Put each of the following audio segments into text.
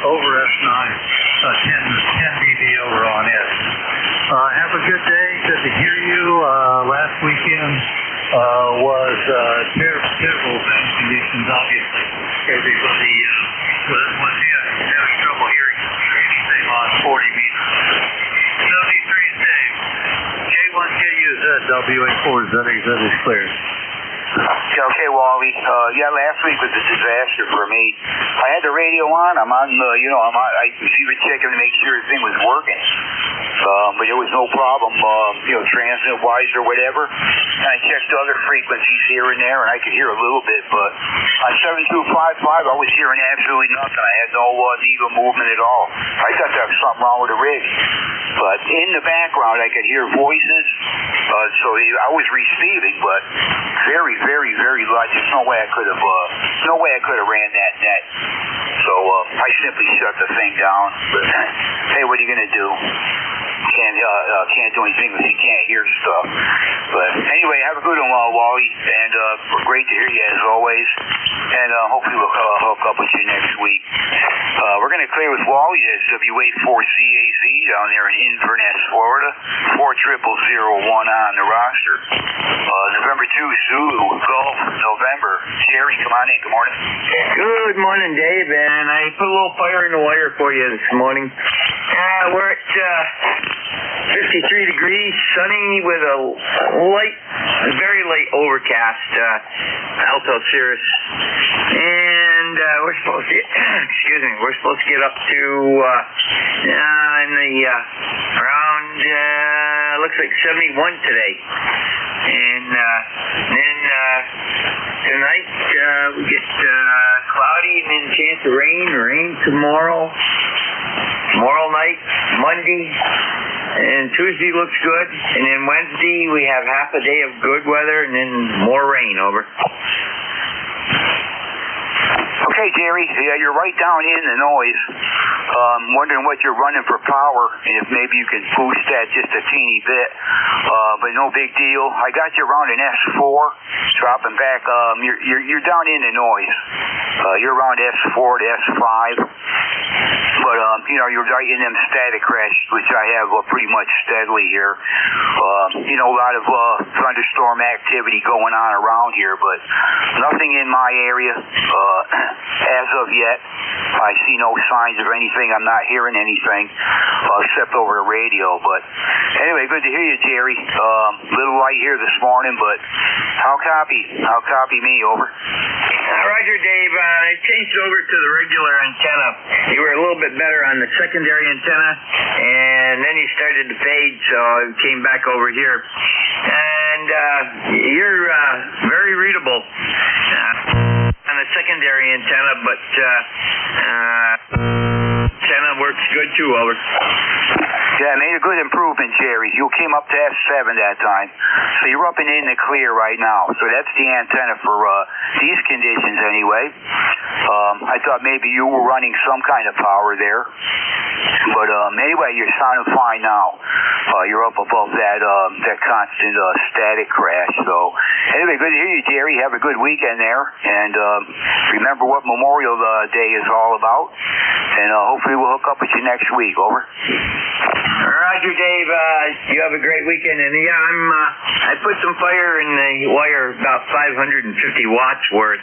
over S9, 10 dB over on S. Have a good day. Good to hear you. Last weekend was terrible bad conditions, obviously. Everybody was having trouble hearing anything on 40 meters. 73 is Dave. J1KUZ, WA4ZAZ is clear. Yeah, okay, Wally. Last week was a disaster for me. I had the radio on. I was even checking to make sure the thing was working. But there was no problem, transmit-wise or whatever. And I checked other frequencies here and there, and I could hear a little bit. But on 7255, I was hearing absolutely nothing. I had no needle movement at all. I thought there was something wrong with the rig. But in the background, I could hear voices. So I was receiving, but very, very, very light. There's no way I could have ran that net. So I simply shut the thing down. But hey, what are you gonna do? Can't do anything if you can't hear stuff. But anyway, have a good one, Wally, and great to hear you as always. And hopefully we'll hook up with you next week. We're going to clear with Wally. That's WA4ZAZ down there in Inverness, Florida. 40001 on the roster. November 2, Zulu, Golf, November. Jerry, come on in. Good morning. Good morning, Dave. And I put a little fire in the wire for you this morning. We're at 53 degrees, sunny with a very light overcast, Alto Cirrus. And we're supposed to get up to around looks like 71 today. And then tonight we get cloudy and then chance of rain tomorrow night, Monday. And Tuesday looks good, and then Wednesday we have half a day of good weather, and then more rain, over. Okay, Jerry. Yeah, you're right down in the noise. Wondering what you're running for power, and if maybe you can boost that just a teeny bit. But no big deal. I got you around an S4, dropping back. You're down in the noise. You're around S4 to S5. But, you're right in them static crashes, which I have pretty much steadily here. A lot of thunderstorm activity going on around here, but nothing in my area as of yet. I see no signs of anything. I'm not hearing anything except over the radio. But anyway, good to hear you, Jerry. Little light here this morning, but how copy me, over? Roger, Dave. I changed over to the regular antenna. You were a little bit better on the secondary antenna, and then you started to fade, so I came back over here. And you're very readable on the secondary antenna, but antenna works good too, over. Yeah, made a good improvement, Jerry. You came up to S7 that time. So you're up and in the clear right now. So that's the antenna for these conditions anyway. I thought maybe you were running some kind of power there. But anyway, you're sounding fine now. You're up above that constant static crash. So anyway, good to hear you, Jerry. Have a good weekend there. And remember what Memorial Day is all about. And hopefully we'll hook up with you next week, over. Roger, Dave. You have a great weekend. And I put some fire in the wire, about 550 watts worth.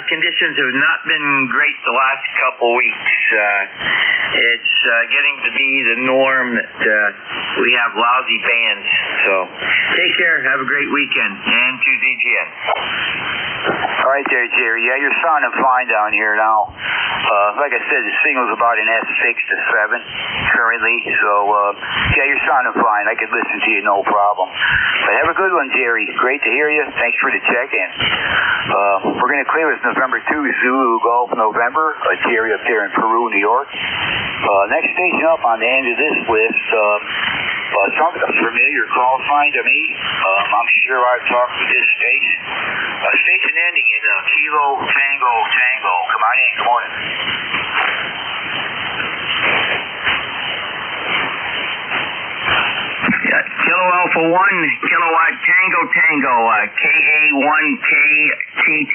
Conditions have not been great the last couple weeks. It's getting to be the norm that we have lousy bands. So take care. Have a great weekend. And to ZGN. All right there, Jerry. Yeah, you're sounding fine down here now. Like I said, the signal's about an S6 to 7 currently. So, you're sounding fine. I could listen to you, no problem. But have a good one, Jerry. Great to hear you. Thanks for the check-in. We're going to clear with November 2, Zulu, Golf, November. Jerry up there in Peru, New York. Next station up on the end of this list, sounds like a familiar call sign to me. I'm sure I've talked to this station. Station ending in Kilo Tango Tango. Come on in. Good morning. Kilo Alpha 1, Kilowatt Tango Tango, KA1KTT.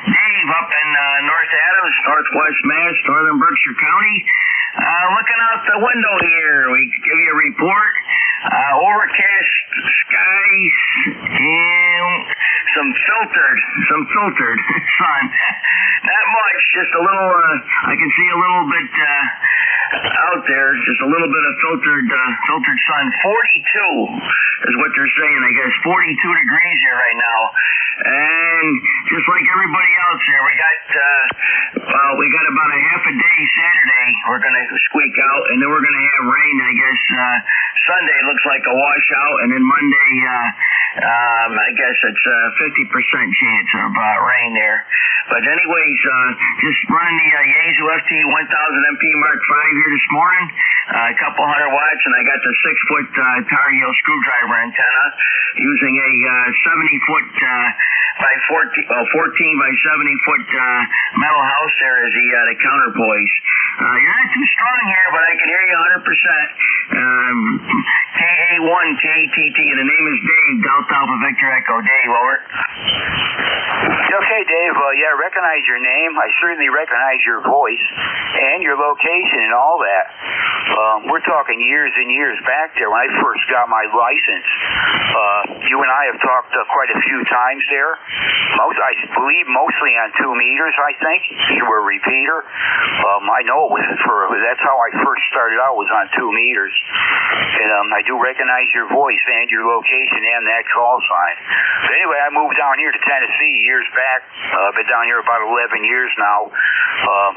Dave up in North Adams. Meadows, Northwest Mass, Northern Berkshire County. Looking out the window here, we give you a report. Overcast skies and some filtered sun. Not much, just a little, I can see a little bit out there, just a little bit of filtered sun. 42 is what they're saying, I guess. 42 degrees here right now. And just like everybody else here, we got about a half a day Saturday we're going to squeak out, and then we're going to have rain, I guess. Sunday looks like a washout, and then Monday, I guess it's a 50% chance of rain there. But anyways, just running the Yaesu FT 1000 MP Mark V here this morning, a couple 100 watts, and I got the 6-foot Tar Heel screwdriver antenna using a 70-foot by 14 by 70-foot metal house there as the counterpoise. You're not too strong here, but I can hear you 100%. KA1 KTT, and the name is Dave, Delta Alpha Victor Echo. Dave, over. Okay, Dave. Yeah, I recognize your name. I certainly recognize your voice and your location and all that. We're talking years and years back there when I first got my license. You and I have talked quite a few times there. I believe mostly on 2 meters, I think. You were a repeater. I know it was that's how I first started out, was on 2 meters. And I do recognize your voice and your location and that call sign. But anyway, I moved down here to Tennessee years back. I've been down here about 11 years now.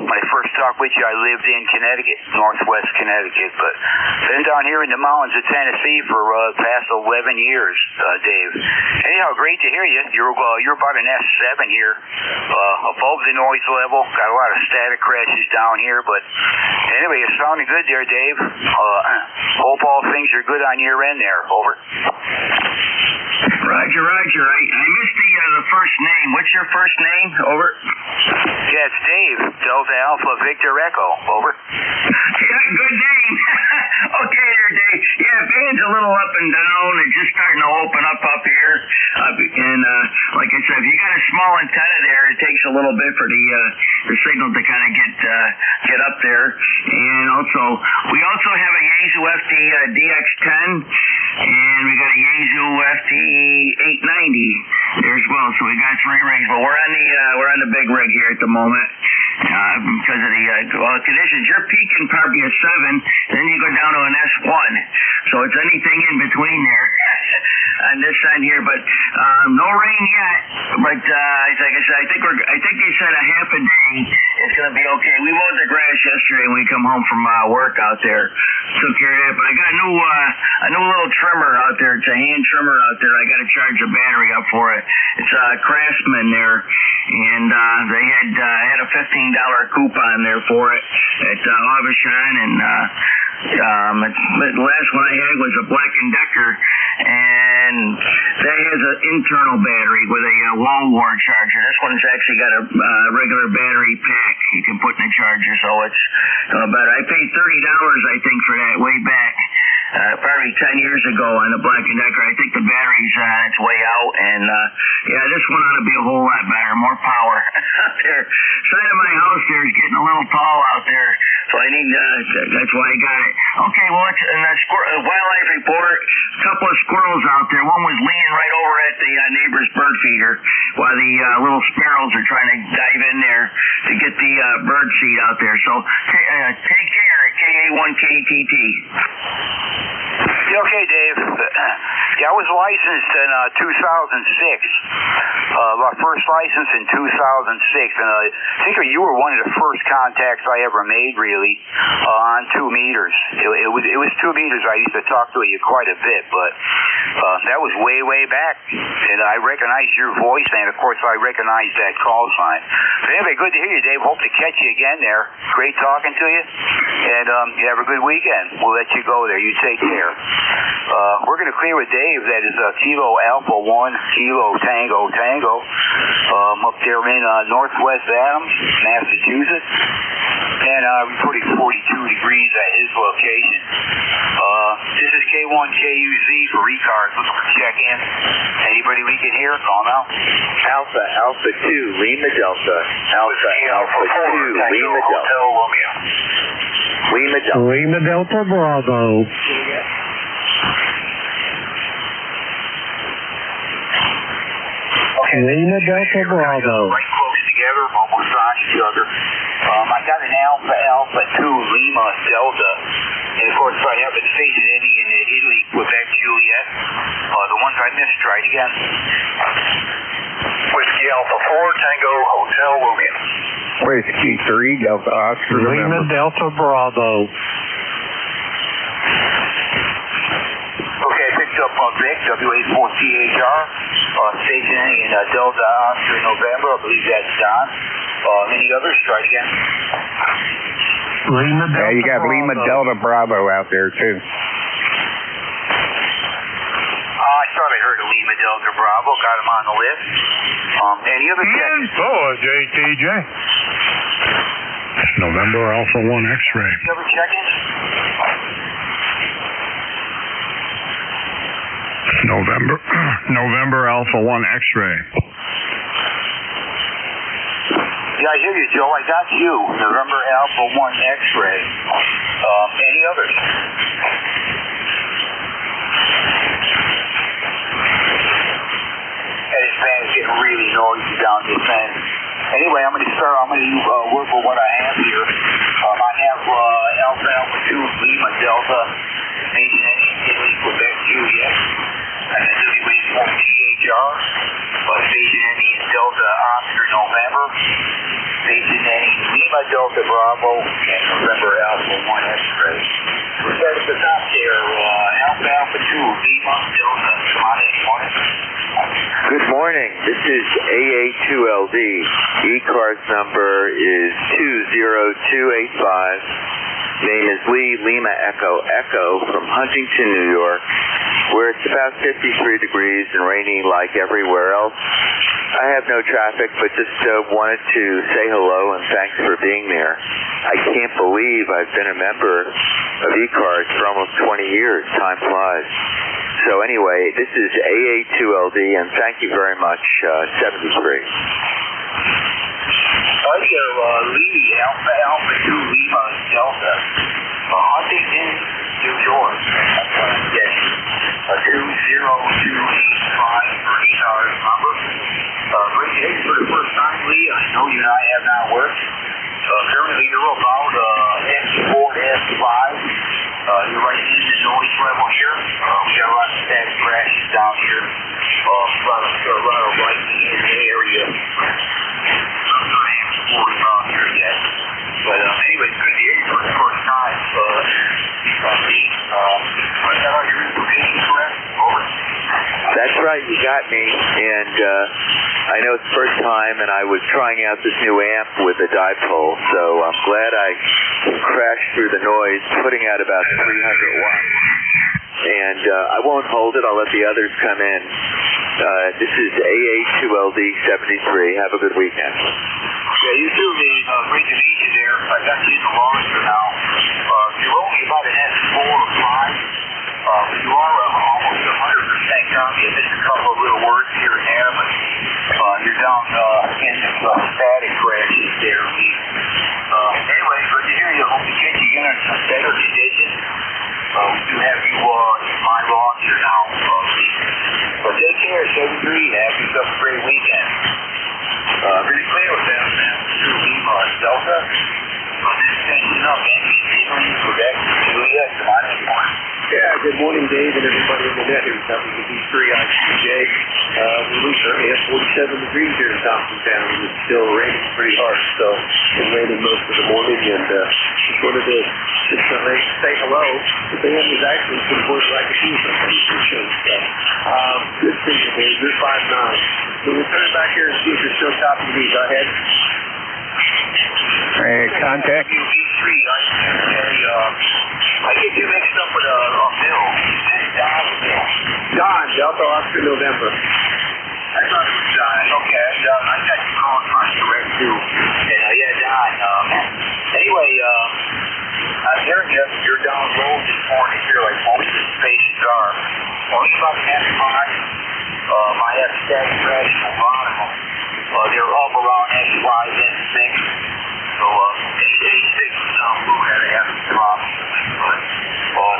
When I first talked with you, I lived in Connecticut, northwest Connecticut. But been down here in the mountains of Tennessee for past 11 years, Dave. Anyhow, great to hear you. You're about an S7 here, above the noise level. Got a lot of static crashes down here, but anyway, it's sounding good there, Dave. Hope all things are good on your end there. Over. Roger. I missed the first name. What's your first name? Over. Yeah, it's Dave, Delta Alpha Victor Echo. Over. Yeah, good name. Okay there, Dave. Yeah, band's a little up and down. It's just starting to open up here. And like I said, if you got a small antenna there, it takes a little bit for the signal to kind of get up there. And we also have a Yaesu FT DX10, and we got a Yaesu FT 890 there as well. So we got 3 rigs, but we're on the big rig here at the moment because of the conditions. You're peaking probably a 7, then you go down to an S1. So it's anything in between there on this side here, but no rain yet. But like I said, I think they said a half a day is going to be okay. We mowed the grass yesterday when we come home from work out there. Took care of that, but I got a new little trimmer out there. It's a hand trimmer out there. I got to charge the battery up for it. It's a Craftsman there, and they had a $15 coupon there for it at Aubuchon, and the last one I had was a Black & Decker, and that has an internal battery with a wall wart charger. This one's actually got a regular battery pack you can put in the charger, so it's better. I paid $30, I think, for that way back. Probably 10 years ago on the Black & Decker. I think the battery's on its way out, and this one ought to be a whole lot better, more power out there. Side of my house there is getting a little tall out there, so I need that's why I got it. Okay, well, it's in the wildlife report. A couple of squirrels out there. One was leaning right over at the neighbor's bird feeder while the little sparrows are trying to dive in there to get the bird seed out there. So take care, KA1 KTT. Okay, Dave. Yeah, I was licensed in 2006. My first license in 2006, and I think you were one of the first contacts I ever made, really, on 2 meters. It was 2 meters. I used to talk to you quite a bit, but that was way back, and I recognized your voice, and of course I recognized that call sign. But anyway, good to hear you, Dave. Hope to catch you again there. Great talking to you, and you have a good weekend. We'll let you go there. You take care. We're going to clear with Dave. That is Kilo Alpha 1, Kilo Tango Tango, up there in Northwest Adams, Massachusetts. and reporting 42 degrees at his location. This is K1KUZ for ECARS. Looking for check-in. Anybody we can hear? Call now. Alpha 2, Lima Delta. Alpha 2, Lima Delta. Lima Delta. Lima Delta Bravo. Lima Delta Bravo. Right close together, almost on each other. I got an Alpha 2 Lima Delta. And of course, I have been facing any in Italy, Quebec, Juliet. The ones I missed, try it again. Whiskey Alpha 4, Tango Hotel Romeo. Whiskey 3, Delta Oscar. Lima Delta Bravo. Okay, I picked up Vic, WA4THR, stationing in Delta Oscar November. I believe that's Don. Any others? Try it again. Lima Delta Yeah, you got Bravo. Lima Delta Bravo out there, too. I thought I heard a Lima Delta Bravo. Got him on the list. Any other check-ins? JTJ. November Alpha 1 X-ray. Any other check-ins? November Alpha 1 X-ray. Yeah, I hear you, Joe. I got you. November Alpha 1 X-ray. Any others? And this fan is getting really noisy down this end. Anyway, I'm going to work with what I have here. I have Alpha 2 Lima Delta, stationing in Italy, Quebec, Juliet. And then WA4THR, stationing in Delta Oscar November. Stationing Lima Delta Bravo and November Alpha 1 X-ray. We'll start at the top there. Alpha 2 Lima Delta. Come on in, morning. Good morning. This is AA2LD. ECARS number is 20285. Name is Lee, Lima Echo Echo from Huntington, New York, where it's about 53 degrees and raining like everywhere else. I have no traffic, but just wanted to say hello and thanks for being there. I can't believe I've been a member of ECARS for almost 20 years. Time flies. So anyway, this is AA2LD, and thank you very much, 73. Here, Lee, Alpha 2 Lima Delta, Huntington, New York. That's what I'm getting. 20285 for ECARS number. Great to hear you for the first time, Lee. I know you and I have not worked. Currently, you're about S4 to S5. You're right in the noise level here. We got a lot of static crashes down here. Right in the area. Here yet. But anyway, it's good to hear you for the first time. I got all your information correct? Over. That's right, you got me. And I know it's the first time, and I was trying out this new amp with a dipole, so I'm glad I crashed through the noise, putting out about 300 watts. And I won't hold it. I'll let the others come in. This is AA2LD 73. Have a good weekend. Yeah, you too, man. Great to meet you there. I got you in the launcher now. You're only about an S4 or 5. You are almost 100% copy. I missed a couple of little words here and there, but you're down in the static crashes there, Lee. Anyway, good to hear you. Hope to get you in some better condition. We do have you in my launcher now, Lee. But take care, 73. Have yourself a great weekend. Really clear with them, man. 2 Lima Delta. This finishing up Italy, Quebec, Juliet. Come on in, morning. Yeah, good morning, Dave, and everybody in the net here. WB3ICJ. We currently have 47 degrees here in Thompsontown, and it's still raining pretty hard, so it's been raining most of the morning, and just wanted to say hello. The band is actually some voice like a team something for sure. So, good thinking, Dave. You're 5'9". So we'll turn it back here and see if you're still copying me. Go ahead. Contact. WB3, I get you mixed up with Bill. This is Don or Bill? Don, Delta Oscar November. I thought it was Don. Okay, I got you calling my direct too. And yeah, Don. Anyway, only about 10 5. I have steady crash on a lot of them. They're up around 85 and 6. So, 86 is some blue that I have to drop. But,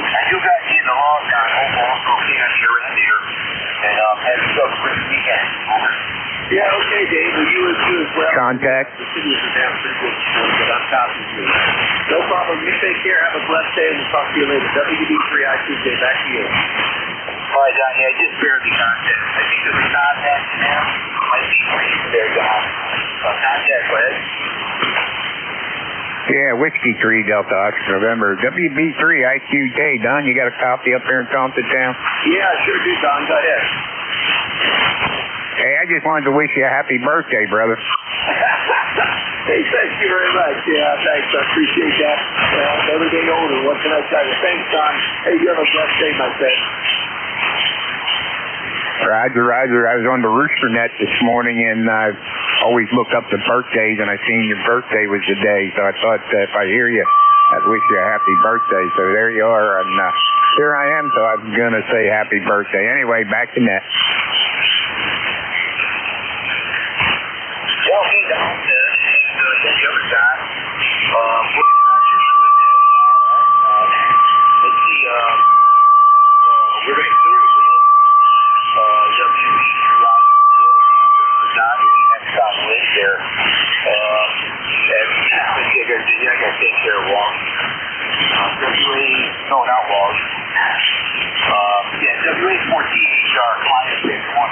I do got you in the log down. Also, okay on your end here. And, have yourself a great weekend. Over. Yeah, okay, Dave. Well, you as well. Contact. The city is down pretty good, but I'm talking to you. No problem. You take care. Have a blessed day, and we'll talk to you later. WD3I Tuesday. Back to you. All right, Don. Yeah, just barely contact. I think there's a contact now. Might be for you there, Don. Contact, go ahead. Yeah, Whiskey 3 Delta Oscar November. WB3 IQJ. Don, you got a copy up there in Thompson Town? Yeah, sure do, Don. Go ahead. Hey, I just wanted to wish you a happy birthday, brother. Hey, thank you very much. Yeah, thanks. I appreciate that. Every day older. What can I tell you? Thanks, Don. Hey, you have a blessed day, my friend. Roger, Roger. I was on the Rooster Net this morning, and I always look up the birthdays, and I seen your birthday was today, so I thought if I hear you, I'd wish you a happy birthday. So there you are, and here I am, so I'm going to say happy birthday. Anyway, back to net. Well, hey, Don, and the other side, let's see, we're going to clear the wheel, WB3I, Don, the next stop list there, I got to take care of Wally. Not Wally. WA14HR, client pick 1.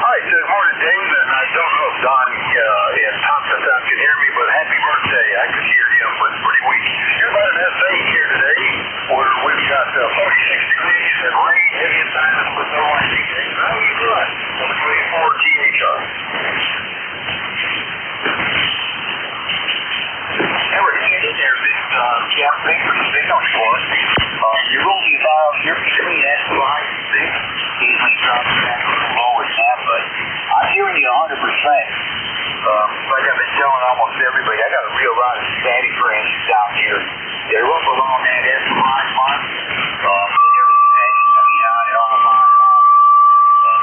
Hi, good morning, Dave, and I don't know if Don in Thompson Town can hear me, but happy birthday. I could hear him, but it's pretty weak. You're about an SA here today, where we've got 46 degrees and rain, heavy assignments with no lightning. How are you doing? WA4THR. And we're getting in there, this thing pretty big on the floor. You're only about, you're between S5 and 6. Occasionally dropping back a little lower than that, but I'm hearing you 100%. Like I've been telling almost everybody, I got a real lot of static branches down here. They're up along that S5 mark. And everything steady. I mean, on and on and on and on.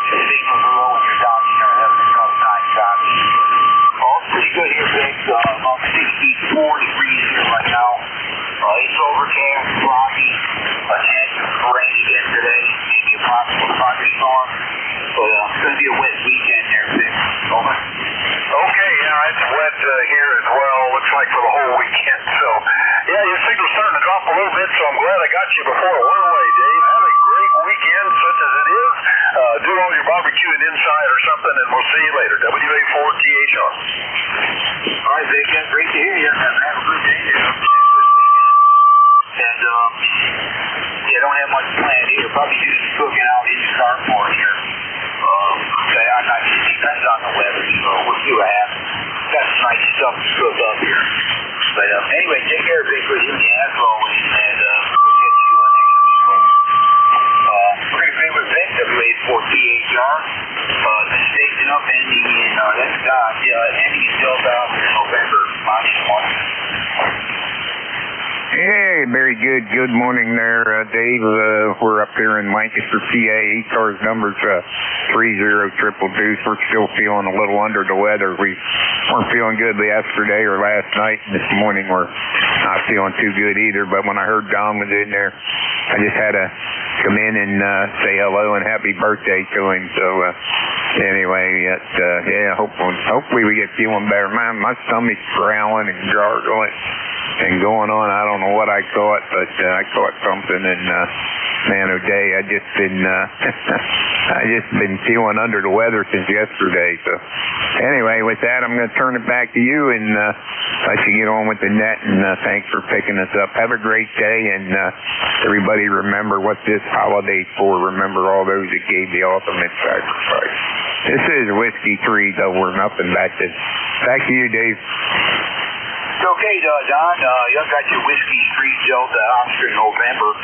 The signals are low when you're down here. I'm having a couple times out here. All's pretty good here, Vic. About 64 degrees here right now. It's overcast, foggy. A chance of rain again today. Maybe a possible thunderstorm. But it's going to be a wet weekend there, Vic. Over. Okay, yeah, it's wet here as well. Looks like for the whole weekend. So, yeah, your signal's starting to drop a little bit, so I'm glad I got you before it went away, Dave. Have a great weekend, such as it is. Do all your barbecuing inside or something, and we'll see you later. WA4THR. All right, Vic. Yeah, great to hear you. Have a good day there. And, yeah, don't have much planned here. Probably do some cooking out in the car for here. I'm not, it depends on the weather, so we'll see what happens. Got some nice stuff to cook up here. But, anyway, take care of Vic with you, as always, and, we'll get you next week. We're going to play with Vic, WA4THR. The station up ending in, that's God, ending in Delta November, March 1. Hey, very good. Good morning there, Dave. We're up here in Lancaster, PA. ECARS number's 30222. We're still feeling a little under the weather. We weren't feeling good yesterday or last night. This morning we're not feeling too good either. But when I heard Don was in there, I just had to come in and say hello and happy birthday to him. So anyway, yeah, hopefully we get feeling better. My stomach's growling and gargling and going on. I don't know what I caught, but I caught something, and man, O'Day, I just been feeling under the weather since yesterday. So anyway, with that, I'm going to turn it back to you and let you get on with the net. And thanks for picking us up. Have a great day, and everybody remember what this holiday's for. Remember all those that gave the ultimate sacrifice. This is Whiskey 3, though we're nothing. Back to you, Dave. Okay, Don, you got your Whiskey 3 Delta Oscar November.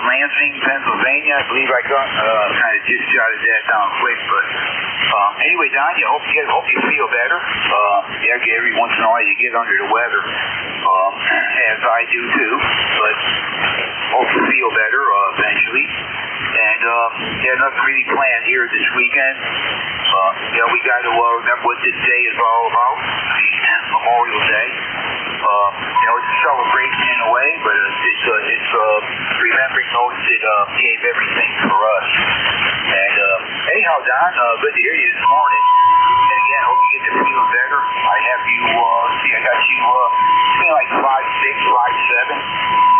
Lansing, Pennsylvania, I believe I got kind of just jotted that down quick, but anyway, Don, hope you feel better. Yeah, every once in a while you get under the weather, as I do too, but hope you feel better eventually. And yeah, nothing really planned here this weekend. Yeah, we got to remember what this day is all about, Memorial Day. You know, it's a celebration in a way, but it's remembering those that gave everything for us. And anyhow, Don, good to hear you this morning. And again, hope you get to feeling better. I have you, I got you, feeling like 5'6", 5'7".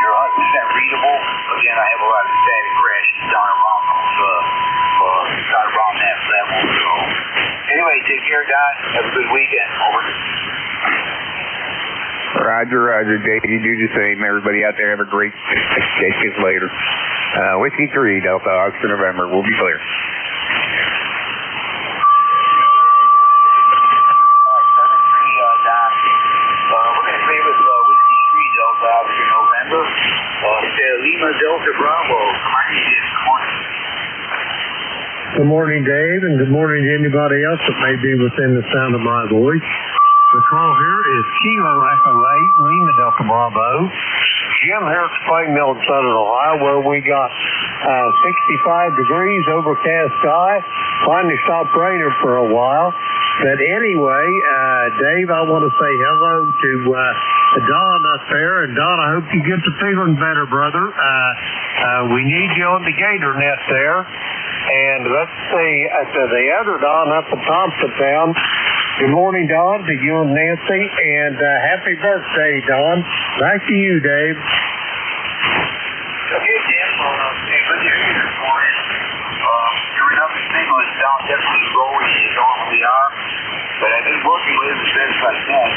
You're 100% readable. Again, I have a lot of static crashes down around that level. So anyway, take care, Don. Have a good weekend. Over. Roger, Dave. You do the same. Everybody out there, have a great day. See you later. Whiskey 3, Delta, Oscar, November. We'll be clear. Lima Delta Bravo. Good morning, Dave, and good morning to anybody else that may be within the sound of my voice. The call here is Kilo Echo 8, Lima Delta Bravo. Jim here at the plate mill in Southern Ohio, where we got 65 degrees, overcast sky. Finally stopped raining for a while. But anyway, Dave, I want to say hello to Don up there. And Don, I hope you get to feeling better, brother. We need you on the gator nest there. And let's see, to the other Don up in Thompsontown. Good morning, Don, to you and Nancy. And happy birthday, Don. Back to you, Dave. Okay, Jim. Good to hear you this morning. Sure enough, the signal is down definitely lower than you normally are. But I've been working with it as best I can.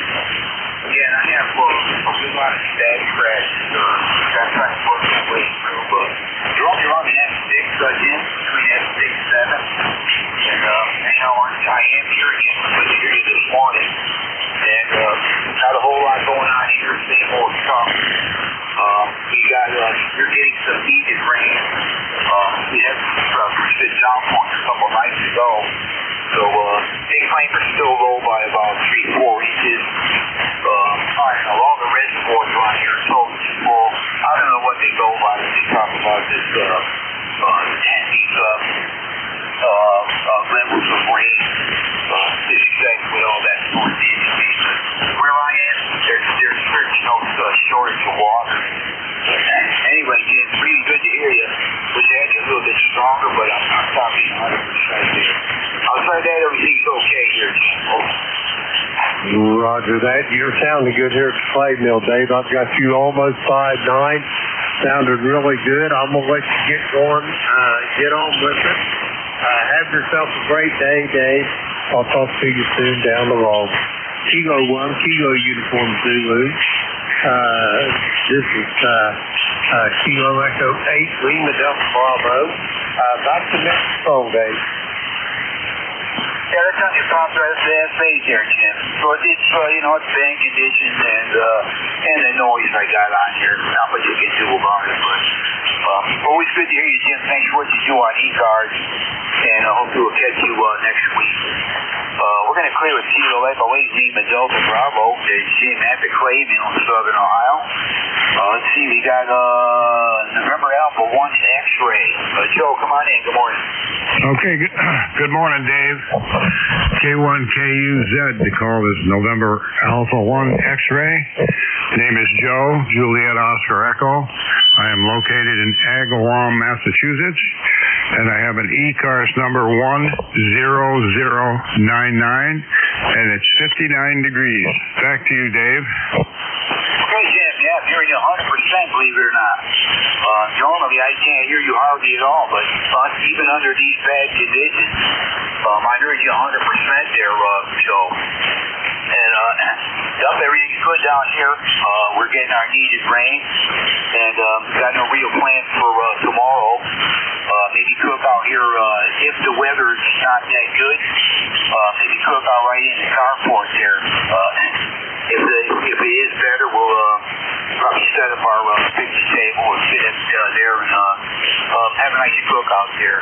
Again, I have a good lot of static crashes. I'm trying to work my way through. But you're only running F6, Jim, between F6 and 7. And anyhow, I am here again. Good to hear you this morning. And not a whole lot going on here. Same old stuff. You're getting some needed rain. We had some pretty good downpours a couple nights ago. So big claims are still low by about 3-4 inches. All the reservoirs around here are totally full. I don't know what they go by when they talk about this 10 feet levels of rain. Is exactly what all that source indicates. Where I am, there's certainly no shortage of water. Anyway, Jim, it's really good to hear you. Wish I had you a little bit stronger, but I'm talking 100% there. Outside that, everything's okay here, Jim. Roger that. You're sounding good here at the plate mill, Dave. I've got you almost 5'9". Sounded really good. I'm going to let you get going. Get on with it. Have yourself a great day, Dave. I'll talk to you soon down the road. Kilo 1, Kilo Uniform Zulu. This is Kilo Echo 8, Lima Delta Bravo. Back to next phone, Dave. Yeah, that's on your top right at the F8 there, Jim. So it's it's bad conditions and the noise I got on here. Not much you can do about it, but always good to hear you, Jim. Thanks for what you do on ECARS, and I hope we'll catch you next week. We're going to clear with Kilo Echo 8, Lima Delta Bravo. There's Jim at the clay mill in Southern Ohio. Let's see, we got November Alpha 1 X-ray. Joe, come on in. Good morning. Okay, good morning, Dave. K1KUZ, the call is November Alpha 1 X-ray. Name is Joe, Juliet Oscar Echo. I am located in Agawam, Massachusetts, and I have an ECARS number 10099, and it's 59 degrees. Back to you, Dave. Okay, Jim. Yeah, I'm hearing you 100%, believe it or not. Normally I can't hear you hardly at all, but even under these bad conditions, I heard you 100% there, Joe. And everything's good down here. We're getting our needed rain, and got no real plans for tomorrow. Maybe cook out here if the weather's not that good. Maybe cook out right in the carport there. If it is better, we'll probably set up our picnic table and sit there and have a nice cook out there.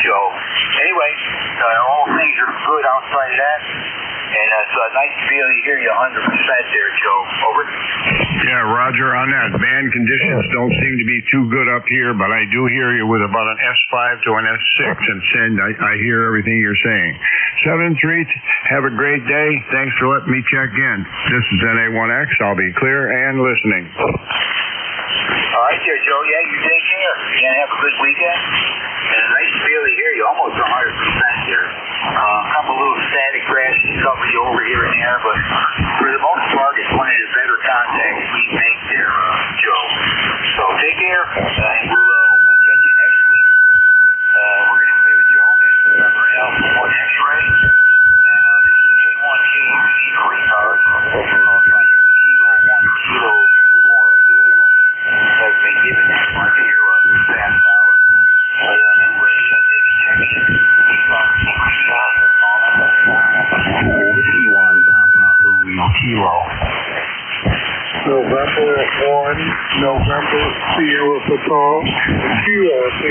Joe. Anyway, all things are good outside of that. And it's nice to be able to hear you 100% there, Joe. Over. Yeah, Roger, on that, band conditions don't seem to be too good up here, but I do hear you with about an S5 to an S6, and I hear everything you're saying. 7-3, have a great day. Thanks for letting me check in. This is NA1X. I'll be clear and listening. All right there, Joe. Yeah, you take care. And have a good weekend. And nice to be able to hear you almost 100% here. Couple little static crashes cover you over here and there, but for the most part, it's one of the better contacts we make there, Joe. So take care, and we'll hopefully catch you next week. We're going to stay with Joe. That's November Alpha 1 X-ray. And this is J1K for ECARS. I'll try your Kilo 1 Kilo 4. Has been given that mark here this past hour. But anyway, they can check in. Kilo. November 1, November Sierra Patrol, QRP.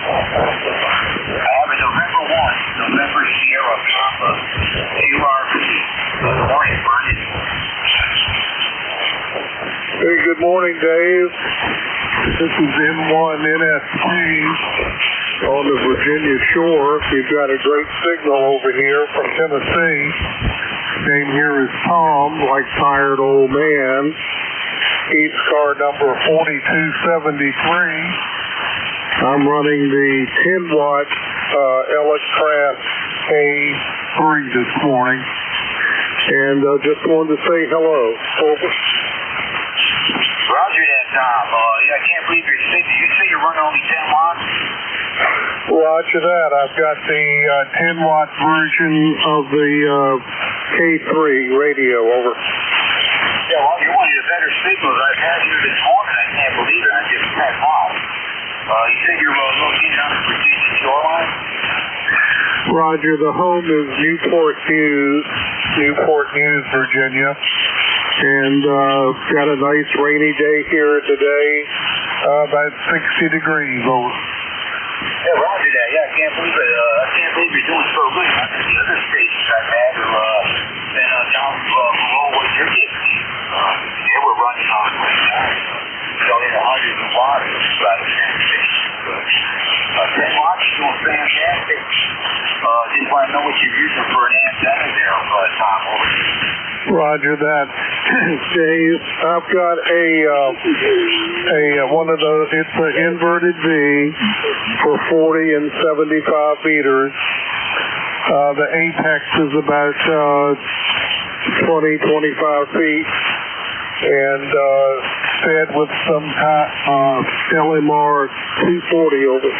I have a November 1, November Sierra Papa, QRP. Good morning, Brian. Hey, good morning, Dave. This is N1NSP on the Virginia shore. We've got a great signal over here from Tennessee. Name here is Tom, like tired old man. ECARS number 4273. I'm running the 10-watt ECARS K3 this morning. And just wanted to say hello. Over. Roger that, Tom. I can't believe you're sick. Did you say you're running only 10 watts? Roger that. I've got the 10-watt version of the K3 radio. Over. Yeah, well, you're one of the better signals I've had here this morning. I can't believe it. I just can't watch. You said you're located on the Virginia shoreline? Roger. The home is Newport News, Virginia. And got a nice rainy day here today, about 60 degrees. Over. Yeah, Roger that. Yeah, I can't believe it. I can't believe you're doing so good. The other stations I've had are been down below what you're getting. They were running on selling 100 of watts out of the station. 10 watts is doing fantastic. Just want to know what you're using for an antenna there, Tom. Roger that. Dave, I've got a one of those. It's an inverted V for 40 and 75 meters. The apex is about 20, 25 feet, and fed with some LMR 240 over.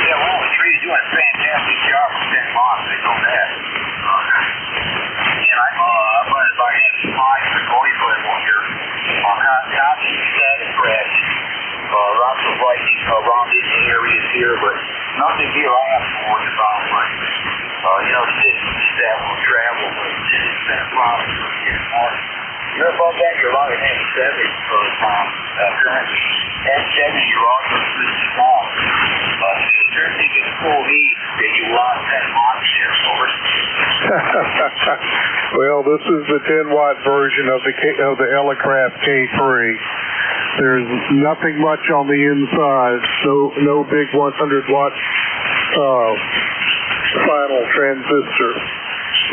Yeah, well, the tree's doing a fantastic job with 10 watts. They know that. And I'm running by N5 for 40-foot here. I'm not conscious static crash. Lots of lightning around in the areas here, but nothing here I have to worry about. But, the distance that will travel, but it's been a problem for me this morning. You're above that, you're running N7, Tom. Currently, N7, you're also pretty small. You certainly can fool me that you lost 10 watts there, over. Well, this is the 10-watt version of the ECARS K3. There's nothing much on the inside. No big 100-watt final transistor.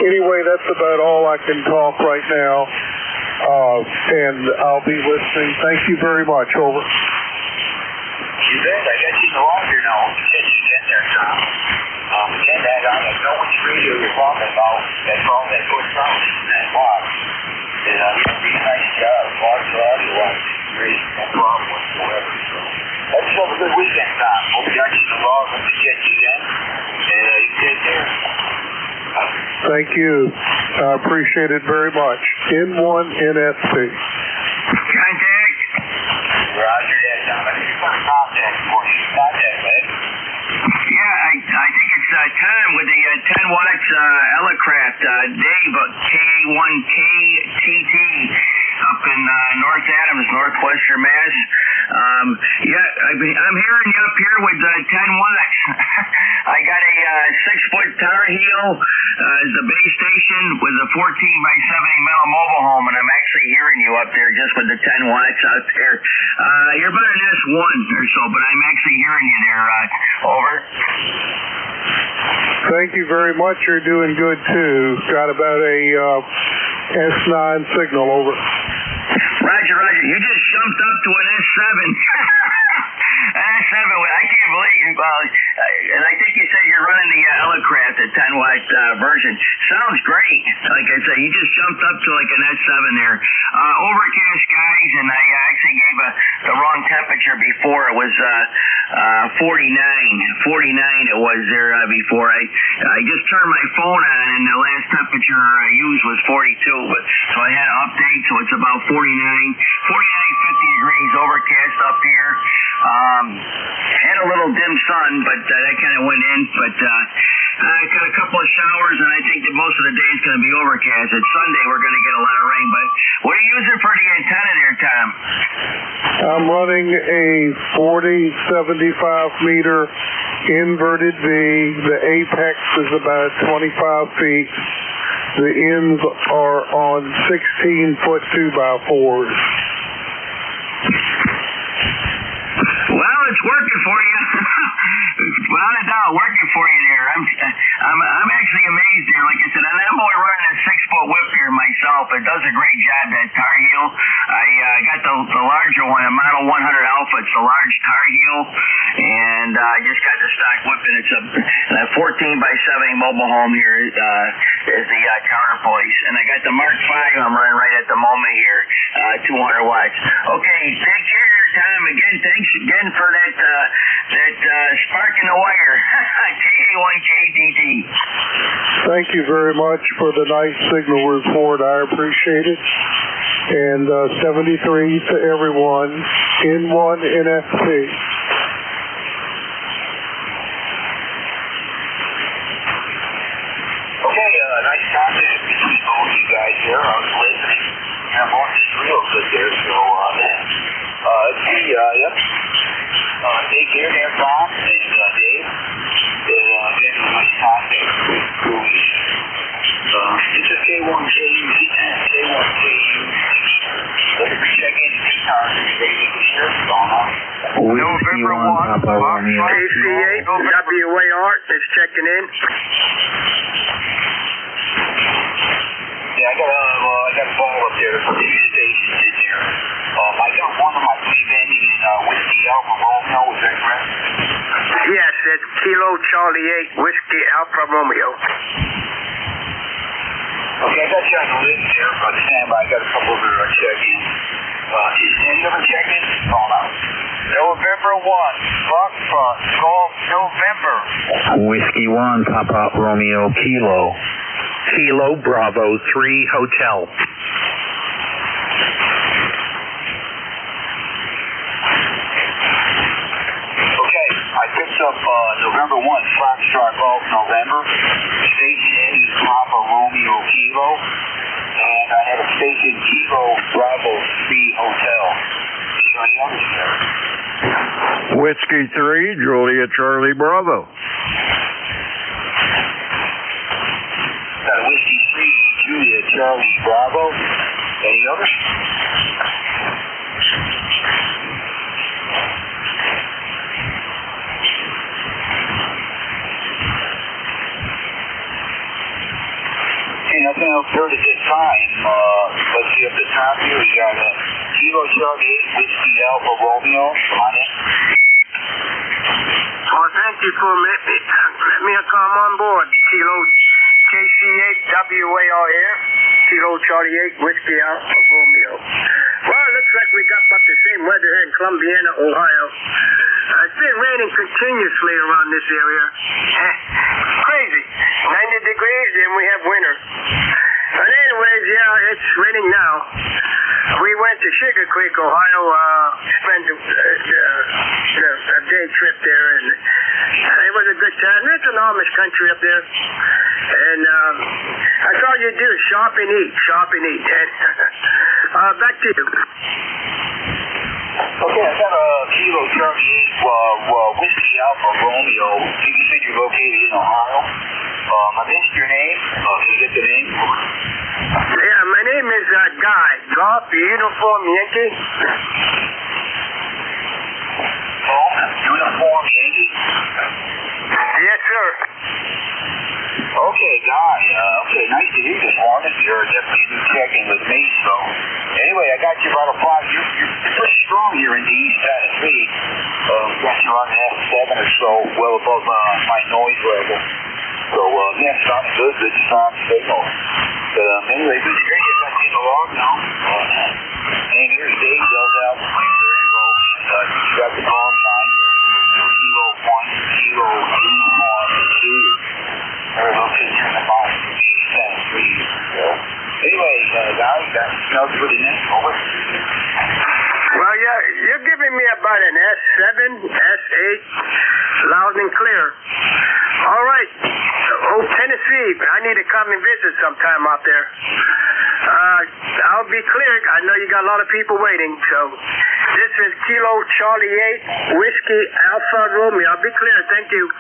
Anyway, that's about all I can talk right now. And I'll be listening. Thank you very much. Over. You bet. I got you in the longer now. I'll catch you again there, Tom. Again, I know which radio you're talking about. That's all that puts out that box. And you did a nice job. Audio-wise, great. No problem whatsoever. So, let's have a good weekend, Tom. Hope you got you in the log. Hope to catch you again. And you take care. Thank you. I appreciate it very much. N1NSP. Contact. Roger that, Tom. I think you've got a contact for you. Contact, man. Yeah, I think it's time with the 10 watts ECARS Dave K1KTT up in North Adams, Northwestern Mass. I'm hearing you up here with 10 watts. I got a 6-foot Tar Heel as the base station with a 14 by 70 metal mobile home, and I'm actually hearing you up there just with the 10 watts out there. You're about an S1 or so, but I'm actually hearing you there. Over. Thank you very much. You're doing good too. Got about a S9 signal. Over. Roger. You just jumped up to an S7. An S7. I can't believe you. And I think you said you're running the Elecraft, the 10-watt version. Sounds great. Like I said, you just jumped up to like an S7 there. Overcast skies, and I actually gave the wrong temperature before. It was 49. 49 it was there before. I just turned my phone on, and the last temperature I used was 42. So I had to update, so it's about 49, 50 degrees overcast up here. Had a little dim sun, but that kind of went in. But I got a couple of showers, and I think that most of the day is going to be overcast. It's Sunday, we're going to get a lot of rain. But what are you using for the antenna there, Tom? I'm running a 40-75 meter inverted V. The apex is about 25 feet. The ends are on 16-foot 2x4s. Well, it's working for you. Without a doubt, working for you there. I'm actually amazed there. Like I said, I'm only running a 6-foot whip here myself. It does a great job, that Tar Heel. I got the larger one, a Model 100 Alpha. It's the large Tar Heel, and I just got the stock whip, and it's a 14 by 70 mobile home here is the counterpoise. And I got the Mark V I'm running right at the moment here, 200 watts. Okay, take care here, Tom. Again, thanks again for that spark in the wire. KA1KDD. Thank you very much for the nice signal report. I appreciate it. And 73 to everyone. N1 NFC. Okay, nice talking between both you guys there. I was listening. I'm on this real good there, so let's see, yep. Take care there, Bob and Dave. Again, nice talking with you. This is K1KU. Looking for check-in ECARS. Ready to hear? November 1, KC8WAR is checking in. Yeah, I got a ball up there. There's 2 stations in there. I got one of my three vending in Whiskey Alpha Romeo. Is that correct? Yes, it's Kilo Charlie 8 Whiskey Alpha Romeo. Okay, I got you on the list here. Stand by. I got a couple of other check-in. Is any of them check-in? Call out. November 1, Foxtrot, Golf November. Whiskey 1, Papa Romeo Kilo. Kilo Bravo 3 Hotel. Okay, I picked up November 1, Foxtrot Golf November. Station N is Papa Romeo Kilo. And I have a station Kilo Bravo 3 Hotel. Is there any others there? Whiskey 3 Julia Charlie Bravo. Got a Whiskey 3 Julia Charlie Bravo. Any others? Nothing else heard at this time. Let's see up the top here. We got a Kilo Charlie 8 Whiskey Alpha Romeo. Come on in. Well, thank you for let me come on board. Kilo KC8WAR here. Kilo Charlie 8 Whiskey Alpha Romeo. Well, it looks like we got about the same weather here in Columbiana, Ohio. It's been raining continuously around this area. Crazy. 90 degrees, then we have winter. But anyways, yeah, it's raining now. We went to Sugar Creek, Ohio, spent a day trip there, and it was a good time. It's an Amish country up there. And that's all you do, shop and eat. Back to you. Okay, I got a Kilo Charlie 8 Whiskey Alpha Romeo. You said you're located in Ohio. I missed your name. Can you get the name? Yeah, my name is Guy. Golf Uniform Yankee. Golf Uniform Yankee? Yes, sir. Okay, Guy. Okay, nice to hear you this morning. You're definitely a new check-in with me, so... Anyway, I got you about a 5. You're pretty strong here in the East Tennessee. Got you on the F7 or so, well above my noise level. So, yeah, sounds good. Good sound signal. But, anyway, good to hear you. Got you in the log now. And here's Dave yelled out from my Durango. And you got the call sign. Kilo 1, Kilo 2, 1, 2. We're located here in the mountains of East Tennessee. Anyway, guys, that smells pretty nice. Over. Well, yeah, you're giving me about an S7, S8, loud and clear. All right. Oh, Tennessee, I need to come and visit sometime out there. I'll be clear. I know you got a lot of people waiting, so this is Kilo Charlie 8, Whiskey Alpha Romeo. I'll be clear. Thank you.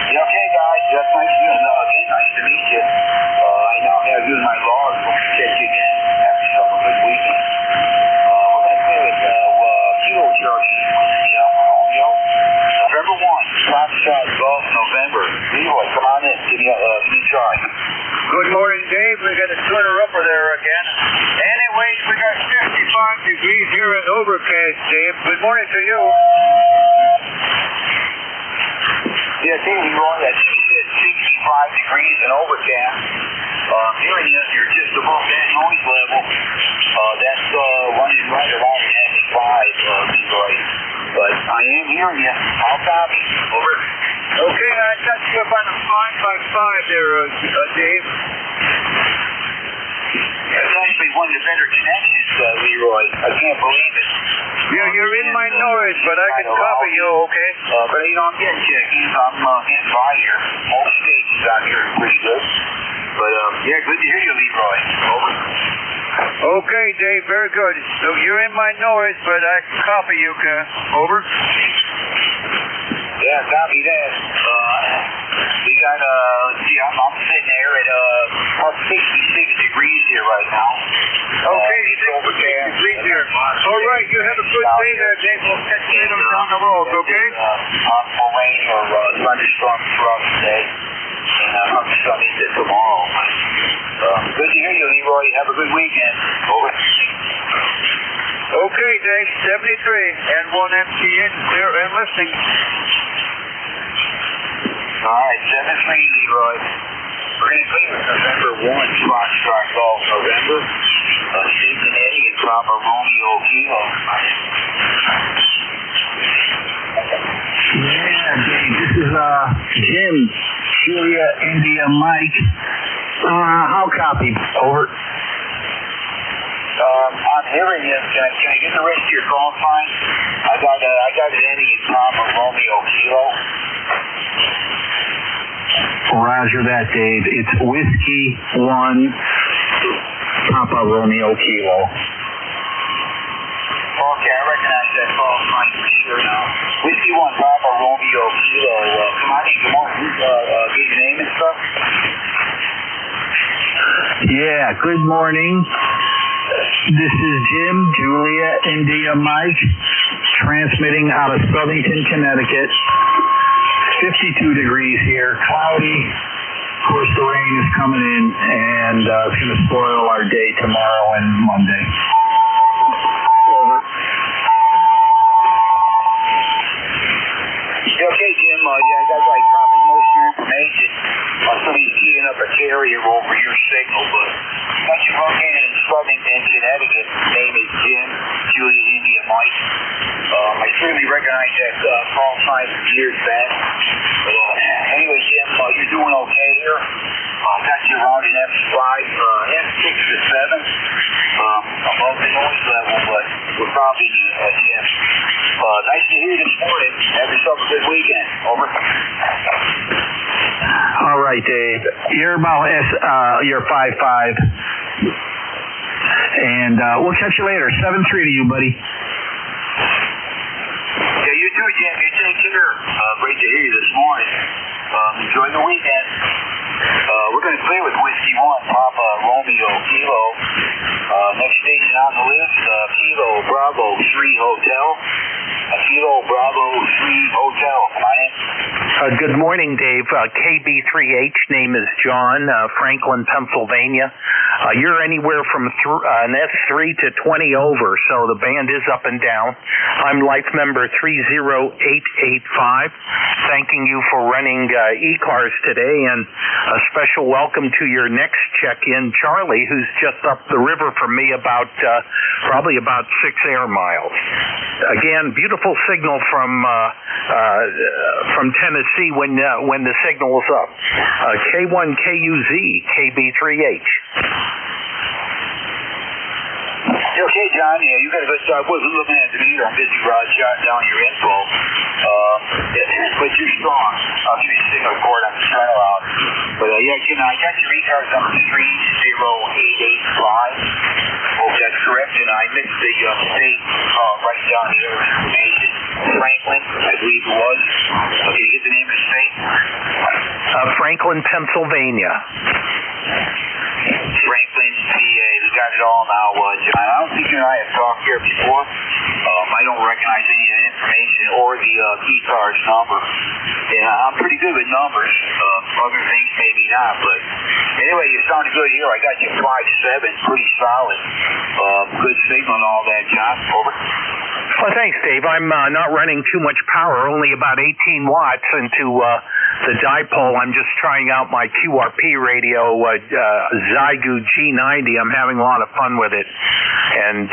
Yeah, okay, guys. That's nice to meet you. Again, nice to meet you. I now have you in my log. We'll catch you again. Have yourself a good weekend. We're going to clear it. Kilo Charlie 8, Whiskey Alpha Romeo. November 1, Foxtrot Golf, November. Leroy, come on in. Give me a try. Good morning, Dave. We got a tuner upper there again. Anyways, we got 55 degrees here in Overcast, Dave. Good morning to you. Yeah, Dave, Leroy, I think you said 65 degrees and overcast. Hearing you, you're just above that noise level. That's running right around 95, Leroy. But I am hearing you. I'll copy. Over. Okay, I got you up on a 555 there, Dave. That's actually one of the better connections, Leroy. I can't believe it. Yeah, you're in my noise, but I can copy you, okay? But, you know, I'm getting check-ins. I'm getting by here. Most stations out here are pretty good. But, yeah, good to hear you, Leroy. Over. Okay, Dave, very good. So you're in my noise, but I can copy you, over. Yeah, copy that. We got, let's see, I'm sitting there at about 66 degrees here right now. Okay, 66 degrees here. All right, you have a good day there, Dave. We'll catch you later down the road, okay? Possible rain or thunderstorms throughout the day. And probably sunny tomorrow. Good to hear you, Leroy. Have a good weekend. Over. Okay, Dave, 73 and 1 MTN, clear and listening. All right, 7-3, Leroy. We're going to clear November 1, Foxtrot Golf, November. Cincinnati and Papa Romeo Kilo. Yeah, Dave, this is Jim, Julia, India, Mike. How copy? Over. I'm hearing you. Can I get the rest of your call sign? I got it ending in Papa Romeo Kilo. Roger that, Dave. It's Whiskey 1, Papa Romeo Kilo. Okay, I recognize that call sign for sure now. Whiskey 1, Papa Romeo Kilo. Come on in. Good morning. Get your name and stuff. Yeah, good morning. This is Jim, Julia, India, Mike, transmitting out of Southington, Connecticut. 52 degrees here, cloudy. Of course, the rain is coming in, and it's going to spoil our day tomorrow and Monday. Over. Okay, Jim. Yeah, I got copied most of your information. Somebody's keying up a carrier over your signal, but got you located in Southington, Connecticut. Name is Jim, Julia, India, Mike. I certainly recognize that call sign from years back. But anyway, Jim, you're doing okay here. Got you around in F5, F6 to 7, above the noise level, but we're probably Jim. Nice to hear you this morning. Have yourself a good weekend. Over. All right, Dave. You're about you're 5'5", and we'll catch you later. 7-3 to you, buddy. hear you this morning. Enjoy the weekend. We're going to clear with Whiskey 1, Papa Romeo Kilo. Next station on the list, Kilo Bravo 3 Hotel. Kilo Bravo 3 Hotel. Come on in. Good morning, Dave. KB3H, name is John, Franklin, Pennsylvania. You're anywhere from an S3 to 20 over, so the band is up and down. I'm life member 30885, thanking you for running ECARS today, and a special welcome to your next check-in, Charlie, who's just up the river from me probably about 6 air miles. Again, beautiful signal from Tennessee when the signal is up. K1KUZ, KB3H. Okay, John, yeah, you got to go. I wasn't looking at the meter. I'm busy jotting down your info. But you're strong. I'll give you a signal cord on the center out. But yeah, Jim, I got your ECARS number 30885. Hope that's correct. And I missed the state right down the other information. Franklin, I believe it was. Did you get the name of the state? Franklin, Pennsylvania. Franklin, PA. We got it all now, John. I don't think you and I have talked here before. I don't recognize any of the information or the ECARS number. And I'm pretty good with numbers. Other things maybe not, but anyway, you sounded good here. I got you 5.7, pretty solid. Good signal and all that, John. Over. Well, thanks, Dave. I'm not running too much power, only about 18 watts into the dipole. I'm just trying out my QRP radio, Zygu G90. I'm having a lot of fun with it, and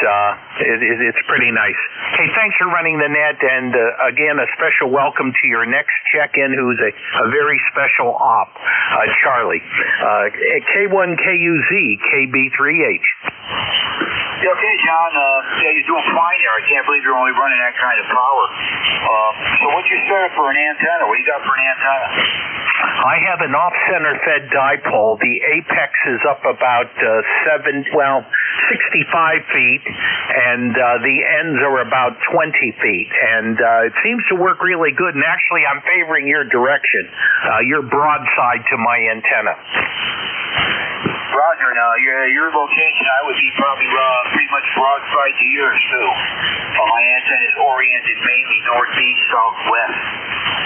it's pretty nice. Hey, thanks for running the net, and again, a special welcome to your next check-in, who's a very special op, Charlie. K1KUZ, KB3H. Yeah, okay, John. Yeah, you're doing fine there. I can't believe you're only running that kind of power. So what's your setup for an antenna? What do you got for an antenna? I have an off-center fed dipole. The apex is up about 65 feet, and the ends are about 20 feet. And it seems to work really good. And actually, I'm favoring your direction, your broadside to my antenna. Roger. Now, your location, I would be probably pretty much broadside to yours, too. My antenna is oriented mainly northeast, southwest.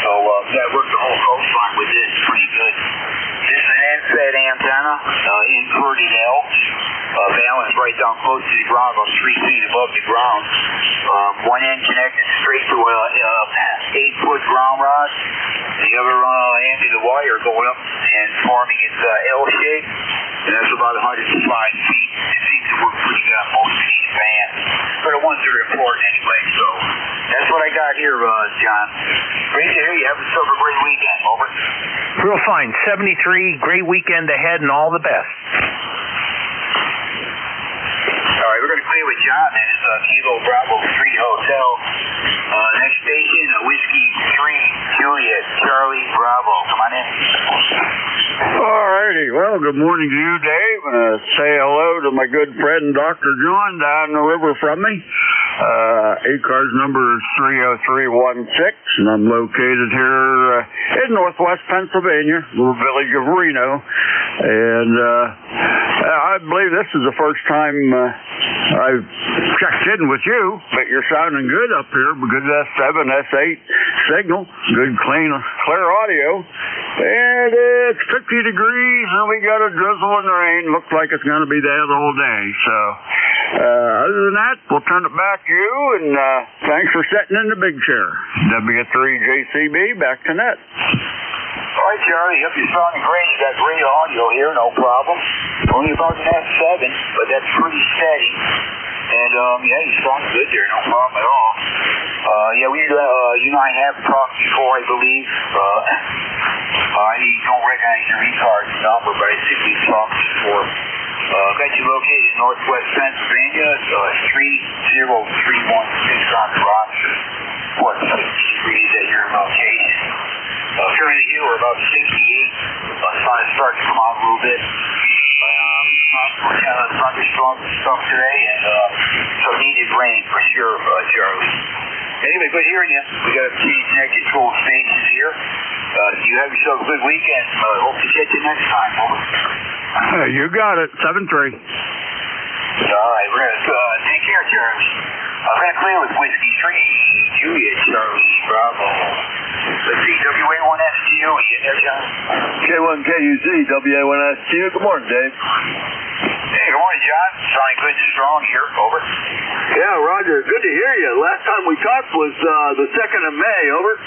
So that worked the whole coastline with this pretty good. This is an end-fed antenna, inverted L. Balanced right down close to the ground, about 3 feet above the ground. One end connected straight to a 8-foot ground rod. The other end of the wire going up and forming its L shape. And that's about 105 feet. It seems to work pretty good on most of these bands. For the ones that are important anyway. So that's what I got here, John. Great to hear you. Have yourself a great weekend. Over. Real fine. 73. Great weekend ahead and all the best. All right, we're going to clear with John. That is Kilo Bravo 3 Hotel. Next station, Whiskey 3 Juliet Charlie Bravo. Come on in. All righty. Well, good morning to you, Dave. Say hello to my good friend, Dr. John, down the river from me. ECARS number is 30316, and I'm located here in northwest Pennsylvania, little village of Reno. And I believe this is the first time I've checked in with you, but you're sounding good up here. Good S7, S8 signal, good, clean, clear audio. And it's 50 degrees, and we got a drizzle and rain. Looks like it's going to be there the whole day. So other than that, we'll turn it back to you, and thanks for sitting in the big chair. W3JCB, back to net. All right, Charlie, yep, you're sounding great. You got great audio here, no problem. Only about an S7, but that's pretty steady. And, yeah, you sound good there, no problem at all. Yeah, you and I have talked before, I believe. I don't recognize your ECARS number, but I think we've talked before. Got you located in northwest Pennsylvania, 30316 on the roster. What, 50 degrees at your location? Currently here, we're about 68. Sun is starting to come out a little bit. We're kind of thunderstorms and stuff today, and some needed rain for sure, Charlie. Anyway, good hearing you. We got a few connected control stations here. You have yourself a good weekend. Hope to catch you next time. Over. You got it. 7-3. All right, we're gonna take care, Charlie. I'm gonna clear with Whiskey 3, Juliet, Charlie, Bravo. Let's see, WA1STU, you in there, John? K1KUZ, WA1STU. Good morning, Dave. Hey, good morning, John. Sounding good and strong here. Over. Yeah, Roger. Good to hear you. Last time we talked was the 2nd of May. Over.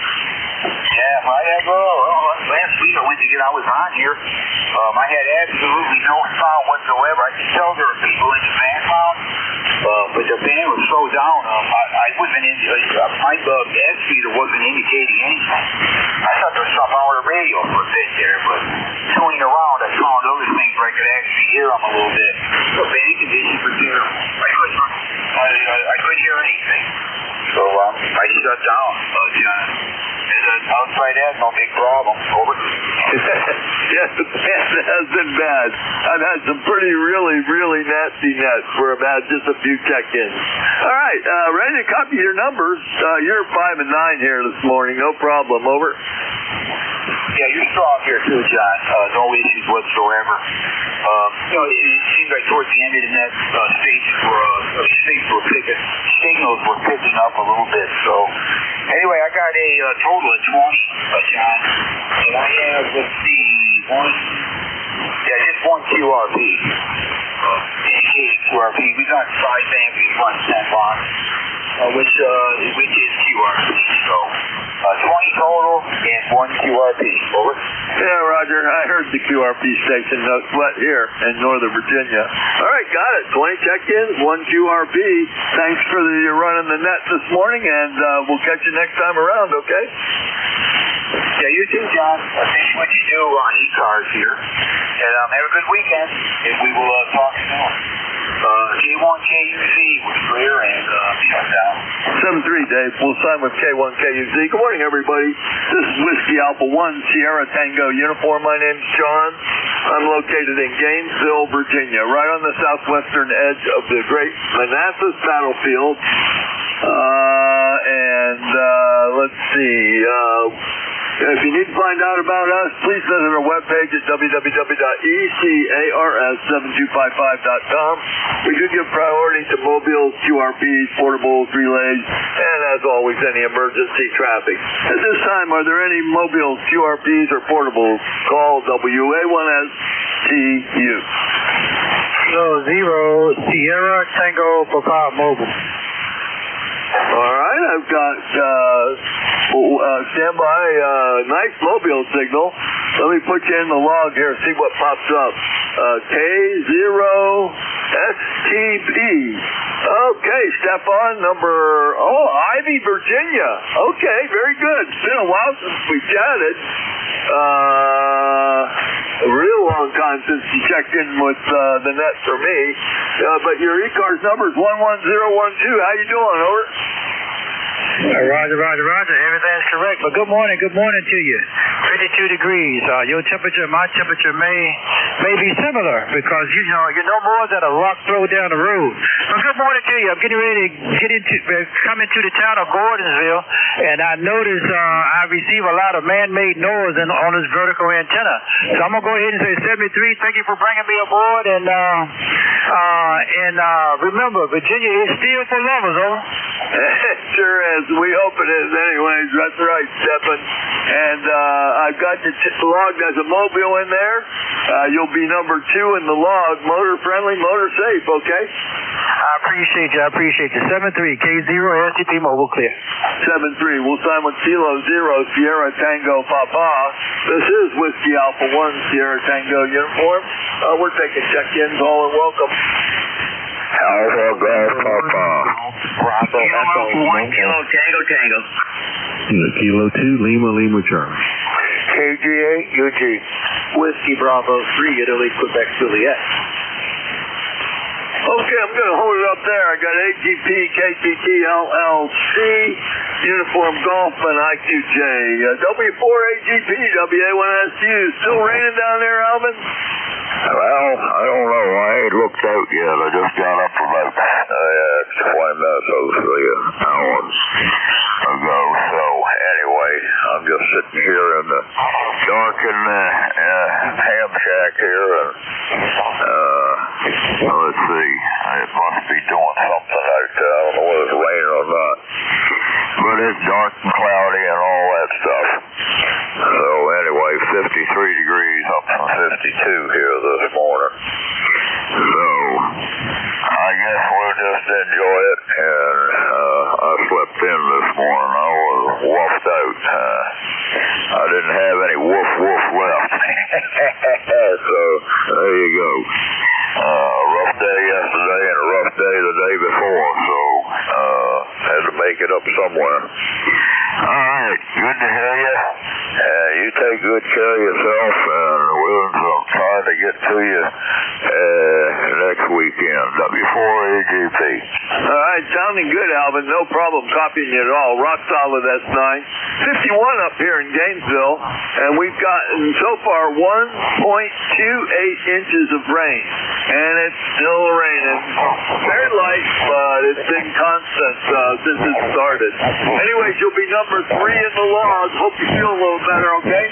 Yeah, last week I was on here. I had absolutely no sound whatsoever. I could tell there were people in the background, but the band was so down. I wasn't in. My S-feeder wasn't indicating anything. I thought there was something on the radio for a bit there, but tuning around, I found other things where I could actually hear them a little bit. The band conditions were there. I couldn't hear anything. So I shut down, John. Outside that, no big problem. Over. Yes, the band has been bad. I've had some really nasty nets for about just a few check-ins. All right, ready to copy your numbers. You're 5 and 9 here this morning. No problem. Over. Yeah, you're strong here too, John. No issues whatsoever. It seems like towards the end of the net, signals were picking up a little bit. So, anyway, I got a total of 20, John. And I have, let's see, just one QRP. Indicating QRP. We got 5 amps, 1 box, which is QRP. So, 20 total and 1 QRP. Over. Yeah, Roger. I heard the QRP station note flat here in Northern Virginia. All right, got it. 20 check-ins, 1 QRP. Thanks for running the net this morning, and we'll catch you next time around, okay? Yeah, you too, John. Thanks for what you do on ECARS here. And have a good weekend, and we will talk soon. K1KUZ was clear and shut down. 7-3, Dave. We'll sign with K1KUZ. Good morning, everybody. This is Whiskey Alpha 1 Sierra Tango Uniform. My name's John. I'm located in Gainesville, Virginia, right on the southwestern edge of the great Manassas battlefield. Let's see. If you need to find out about us, please visit our webpage at www.ECARS7255.com. We do give priority to mobiles, QRPs, portables, relays, and as always, any emergency traffic. At this time, are there any mobiles, QRPs, or portables? Call WA1STU. 0 Sierra Tango Papa Mobile. All right, I've got standby, nice mobile signal. Let me put you in the log here and see what pops up. K0STP. Okay, Stefan, Ivy, Virginia. Okay, very good. It's been a while since we chatted. A real long time since you checked in with the net for me. But your ECARS number is 11012. How you doing? Over. Roger. Everything's correct. But good morning to you. 52 degrees. Your temperature, my temperature may be similar because you're no more than a rock throw down the road. But good morning to you. I'm getting ready to come into the town of Gordonsville, and I notice I receive a lot of man-made noise on this vertical antenna. So I'm gonna go ahead and say 73. Thank you for bringing me aboard, and remember, Virginia is still for lovers, over. It sure is. We hope it is anyways. That's right, Stephen. And I've got you logged as a mobile in there. You'll be number 2 in the log. Motor friendly, motor safe, okay? I appreciate you. 73 K0 STP mobile clear. 73. We'll sign with Kilo 0 Sierra Tango Papa. This is Whiskey Alpha 1 Sierra Tango Uniform. We're taking check-ins. All are welcome. Alpha Golf Papa. Bravo Echo 1 Kilo Tango. Kilo 2 Lima Charlie. KG8 UG. Whiskey Bravo 3 Italy Quebec Juliet. Okay, I'm going to hold it up there. I got AGP, KTT, LLC, Uniform Golf, and IQJ. W4 AGP, WA1SU. Still raining down there, Alvin? Well, I don't know. I ain't looked out yet. I just got up about 20 minutes or 3 hours ago. So anyway, I'm just sitting here in the darkened ham shack here, and let's see. It must be doing something out there. I don't know whether it's raining or not, but it's dark and cloudy and all that stuff. So anyway, 53 degrees up from 52 here this morning. So I guess we'll just enjoy it. And I slept in this morning. I was woofed out. I didn't have any woof left. So there you go. A rough day yesterday and a rough day the day before. So had to make it up somewhere. All right, good to hear you. You take good care of yourself, and we'll try to get to you next weekend. W4AGP. All right, sounding good, Alvin. No problem copying you at all. Rock solid S9. 51 up here in Gainesville, and we've gotten so far 1.28 inches of rain, and it's still raining. Very light, but it's been constant since it started. Anyways, you'll be number 3 in the logs. Hope you feel a little better, okay?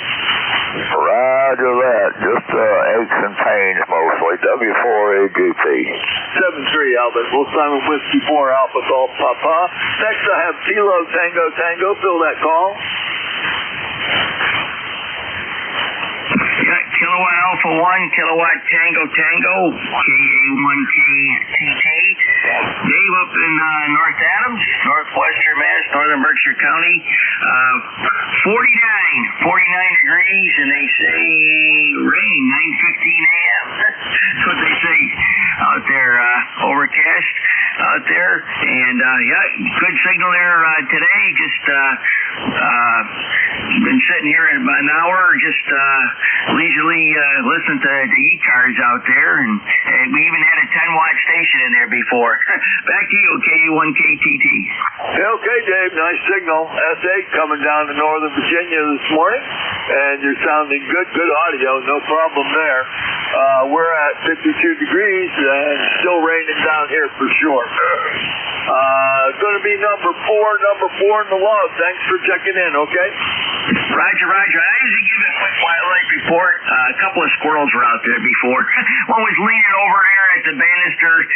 Roger that. Just aches and pains mostly. W4AGP. 7-3, Albert. We'll sign with Whiskey 4 Alpha Golf Papa. Next I have Kilo Tango Tango. Fill that call. Kilowatt Alpha 1, Kilowatt Tango Tango, KA1KTT. Dave up in North Adams, northwestern Mass, northern Berkshire County. 49 degrees, and they say rain, 9:15 a.m. That's what they say out there. Overcast out there, and good signal there today. Just been sitting here in about an hour, just leisurely listening to the ECARS out there, and we even had a 10-watt station in there before. Back to you, KU1KTT. Okay, Dave, nice signal. S8 coming down to Northern Virginia this morning, and you're sounding good audio, no problem there. We're at 52 degrees and still raining down here for sure. Going to be number 4 in the log. Thanks for checking in, okay? Roger. I usually give a quick wildlife report. A couple of squirrels were out there before. One was leaning over there at the banister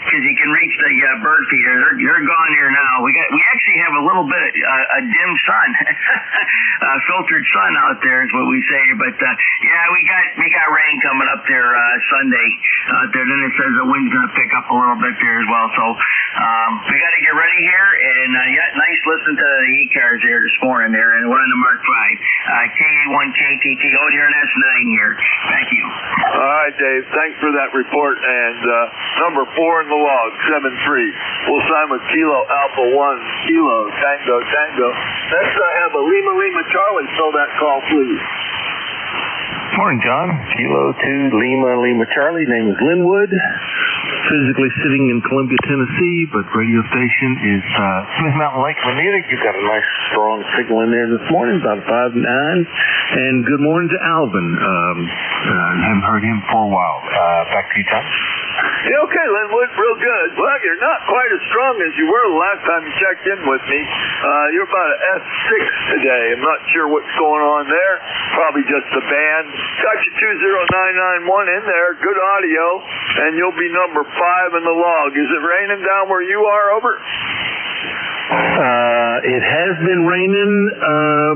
because you can reach the bird feeder. They're gone here now. We actually have a little bit a dim sun, filtered sun out there is what we say. But we got rain coming up there Sunday out there. Then it says the wind's going to pick up a little bit there as well. So we got to get ready here. And nice listening to the ECARS here this morning there. And we're on the Mark 5. KA1KTT. Oh, you're an S9 here. Thank you. All right, Dave. Thanks for that report. And number 4 in the log, 7-3. We'll sign with Kilo Alpha 1, Kilo Tango Tango. Next I have a Lima Charlie. Fill that call, please. Morning, John. Kilo 2 Lima Charlie. Name is Linwood. Physically sitting in Columbia, Tennessee, but radio station is Smith Mountain Lake, Bonita. You've got a nice strong signal in there this morning, about 5 to 9. And good morning to Alvin. Haven't heard him for a while. Back to you, Tom. Yeah, okay, Linwood, real good. Well, you're not quite as strong as you were the last time you checked in with me. You're about an S6 today. I'm not sure what's going on there. Probably just the band. Got you 20991 in there. Good audio. And you'll be number 5 in the log. Is it raining down where you are? Over. It has been raining,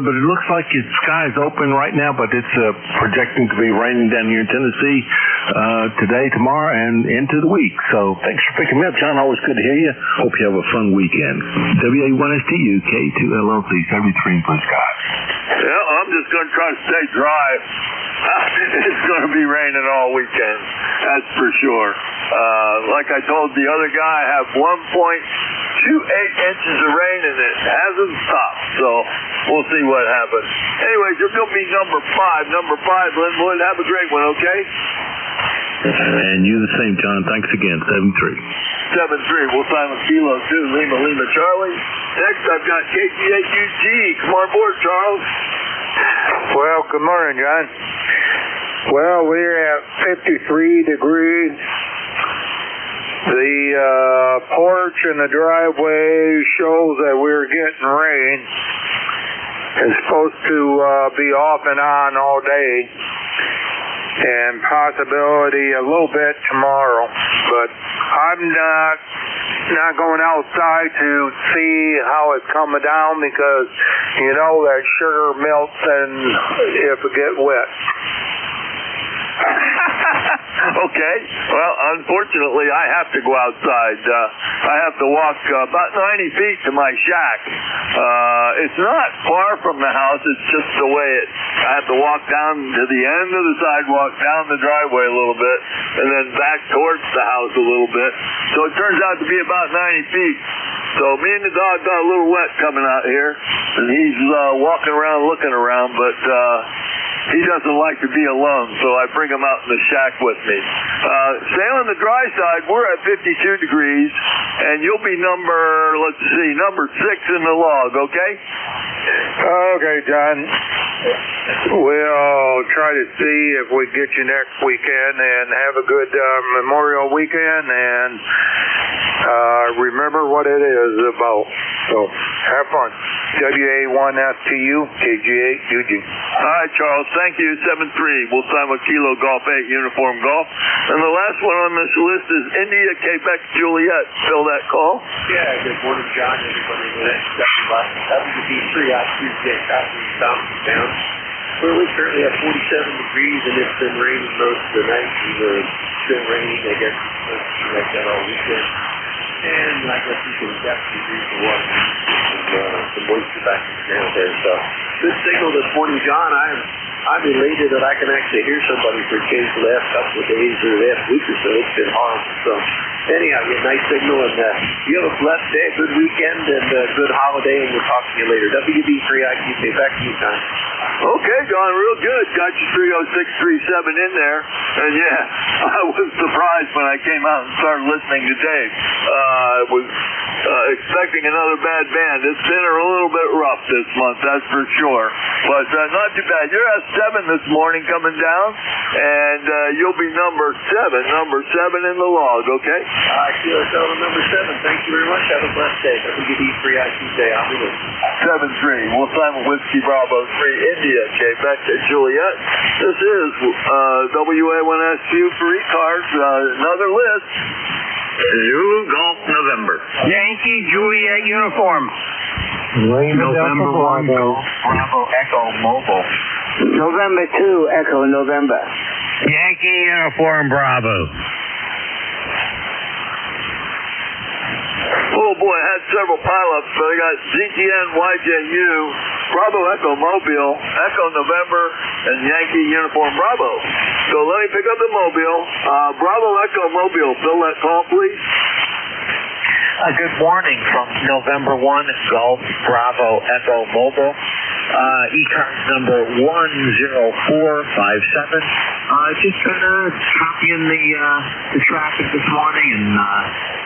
but it looks like the sky is open right now, but it's projecting to be raining down here in Tennessee today, tomorrow, and into the week. So thanks for picking me up, John. Always good to hear you. Hope you have a fun weekend. WA1STU, K2LLC, 73 blue skies. Yeah, I'm just going to try to stay dry. It's going to be raining all weekend, that's for sure. Like I told the other guy, I have 1.28 inches of rain and it hasn't stopped, so we'll see what happens. Anyways, you're going to be number 5. Number 5, Linwood. Have a great one, okay? And you the same, John. Thanks again. 7-3. 7-3. We'll sign with Kilo 2 Lima Charlie. Next, I've got KTAQG. Come on board, Charles. Well, good morning, John. Well, we're at 53 degrees. The porch and the driveway shows that we're getting rain. It's supposed to be off and on all day, and possibility a little bit tomorrow. But I'm not going outside to see how it's coming down, because you know that sugar melts and if it gets wet. Okay. Well, unfortunately, I have to go outside. I have to walk about 90 feet to my shack. It's not far from the house. It's just the way I have to walk down to the end of the sidewalk, down the driveway a little bit, and then back towards the house a little bit. So it turns out to be about 90 feet. So me and the dog got a little wet coming out here, and he's walking around looking around, but he doesn't like to be alone, so I bring him out in the shack with me. Stay on the dry side. We're at 52 degrees, and you'll be number 6 in the log, okay? Okay, John. We'll try to see if we get you next weekend, and have a good Memorial weekend, and remember what it is about. So have fun. WA1FTU, KG8, Eugene. All right, Charles. Thank you. 7-3. We'll sign with Kilo Golf 8, Uniform Golf. And the last one on this list is India, Quebec, Juliet. Fill that call. Yeah, good morning, John. Everybody in that WB3 out Tuesday, down. We're currently at 47 degrees, and it's been raining most of the night. It's been raining, I guess, like that all weekend. And I guess you can definitely use the water. Some moisture back in the ground there. So good signal this morning, John. I'm elated that I can actually hear somebody for a change the last couple of days or the last week or so. It's been horrible. So anyhow, you have a nice signal, and you have a blessed day, a good weekend, and a good holiday, and we'll talk to you later. WB3IQK, back to you, John. Okay, John, real good. Got you 30637 in there. And yeah, I was surprised when I came out and started listening to Dave. I was expecting another bad band. It's been a little bit rough this month, that's for sure. But not too bad. You're at 7 this morning coming down, and you'll be number 7 in the log, okay? All right, QSL number 7. Thank you very much. Have a blessed day. WB3IQK, I'll be listening. 7-3. We'll sign with Whiskey Bravo 3, India, Quebec, Juliet. This is WA1SU for ECARS. Another list. Zulu Golf November. Yankee Juliet uniform. November 1 Golf Bravo Echo Mobile. November 2 Echo November. Yankee uniform Bravo. Oh boy, I had several pileups, but I got ZTN, YJU, Bravo Echo Mobile, Echo November, and Yankee Uniform Bravo. So let me pick up the Mobile. Bravo Echo Mobile, fill that call, please. Good morning from November 1 Golf Bravo Echo Mobile. ECARS number 10457. Just kind of copying the traffic this morning and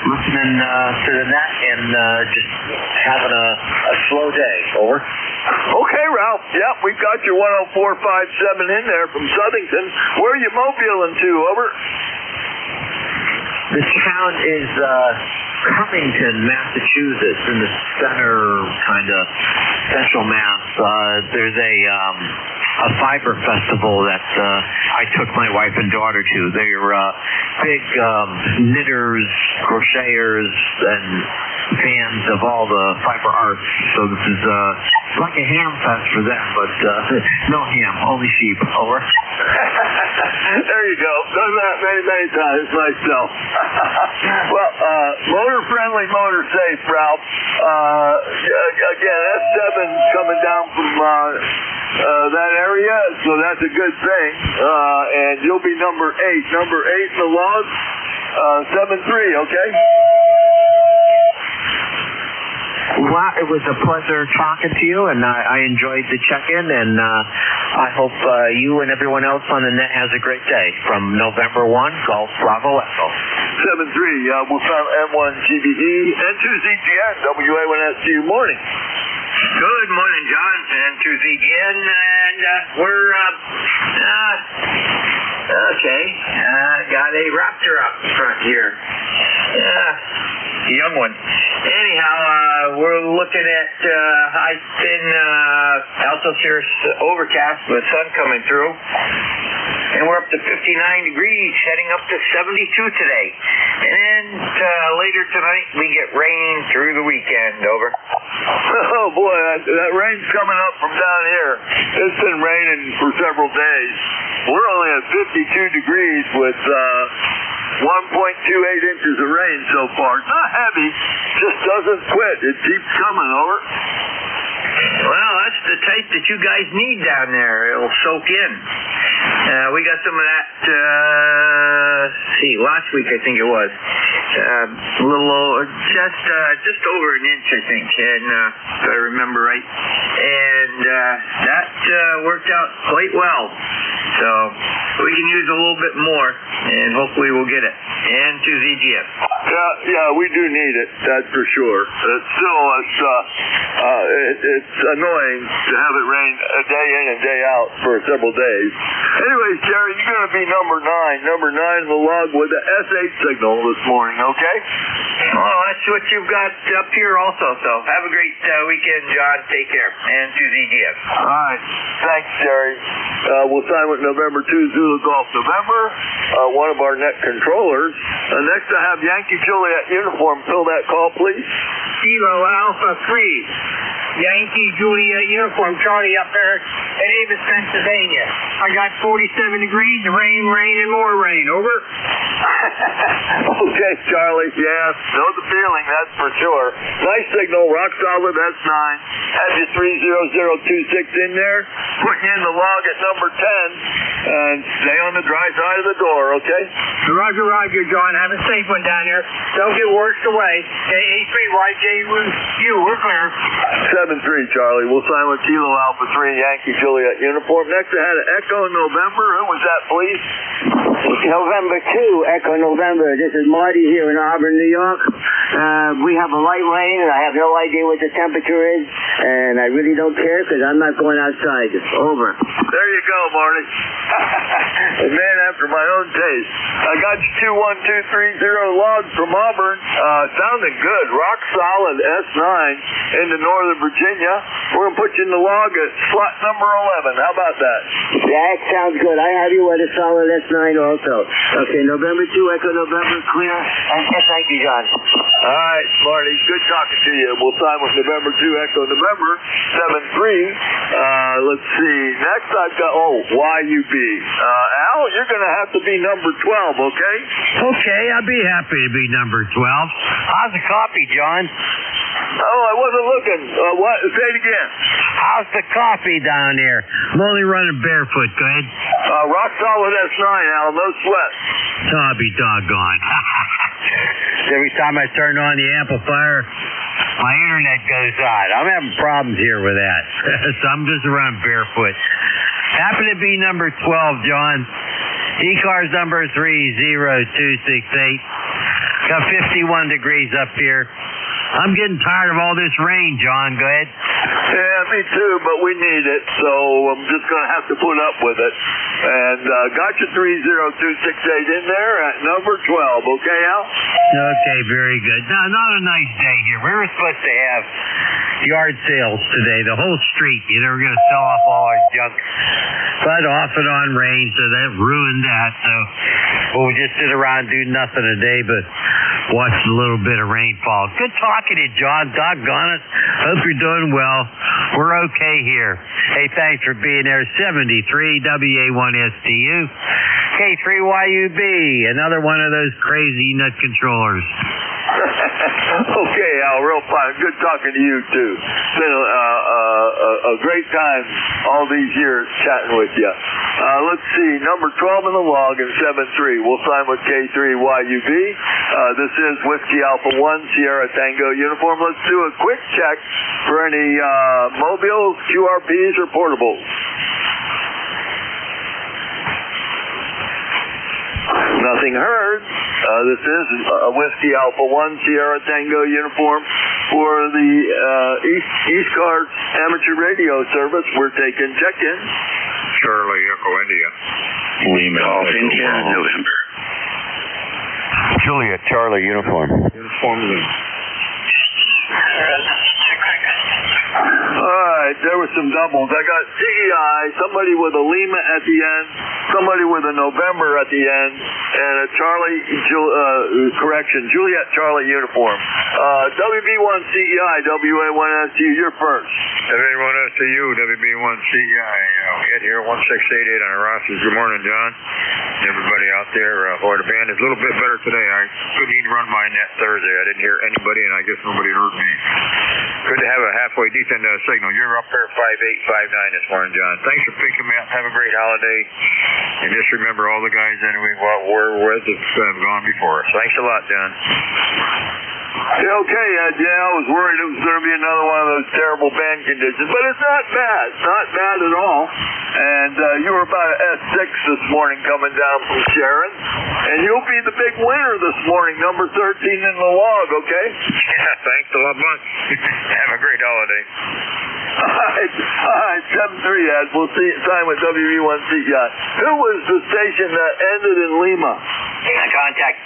listening to the net and just having a slow day. Over. Okay, Ralph. Yep, we've got your 10457 in there from Southington. Where are you mobiling to? Over. The town is Cummington, Massachusetts, in the center, kind of central Mass. There's a fiber festival that I took my wife and daughter to. They're big knitters, crocheters, and fans of all the fiber arts. So this is like a ham fest for them, but no ham, only sheep. Over. There you go. Done that many times myself. Well, motor friendly, motor safe, Ralph. Again, S7 coming down from that area, so that's a good thing. And you'll be number 8 in the log. 7-3, okay? Well, it was a pleasure talking to you, and I enjoyed the check-in, and I hope you and everyone else on the net has a great day. From November 1, Golf Bravo Echo. 7-3, we'll sign M1 GBE and 2ZGN, WA1SU morning. Good morning, John, and to ZGN, and we're they wrapped her up front here. Young one. Anyhow, we're looking at high spin Alto-Cirrus overcast with sun coming through. And we're up to 59 degrees, heading up to 72 today. And later tonight, we get rain through the weekend. Over. Oh boy, that rain's coming up from down here. It's been raining for several days. We're only at 52 degrees with 1.28 inches of rain so far. It's not heavy, just doesn't quit. It keeps coming. Over. Well, that's the type that you guys need down there. It'll soak in. We got some of that, last week I think it was. A little over, just over an inch I think, and if I remember right. And that worked out quite well. So we can use a little bit more, and hopefully we'll get it. And to ZGF. Yeah, we do need it, that's for sure. It's still, it's annoying to have it rain a day in and day out for several days. Anyways, Jerry, you're going to be number 9 in the log with the S8 signal this morning, okay? Oh, that's what you've got up here also. So have a great weekend, John. Take care. And to ZGF. All right. Thanks, Jerry. We'll sign with November 2 Zulu Golf November, one of our net controllers. Next I have Yankee Juliet uniform. Fill that call, please. Kilo Alpha 3. Yankee Juliet uniform, Charlie up there at Avis, Pennsylvania. I got 47 degrees, rain, and more rain. Over. Okay, Charlie. Yeah, know the feeling, that's for sure. Nice signal, rock solid, S9. Have you 30026 in there. Putting in the log at number 10. And stay on the dry side of the door, okay? Roger, John. Have a safe one down there. Don't get washed away. A3YJU, we're clear. 7-3, Charlie. We'll sign with Kilo Alpha 3 Yankee Juliet uniform. Next I had an Echo November. Who was that, please? November 2, Echo November. This is Marty here in Auburn, New York. We have a light rain, and I have no idea what the temperature is, and I really don't care because I'm not going outside. Over. There you go, Marty. A man after my own taste. I got you 21230 logs from Auburn. Sounding good. Rock solid S9 into Northern Virginia. We're going to put you in the log at slot number 11. How about that? That sounds good. I have you at a solid S9 also. Okay, November 2, Echo November, clear. And thank you, John. All right, Marty. Good talking to you. We'll sign with November 2, Echo November, 7-3. Let's see. Next I've got, YUB. Al, you're going to have to be number 12, okay? Okay, I'll be happy to be number 12. How's the coffee, John? Oh, I wasn't looking. What? Say it again. How's the coffee down there? I'm only running barefoot. Go ahead. Rock solid S9, Al. No sweat. I'll be doggone. Every time I turn on the amplifier, my internet goes out. I'm having problems here with that. So I'm just running barefoot. Happen to be number 12, John. ECARS number 30268. Got 51 degrees up here. I'm getting tired of all this rain, John. Go ahead. Yeah, me too, but we need it, so I'm just going to have to put up with it. And got you 30268 in there at number 12, okay, Al? Okay, very good. No, not a nice day here. We were supposed to have yard sales today, the whole street. You know, we're going to sell off all our junk. But off and on rain, so that ruined that. So we'll just sit around and do nothing today, but watch a little bit of rainfall. Good talking to you, John. Doggone it. Hope you're doing well. We're okay here. Hey, thanks for being there. 73 WA1STU. K3YUB. Another one of those crazy nut controllers. Okay, Al, real fine. Good talking to you, too. It's been a great time all these years chatting with you. Let's see, number 12 in the log and 7-3. We'll sign with K3YUB. This is Whiskey Alpha 1 Sierra Tango uniform. Let's do a quick check for any mobiles, QRPs, or portables. Nothing heard. This is a Whiskey Alpha 1 Sierra Tango uniform for the ECARS amateur radio service. We're taking check-in. Charlie Echo India. Lima Golf India, November. Juliet, Charlie, uniform. Uniform Lima. Alright, there were some doubles. I got CEI, somebody with a Lima at the end, somebody with a November at the end, and a Juliet Charlie uniform. WB1 CEI, WA1SU, you're first. WA1SU, WB1 CEI. We get here 1688 on our rosters. Good morning, John. Everybody out there. Boy, the band is a little bit better today. I couldn't even run my net Thursday. I didn't hear anybody, and I guess nobody heard me. Good to have a halfway decent signal. You're up there 5859 this morning, John. Thanks for picking me up. Have a great holiday. And just remember all the guys that we were with have gone before us. Thanks a lot, John. Yeah, okay, I was worried it was going to be another one of those terrible band conditions, but it's not bad. It's not bad at all. And you were about an S6 this morning coming down from Sharon, and you'll be the big winner this morning, number 13 in the log, okay? Yeah, thanks a lot much. Have a great holiday. All right, 7-3, Ed. We'll see you sign with WB1 CEI. Who was the station that ended in Lima? Contact.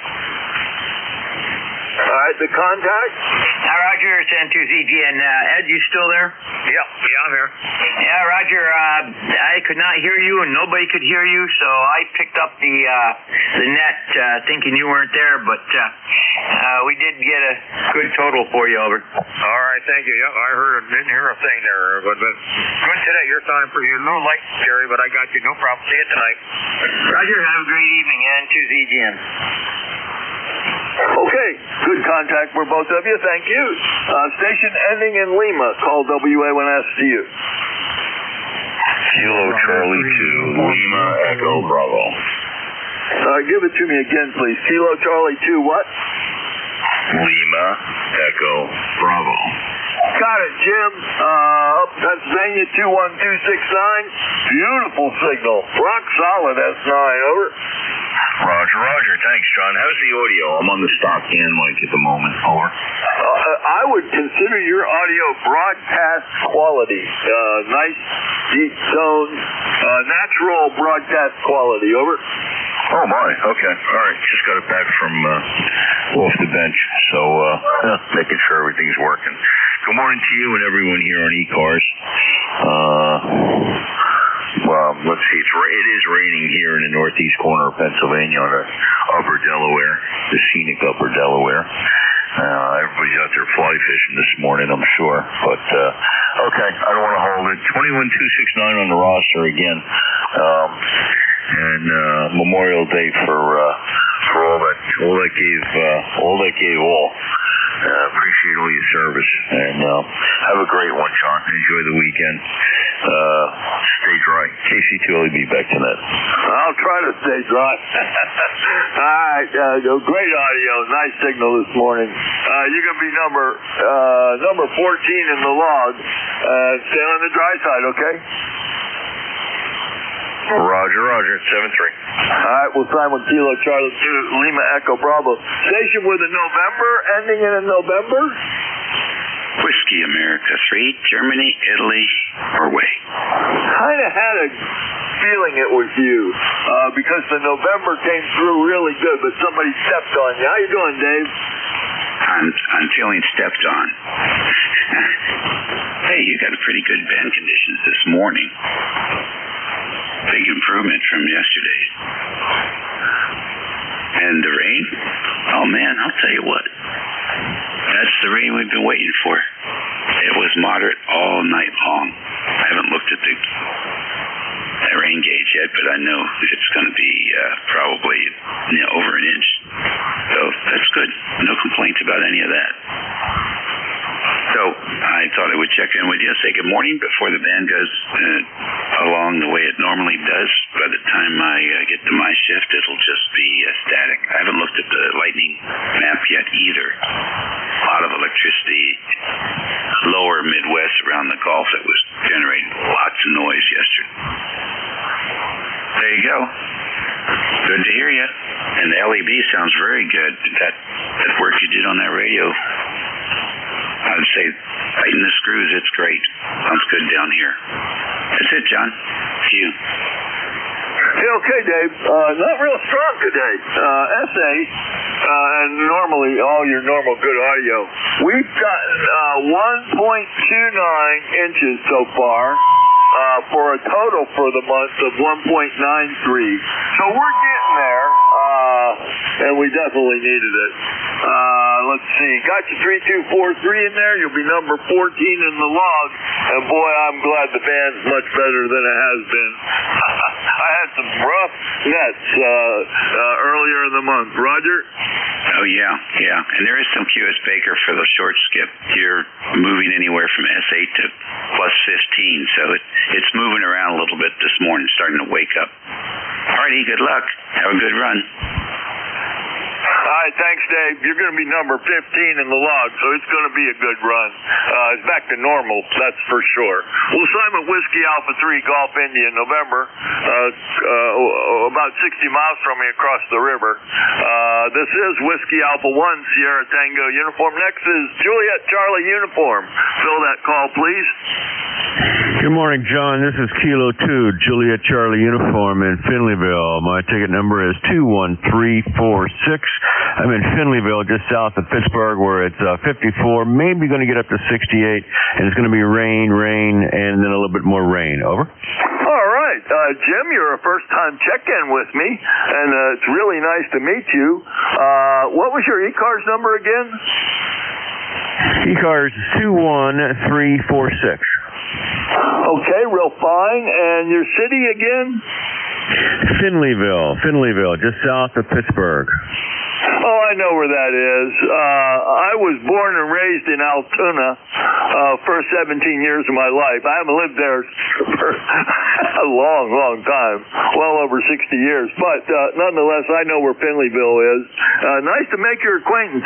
All right, the contact? Roger, it's N2ZGN. Ed, you still there? Yeah, I'm here. Yeah, Roger, I could not hear you and nobody could hear you, so I picked up the net thinking you weren't there, but we did get a good total for you, over. All right, thank you. Yep, I didn't hear a thing there, but good today. You're sounding pretty good. A little light, Jerry, but I got you. No problem. See you tonight. Roger, have a great evening, N2ZGN. Okay, good contact for both of you. Thank you. Station ending in Lima. Call WA1SU. Kilo Charlie 2, Lima Echo Bravo. Give it to me again, please. Kilo Charlie 2, what? Lima Echo Bravo. Got it, Jim. Up Pennsylvania 21269. Beautiful signal. Rock solid S9. Over. Roger. Thanks, John. How's the audio? I'm on the stock hand mic at the moment. Over. I would consider your audio broadcast quality. Nice, deep tone, natural broadcast quality. Over. Oh, my. Okay. All right. Just got it back from off the bench, so making sure everything's working. Good morning to you and everyone here on ECARS. Well, let's see. It is raining here in the northeast corner of Pennsylvania on the upper Delaware, the scenic upper Delaware. Everybody's out there fly fishing this morning, I'm sure. But, okay, I don't want to hold it. 21269 on the roster again. And Memorial Day for all that gave all. Appreciate all your service, and have a great one, Sean. Enjoy the weekend. Stay dry. KC2 will be back tonight. I'll try to stay dry. All right, great audio, nice signal this morning. You're gonna be number 14 in the log. Stay on the dry side, okay? Roger, 7-3. All right, we'll sign with Kilo Charlie 2, Lima Echo Bravo. Station with a November, ending in a November? Whiskey America 3, Germany, Italy, Norway. Kind of had a feeling it was you, because the November came through really good, but somebody stepped on you. How you doing, Dave? I'm feeling stepped on. Hey, you got a pretty good band conditions this morning. Big improvement from yesterday. And the rain? Oh man, I'll tell you what. That's the rain we've been waiting for. It was moderate all night long. I haven't looked at the rain gauge yet, but I know it's going to be probably over an inch. So that's good. No complaints about any of that. So I thought I would check in with you and say good morning before the band goes along the way it normally does. By the time I get to my shift, it'll just be static. I haven't looked at the lightning map yet either. A lot of electricity lower Midwest around the Gulf that was generating lots of noise yesterday. There you go. Good to hear you. And the LEB sounds very good. That work you did on that radio, I'd say tighten the screws. It's great. Sounds good down here. That's it, John. See you. Yeah, okay, Dave. Not real strong today. SA, and normally all your normal good audio. We've gotten 1.29 inches so far for a total for the month of 1.93. So we're getting there, and we definitely needed it. Let's see. Got you 3243 in there. You'll be number 14 in the log. And boy, I'm glad the band's much better than it has been. I had some rough nets earlier in the month. Roger? Oh, yeah. And there is some QS Baker for the short skip. You're moving anywhere from S8 to plus 15, so it's moving around a little bit this morning, starting to wake up. All righty, good luck. Have a good run. All right, thanks, Dave. You're going to be number 15 in the log, so it's going to be a good run. It's back to normal, that's for sure. We'll sign with Whiskey Alpha 3 Golf India in November, about 60 miles from me across the river. This is Whiskey Alpha 1 Sierra Tango uniform. Next is Juliet Charlie uniform. Fill that call, please. Good morning, John. This is Kilo 2, Juliet Charlie uniform in Finleyville. My ticket number is 21346. I'm in Finleyville, just south of Pittsburgh, where it's 54, maybe going to get up to 68, and it's going to be rain, and then a little bit more rain. Over. All right. Jim, you're a first-time check-in with me, and it's really nice to meet you. What was your ECARS number again? ECARS 21346. Okay, real fine. And your city again? Finleyville, just south of Pittsburgh. Oh, I know where that is. I was born and raised in Altoona for 17 years of my life. I haven't lived there for a long time, well over 60 years. But nonetheless, I know where Finleyville is. Nice to make your acquaintance.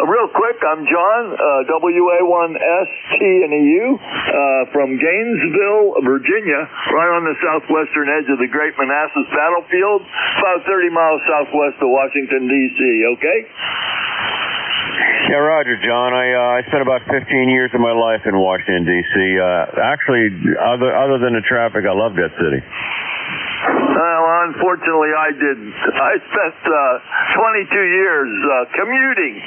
Real quick, I'm John, WA1ST&EU, from Gainesville, Virginia, right on the southwestern edge of the Great Manassas Battlefield, about 30 miles southwest of Washington, D.C., okay? Yeah, Roger, John. I spent about 15 years of my life in Washington, D.C. Actually, other than the traffic, I loved that city. Well, unfortunately, I didn't. I spent 22 years commuting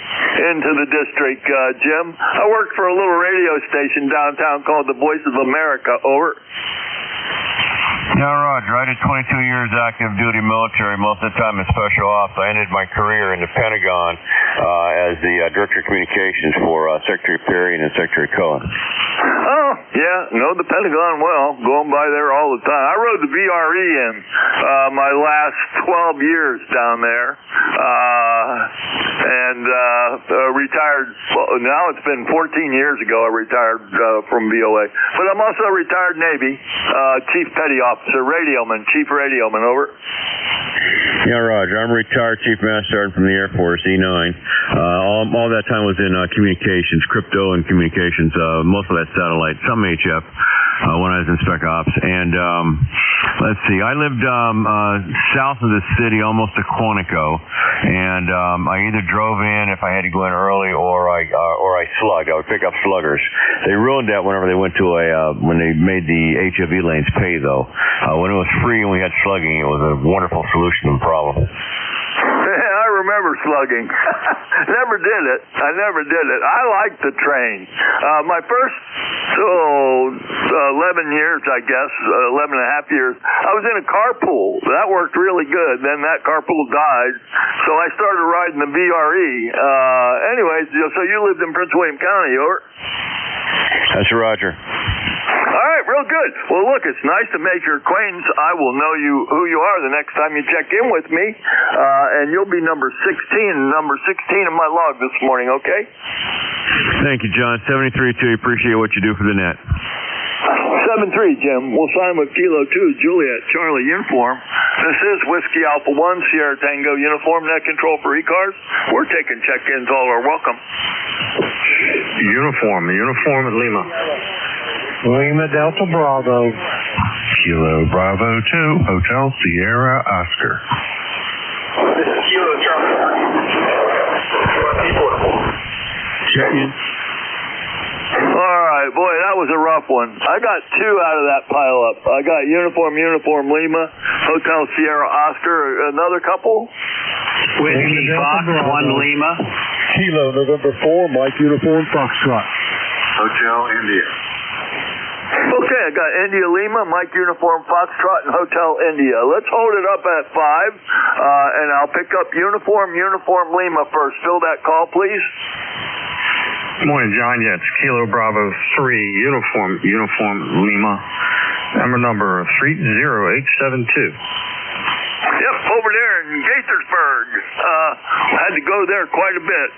into the district, Jim. I worked for a little radio station downtown called The Voice of America. Over. Yeah, Roger. I did 22 years active duty military, most of the time in special ops. I ended my career in the Pentagon as the Director of Communications for Secretary Perry and Secretary Cohen. Oh, yeah, know the Pentagon well. Going by there all the time. I rode the VRE in my last 12 years down there, and retired. Well, now it's been 14 years ago I retired from VOA. But I'm also a retired Navy Chief Petty Officer, radioman, Chief Radioman. Over. Yeah, Roger. I'm a retired Chief Master Sergeant from the Air Force, E9. All that time was in communications, crypto and communications, most of that satellite, some HF when I was in Spec Ops. And let's see, I lived south of the city, almost to Quantico, and I either drove in if I had to go in early, or I slugged. I would pick up sluggers. They ruined that whenever they went to when they made the HFE lanes pay, though. When it was free and we had slugging, it was a wonderful solution to the problem. I remember slugging. Never did it. I never did it. I liked the train. My first 11 years, I guess, 11 and a half years, I was in a carpool. That worked really good. Then that carpool died, so I started riding the VRE. Anyways, so you lived in Prince William County, over? That's Roger. All right, real good. Well, look, it's nice to make your acquaintance. I will know who you are the next time you check in with me, and you'll be number 16 in my log this morning, okay? Thank you, John. 73-2, appreciate what you do for the net. 7-3, Jim. We'll sign with Kilo 2, Juliet Charlie uniform. This is Whiskey Alpha 1, Sierra Tango uniform, net control for ECARS. We're taking check-ins. All are welcome. Uniform at Lima. Lima Delta Bravo. Kilo Bravo 2, Hotel Sierra Oscar. This is Kilo Charlie. Check in. All right, boy, that was a rough one. I got 2 out of that pile up. I got Uniform Lima, Hotel Sierra Oscar, another couple. Whiskey Fox, 1 Lima. Kilo, November 4, Mike Uniform Foxtrot. Hotel India. Okay, I got India Lima, Mike Uniform Foxtrot, and Hotel India. Let's hold it up at 5, and I'll pick up Uniform Lima first. Fill that call, please. Good morning, John. Yeah, it's Kilo Bravo 3, Uniform Lima. Number 30872. Yep, over there in Gaithersburg. Had to go there quite a bit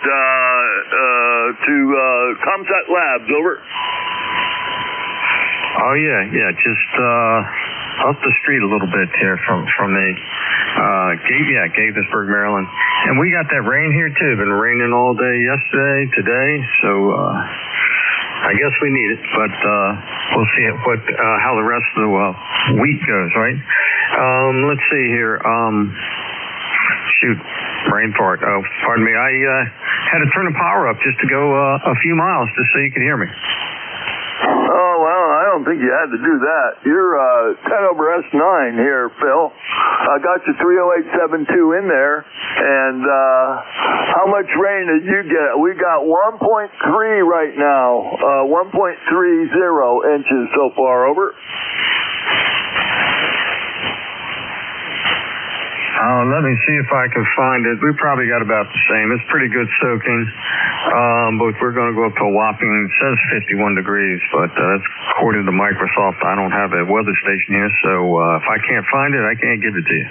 to Comsat Labs. Over. Oh yeah, just up the street a little bit here from the Gaithersburg, Maryland. And we got that rain here too. Been raining all day yesterday, today. So I guess we need it, but we'll see how the rest of the week goes, right? Let's see here. Brain fart. Oh, pardon me. I had to turn the power up just to go a few miles just so you could hear me. Oh, well, I don't think you had to do that. You're 10 over S9 here, Phil. I got you 30872 in there. And how much rain did you get? We got 1.3 right now. 1.30 inches so far. Over. Let me see if I can find it. We probably got about the same. It's pretty good soaking. But we're going to go up to a whopping, it says 51 degrees, but that's according to Microsoft. I don't have a weather station here, so if I can't find it, I can't give it to you.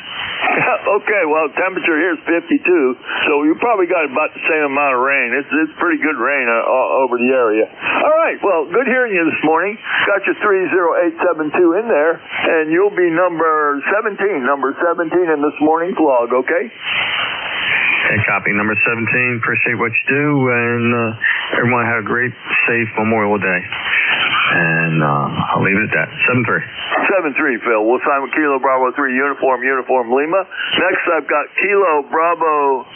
Okay, well, temperature here is 52, so you probably got about the same amount of rain. It's pretty good rain over the area. All right, well, good hearing you this morning. Got your 30872 in there, and you'll be number 17 in this morning's log, okay? Okay, copy. Number 17. Appreciate what you do, and everyone have a great, safe Memorial Day. And I'll leave it at that. 7-3. 7-3, Phil. We'll sign with Kilo Bravo 3, Uniform Lima. Next, I've got Kilo Bravo 2,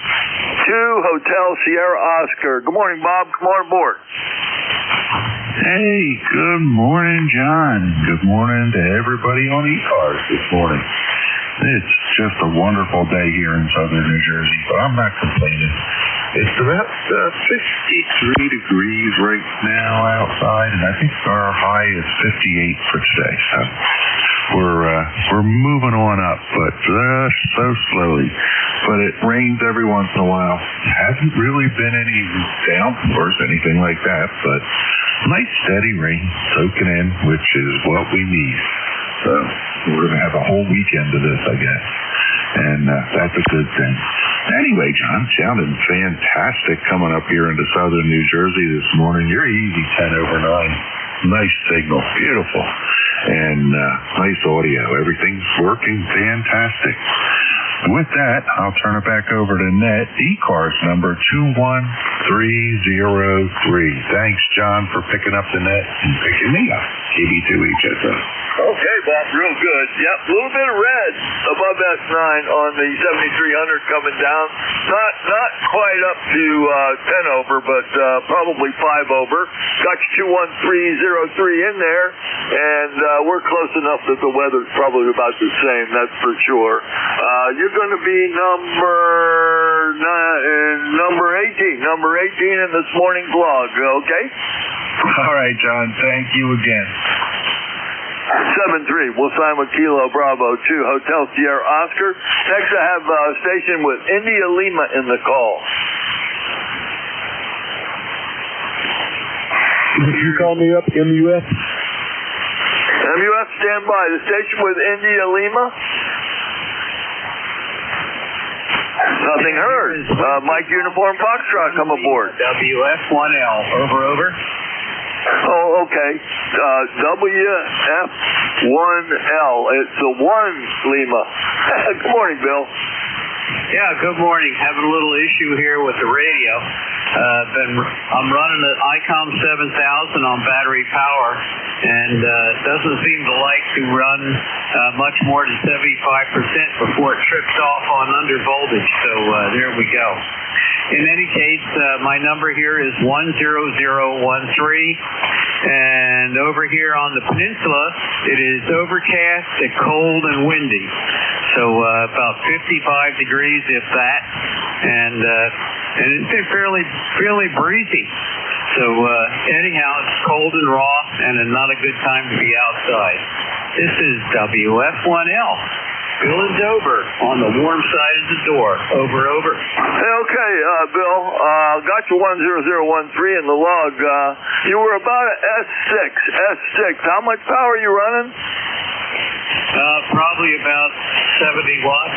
Hotel Sierra Oscar. Good morning, Bob. Come on aboard. Hey, good morning, John. Good morning to everybody on ECARS this morning. It's just a wonderful day here in southern New Jersey, but I'm not complaining. It's about 53 degrees right now outside, and I think our high is 58 for today. So we're moving on up, but just so slowly. But it rains every once in a while. Hasn't really been any downpours, anything like that, but nice steady rain soaking in, which is what we need. So we're going to have a whole weekend of this, I guess. And that's a good thing. Anyway, John, sounding fantastic coming up here into southern New Jersey this morning. You're easy 10 over 9. Nice signal. Beautiful. And nice audio. Everything's working fantastic. With that, I'll turn it back over to Net, ECARS number 21303. Thanks, John, for picking up the net and picking me up. KB2HSO. Okay, Bob, real good. Yep, a little bit of red above S9 on the 7300 coming down. Not quite up to 10 over, but probably 5 over. Got you 21303 in there, and we're close enough that the weather's probably about the same, that's for sure. You're going to be number 18 in this morning's log, okay? All right, John, thank you again. 7-3. We'll sign with Kilo Bravo 2, Hotel Sierra Oscar. Next, I have a station with India Lima in the call. Did you call me up, MUF? MUF, stand by. The station with India Lima. Nothing heard. Mike Uniform Foxtrot, come aboard. WF1L. Over. Oh, okay. WF1L. It's a 1 Lima. Good morning, Bill. Yeah, good morning. Having a little issue here with the radio. I'm running an ICOM 7000 on battery power, and doesn't seem to like to run much more than 75% before it trips off on under voltage. So there we go. In any case, my number here is 10013, and over here on the peninsula, it is overcast and cold and windy. So about 55 degrees, if that, and it's been fairly breezy. So anyhow, it's cold and raw, and not a good time to be outside. This is WF1L. Bill in Dover on the warm side of the door. Over. Hey, okay, Bill. Got you 10013 in the log. You were about a S6. How much power are you running? Probably about 70 watts.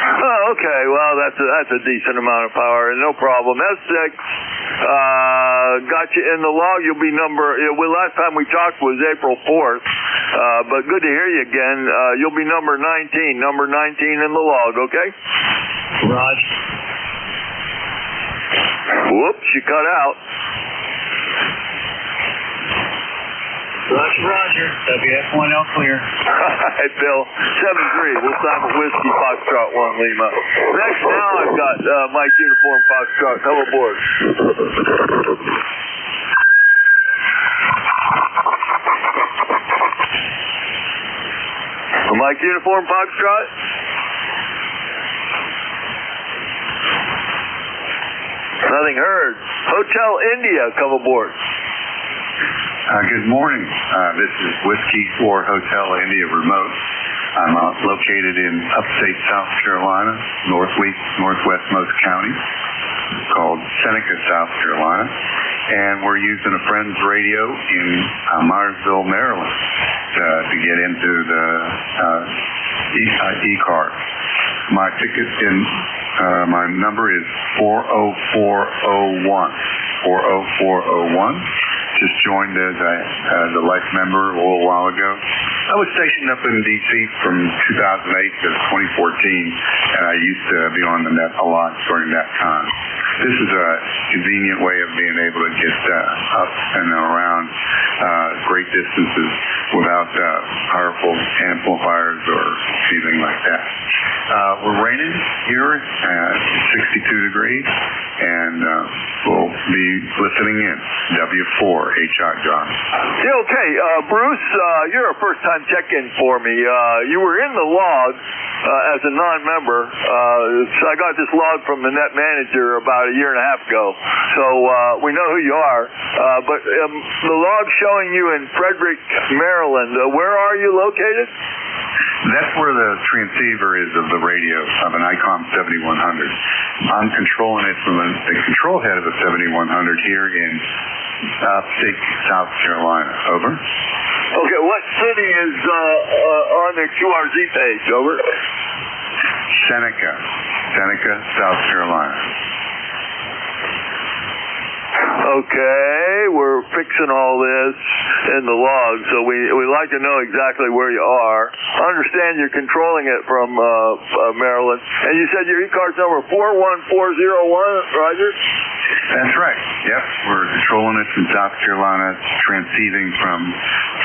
Oh, okay. Well, that's a decent amount of power. No problem. S6. Got you in the log. You'll be last time we talked was April 4th. But good to hear you again. You'll be number 19 in the log, okay? Roger. Whoops, you cut out. Roger. WF1L clear. Hey, Bill. 7-3. We'll sign with Whiskey Foxtrot 1 Lima. Next now I've got Mike Uniform Foxtrot. Come aboard. Mike Uniform Foxtrot? Nothing heard. Hotel India, come aboard. Good morning. This is Whiskey for Hotel India Remote. I'm located in upstate South Carolina, northwestmost county. It's called Seneca, South Carolina. And we're using a friend's radio in Myersville, Maryland to get into the ECARS. My ticket my number is 40401. 40401. Just joined as a life member a little while ago. I was stationed up in D.C. from 2008 to 2014, and I used to be on the net a lot during that time. This is a convenient way of being able to get up and around great distances without powerful amplifiers or anything like that. We're raining here at 62 degrees, and we'll be listening in. W4, H.I. John. Yeah, okay. Bruce, you're a first-time check-in for me. You were in the log as a non-member. So I got this log from the net manager about a year and a half ago. So we know who you are. But the log showing you in Frederick, Maryland. Where are you located? That's where the transceiver is of the radio of an ICOM 7100. I'm controlling it from the control head of a 7100 here in upstate South Carolina. Over. Okay, what city is on the QRZ page? Over. Seneca, South Carolina. Okay, we're fixing all this in the log, so we'd like to know exactly where you are. I understand you're controlling it from Maryland, and you said your ECARS number 41401, Roger? That's right. Yep, we're controlling it from South Carolina, transceiving from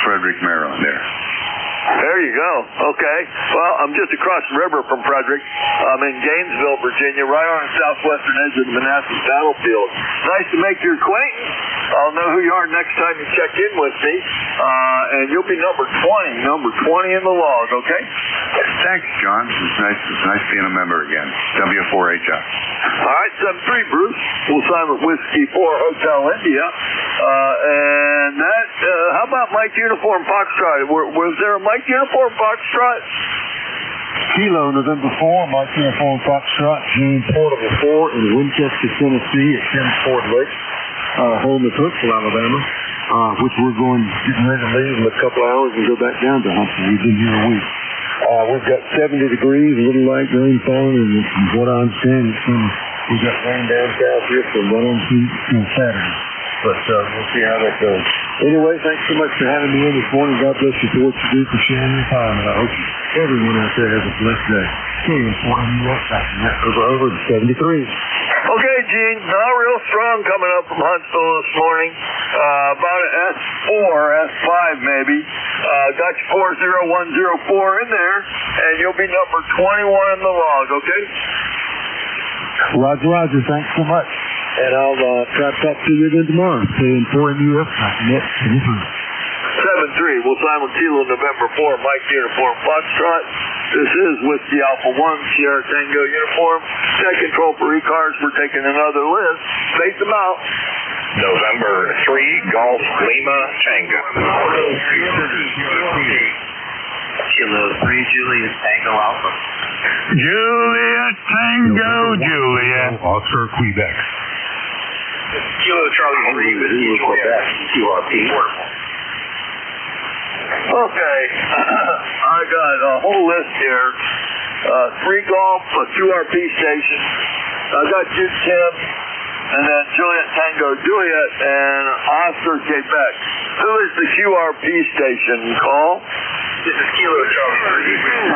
Frederick, Maryland there. There you go. Okay. Well, I'm just across the river from Frederick. I'm in Gainesville, Virginia, right on the southwestern edge of the Manassas battlefield. Nice to make your acquaintance. I'll know who you are next time you check in with me. And you'll be number 20 in the log, okay? Thanks, John. It's nice being a member again. W4HI. All right, 7-3, Bruce. We'll sign with Whiskey 4 Hotel India. And that, how about Mike Uniform Foxtrot? Was there a Mike Uniform Foxtrot? Kilo, November 4, Mike Uniform Foxtrot, June Portable 4 in Winchester, Tennessee at Ford Lake, home of Huntsville, Alabama, which we're getting ready to leave in a couple hours and go back down to Huntsville. We've been here a week. We've got 70 degrees, a little light rain falling, and from what I understand, we've got rain down south here from right on through Saturday. but we'll see how that goes. Anyway, thanks so much for having me in this morning. God bless you for what you do, for sharing your time, and I hope everyone out there has a blessed day. Over to 73. Okay, Gene, not real strong coming up from Huntsville this morning. About an S4, S5 maybe. Got you 40104 in there, and you'll be number 21 in the log, okay? Roger, thanks so much. And I'll try to talk to you again tomorrow. Saying 4NUF.net. 7-3, we'll sign with Kilo November 4, Mike Uniform Foxtrot. This is Whiskey Alpha 1, Sierra Tango Uniform. Net control for ECARS. We're taking another list. Face them out. November 3, Golf Lima Tango. Kilo 3, Juliet Tango Alpha. Juliet Tango, Juliet. Oscar, Quebec. Kilo Charlie 3, Whiskey Quebec, QRP. Okay, I got a whole list here. 3 Golf, a QRP station. I got you, Tim, and then Juliet Tango Juliet, and Oscar Quebec. Who is the QRP station? Call. This is Kilo Charlie 3.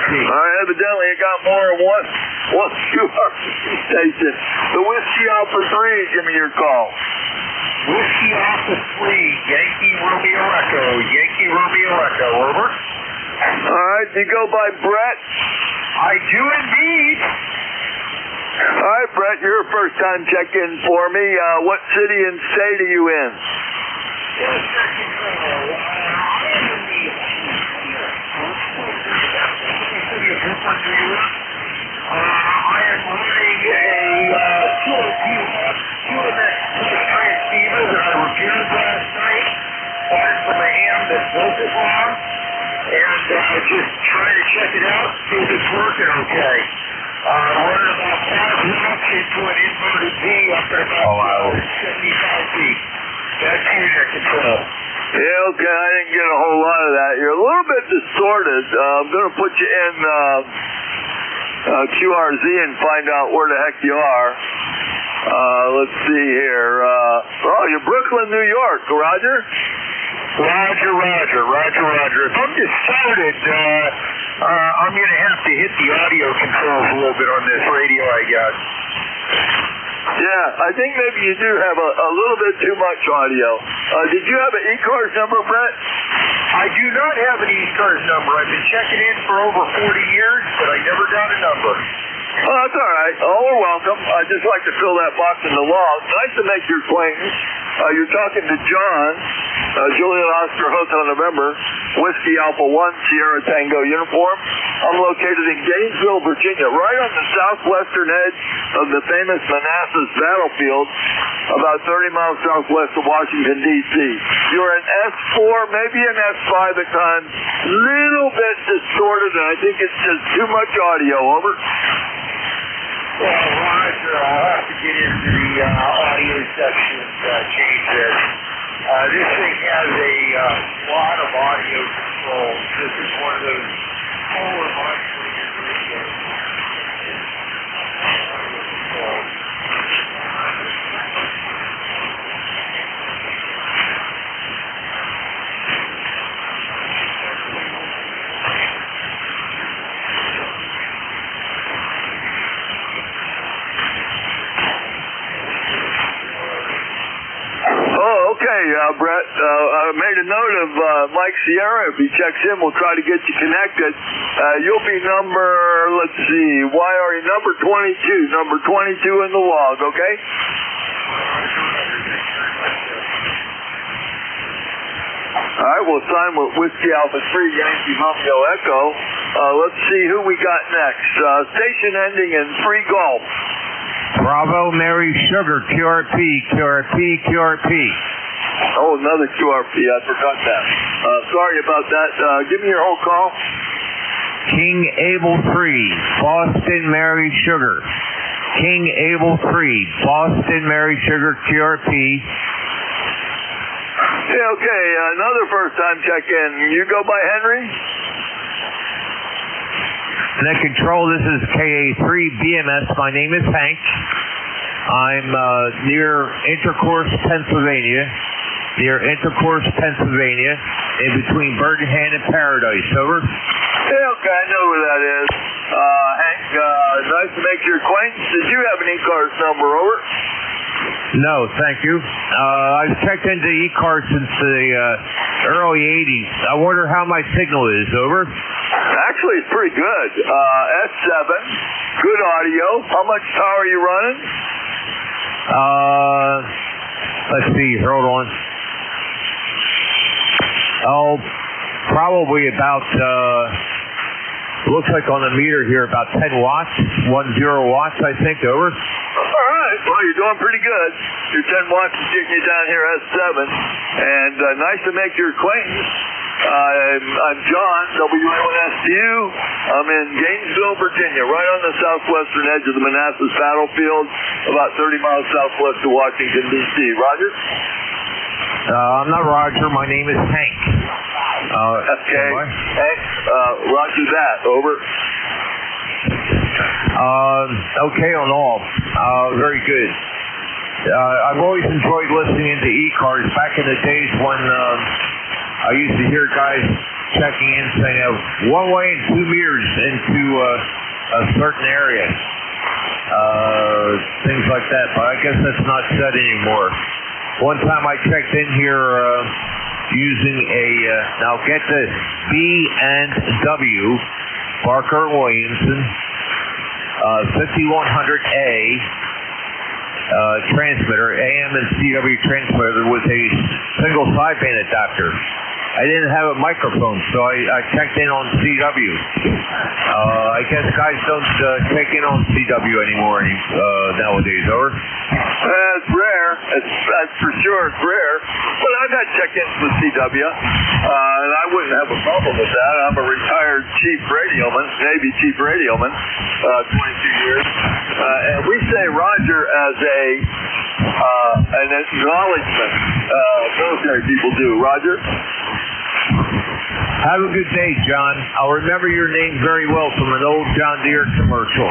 Alright, evidently it got more than one QRP station. The Whiskey Alpha 3, give me your call. Whiskey Alpha 3, Yankee Romeo Echo, over. Alright, you go by Brett? I do indeed. Alright, Brett, you're a first-time check-in for me. What city and state are you in? I am running a transceiver that I repaired last night. Ordered from a ham that built it wrong. And just trying to check it out, see if it's working okay. Running about 5 watts into an inverted V up at about 75 feet. That's unit control. Yeah, okay, I didn't get a whole lot of that. You're a little bit distorted. I'm going to put you in QRZ and find out where the heck you are. Let's see here. You're Brooklyn, New York. Roger? Roger. If I'm distorted, I'm going to have to hit the audio controls a little bit on this radio, I guess. Yeah, I think maybe you do have a little bit too much audio. Did you have an ECARS number, Brett? I do not have an ECARS number. I've been checking in for over 40 years, but I never got a number. Oh, that's all right. Oh, we're welcome. I'd just like to fill that box in the log. Nice to make your acquaintance. You're talking to John, Juliet Oscar Hotel November, Whiskey Alpha 1, Sierra Tango Uniform. I'm located in Gainesville, Virginia, right on the southwestern edge of the famous Manassas battlefield, about 30 miles southwest of Washington, D.C. You're an S4, maybe an S5 at times, little bit distorted, and I think it's just too much audio. Over. Well, Roger, I'll have to get into the audio section and change this. This thing has a lot of audio controls. This is one of those polar modulators radios. Okay, Brett, I made a note of Mike Sierra. If he checks in, we'll try to get you connected. You'll be number, let's see, number 22. Number 22 in the log, okay? All right, we'll sign with Whiskey Alpha 3, Yankee Romeo Echo. Let's see who we got next. Station ending in 3 Golf. Bravo, Mary Sugar, QRP. Oh, another QRP. I forgot that. Sorry about that. Give me your whole call. King Abel 3, Boston, Mary Sugar. King Abel 3, Boston, Mary Sugar, QRP. Yeah, okay. Another first-time check-in. You go by Henry? Net Control, this is KA3 BMS. My name is Hank. I'm near Intercourse, Pennsylvania. In between Birmingham and Paradise. Over. Yeah, okay, I know where that is. Hank, nice to make your acquaintance. Did you have an ECARS number? Over. No, thank you. I've checked into ECARS since the early 80s. I wonder how my signal is. Over. Actually, it's pretty good. S7, good audio. How much power are you running? Let's see. Hold on. Oh, probably about, looks like on the meter here, about 10 watts. 10 watts, I think. Over. All right. Well, you're doing pretty good. Your 10 watts is getting you down here S7. And nice to make your acquaintance. I'm John, WA1STU. I'm in Gainesville, Virginia, right on the southwestern edge of the Manassas battlefield, about 30 miles southwest of Washington, D.C. Roger? I'm not Roger. My name is Hank. Okay. Hank, Roger that. Over. Okay on all. Very good. I've always enjoyed listening into ECARS back in the days when I used to hear guys checking in saying one way and 2 meters into a certain area. Things like that, but I guess that's not said anymore. One time I checked in here using a, now get this, B&W, Barker Williamson, 5100A transmitter, AM and CW transmitter with a single sideband adapter. I didn't have a microphone, so I checked in on CW. I guess guys don't check in on CW anymore nowadays. Over. It's rare. That's for sure. It's rare. But I've had check-ins with CW, and I wouldn't have a problem with that. I'm a retired chief radioman, Navy chief radioman, 22 years. And we say Roger as an acknowledgement. Military people do. Roger? Have a good day, John. I'll remember your name very well from an old John Deere commercial.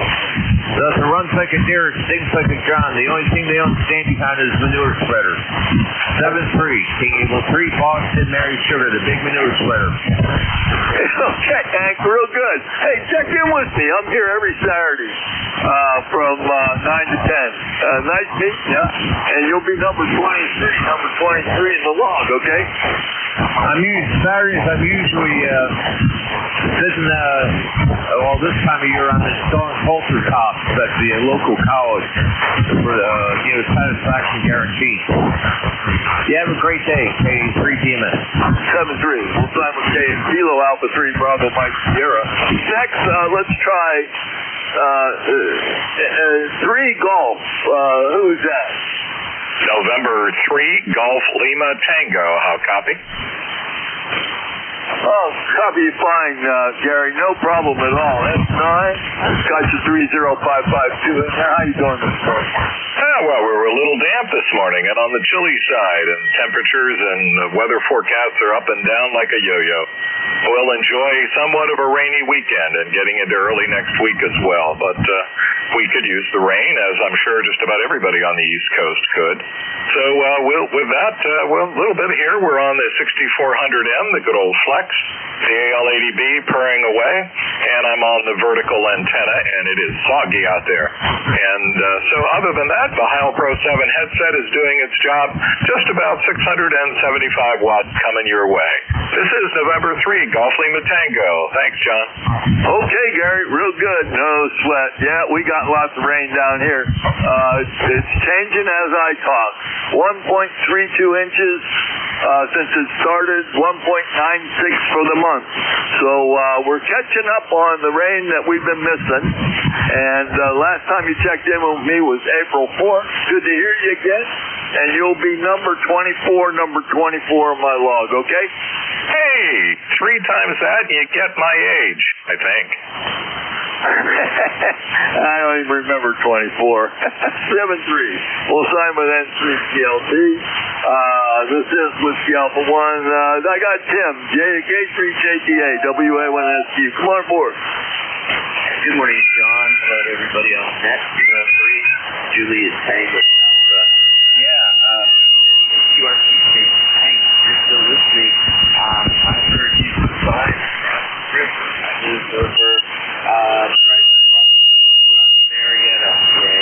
Doesn't runs like a deer, it stinks like a John. The only thing they don't stand behind is manure spreader. 7-3, King Eagle 3, Boston, Mary Sugar, the big manure spreader. Okay, Hank, real good. Hey, check in with me. I'm here every Saturday from 9 to 10. Nice meeting you. And you'll be number 23 in the log, okay? Saturdays I'm usually sitting, well, this time of year I'm installing halter tops at the local college for the, satisfaction guarantee. You have a great day, K3 BMS. 7-3. We'll sign with K and Kilo Alpha 3 Bravo Mike Sierra. Next, let's try 3 Golf. Who's that? November 3, Golf Lima Tango. How copy? Oh, copy fine, Gary. No problem at all. S9, got your 30552 in there. How you doing this morning? Well, we were a little damp this morning and on the chilly side, and temperatures and weather forecasts are up and down like a yo-yo. We'll enjoy somewhat of a rainy weekend and getting into early next week as well, but we could use the rain, as I'm sure just about everybody on the East Coast could. So with that, a little bit here, we're on the 6400M, the good old Flex, the AL80B purring away, and I'm on the vertical antenna, and it is soggy out there. And so other than that, the Heil Pro 7 headset is doing its job, just about 675 watts coming your way. This is November 3, Golf Lima Tango. Thanks, John. Okay, Gary, real good. No sweat. Yeah, we got lots of rain down here. It's changing as I talk. 1.32 inches since it started, 1.96 for the month. So we're catching up on the rain that we've been missing. And last time you checked in with me was April 4th. Good to hear you again. And you'll be number 24 on my log, okay? Hey, 3 times that and you get my age, I think. I don't even remember 24. 7-3. We'll sign with N3CLT. This is Whiskey Alpha 1. I got Tim, K3JTA, WA1SQ. Come on board. Good morning, John. Hello to everybody on net. 203. Julie is Tango. QRP State. Hank, you're still listening. I heard you decide river. I moved over right across the river from Marietta, PA.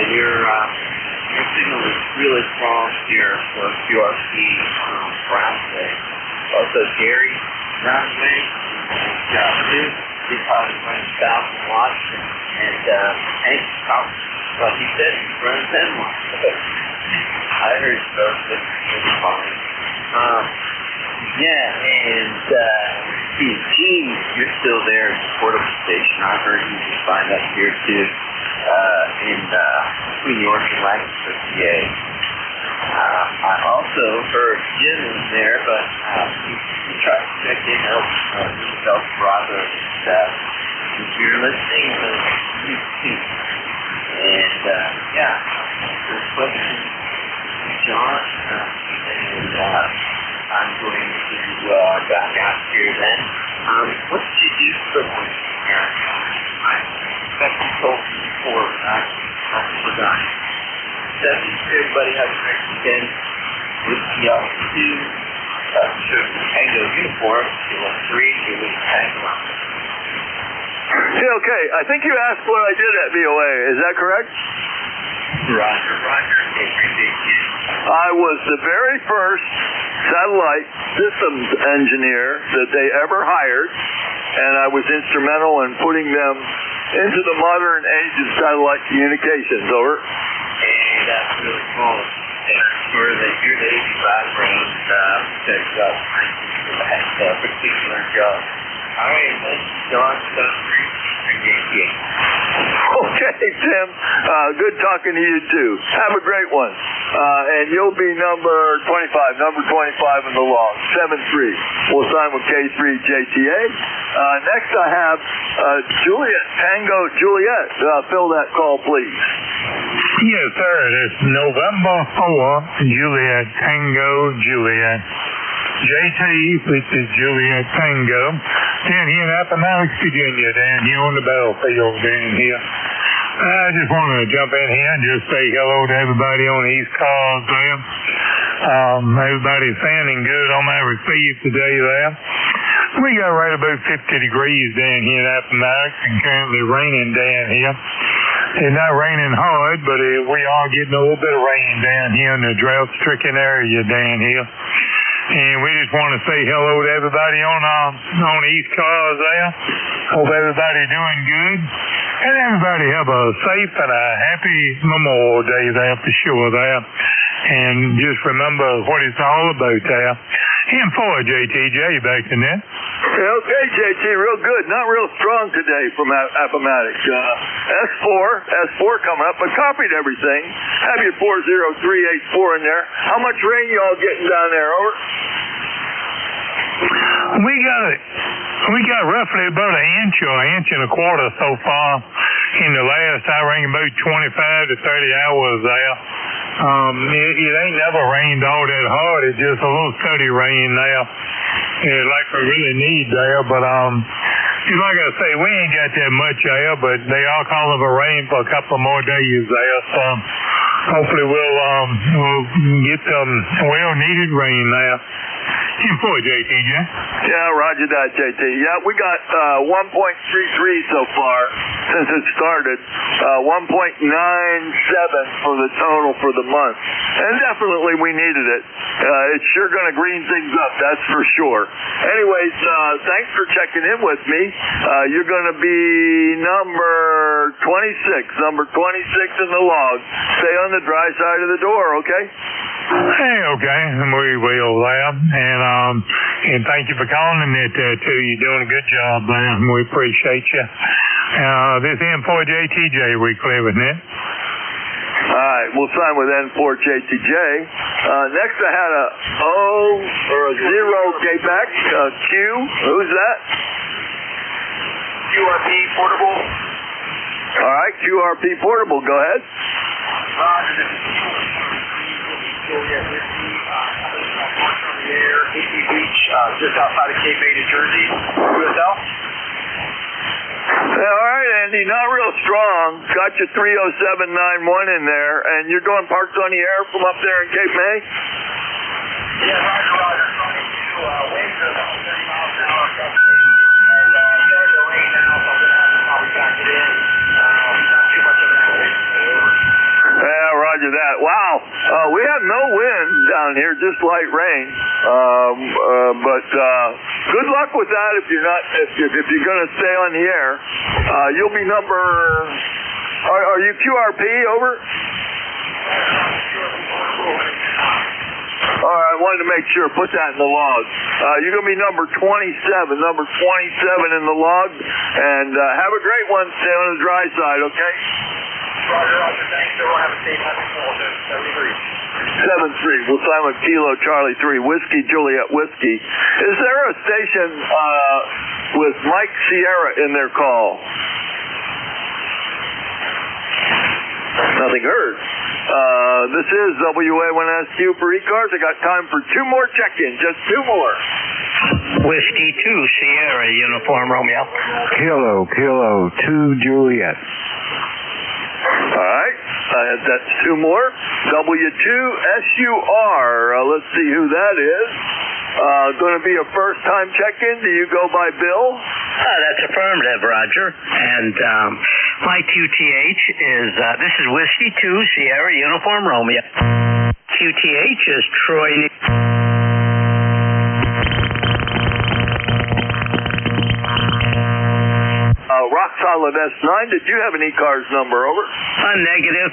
And your signal is really strong here for QRP Brownway. Also, Gary Brownway and Liz. He's probably running 1,000 watts, and Hank, well, he said he's running 10 watts. I heard both, but it's fine. And Gene, you're still there at the portable station. I heard you just signed up here too, in New York and Lancaster, PA. I also heard Jim in there, but he tried to check in himself, brother, and if you're listening, you too. And first question, John, and I'm going to back out here then. What did you do for one year? I expect you told me before, but I forgot. Everybody have a great weekend. Whiskey up 2, Tango uniform, 213, you're with Tango. Yeah, okay. I think you asked what I did at VOA. Is that correct? Roger. I was the very first satellite systems engineer that they ever hired, and I was instrumental in putting them into the modern age of satellite communications. Over. Hey, that's really cool. And I'm sure that your Navy background sets up for that particular job. All right, thank you, John. Okay, Tim. Good talking to you, too. Have a great one. And you'll be number 25 in the log, 7-3. We'll sign with K3JTA. Next I have Juliet, Tango Juliet. Fill that call, please. Yes, sir. It's November 4, Juliet, Tango Juliet. JT, this is Juliet Tango, down here in Appomattox, Virginia, down here on the battlefield down here. I just want to jump in here and just say hello to everybody on the ECARS there. Everybody's sounding good on my receive today there. We got right about 50 degrees down here in Appomattox and currently raining down here. It's not raining hard, but we are getting a little bit of rain down here in the drought-stricken area down here. And we just want to say hello to everybody on ECARS there. Hope everybody doing good. And everybody have a safe and a happy Memorial Day there for sure there. And just remember what it's all about there. And for JTJ back to net. Okay, JT, real good. Not real strong today from Appomattox. S4 coming up, but copied everything. Have your 40384 in there. How much rain y'all getting down there? Over. We got roughly about an inch or an inch and a quarter so far in the last, I reckon, about 25 to 30 hours there. It ain't never rained all that hard. It's just a little steady rain there. Like we really need there, but like I say, we ain't got that much there, but they are calling for rain for a couple more days there, so hopefully we'll get some well-needed rain there. And for JTJ. Yeah, roger that, JT. Yeah, we got 1.33 so far since it started. 1.97 for the total for the month. And definitely we needed it. It's sure going to green things up, that's for sure. Anyways, thanks for checking in with me. You're going to be number 26 in the log. Stay on the dry side of the door, okay? Hey, okay, we will there, and thank you for calling in there too. You're doing a good job there, and we appreciate you. This N4JTJ, we clear with it. All right, we'll sign with N4JTJ. Next I had a O or a 0 Quebec, Q. Who's that? QRP Portable. All right, QRP Portable, go ahead. Beach, just outside of Cape Bay, New Jersey. USL. All right, Andy, not real strong. Got you 30791 in there, and you're doing parks on the air from up there in Cape May? Yeah, Roger. Winds are about 30 miles an hour across the and starting to rain now, so I'm going to have to probably back it in. Not too much of an activity. Yeah, roger that. Wow. We have no wind down here, just light rain. But good luck with that if you're not if you're going to stay on the air. You'll be number. Are you QRP over? All right, I wanted to make sure. Put that in the log. You're going to be number 27 in the log. And have a great one. Stay on the dry side, okay? Roger. Thanks. We'll have a safe happy fall, 7-3. We'll sign with Kilo Charlie 3. Whiskey Juliet Whiskey. Is there a station with Mike Sierra in their call? Nothing heard. This is WA1SQ for ECARS. I got time for 2 more check-ins. Just 2 more. Whiskey 2 Sierra Uniform Romeo. Kilo 2 Juliet. All right, that's 2 more. W2SUR. Let's see who that is. Going to be a first-time check-in. Do you go by Bill? That's affirmative, Roger. And my QTH is, this is Whiskey 2 Sierra Uniform Romeo. QTH is Troy. Rock Solid S9. Did you have an ECARS number, over? Negative.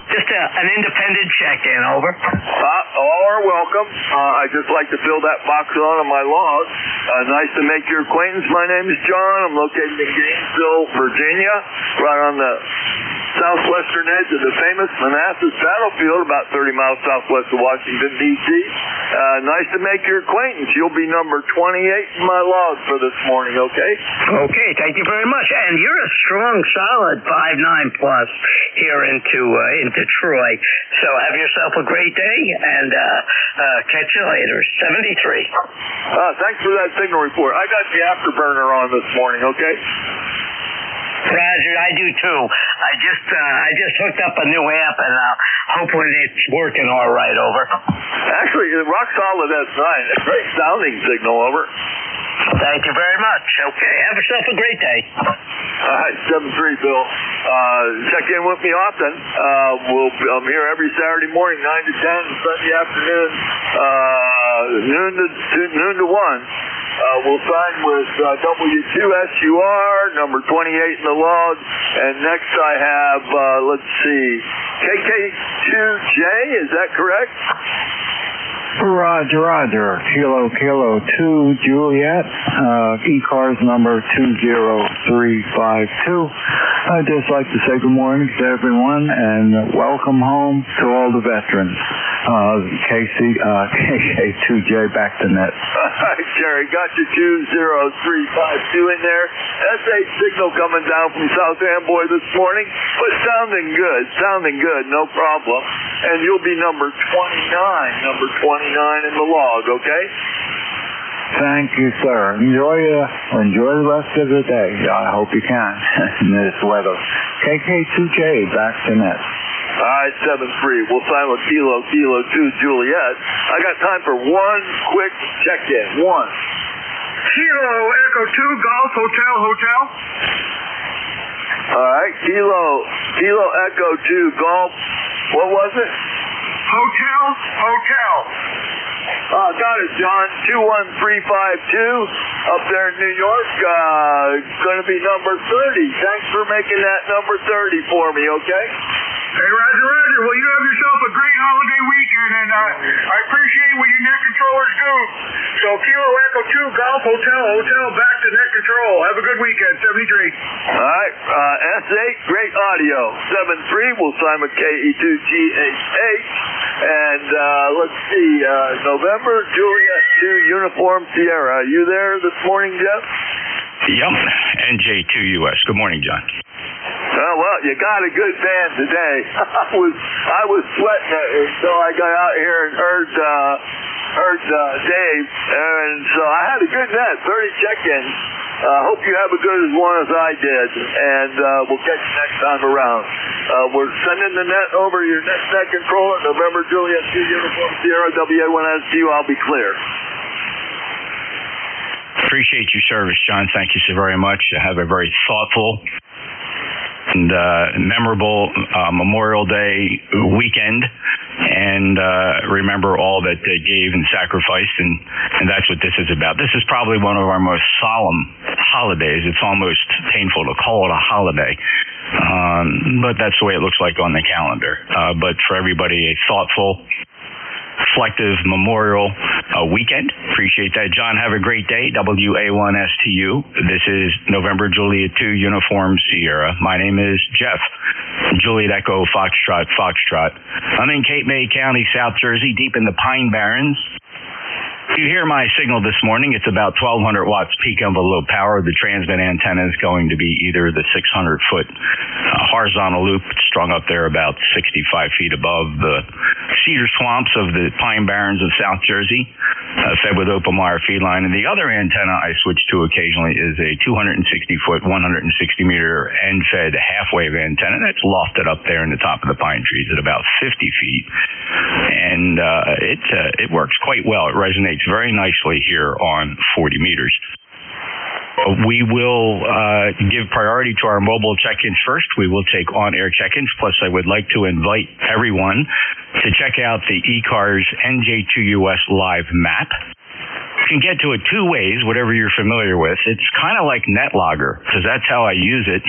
Just an independent check-in, over. All are welcome. I'd just like to fill that box on my log. Nice to make your acquaintance. My name is John. I'm located in Gainesville, Virginia, right on the southwestern edge of the famous Manassas battlefield, about 30 miles southwest of Washington, D.C. Nice to make your acquaintance. You'll be number 28 in my log for this morning, okay? Okay, thank you very much. And you're a strong, solid 5.9 plus here into Troy. So have yourself a great day, and catch you later. 73. Thanks for that signal report. I got the afterburner on this morning, okay? Roger, I do too. I just hooked up a new amp, and hopefully it's working all right, over. Actually, Rock Solid S9, a great sounding signal, over. Thank you very much. Okay, have yourself a great day. All right, 7-3, Bill. Check in with me often. I'm here every Saturday morning, 9 to 10, and Sunday afternoon, noon to 1. We'll sign with W2SUR, number 28 in the log. And next I have, let's see, KK2J, is that correct? Roger. Kilo 2 Juliet, ECARS number 20352. I'd just like to say good morning to everyone and welcome home to all the veterans. KK2J back to net. All right, Jerry, got your 20352 in there. SH signal coming down from South Amboy this morning, but sounding good, no problem. And you'll be number 29 in the log, okay? Thank you, sir. Enjoy the rest of the day. I hope you can in this weather. KK2J back to net. All right, 7-3. We'll sign with Kilo 2 Juliet. I got time for 1 quick check-in. 1. Kilo Echo 2 Golf Hotel. All right, Kilo Echo 2 Golf. What was it? Hotel. Got it, John. 21352 up there in New York. Going to be number 30. Thanks for making that number 30 for me, okay? Hey, Roger. Well, you have yourself a great holiday weekend, and I appreciate what you net controllers do. So, Kilo Echo 2 Golf Hotel, back to net control. Have a good weekend, 73. All right, S8, great audio. 7-3, we'll sign with KE2GHH. And let's see, November, Juliet 2 Uniform Sierra. Are you there this morning, Jeff? Yep, NJ2US. Good morning, John. Oh, well, you got a good band today. I was sweating it until I got out here and heard Dave, and so I had a good net, 30 check-ins. Hope you have a good one as I did, and we'll catch you next time around. We're sending the net over your net controller, November Juliet 2 Uniform Sierra WA1S to you. I'll be clear. Appreciate your service, John. Thank you so very much. Have a very thoughtful and memorable Memorial Day weekend, and remember all that they gave and sacrificed, and that's what this is about. This is probably one of our most solemn holidays. It's almost painful to call it a holiday, but that's the way it looks like on the calendar. But for everybody, a thoughtful, reflective memorial weekend. Appreciate that. John, have a great day. WA1STU. This is November Juliet 2 Uniform Sierra. My name is Jeff. Juliet Echo Foxtrot Foxtrot. I'm in Cape May County, South Jersey, deep in the Pine Barrens. You hear my signal this morning. It's about 1,200 watts peak envelope power. The transmit antenna is going to be either the 600-foot horizontal loop strung up there about 65 feet above the cedar swamps of the Pine Barrens of South Jersey, fed with open wire feed line. And the other antenna I switch to occasionally is a 260-foot, 160-meter end-fed half-wave antenna that's lofted up there in the top of the pine trees at about 50 feet. And it works quite well. It resonates very nicely here on 40 meters. We will give priority to our mobile check-ins first. We will take on-air check-ins. Plus, I would like to invite everyone to check out the ECARS NJ2US live map. You can get to it two ways, whatever you're familiar with. It's kind of like NetLogger, because that's how I use it.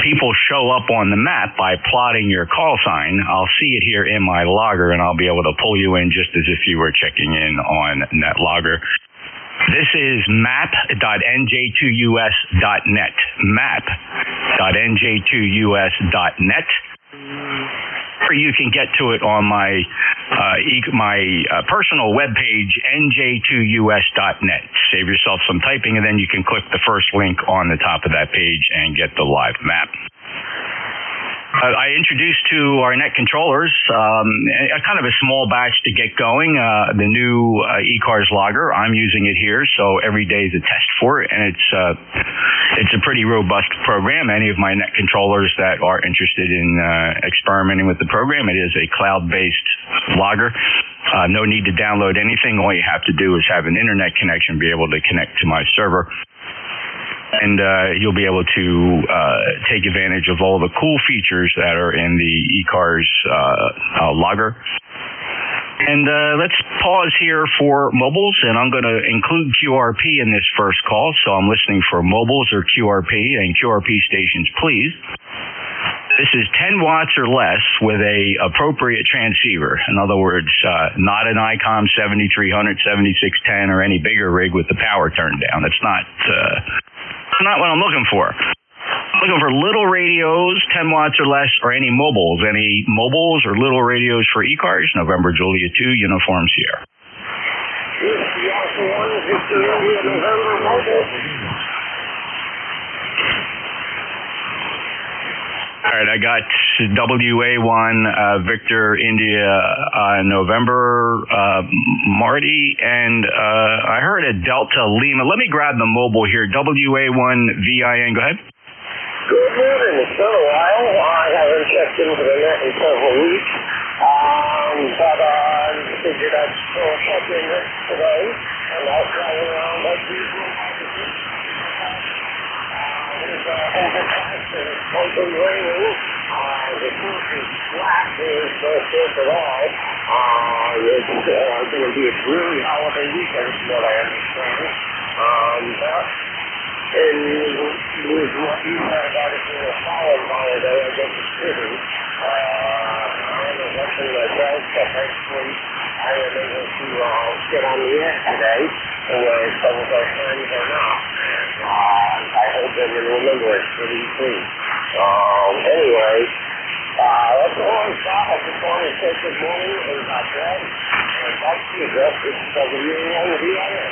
People show up on the map by plotting your call sign. I'll see it here in my logger, and I'll be able to pull you in just as if you were checking in on NetLogger. This is map.nj2us.net. Map.nj2us.net. Or you can get to it on my personal webpage, nj2us.net. Save yourself some typing, and then you can click the first link on the top of that page and get the live map. I introduced to our net controllers a kind of a small batch to get going, the new ECARS logger. I'm using it here, so every day is a test for it, and it's a pretty robust program. Any of my net controllers that are interested in experimenting with the program, it is a cloud-based logger. No need to download anything. All you have to do is have an internet connection, be able to connect to my server. And you'll be able to take advantage of all the cool features that are in the ECARS logger. And let's pause here for mobiles, and I'm going to include QRP in this first call, so I'm listening for mobiles or QRP, and QRP stations, please. This is 10 watts or less with a appropriate transceiver. In other words, not an ICOM 7300, 7610, or any bigger rig with the power turned down. That's not what I'm looking for. I'm looking for little radios, 10 watts or less, or any mobiles. Any mobiles or little radios for ECARS, November Juliet 2, Uniform Sierra. All right, I got WA1 Victor India November Marty, and I heard a Delta Lima. Let me grab the mobile here. WA1 VIN. Go ahead. Good morning. It's been a while. I haven't checked into the net in several weeks, but I figured I'd check in today, and I'll try around like usual. There's overcast and it's mostly raining. The roof is flat. There's no slope at all. It's going to be a really holiday weekend, from what I understand. But with what you heard about it being a following holiday, I guess it's fitting. I don't know what's in the bell, but thankfully I am able to get on the air today, where some of our friends are not. I hope they will remember it for these things. Anyway, that's all I've got. I just want to say good morning and God bless. And back to you, Jeff. This is WA1VIN.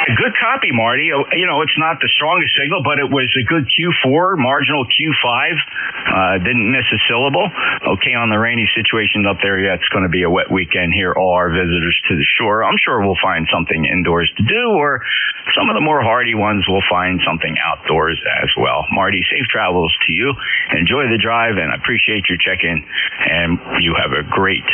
Good copy, Marty. You know, it's not the strongest signal, but it was a good Q4, marginal Q5. Didn't miss a syllable. Okay, on the rainy situation up there, yeah, it's going to be a wet weekend here. All our visitors to the shore. I'm sure we'll find something indoors to do, or some of the more hardy ones will find something outdoors as well. Marty, safe travels to you. Enjoy the drive, and I appreciate your check-in. And you have a great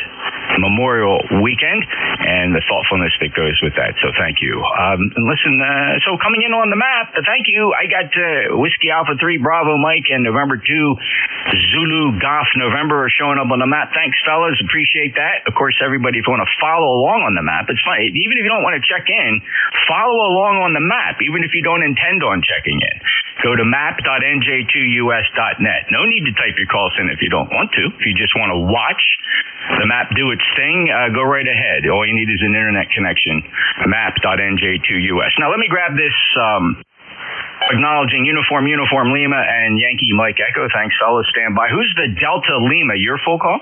Memorial weekend and the thoughtfulness that goes with that. So thank you. And listen, so coming in on the map, thank you. I got Whiskey Alpha 3 Bravo Mike and November 2 Zulu Golf November are showing up on the map. Thanks, fellas. Appreciate that. Of course, everybody, if you want to follow along on the map, it's fine. Even if you don't want to check in, follow along on the map, even if you don't intend on checking in. Go to map.nj2us.net. No need to type your calls in if you don't want to. If you just want to watch the map do its thing, go right ahead. All you need is an internet connection. Map.nj2us. Now, let me grab this acknowledging Uniform Lima and Yankee Mike Echo. Thanks, fellas. Stand by. Who's the Delta Lima? Your full call?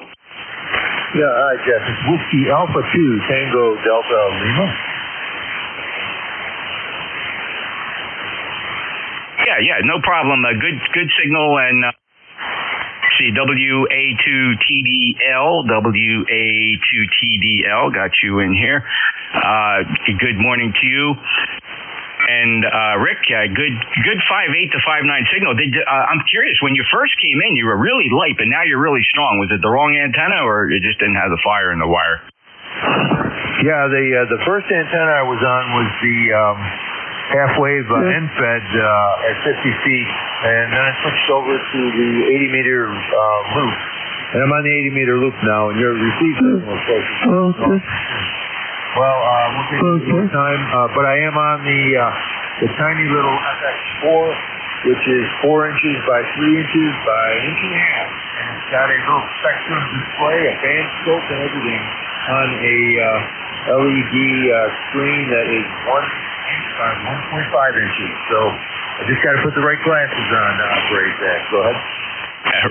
Yeah, all right, Jeff. It's Whiskey Alpha 2 Tango Delta Lima. Yeah, no problem. Good signal, and see, WA2TDL, got you in here. Good morning to you. And Rick, good 5.8 to 5.9 signal. I'm curious, when you first came in, you were really light, but now you're really strong. Was it the wrong antenna, or it just didn't have the fire in the wire? Yeah, the first antenna I was on was the half-wave end-fed at 50 feet, and then I switched over to the 80-meter loop. And I'm on the 80-meter loop now, and your receiver was close. Well, we'll take some time, but I am on the tiny little FX4, which is 4 inches by 3 inches by an inch and a half. And it's got a little spectrum display, a band scope, and everything on a LED screen that is 1.5 inches. So I just got to put the right glasses on to operate that. Go ahead.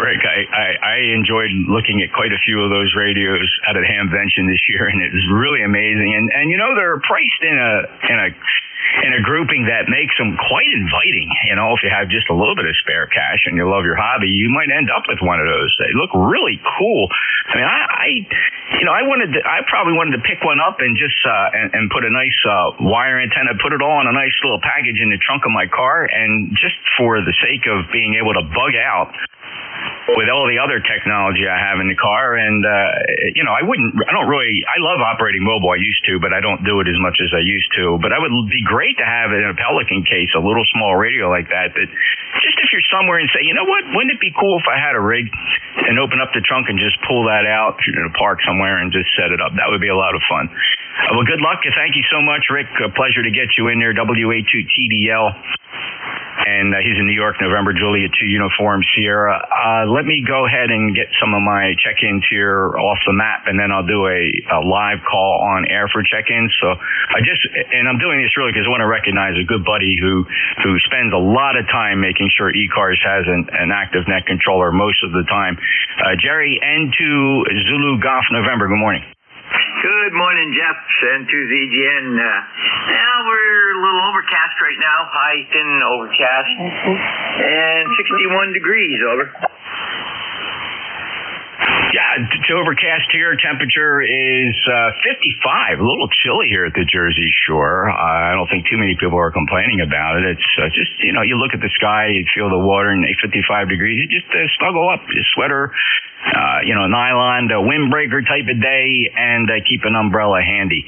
Rick, I enjoyed looking at quite a few of those radios out at Hamvention this year, and it was really amazing. And you know, they're priced in a grouping that makes them quite inviting. You know, if you have just a little bit of spare cash and you love your hobby, you might end up with one of those. They look really cool. I mean, I probably wanted to pick one up and just and put a nice wire antenna, put it all in a nice little package in the trunk of my car, and just for the sake of being able to bug out with all the other technology I have in the car. And you know, I love operating mobile. I used to, but I don't do it as much as I used to. But I would be great to have in a Pelican case a little small radio like that just if you're somewhere and say, you know what, wouldn't it be cool if I had a rig and open up the trunk and just pull that out, park somewhere and just set it up? That would be a lot of fun. Well, good luck. Thank you so much, Rick. A pleasure to get you in there. WA2TDL. And he's in New York, November, Juliet 2 Uniform Sierra. Let me go ahead and get some of my check-ins here off the map, and then I'll do a live call on air for check-ins. So I'm doing this really because I want to recognize a good buddy who spends a lot of time making sure ECARS has an active net controller most of the time. Jerry, N2 Zulu Golf November, good morning. Good morning, Jeff. N2ZGN. Now we're a little overcast right now. High, thin, overcast. And 61 degrees, over. Yeah, it's overcast here. Temperature is 55. A little chilly here at the Jersey Shore. I don't think too many people are complaining about it. It's just, you know, you look at the sky, you feel the water, and 55 degrees. You just snuggle up, your sweater, nylon, windbreaker type of day, and keep an umbrella handy.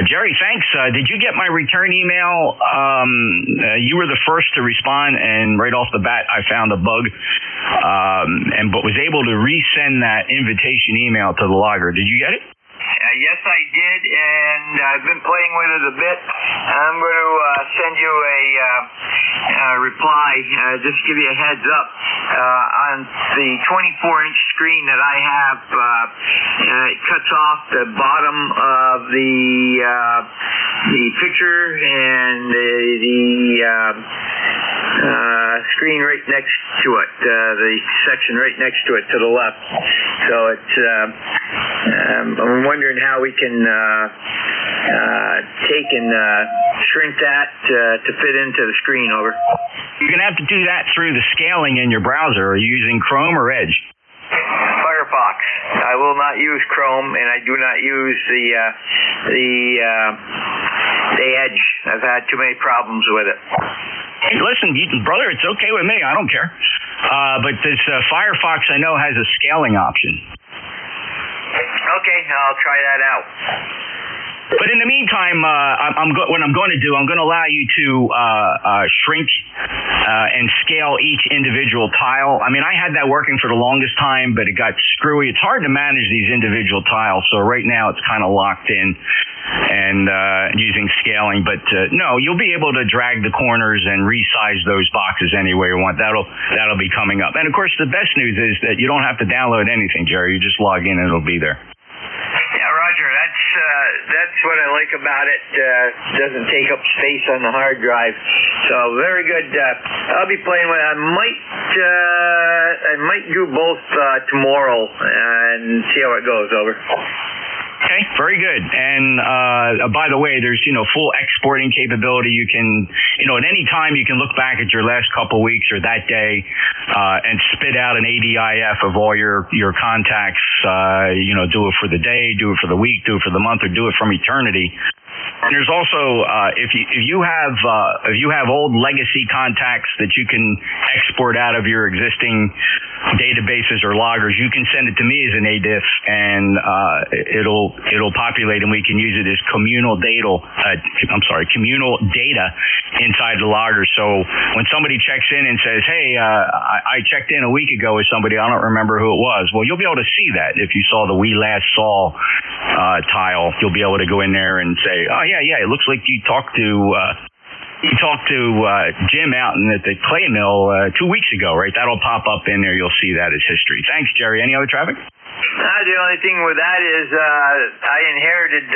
Jerry, thanks. Did you get my return email? You were the first to respond, and right off the bat, I found a bug, but was able to resend that invitation email to the logger. Did you get it? Yes, I did, and I've been playing with it a bit. I'm going to send you a reply, just to give you a heads up. On the 24-inch screen that I have, it cuts off the bottom of the picture and the screen right next to it, the section right next to it to the left. So it's, I'm wondering how we can take and shrink that to fit into the screen, over. You're going to have to do that through the scaling in your browser. Are you using Chrome or Edge? Firefox. I will not use Chrome, and I do not use the Edge. I've had too many problems with it. Hey, listen, brother, it's okay with me. I don't care. But this Firefox, I know, has a scaling option. Okay, I'll try that out. But in the meantime, what I'm going to do, I'm going to allow you to shrink and scale each individual tile. I mean, I had that working for the longest time, but it got screwy. It's hard to manage these individual tiles, so right now it's kind of locked in and using scaling. But no, you'll be able to drag the corners and resize those boxes any way you want. That'll be coming up. And of course, the best news is that you don't have to download anything, Jerry. You just log in and it'll be there. Yeah, Roger, that's what I like about it. Doesn't take up space on the hard drive. So very good. I'll be playing with it. I might do both tomorrow and see how it goes, over. Okay, very good. And by the way, there's full exporting capability. You can at any time you can look back at your last couple weeks or that day and spit out an ADIF of all your contacts. Do it for the day, do it for the week, do it for the month, or do it from eternity. And there's also if you have old legacy contacts that you can export out of your existing databases or loggers, you can send it to me as an ADIF, and it'll populate, and we can use it as communal data inside the logger. So when somebody checks in and says, "Hey, I checked in a week ago with somebody, I don't remember who it was," well, you'll be able to see that if you saw the "We Last Saw" tile. You'll be able to go in there and say, "Oh yeah, it looks like you talked to Jim out at the clay mill 2 weeks ago, right?" That'll pop up in there. You'll see that as history. Thanks, Jerry. Any other traffic? The only thing with that is I inherited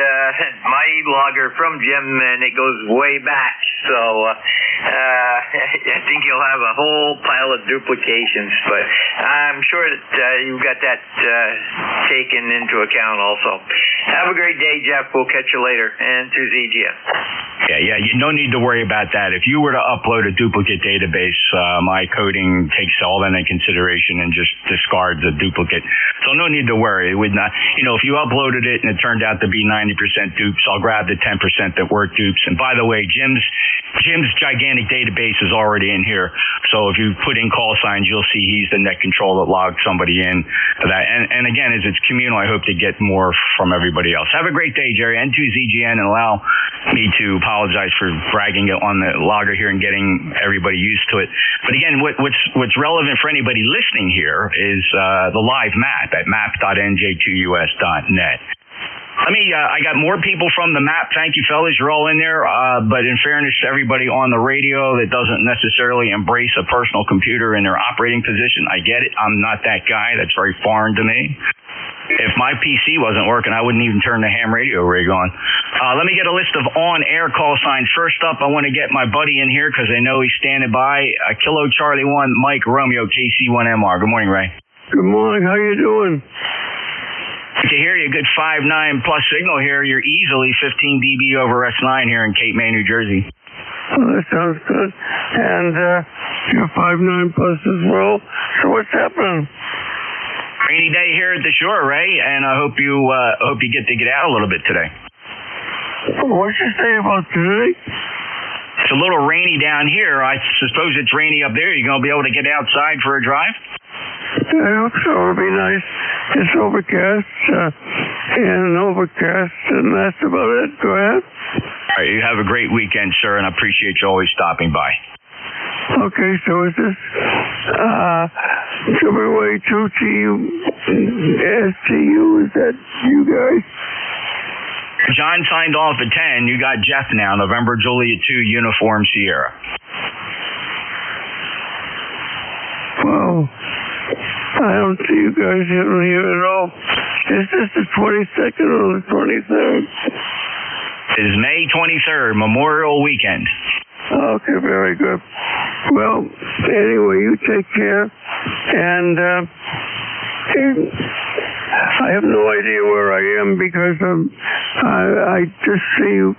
my logger from Jim, and it goes way back. So I think you'll have a whole pile of duplications. But I'm sure that you've got that taken into account also. Have a great day, Jeff. We'll catch you later. And to ZGM. Yeah, no need to worry about that. If you were to upload a duplicate database, my coding takes all that into consideration and just discards a duplicate. So no need to worry. It would not, if you uploaded it and it turned out to be 90% dupes, I'll grab the 10% that weren't dupes. And by the way, Jim's gigantic database is already in here. So if you put in call signs, you'll see he's the net control that logged somebody in for that. And again, as it's communal, I hope to get more from everybody else. Have a great day, Jerry. N2ZGN, and allow me to apologize for bragging on the logger here and getting everybody used to it. But again, what's relevant for anybody listening here is the live map at map.nj2us.net. I got more people from the map. Thank you, fellas. You're all in there. But in fairness to everybody on the radio that doesn't necessarily embrace a personal computer in their operating position, I get it. I'm not that guy. That's very foreign to me. If my PC wasn't working, I wouldn't even turn the ham radio rig on. Let me get a list of on-air call signs. First up, I want to get my buddy in here because I know he's standing by. Kilo Charlie 1, Mike Romeo, KC1MR. Good morning, Ray. Good morning. How you doing? Good to hear you. Good 5.9 plus signal here. You're easily 15 dB over S9 here in Cape May, New Jersey. Oh, that sounds good. And you're 5.9 plus as well. So what's happening? Rainy day here at the shore, Ray, and I hope you get to get out a little bit today. What'd you say about today? It's a little rainy down here. I suppose it's rainy up there. You gonna be able to get outside for a drive? I hope so. It'll be nice. It's overcast and that's about it. Go ahead. All right, you have a great weekend, sir, and I appreciate you always stopping by. Okay, so is this WA2TU? Is that you guys? John signed off at 10. You got Jeff now, November Juliet 2, Uniform Sierra. Well, I don't see you guys hitting here at all. Is this the 22nd or the 23rd? It is May 23rd, Memorial Weekend. Okay, very good. Well, anyway, you take care, and I have no idea where I am because I just see you.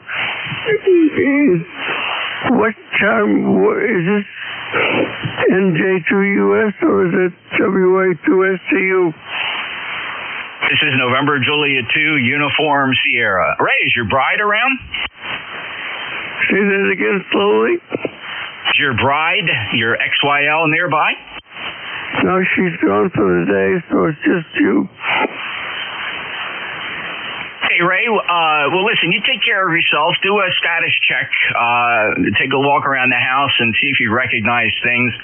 What time is this? NJ2US or is it WA2STU? This is November Juliet 2, Uniform Sierra. Ray, is your bride around? Say that again slowly. Is your bride, your XYL, nearby? No, she's gone for the day, so it's just you. Hey, Ray, well, listen, you take care of yourself. Do a status check. Take a walk around the house and see if you recognize things.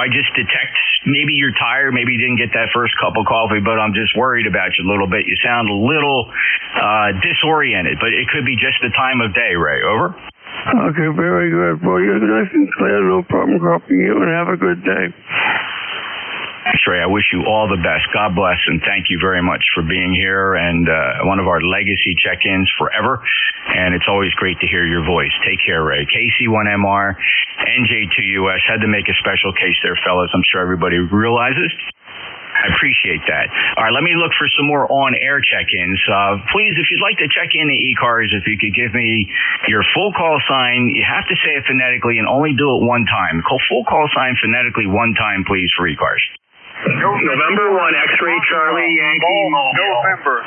I just detect maybe you're tired, maybe you didn't get that first cup of coffee, but I'm just worried about you a little bit. You sound a little disoriented, but it could be just the time of day, Ray. Over? Okay, very good. Well, you're nice and clear. No problem copying you, and have a good day. Thanks, Ray. I wish you all the best. God bless, and thank you very much for being here and one of our legacy check-ins forever. And it's always great to hear your voice. Take care, Ray. KC1MR, NJ2US. Had to make a special case there, fellas. I'm sure everybody realizes. I appreciate that. All right, let me look for some more on-air check-ins. Please, if you'd like to check in to ECARS, if you could give me your full call sign. You have to say it phonetically and only do it one time. Call full call sign phonetically one time, please, for ECARS. November 1, X-Ray Charlie Yankee November.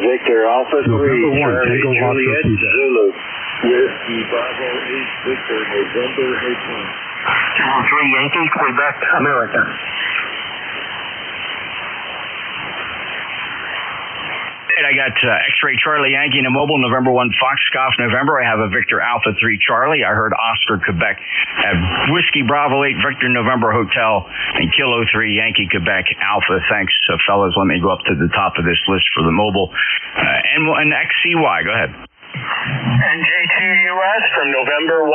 Victor Alpha 3, Charlie Juliet Zulu. Whiskey Bravo 8 Victor, November 18. 3 Yankee, Quebec, America. I got X-Ray Charlie Yankee in a mobile, November 1 Foxcroft, November. I have a Victor Alpha 3 Charlie. I heard Oscar Quebec at Whiskey Bravo 8 Victor November Hotel and Kilo 3 Yankee Quebec Alpha. Thanks, fellas. Let me go up to the top of this list for the mobile. And XCY, go ahead. NJ2US from November 1,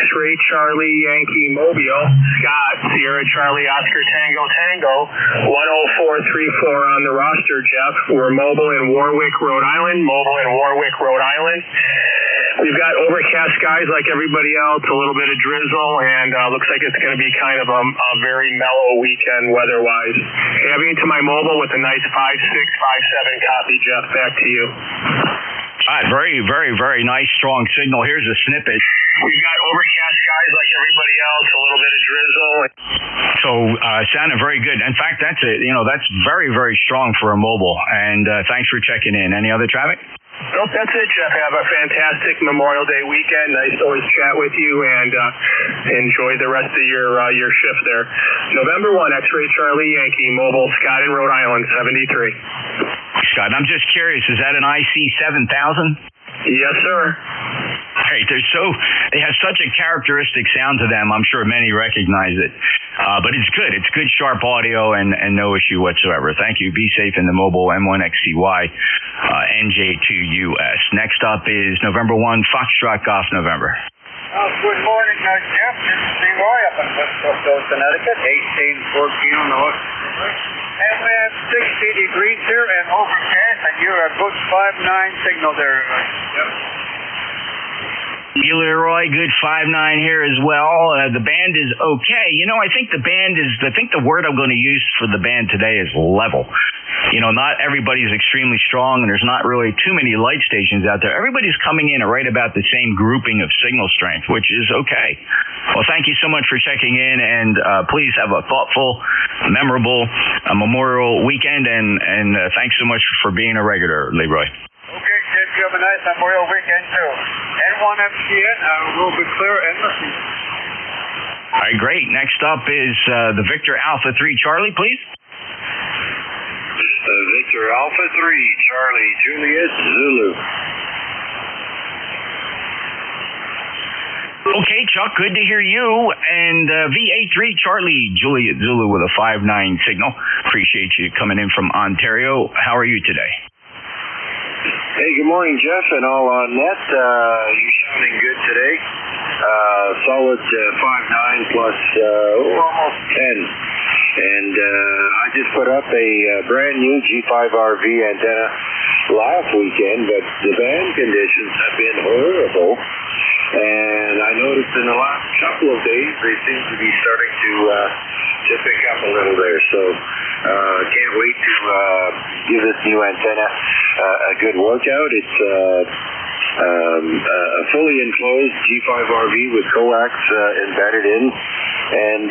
X-Ray Charlie Yankee Mobile, Scott, Sierra Charlie Oscar Tango Tango, 10434 on the roster, Jeff. We're mobile in Warwick, Rhode Island, We've got overcast skies like everybody else, a little bit of drizzle, and looks like it's going to be kind of a very mellow weekend weather-wise. Having into my mobile with a nice 5.6, 5.7 copy, Jeff. Back to you. All right, very, very, very nice, strong signal. Here's a snippet. We've got overcast skies like everybody else, a little bit of drizzle. So, sounded very good. In fact, that's very, very strong for a mobile. And thanks for checking in. Any other traffic? Nope, that's it, Jeff. Have a fantastic Memorial Day weekend. Nice to always chat with you, and enjoy the rest of your shift there. November 1, X-Ray Charlie Yankee, mobile, Scott in Rhode Island, 73. Scott, I'm just curious, is that an IC 7000? Yes, sir. Right, they have such a characteristic sound to them. I'm sure many recognize it. But it's good. It's good, sharp audio and no issue whatsoever. Thank you. Be safe in the mobile M1XCY, NJ2US. Next up is November 1, Foxtrot Golf, November. Good morning, Jeff. This is Leroy up in West Coast, Connecticut, 1814 North. And we have 60 degrees here and overcast, and you're a good 5.9 signal there. Yep. Leroy, good 5.9 here as well. The band is okay. I think the word I'm going to use for the band today is level. Not everybody's extremely strong, and there's not really too many light stations out there. Everybody's coming in at right about the same grouping of signal strength, which is okay. Well, thank you so much for checking in, and please have a thoughtful, memorable Memorial weekend, and thanks so much for being a regular, Leroy. Okay, Jeff, you have a nice Memorial weekend, too. N1FCN will be clear and listening. All right, great. Next up is the Victor Alpha 3 Charlie, please. Victor Alpha 3, Charlie Juliet Zulu. Okay, Chuck, good to hear you. And VA3 Charlie Juliet Zulu with a 5.9 signal. Appreciate you coming in from Ontario. How are you today? Hey, good morning, Jeff, and all on net. You sounding good today. Solid 5.9 plus almost 10. And I just put up a brand new G5RV antenna last weekend, but the band conditions have been horrible. And I noticed in the last couple of days they seem to be starting to pick up a little there. So can't wait to give this new antenna a good workout. It's a fully enclosed G5RV with coax embedded in, and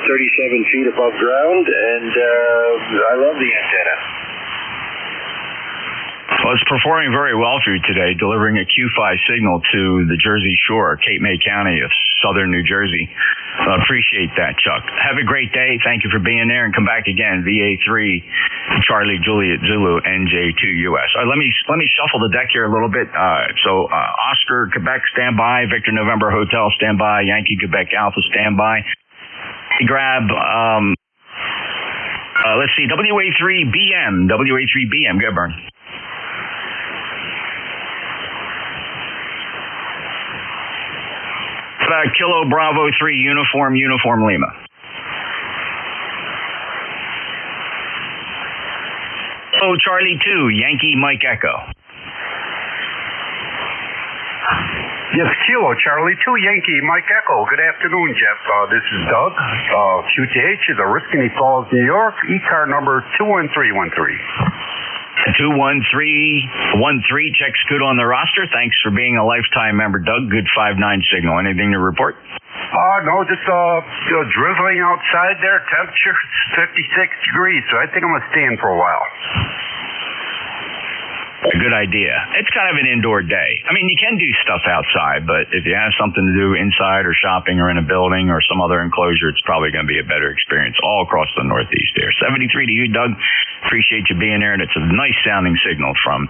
37 feet above ground, and I love the antenna. Well, it's performing very well for you today, delivering a Q5 signal to the Jersey Shore, Cape May County of southern New Jersey. I appreciate that, Chuck. Have a great day. Thank you for being there, and come back again. VA3, Charlie, Juliet, Zulu, NJ2US. All right, let me shuffle the deck here a little bit. Oscar, Quebec, stand by. Victor, November, Hotel, stand by. Yankee, Quebec, Alpha, stand by. Grab, let's see, WA3BM. WA3BM, go burn. Kilo Bravo 3 Uniform Lima. Oh, Charlie 2 Yankee Mike Echo. Yes, Kilo Charlie 2 Yankee Mike Echo. Good afternoon, Jeff. This is Doug. QTH is Oriskany Falls, New York. ECAR number 21313. 21313, checks good on the roster. Thanks for being a lifetime member, Doug. Good 5-9 signal. Anything to report? No, just drizzling outside there. Temperature 56 degrees, so I think I'm going to stay in for a while. A good idea. It's kind of an indoor day. I mean, you can do stuff outside, but if you have something to do inside or shopping or in a building or some other enclosure, it's probably going to be a better experience all across the Northeast there. 73 to you, Doug. Appreciate you being there, and it's a nice sounding signal from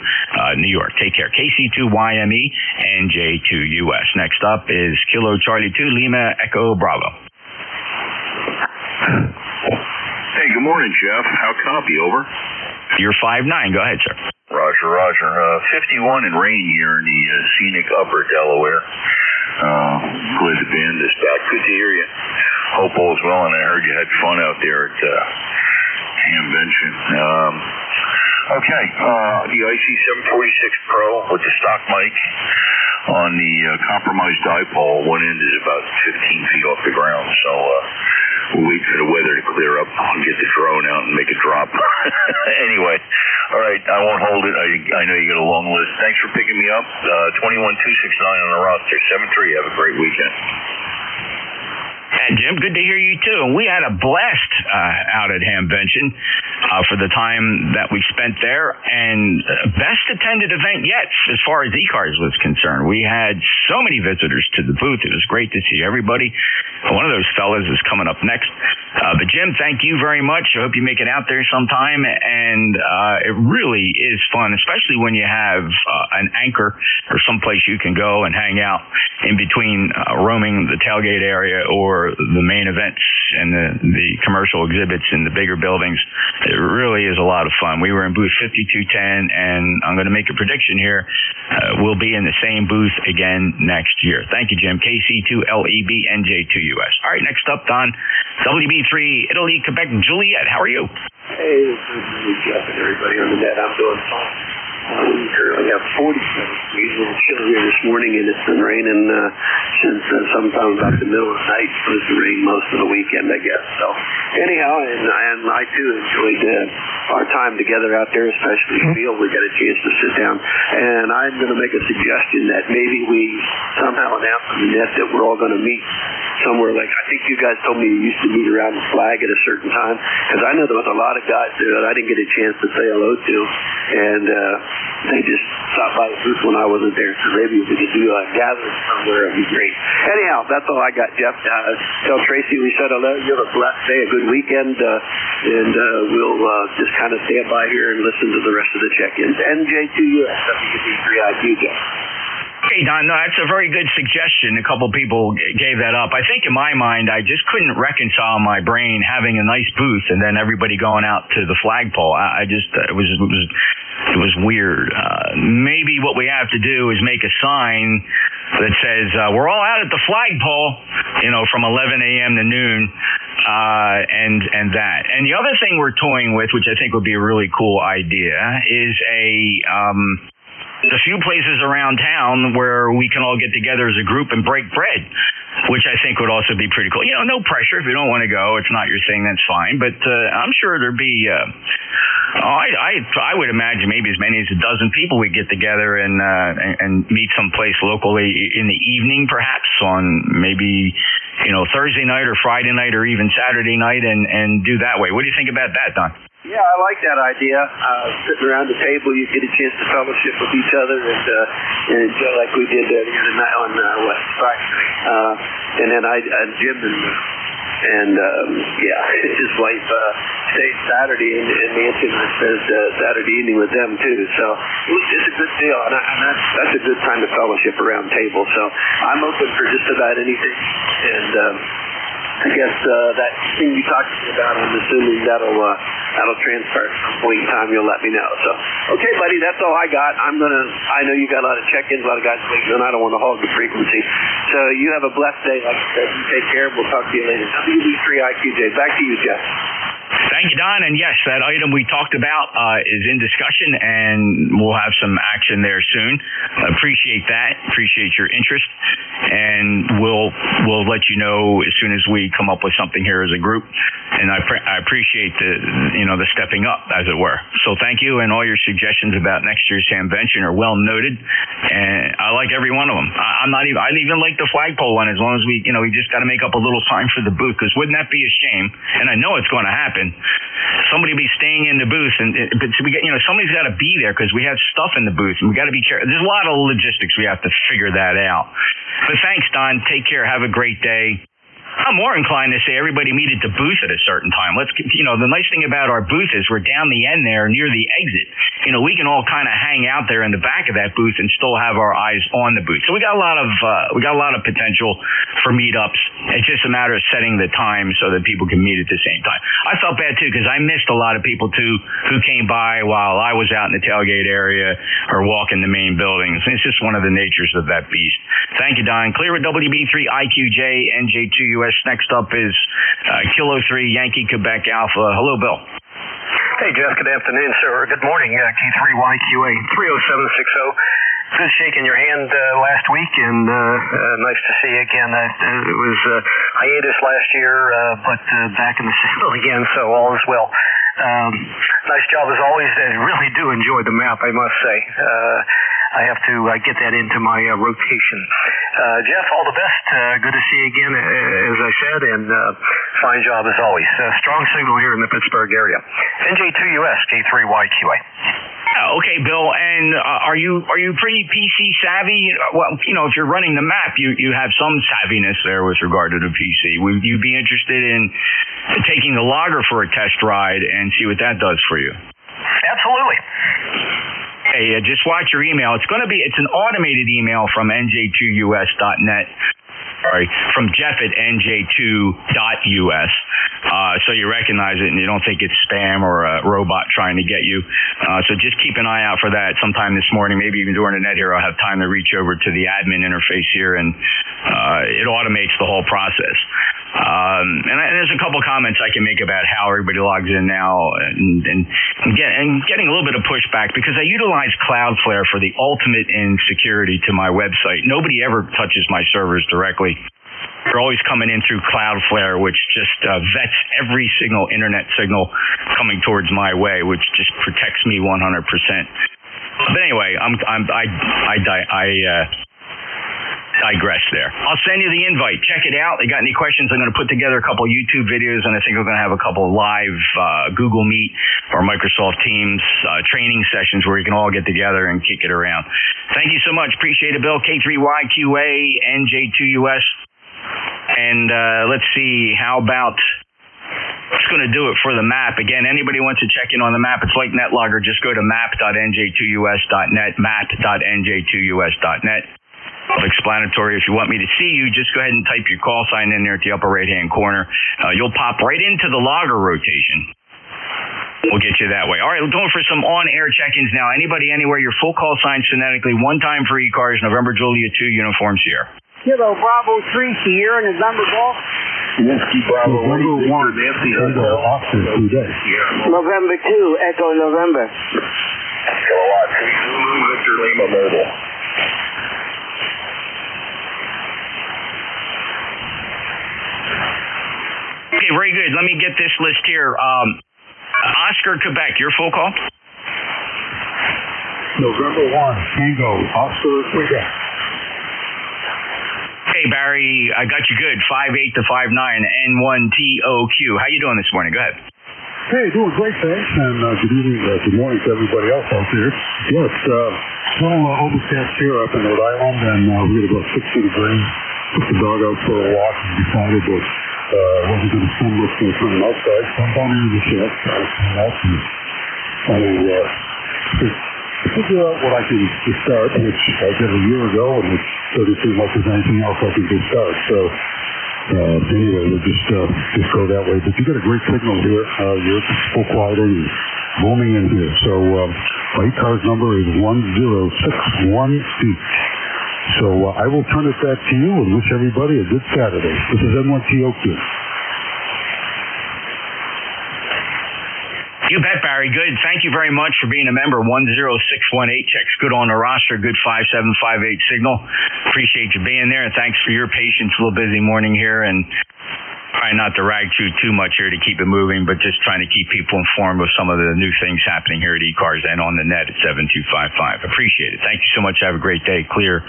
New York. Take care. KC2YME, NJ2US. Next up is Kilo Charlie 2 Lima Echo Bravo. Hey, good morning, Jeff. How copy? Over. You're 5-9. Go ahead, sir. Roger. 51 and rainy here in the scenic upper Delaware. Glad the band is back. Good to hear you. Hope all's well, and I heard you had fun out there at Hamvention. Okay, the IC746 Pro with the stock mic on the compromised dipole. One end is about 15 feet off the ground, so we'll wait for the weather to clear up and get the drone out and make a drop. Anyway, all right, I won't hold it. I know you got a long list. Thanks for picking me up. 21269 on the roster. 7-3. Have a great weekend. And Jim, good to hear you too. And we had a blast out at Hamvention for the time that we spent there, and best attended event yet as far as ECARS was concerned. We had so many visitors to the booth. It was great to see everybody. One of those fellas is coming up next. But Jim, thank you very much. I hope you make it out there sometime. And it really is fun, especially when you have an anchor or someplace you can go and hang out in between roaming the tailgate area or the main events and the commercial exhibits in the bigger buildings. It really is a lot of fun. We were in booth 5210, and I'm going to make a prediction here. We'll be in the same booth again next year. Thank you, Jim. KC2LEB NJ2US. All right, next up, Don. WB3 Italy, Quebec, Juliet. How are you? Hey, this is Jeff and everybody on the net. I'm doing fine. We currently have 47 degrees. A little chilly here this morning, and it's been raining since sometime about the middle of the night. It's supposed to rain most of the weekend, I guess. So, anyhow, and I too enjoyed our time together out there, especially Field. We got a chance to sit down, and I'm going to make a suggestion that maybe we somehow announce on the net that we're all going to meet somewhere. Like, I think you guys told me you used to meet around the flag at a certain time, because I know there was a lot of guys there that I didn't get a chance to say hello to, and they just stopped by the booth when I wasn't there. So maybe if we could do a gathering somewhere, it'd be great. Anyhow, that's all I got, Jeff. Tell Tracy we said hello. You have a blessed day, a good weekend, and we'll just kind of stand by here and listen to the rest of the check-ins. NJ2US, WB3IQ, Jeff. Okay, Don, no, that's a very good suggestion. A couple people gave that up. I think in my mind, I just couldn't reconcile my brain having a nice booth and then everybody going out to the flagpole. It was weird. Maybe what we have to do is make a sign that says, we're all out at the flagpole, from 11 a.m. to noon, and that. And the other thing we're toying with, which I think would be a really cool idea, is a few places around town where we can all get together as a group and break bread. which I think would also be pretty cool. No pressure. If you don't want to go, it's not your thing, that's fine. But I'm sure there'd be, I would imagine maybe as many as a dozen people would get together and meet someplace locally in the evening, perhaps on maybe, Thursday night or Friday night or even Saturday night and do that way. What do you think about that, Don? Yeah, I like that idea. Sitting around the table, you get a chance to fellowship with each other and enjoy like we did the other night on Friday. And then Jim and his wife stayed Saturday and Nancy spent Saturday evening with them too. So it's a good deal, and that's a good time to fellowship around table. So I'm open for just about anything, and I guess that thing you talked to me about, I'm assuming that'll transfer at some point in time. You'll let me know. So, okay, buddy, that's all I got. I know you got a lot of check-ins, a lot of guys waiting, and I don't want to hog the frequency. So you have a blessed day. Like I said, you take care. We'll talk to you later. WB3IQJ. Back to you, Jeff. Thank you, Don. And yes, that item we talked about is in discussion, and we'll have some action there soon. Appreciate that. Appreciate your interest, and we'll let you know as soon as we come up with something here as a group. And I appreciate the stepping up, as it were. So thank you, and all your suggestions about next year's Hamvention are well noted, and I like every one of them. I even like the flagpole one, as long as we just got to make up a little time for the booth, because wouldn't that be a shame? And I know it's going to happen. Somebody be staying in the booth, but somebody's got to be there because we have stuff in the booth, and we got to be careful. There's a lot of logistics. We have to figure that out. But thanks, Don. Take care. Have a great day. I'm more inclined to say everybody meet at the booth at a certain time. The nice thing about our booth is we're down the end there near the exit. We can all kind of hang out there in the back of that booth and still have our eyes on the booth. So we got a lot of potential for meetups. It's just a matter of setting the time so that people can meet at the same time. I felt bad too because I missed a lot of people too who came by while I was out in the tailgate area or walking the main buildings. It's just one of the natures of that beast. Thank you, Don. Clear with WB3IQJ, NJ2US. Next up is Kilo 3 Yankee Quebec Alpha. Hello, Bill. Hey, Jeff. Good afternoon, sir. Good morning. K3YQA 30760. Good shaking your hand last week, and nice to see you again. It was hiatus last year, but back in the saddle again, so all is well. Nice job as always. I really do enjoy the map, I must say. I have to get that into my rotation. Jeff, all the best. Good to see you again, as I said, and fine job as always. Strong signal here in the Pittsburgh area. NJ2US, K3YQA. Okay, Bill, and are you pretty PC savvy? Well, if you're running the map, you have some savviness there with regard to the PC. Would you be interested in taking the logger for a test ride and see what that does for you? Absolutely. Hey, just watch your email. It's an automated email from NJ2US.net. Sorry, from Jeff at NJ2.US. So you recognize it and you don't think it's spam or a robot trying to get you. So just keep an eye out for that. Sometime this morning, maybe even during the net here, I'll have time to reach over to the admin interface here, and it automates the whole process. And there's a couple comments I can make about how everybody logs in now, and getting a little bit of pushback because I utilize Cloudflare for the ultimate in security to my website. Nobody ever touches my servers directly. They're always coming in through Cloudflare, which just vets every single internet signal coming towards my way, which just protects me 100%. But anyway, I digress there. I'll send you the invite. Check it out. If you got any questions, I'm going to put together a couple YouTube videos, and I think we're going to have a couple live Google Meet or Microsoft Teams training sessions where we can all get together and kick it around. Thank you so much. Appreciate it, Bill. K3YQA, NJ2US. And let's see, how about, it's going to do it for the map. Again, anybody wants to check in on the map, it's like NetLogger. Just go to map.nj2us.net, map.nj2us.net. Self-explanatory. If you want me to see you, just go ahead and type your call sign in there at the upper right-hand corner. You'll pop right into the logger rotation. We'll get you that way. All right, we're going for some on-air check-ins now. Anybody, anywhere, your full call sign phonetically, one time for ECARS, November Julia 2, Uniform Sierra. Kilo Bravo 3, Sierra, November Golf. Whiskey Bravo 1, Echo Oscar 2 days. November 2, Echo November. Kilowatt 2, Victor Lima Mobile. Okay, very good. Let me get this list here. Oscar, Quebec, your full call? November 1, Tango, Oscar, Quebec. Hey, Barry, I got you good. 58 to 59, N1TOQ. How you doing this morning? Go ahead. Hey, doing great, thanks, and good evening, good morning to everybody else out there. Yeah, it's little overcast here up in Rhode Island, and we get about 60 degrees. Took the dog out for a walk and decided that wasn't going to swim with me from outside. So I'm down here in the shed, and figure out what I can start, which I did a year ago, and it doesn't seem like there's anything else I can start. So anyway, we'll just go that way. But you got a great signal here. You're full quality and booming in here. So my ECARS number is 10618. So I will turn it back to you and wish everybody a good Saturday. This is N1TOQ. You bet, Barry. Good. Thank you very much for being a member. 10618 checks good on the roster. Good 5758 signal. Appreciate you being there, and thanks for your patience. A little busy morning here, and trying not to rag too much here to keep it moving, but just trying to keep people informed of some of the new things happening here at ECARS and on the net at 7255. Appreciate it. Thank you so much. Have a great day. Clear.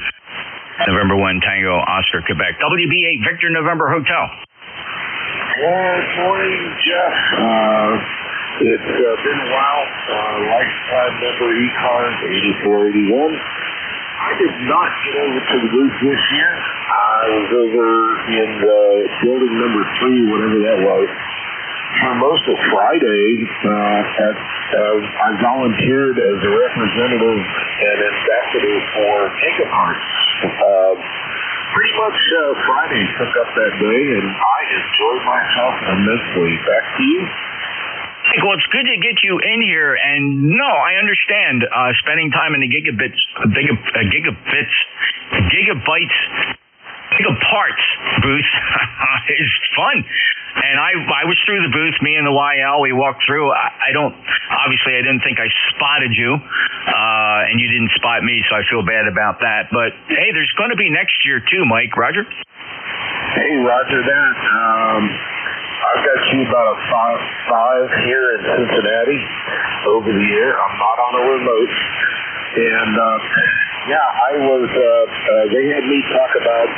November 1, Tango, Oscar, Quebec. WB8, Victor, November, Hotel. Good morning, Jeff. It's been a while. Lifetime member ECARS 8481. I did not get over to the booth this year. I was over in building number 3, whatever that was, for most of Friday. I volunteered as a representative and ambassador for ECARS. Pretty much Friday took up that day, and I enjoyed myself immensely. Back to you. Well, it's good to get you in here, and no, I understand spending time in the gigabytes booth is fun. And I was through the booth, me and the YL, we walked through. I didn't think I spotted you, and you didn't spot me, so I feel bad about that. But hey, there's going to be next year too, Mike. Roger? Hey, Roger that. I've got you about a 5 here in Cincinnati over the air. I'm not on a remote. And, I was, they had me talk about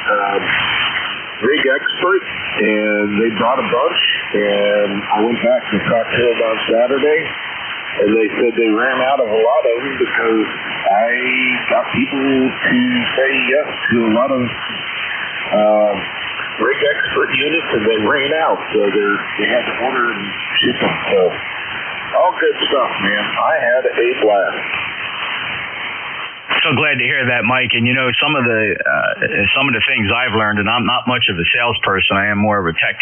Rig Expert, and they brought a bunch, and I went back and talked to them on Saturday, and they said they ran out of a lot of them because I got people to say yes to a lot of Rig Expert units, and they ran out, so they had to order and ship them. So, all good stuff, man. I had a blast. So glad to hear that, Mike. And some of the things I've learned, and I'm not much of a salesperson. I am more of a tech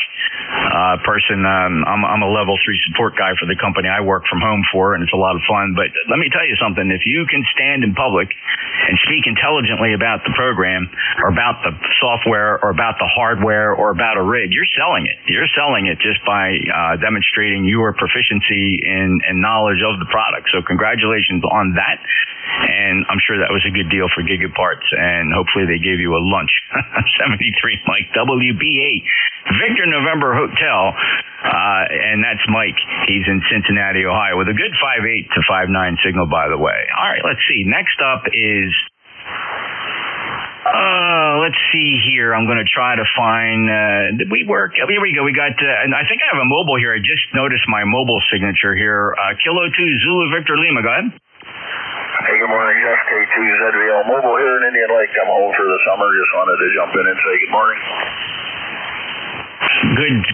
person. I'm a level 3 support guy for the company I work from home for, and it's a lot of fun. But let me tell you something: if you can stand in public and speak intelligently about the program, or about the software, or about the hardware, or about a rig, you're selling it. You're selling it just by demonstrating your proficiency in knowledge of the product. So congratulations on that. And I'm sure that was a good deal for Gigaparts, and hopefully they gave you a lunch. 73 Mike, WB8, Victor November Hotel, and that's Mike. He's in Cincinnati, Ohio, with a good 5.8 to 5.9 signal, by the way. All right, let's see. Next up is, let's see here. I'm going to try to find, did we work? Here we go. We got, and I think I have a mobile here. I just noticed my mobile signature here. Kilo 2 Zulu Victor Lima, go ahead. Hey, good morning, Jeff. K2ZVL Mobile here in Indian Lake. I'm home for the summer. Just wanted to jump in and say good morning.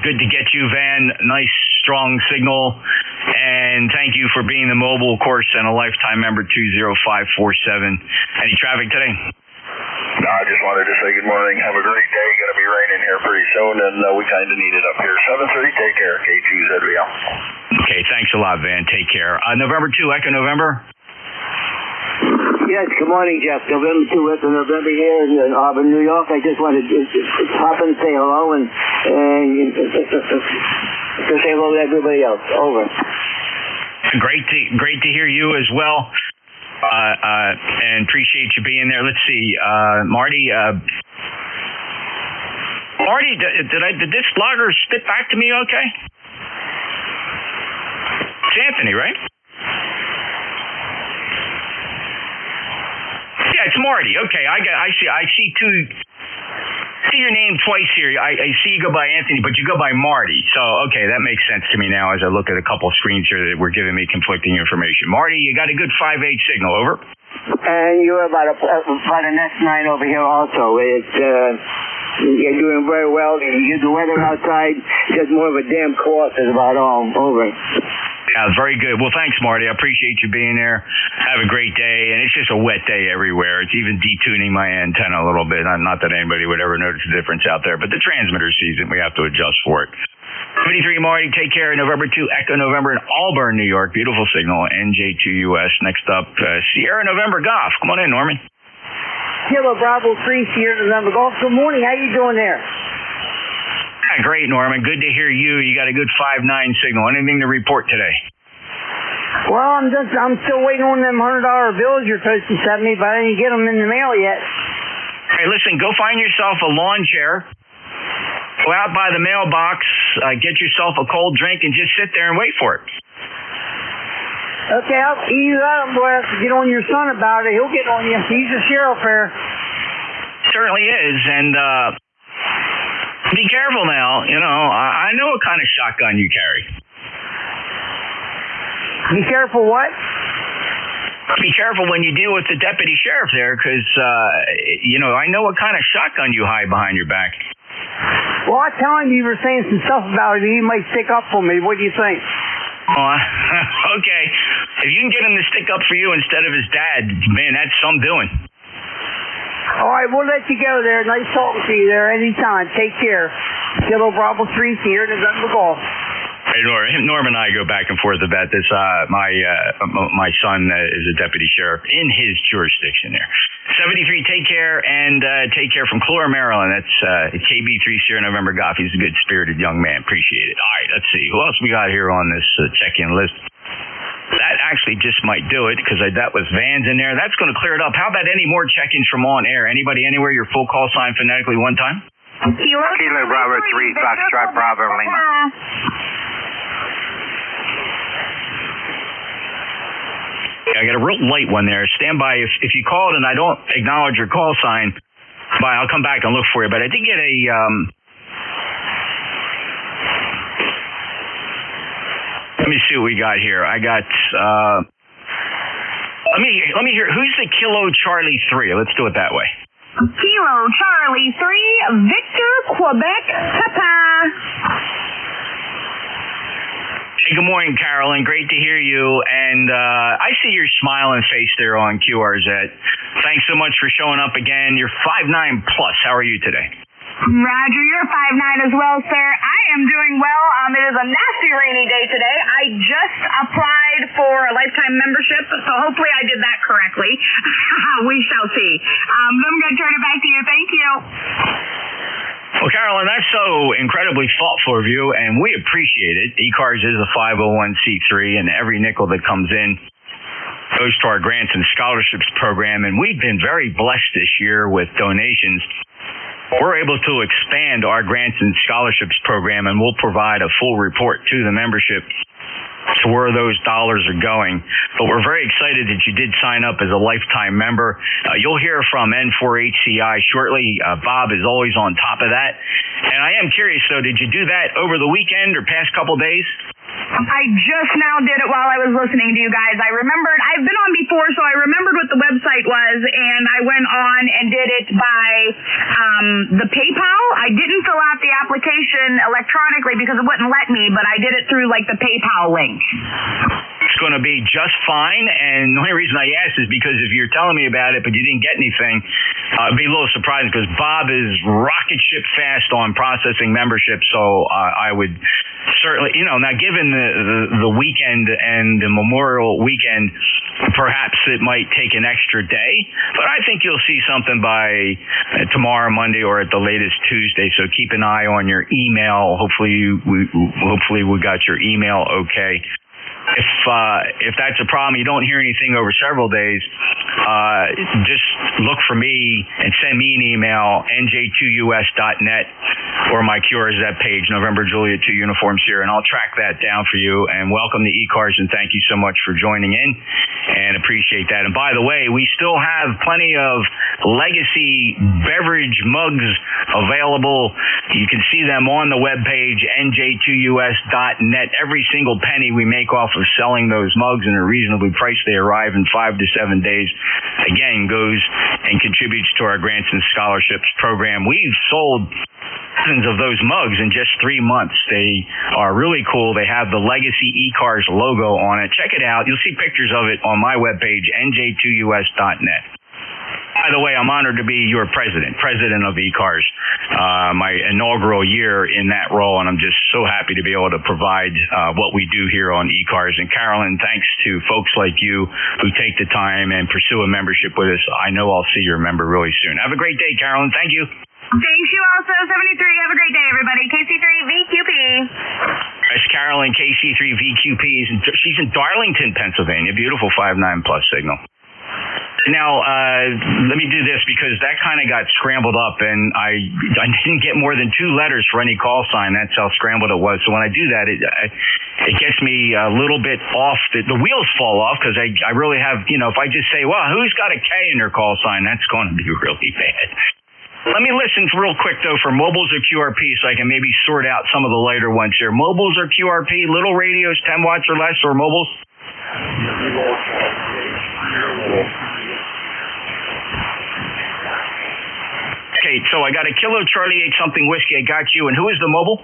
Good to get you, Van. Nice, strong signal. And thank you for being the mobile course and a lifetime member, 20547. Any traffic today? No, I just wanted to say good morning. Have a great day. Going to be raining here pretty soon, and we kind of need it up here. 7:30. Take care. K2ZVL. Okay, thanks a lot, Van. Take care. November 2, Echo November. Yes, good morning, Jeff. November 2, Echo November here in Auburn, New York. I just wanted to hop and say hello and to say hello to everybody else. Over. Great to hear you as well. And appreciate you being there. Let's see, Marty. Marty, did this logger spit back to me okay? It's Anthony, right? Yeah, it's Marty. Okay, I see your name twice here. I see you go by Anthony, but you go by Marty. So, okay, that makes sense to me now as I look at a couple of screens here that were giving me conflicting information. Marty, you got a good 5-8 signal, over. And you're about an S9 over here also. You're doing very well. The weather outside, just more of a damn course is about all. Over. Yeah, very good. Well, thanks, Marty. I appreciate you being there. Have a great day. And it's just a wet day everywhere. It's even detuning my antenna a little bit. Not that anybody would ever notice the difference out there, but the transmitter sees it. We have to adjust for it. 73 Marty, take care. November 2, Echo November in Auburn, New York. Beautiful signal. NJ2US. Next up, Sierra November Golf. Come on in, Norman. Kilo Bravo 3, Sierra November Golf. Good morning. How you doing there? Great, Norman. Good to hear you. You got a good 5-9 signal. Anything to report today? Well, I'm still waiting on them $100 bills you're supposed to send me, but I didn't get them in the mail yet. Hey, listen, go find yourself a lawn chair. Go out by the mailbox, get yourself a cold drink, and just sit there and wait for it. Okay, I'll ease up, boy. I have to get on your son about it. He'll get on you. He's a sheriff here. Certainly is, and be careful now. You know, I know what kind of shotgun you carry. Be careful what? Be careful when you deal with the deputy sheriff there, because, I know what kind of shotgun you hide behind your back. Well, I tell him you were saying some stuff about it. He might stick up for me. What do you think? Okay. If you can get him to stick up for you instead of his dad, man, that's some doing. All right, we'll let you go there. Nice talking to you there anytime. Take care. Kilo Bravo 3, Sierra November Golf. Hey, Norm and I go back and forth about this. My son is a deputy sheriff in his jurisdiction there. 73, take care, and take care from Clore, Maryland. That's KB3 Sierra November Golf. He's a good spirited young man. Appreciate it. All right, let's see. Who else we got here on this check-in list? That actually just might do it because that was Vans in there. That's going to clear it up. How about any more check-ins from on air? Anybody anywhere? Your full call sign phonetically one time? Kilo Bravo 3, Foxtrot Bravo Lima. I got a real light one there. Stand by. If you called and I don't acknowledge your call sign, I'll come back and look for you. But I did get a... let me see what we got here. I got... let me hear. Who's the Kilo Charlie 3? Let's do it that way. Kilo Charlie 3, Victor, Quebec, Papa. Hey, good morning, Carolyn. Great to hear you. And I see your smiling face there on QRZ. Thanks so much for showing up again. You're 5'9 plus. How are you today? Roger, you're 5'9 as well, sir. I am doing well. It is a nasty rainy day today. I just applied for a lifetime membership, so hopefully I did that correctly. We shall see. I'm going to turn it back to you. Thank you. Well, Carolyn, that's so incredibly thoughtful of you, and we appreciate it. ECARS is a 501c3, and every nickel that comes in goes to our grants and scholarships program, and we've been very blessed this year with donations. We're able to expand our grants and scholarships program, and we'll provide a full report to the membership to where those dollars are going. But we're very excited that you did sign up as a lifetime member. You'll hear from N4HCI shortly. Bob is always on top of that. And I am curious, though, did you do that over the weekend or past couple days? I just now did it while I was listening to you guys. I remembered, I've been on before, so I remembered what the website was, and I went on and did it by the PayPal. I didn't fill out the application electronically because it wouldn't let me, but I did it through like the PayPal link. It's going to be just fine, and the only reason I asked is because if you're telling me about it but you didn't get anything, it'd be a little surprising because Bob is rocket ship fast on processing membership, so I would certainly, now given the weekend and the Memorial weekend, perhaps it might take an extra day, but I think you'll see something by tomorrow, Monday, or at the latest Tuesday, so keep an eye on your email. Hopefully we got your email okay. If that's a problem, you don't hear anything over several days, just look for me and send me an email, NJ2US.net, or my QRZ page, November Juliet 2 Uniform Sierra, and I'll track that down for you. And welcome to ECARS, and thank you so much for joining in, and appreciate that. And by the way, we still have plenty of legacy beverage mugs available. You can see them on the webpage, NJ2US.net. Every single penny we make off of selling those mugs, and are reasonably priced. They arrive in 5 to 7 days. Again, goes and contributes to our grants and scholarships program. We've sold thousands of those mugs in just 3 months. They are really cool. They have the Legacy ECARS logo on it. Check it out. You'll see pictures of it on my webpage, NJ2US.net. By the way, I'm honored to be your president of ECARS, my inaugural year in that role, and I'm just so happy to be able to provide what we do here on ECARS. And Carolyn, thanks to folks like you who take the time and pursue a membership with us. I know I'll see your member really soon. Have a great day, Carolyn. Thank you. Thanks, you also, 73. Have a great day, everybody. KC3VQP. That's Carolyn, KC3VQP. She's in Darlington, Pennsylvania. Beautiful 5.9 plus signal. Now, let me do this because that kind of got scrambled up, and I didn't get more than 2 letters for any call sign. That's how scrambled it was. So when I do that, it gets me a little bit off. The wheels fall off because I really have, if I just say, well, who's got a K in their call sign, that's going to be really bad. Let me listen real quick, though, for mobiles or QRP so I can maybe sort out some of the later ones here. Mobiles or QRP, little radios, 10 watts or less, or mobiles? Okay, so I got a Kilo Charlie 8 something whiskey. I got you. And who is the mobile?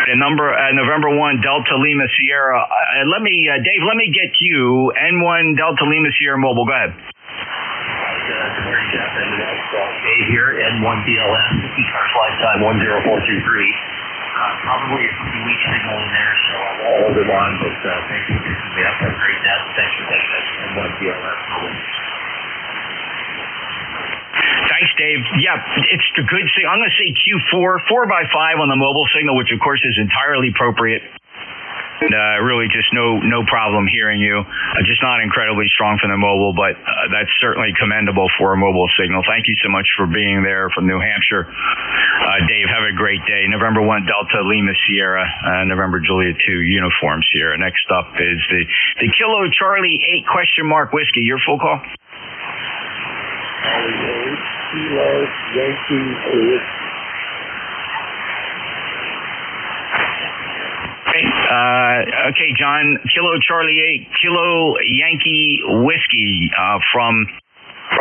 The number, November 1 Delta Lima Sierra. Dave, let me get you N1 Delta Lima Sierra mobile. Go ahead. Dave here, N1 DLM, ECARS lifetime 10423. Probably a weak signal in there, so I'll hold it on, but thank you for the upgrade that. Thanks for taking that N1 DLM. Thanks, Dave. Yeah, it's a good signal. I'm going to say Q4, 4x5 on the mobile signal, which of course is entirely appropriate. And, really just no problem hearing you. Just not incredibly strong from the mobile, but that's certainly commendable for a mobile signal. Thank you so much for being there from New Hampshire. Dave, have a great day. November 1 Delta Lima Sierra, November Juliet 2 Uniform Sierra. Next up is the Kilo Charlie 8 question mark whiskey. Your full call? Kilo Yankee Okay, John, Kilo Charlie 8, Kilo Yankee whiskey from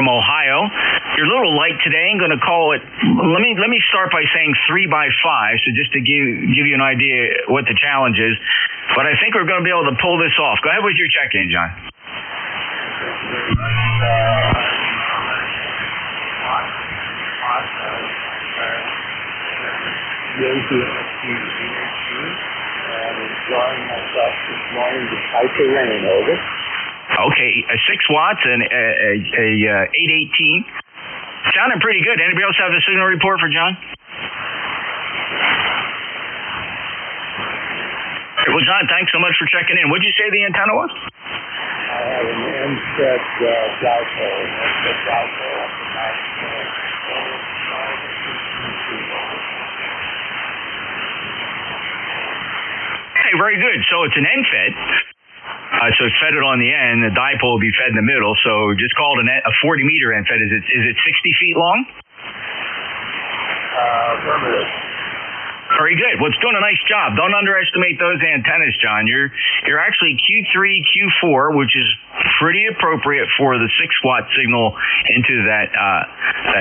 Ohio. You're a little light today. I'm going to call it. Let me start by saying 3x5. So just to give you an idea what the challenge is, but I think we're going to be able to pull this off. Go ahead with your check-in, John. Enjoying myself this morning despite the rain, over. Okay, 6 watts and a 818. Sounding pretty good. Anybody else have the signal report for John? Well, John, thanks so much for checking in. What did you say the antenna was? I have an NZ dipole. NZ dipole up to 9. Okay, very good. So it's an end fed. So it's fed on the end. The dipole will be fed in the middle. So just call it a 40-meter end fed. Is it 60 feet long? Very good. Well, it's doing a nice job. Don't underestimate those antennas, John. You're actually Q3, Q4, which is pretty appropriate for the 6-watt signal into that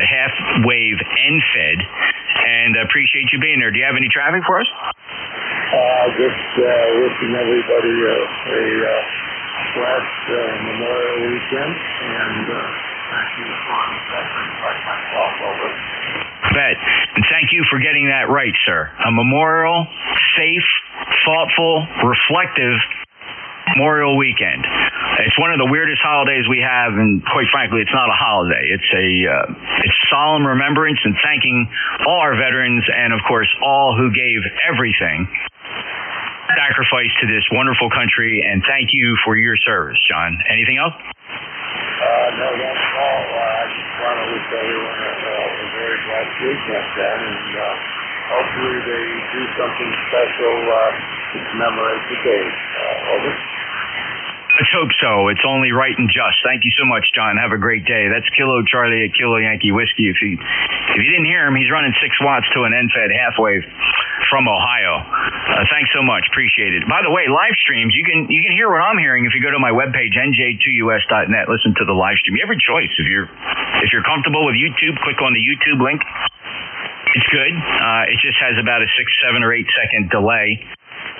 half wave end fed. And appreciate you being there. Do you have any traffic for us? Just wishing everybody a blessed Memorial Weekend, and thank you for myself over. Bet. And thank you for getting that right, sir. A memorial, safe, thoughtful, reflective Memorial Weekend. It's one of the weirdest holidays we have, and quite frankly, it's not a holiday. It's solemn remembrance and thanking all our veterans and, of course, all who gave everything, sacrifice to this wonderful country, and thank you for your service, John. Anything else? No, that's all. I just want to wish everyone a very blessed weekend then, and hopefully they do something special to commemorate the day. Over. Let's hope so. It's only right and just. Thank you so much, John. Have a great day. That's Kilo Charlie at Kilo Yankee Whiskey. If you didn't hear him, he's running 6 watts to an NFED half wave from Ohio. Thanks so much. Appreciate it. By the way, live streams, you can hear what I'm hearing if you go to my webpage, NJ2US.net. Listen to the live stream. You have a choice. If you're comfortable with YouTube, click on the YouTube link. It's good. It just has about a 6, 7, or 8 second delay.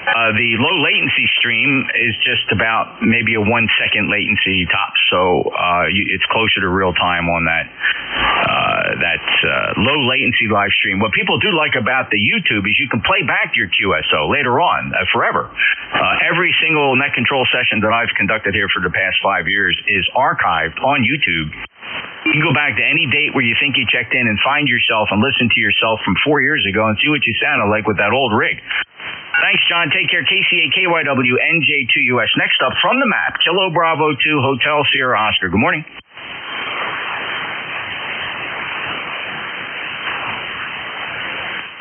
The low latency stream is just about maybe a 1 second latency tops, so it's closer to real time on that low latency live stream. What people do like about the YouTube is you can play back your QSO later on, forever. Every single net control session that I've conducted here for the past 5 years is archived on YouTube. You can go back to any date where you think you checked in and find yourself and listen to yourself from 4 years ago and see what you sounded like with that old rig. Thanks, John. Take care. KCA, KYW, NJ2US. Next up, from the map, Kilo Bravo 2, Hotel Sierra Oscar. Good morning.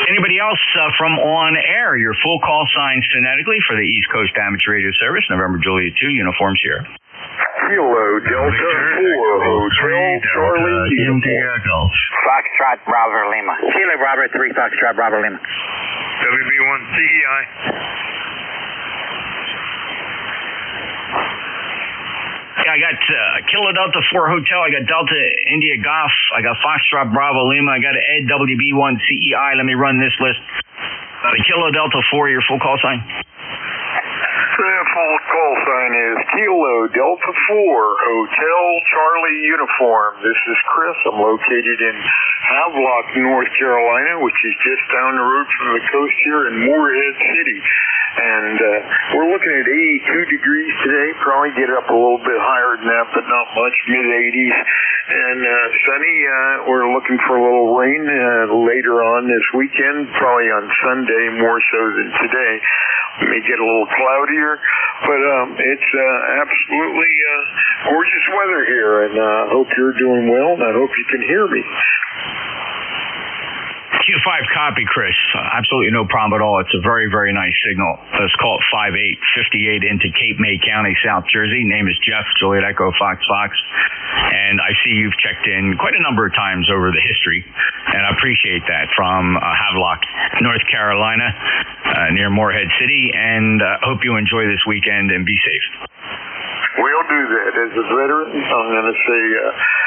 Anybody else from on air? Your full call signs phonetically for the East Coast Amateur Radio Service, November Juliet 2, Uniform Sierra. Kilo Delta 4, Hotel Charlie, India Golf. Foxtrot Bravo Lima. Kilo Bravo 3, Foxtrot Bravo Lima. WB1 CEI. Yeah, I got Kilo Delta 4 Hotel. I got Delta India Golf. I got Foxtrot Bravo Lima. I got Ed WB1 CEI. Let me run this list. The Kilo Delta 4, your full call sign. The full call sign is Kilo Delta 4, Hotel Charlie Uniform. This is Chris. I'm located in Havelock, North Carolina, which is just down the road from the coast here in Moorhead City. And we're looking at 82 degrees today. Probably get up a little bit higher than that, but not much, mid-80s. And sunny. We're looking for a little rain later on this weekend, probably on Sunday more so than today. We may get a little cloudier, but it's absolutely gorgeous weather here, and I hope you're doing well, and I hope you can hear me. Q5 copy, Chris. Absolutely no problem at all. It's a very, very nice signal. Let's call it 58 into Cape May County, South Jersey. Name is Jeff, Juliet Echo Fox. And I see you've checked in quite a number of times over the history, and I appreciate that, from Havelock, North Carolina, near Moorhead City, and hope you enjoy this weekend and be safe. We'll do that. As a veteran, I'm going to say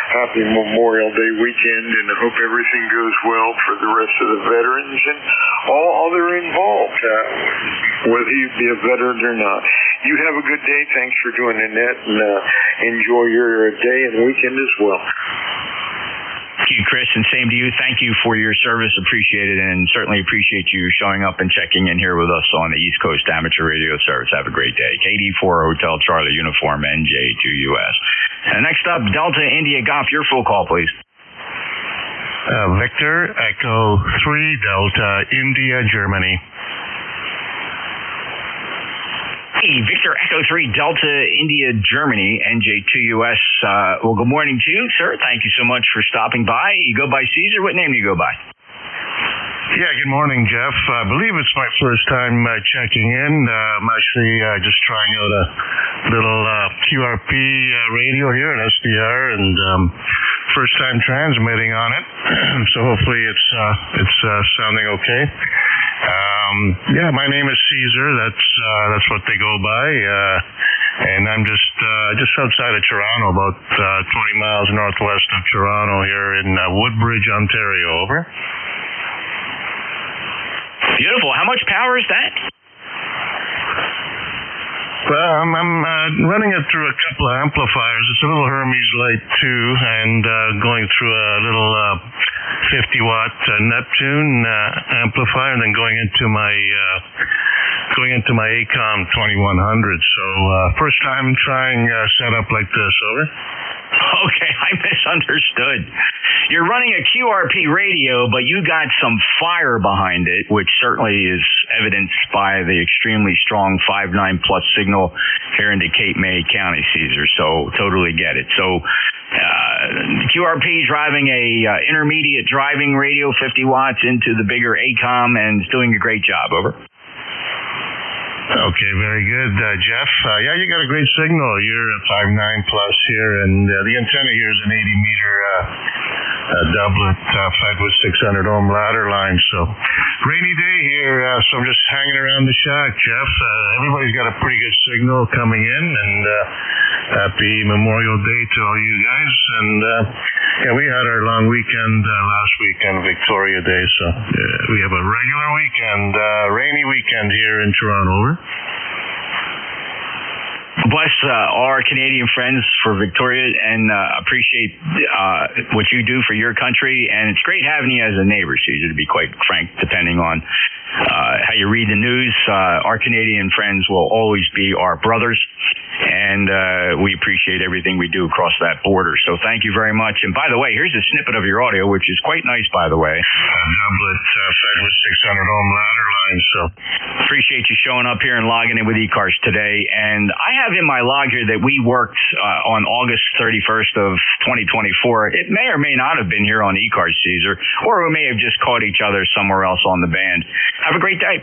happy Memorial Day weekend, and I hope everything goes well for the rest of the veterans and all other involved, whether you be a veteran or not. You have a good day. Thanks for doing the net, and enjoy your day and weekend as well. Thank you, Chris, and same to you. Thank you for your service. Appreciate it, and certainly appreciate you showing up and checking in here with us on the East Coast Amateur Radio Service. Have a great day. KD4 Hotel Charlie Uniform, NJ2US. And next up, Delta India Golf. Your full call, please. Victor Echo 3 Delta India Germany. Hey, Victor Echo 3 Delta India Germany, NJ2US. Well, good morning to you, sir. Thank you so much for stopping by. You go by Caesar. What name do you go by? Yeah, good morning, Jeff. I believe it's my first time checking in. I'm actually just trying out a little QRP radio here at SDR, and first time transmitting on it. So hopefully it's sounding okay. Yeah, my name is Caesar. That's what they go by. And I'm just outside of Toronto, about 20 miles northwest of Toronto here in Woodbridge, Ontario. Over. Beautiful. How much power is that? Well, I'm running it through a couple of amplifiers. It's a little Hermes Light 2, and going through a little 50-watt Neptune amplifier, and then going into my going into my ACOM 2100. So first time trying setup like this. Over. Okay, I misunderstood. You're running a QRP radio, but you got some fire behind it, which certainly is evidenced by the extremely strong 5.9 plus signal here into Cape May County, Caesar. So totally get it. So QRP driving a intermediate driving radio, 50 watts into the bigger ACOM, and is doing a great job. Over. Okay, very good, Jeff. Yeah, you got a great signal. You're at 5.9 plus here, and the antenna here is an 80-meter doublet fed with 600 ohm ladder line. So rainy day here, so I'm just hanging around the shack, Jeff. Everybody's got a pretty good signal coming in, and happy Memorial Day to all you guys. And yeah, we had our long weekend last weekend, Victoria Day. So we have a regular weekend, rainy weekend here in Toronto. Over. Bless our Canadian friends for Victoria, and appreciate what you do for your country. And it's great having you as a neighbor, Caesar, to be quite frank, depending on how you read the news. Our Canadian friends will always be our brothers, and we appreciate everything we do across that border. So thank you very much. And by the way, here's a snippet of your audio, which is quite nice, by the way. Doublet fed with 600 ohm ladder line. So appreciate you showing up here and logging in with ECARS today. And I have in my log here that we worked on August 31st of 2024. It may or may not have been here on ECARS, Caesar, or we may have just caught each other somewhere else on the band. Have a great day.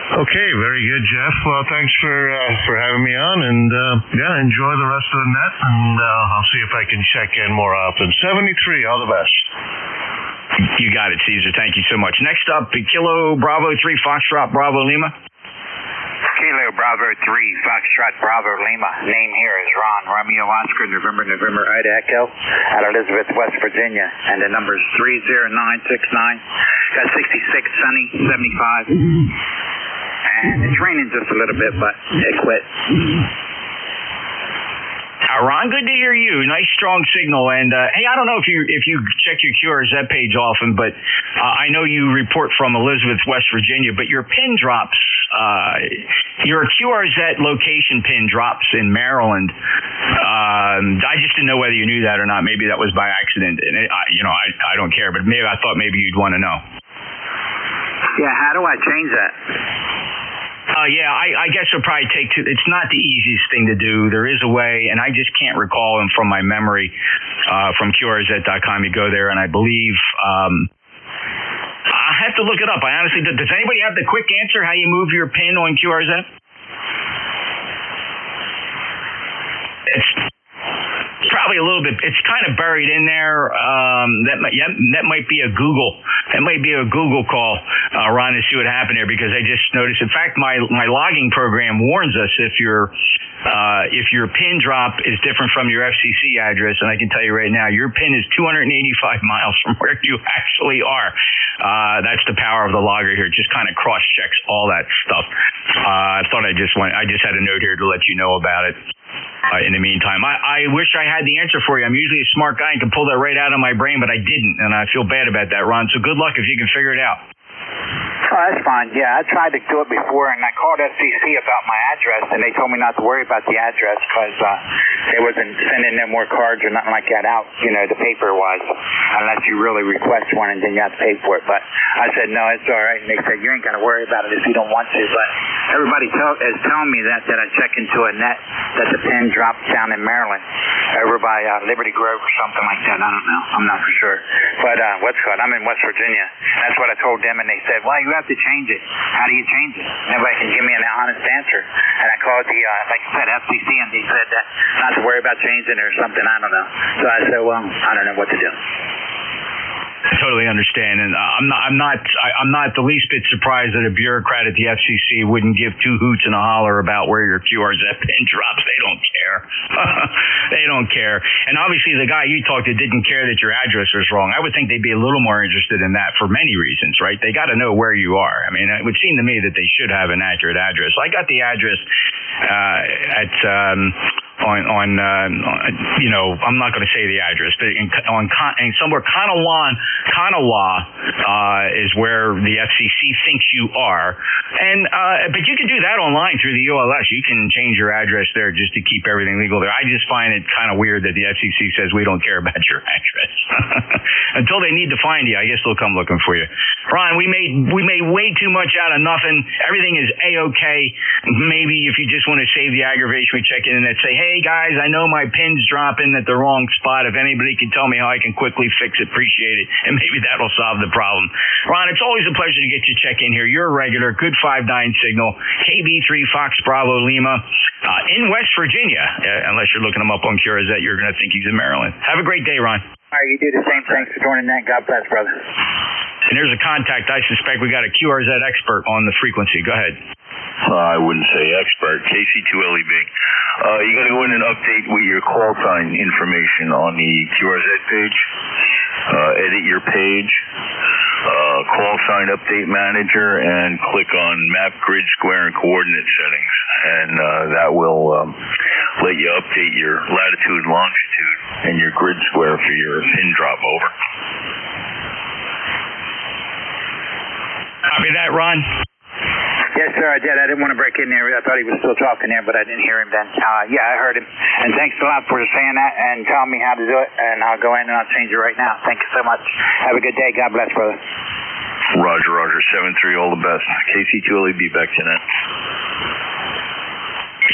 Okay, very good, Jeff. Well, thanks for having me on, and yeah, enjoy the rest of the net, and I'll see if I can check in more often. 73, all the best. You got it, Caesar. Thank you so much. Next up, Kilo Bravo 3 Foxtrot Bravo Lima. Kilo Bravo 3 Foxtrot Bravo Lima. Name here is Ron Romeo Oscar November Ida Echo at Elizabeth, West Virginia, and the number is 30969. Got 66 sunny, 75. And it's raining just a little bit, but it quit. Ron, good to hear you. Nice, strong signal. And hey, I don't know if you check your QRZ page often, but I know you report from Elizabeth, West Virginia. But your pin drops, your QRZ location pin drops in Maryland. I just didn't know whether you knew that or not. Maybe that was by accident. And I don't care, but maybe I thought maybe you'd want to know. Yeah, how do I change that? Yeah, I guess it'll probably take two. It's not the easiest thing to do. There is a way, and I just can't recall them from my memory. From QRZ.com, you go there, and I believe I have to look it up. I honestly, does anybody have the quick answer how you move your pin on QRZ? It's probably a little bit. It's kind of buried in there. That might be a Google. That might be a Google call, Ron, to see what happened there, because I just noticed. In fact, my logging program warns us if your pin drop is different from your FCC address, and I can tell you right now, your pin is 285 miles from where you actually are. That's the power of the logger here. It just kind of cross checks all that stuff. I thought I just had a note here to let you know about it. In the meantime, I wish I had the answer for you. I'm usually a smart guy and can pull that right out of my brain, but I didn't, and I feel bad about that, Ron. So good luck if you can figure it out. Oh, that's fine. Yeah, I tried to do it before, and I called FCC about my address, and they told me not to worry about the address because they wasn't sending no more cards or nothing like that out, the paper-wise, unless you really request one, and then you have to pay for it. But I said, no, it's all right. And they said, you ain't going to worry about it if you don't want to. But everybody is telling me that I check into a net that the pin dropped down in Maryland, over by Liberty Grove or something like that. I don't know. I'm not for sure. But I'm in West Virginia. That's what I told them, and they said, well, you have to change it. How do you change it? Nobody can give me an honest answer. And I called the, like I said, FCC, and they said that not to worry about changing it or something. I don't know. So I said, well, I don't know what to do. I totally understand, and I'm not the least bit surprised that a bureaucrat at the FCC wouldn't give two hoots and a holler about where your QRZ pin drops. They don't care. They don't care. And obviously, the guy you talked to didn't care that your address was wrong. I would think they'd be a little more interested in that for many reasons, right? They got to know where you are. I mean, it would seem to me that they should have an accurate address. I got the address at on you know, I'm not going to say the address, but in somewhere Kanawha is where the FCC thinks you are, and but you can do that online through the ULS. You can change your address there just to keep everything legal there. I just find it kind of weird that the FCC says we don't care about your address until they need to find you. I guess they'll come looking for you. Ron, we made way too much out of nothing. Everything is A-okay. Maybe if you just want to save the aggravation, we check in and say, hey guys, I know my pin's dropping at the wrong spot. If anybody can tell me how I can quickly fix it, appreciate it. And maybe that'll solve the problem. Ron, it's always a pleasure to get you check in here. You're a regular, good 5-9 signal, KB3 Fox Bravo Lima, in West Virginia. Unless you're looking him up on QRZ, you're going to think he's in Maryland. Have a great day, Ron. All right, you do the same. Thanks for joining that. God bless, brother. And there's a contact. I suspect we got a QRZ expert on the frequency. Go ahead. I wouldn't say expert. KC2LEB. You got to go in and update with your call sign information on the QRZ page. Edit your page. Call sign update manager and click on map, grid, square, and coordinate settings. And that will let you update your latitude and longitude and your grid square for your pin drop over. Copy that, Ron? Yes, sir, I did. I didn't want to break in there. I thought he was still talking there, but I didn't hear him then. Yeah, I heard him. And thanks a lot for saying that and telling me how to do it. And I'll go in and I'll change it right now. Thank you so much. Have a good day. God bless, brother. Roger, 7-3, all the best. KC2LEB back to net.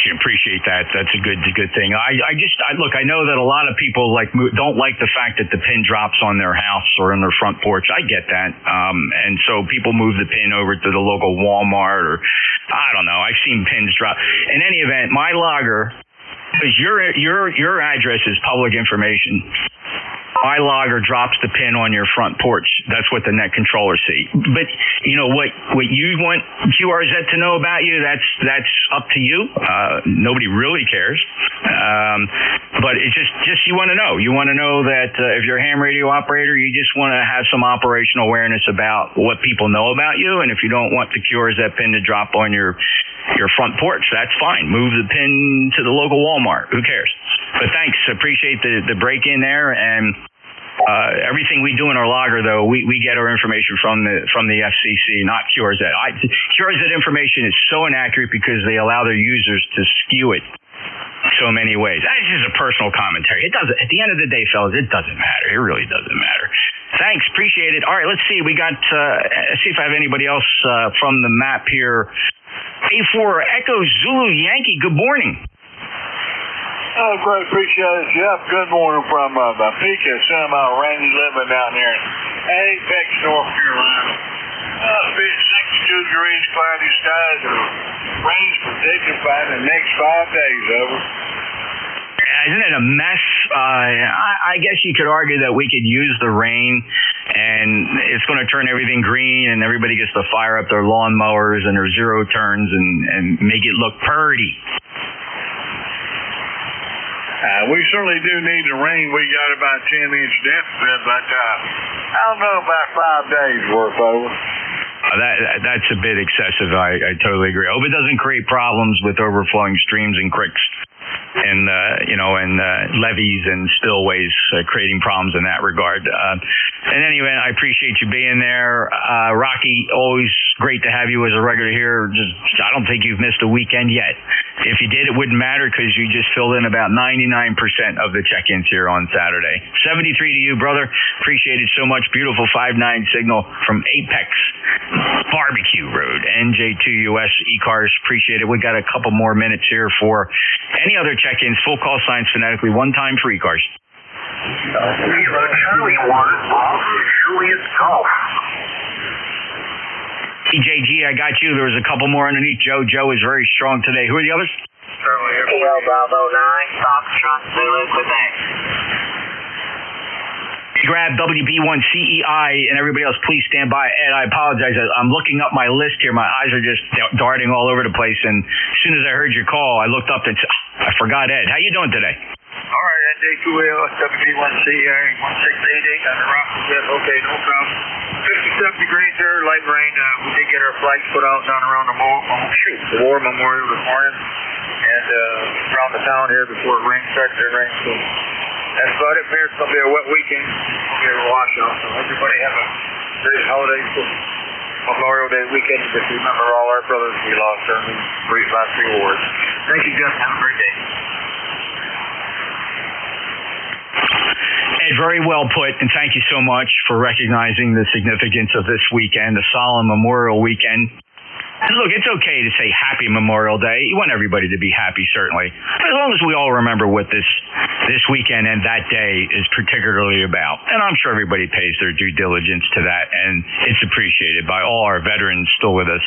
Appreciate that. That's a good thing. Look, I know that a lot of people don't like the fact that the pin drops on their house or on their front porch. I get that. And so people move the pin over to the local Walmart or I don't know. I've seen pins drop. In any event, my logger, because your address is public information. My logger drops the pin on your front porch. That's what the net controllers see. But you know what you want QRZ to know about you, that's up to you. Nobody really cares. But it's just you want to know. You want to know that if you're a ham radio operator, you just want to have some operational awareness about what people know about you. And if you don't want the QRZ pin to drop on your front porch, that's fine. Move the pin to the local Walmart. Who cares? But thanks. Appreciate the break in there. And everything we do in our logger, though, we get our information from the FCC, not QRZ. QRZ information is so inaccurate because they allow their users to skew it so many ways. That's just a personal commentary. It doesn't. At the end of the day, fellas, it doesn't matter. It really doesn't matter. Thanks. Appreciate it. All right, let's see. We got. See if I have anybody else from the map here. A4 Echo Zulu Yankee. Good morning. Oh, great. Appreciate it, Jeff. Good morning from Topeka, semi rainy living down here in Apex, North Carolina. 62 degrees, cloudy skies, and rain's predicted by the next 5 days. Over. Isn't it a mess? I guess you could argue that we could use the rain and it's going to turn everything green and everybody gets to fire up their lawnmowers and their zero turns and make it look pretty. We certainly do need the rain. We got about 10-inch deficit, but I don't know about 5 days worth over. That's a bit excessive. I totally agree. I hope it doesn't create problems with overflowing streams and creeks and levees and spillways, creating problems in that regard. In any event, I appreciate you being there. Rocky, always great to have you as a regular here. I don't think you've missed a weekend yet. If you did, it wouldn't matter because you just filled in about 99% of the check-ins here on Saturday. 73 to you, brother. Appreciate it so much. Beautiful 5-9 signal from Apex Barbecue Road, NJ2US ECARS. Appreciate it. We got a couple more minutes here for any other check-ins. Full call signs phonetically, one time for ECARS. Charlie 1, Julius Golf. EJG, I got you. There was a couple more underneath Joe. Joe is very strong today. Who are the others? Kilo Bravo 9, Foxtrot Zulu, Quebec. Grab WB1CEI and everybody else, please stand by. Ed, I apologize. I'm looking up my list here. My eyes are just darting all over the place. And as soon as I heard your call, I looked up and I forgot Ed. How you doing today? All right, NJ2US, WB1CEI, 1688 on the rock. Okay, no problem. 57 degrees rain, sir. Light rain. We did get our flags put out down around the War Memorial this morning, and around the town here before it started to rain. So that's about it. It's going to be a wet weekend. It's going to be a washout. So everybody have a great holiday Memorial Day weekend. Just remember all our brothers we lost during the last 3 wars. Thank you, Jeff. Have a great day. Ed, very well put, and thank you so much for recognizing the significance of this weekend, the solemn Memorial Weekend. Look, it's okay to say Happy Memorial Day. You want everybody to be happy, certainly. But as long as we all remember what this weekend and that day is particularly about. And I'm sure everybody pays their due diligence to that, and it's appreciated by all our veterans still with us.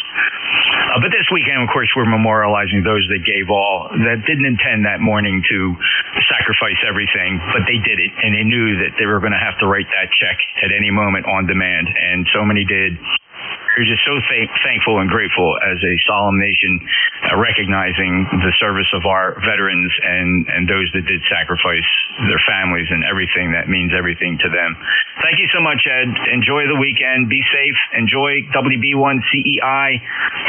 But this weekend, of course, we're memorializing those that gave all, that didn't intend that morning to sacrifice everything, but they did it, and they knew that they were going to have to write that check at any moment on demand, and so many did. We're just so thankful and grateful as a solemn nation, recognizing the service of our veterans and those that did sacrifice their families and everything that means everything to them. Thank you so much, Ed. Enjoy the weekend. Be safe. Enjoy WB1CEI,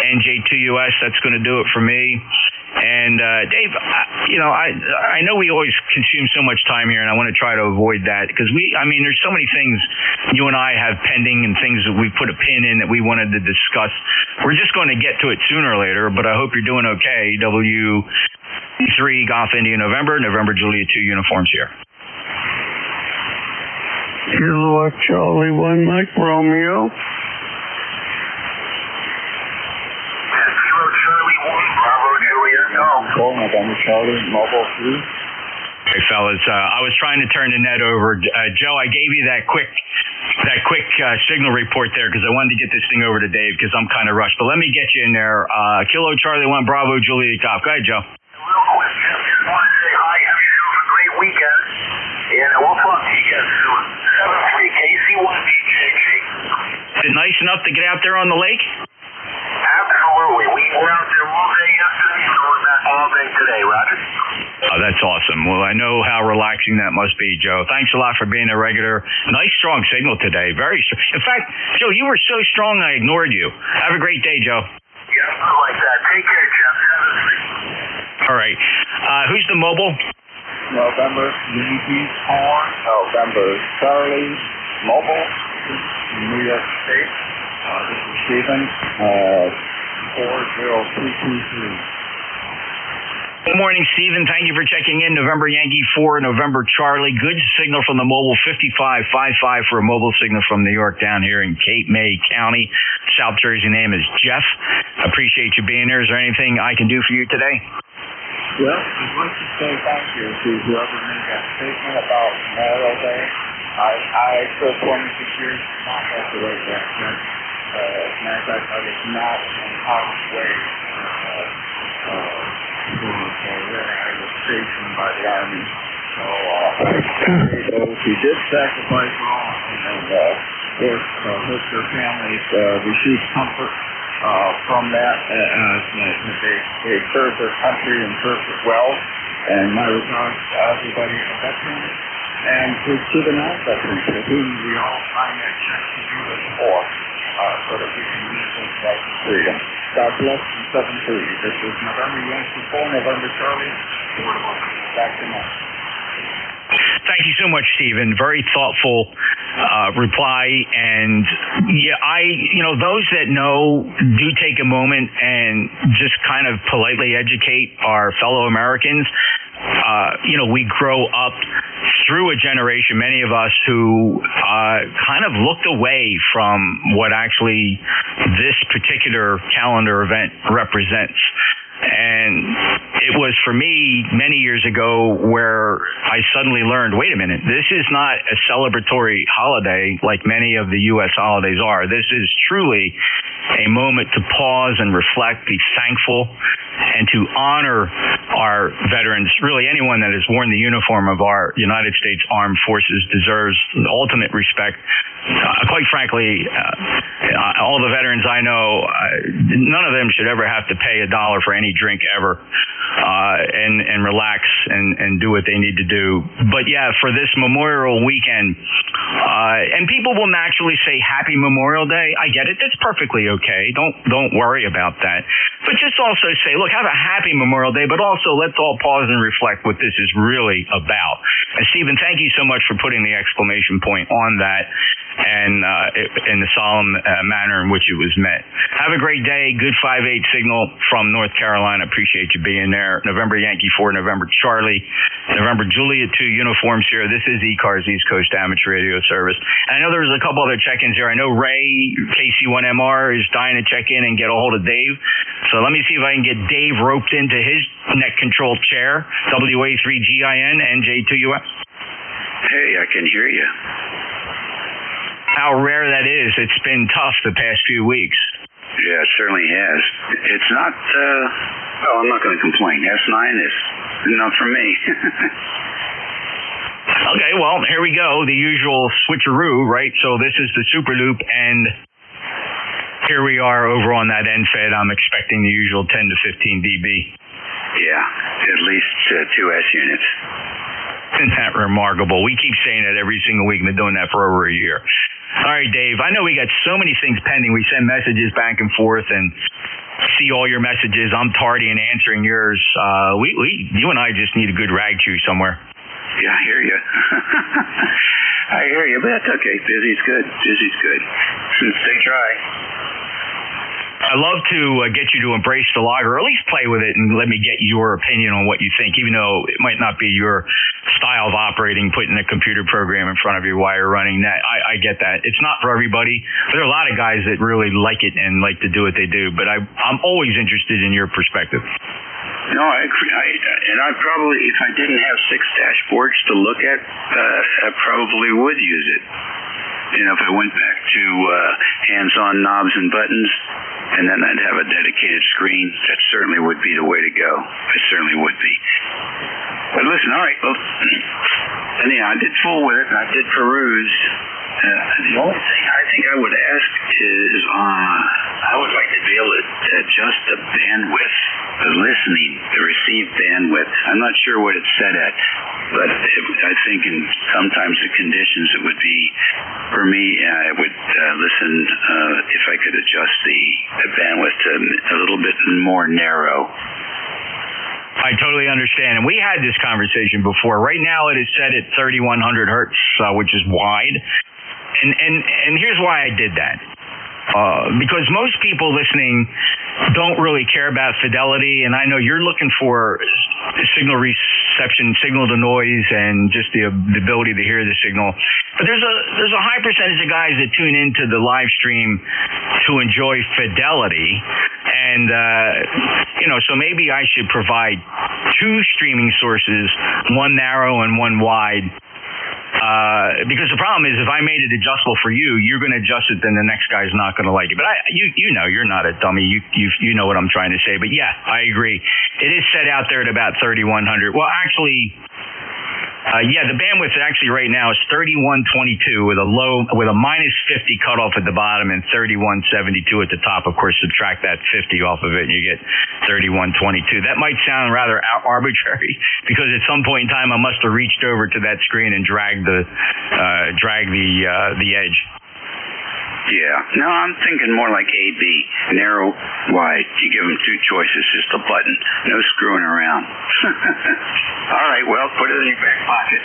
NJ2US. That's going to do it for me. And Dave, I know we always consume so much time here, and I want to try to avoid that because there's so many things you and I have pending and things that we put a pin in that we wanted to discuss. We're just going to get to it sooner or later, but I hope you're doing okay. W3 Golf India November Juliet 2 uniforms here. Kilo Charlie 1 Mike Romeo. Charlie, Mobile 3. Hey, fellas, I was trying to turn the net over. Joe, I gave you that quick signal report there because I wanted to get this thing over to Dave because I'm kind of rushed. But let me get you in there. Kilo Charlie 1 Bravo Juliet Golf. Go ahead, Joe. Real quick, just want to say hi. Have yourself a great weekend, and we'll talk to you again soon. 7-3 KC1BJJ. Is it nice enough to get out there on the lake? Absolutely. We were out there all day yesterday, and we're back all day today, Roger. Oh, that's awesome. Well, I know how relaxing that must be, Joe. Thanks a lot for being a regular. Nice, strong signal today. Very strong. In fact, Joe, you were so strong I ignored you. Have a great day, Joe. Yeah, I like that. Take care, Jeff. 7-3. All right. Who's the mobile? November Yankee 4, November Charlie, mobile, New York State. This is Stephen, 40323. Good morning, Stephen. Thank you for checking in. November Yankee 4, November Charlie. Good signal from the mobile 5555 for a mobile signal from New York down here in Cape May County. South Jersey name is Jeff. Appreciate you being here. Is there anything I can do for you today? Well, I'd like to say thank you to whoever made that statement about Memorial Day. I served 26 years, not have to write that. As a matter of fact, I was not in harm's way I was stationed by the Army. So those who did sacrifice all and with their families received comfort from that. They served their country and served it well. And my regards to everybody, veterans, and to the non-veterans, to whom we all sign that check to do this for, so that we can use those rights of freedom. God bless and 7-3. This is November Yankee 4, November Charlie. Back to now. Thank you so much, Stephen. Very thoughtful reply. And those that know do take a moment and just kind of politely educate our fellow Americans. We grow up through a generation, many of us, who kind of looked away from what actually this particular calendar event represents. And it was for me many years ago where I suddenly learned, wait a minute, this is not a celebratory holiday like many of the U.S. holidays are. This is truly a moment to pause and reflect, be thankful, and to honor our veterans. Really, anyone that has worn the uniform of our United States Armed Forces deserves the ultimate respect. Quite frankly, all the veterans I know, none of them should ever have to pay $1 for any drink ever. and relax and do what they need to do. But yeah, for this Memorial weekend, and people will naturally say Happy Memorial Day. I get it. That's perfectly okay. Don't worry about that. But just also say, look, have a happy Memorial Day, but also let's all pause and reflect what this is really about. And Stephen, thank you so much for putting the exclamation point on that and in the solemn manner in which it was met. Have a great day. Good 5-8 signal from North Carolina. Appreciate you being there. November Yankee 4, November Charlie, November Juliet 2 uniforms here. This is ECARS, East Coast Amateur Radio Service. And I know there's a couple other check-ins here. I know Ray, KC1MR, is dying to check in and get a hold of Dave. So let me see if I can get Dave roped into his net control chair. WA3GIN, NJ2US. Hey, I can hear you. How rare that is. It's been tough the past few weeks. Yeah, it certainly has. It's not, I'm not going to complain. S9 is enough for me. Okay, well, here we go. The usual switcheroo, right? So this is the Super Loop, and here we are over on that NFED. I'm expecting the usual 10 to 15 dB. Yeah, at least 2 S units. Isn't that remarkable? We keep saying that every single week. We've been doing that for over a year. All right, Dave, I know we got so many things pending. We send messages back and forth and see all your messages. I'm tardy in answering yours. You and I just need a good rag chew somewhere. Yeah, I hear you. I hear you, but that's okay. Busy's good. Busy's good. Stay dry. I love to get you to embrace the logger, or at least play with it and let me get your opinion on what you think, even though it might not be your style of operating, putting a computer program in front of you while you're running that. I get that. It's not for everybody, but there are a lot of guys that really like it and like to do what they do. But I'm always interested in your perspective. No, I agree. And I probably, if I didn't have 6 dashboards to look at, I probably would use it. You know, if I went back to hands-on knobs and buttons, and then I'd have a dedicated screen, that certainly would be the way to go. It certainly would be. But listen, all right, well, anyhow, I did fool with it, and I did peruse. The only thing I think I would ask is, I would like to be able to adjust the bandwidth, the listening, the received bandwidth. I'm not sure what it's set at, but I think in sometimes the conditions it would be, for me, I would listen if I could adjust the bandwidth to a little bit more narrow. I totally understand. And we had this conversation before. Right now it is set at 3100 hertz, which is wide. And here's why I did that. Because most people listening don't really care about fidelity, and I know you're looking for signal reception, signal to noise, and just the ability to hear the signal. But there's a high percentage of guys that tune into the live stream to enjoy fidelity, and so maybe I should provide 2 streaming sources, one narrow and one wide. Because the problem is, if I made it adjustable for you, you're going to adjust it, then the next guy's not going to like it. But you know, you're not a dummy. You know what I'm trying to say. But yeah, I agree. It is set out there at about 3100. Well, actually, the bandwidth actually right now is 3122 with a minus 50 cutoff at the bottom and 3172 at the top. Of course, subtract that 50 off of it and you get 3122. That might sound rather arbitrary because at some point in time I must have reached over to that screen and dragged the edge. Yeah. No, I'm thinking more like AB, narrow, wide. You give them 2 choices, just a button. No screwing around. All right, well, put it in your back pocket.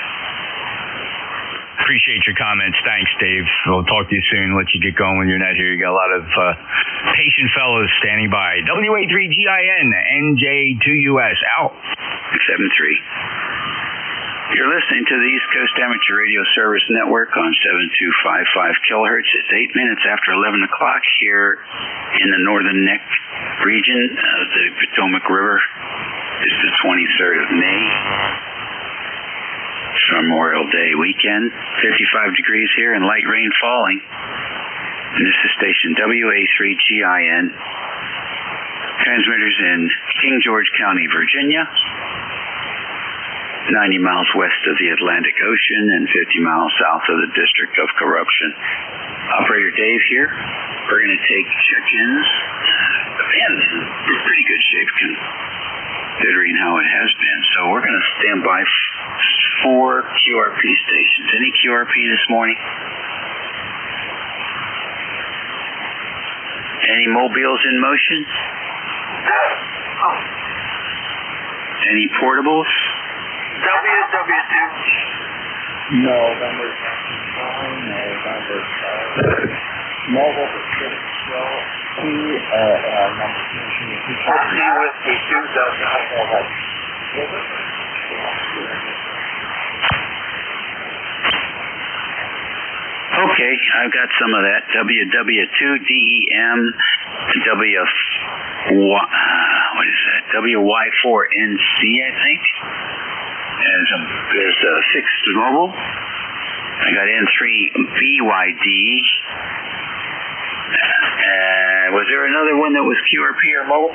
Appreciate your comments. Thanks, Dave. We'll talk to you soon. Let you get going when you're not here. You got a lot of patient fellows standing by. WA3GIN, NJ2US, out. 7-3. You're listening to the East Coast Amateur Radio Service Network on 7255 kilohertz. It's 8 minutes after 11 o'clock here in the Northern Neck region of the Potomac River. It's the 23rd of May. It's Memorial Day weekend. 55 degrees here and light rain falling. And this is station WA3GIN. Transmitters in King George County, Virginia. 90 miles west of the Atlantic Ocean and 50 miles south of the District of Corruption. Operator Dave here. We're going to take check-ins. The band's in pretty good shape. considering how it has been. So we're going to stand by 4 QRP stations. Any QRP this morning? Any mobiles in motion? Any portables? WW2. No, number mobile Okay, I've got some of that. WW2DEM, what is that? WY4NC, I think. There's a 6 mobile. I got N3BYD. Was there another one that was QRP or mobile?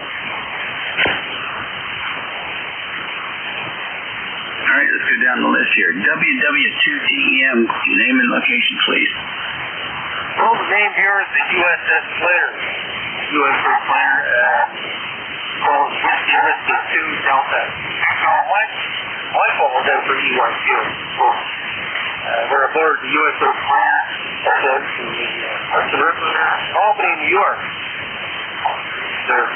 All right, let's go down the list here. WW2DEM, name and location, please. Well, the name here is the USS Slater. USS Slater calls Whiskey 2 Delta. My phone was there for EYQ. We're aboard the USS Slater. That's the river Albany, New York. They're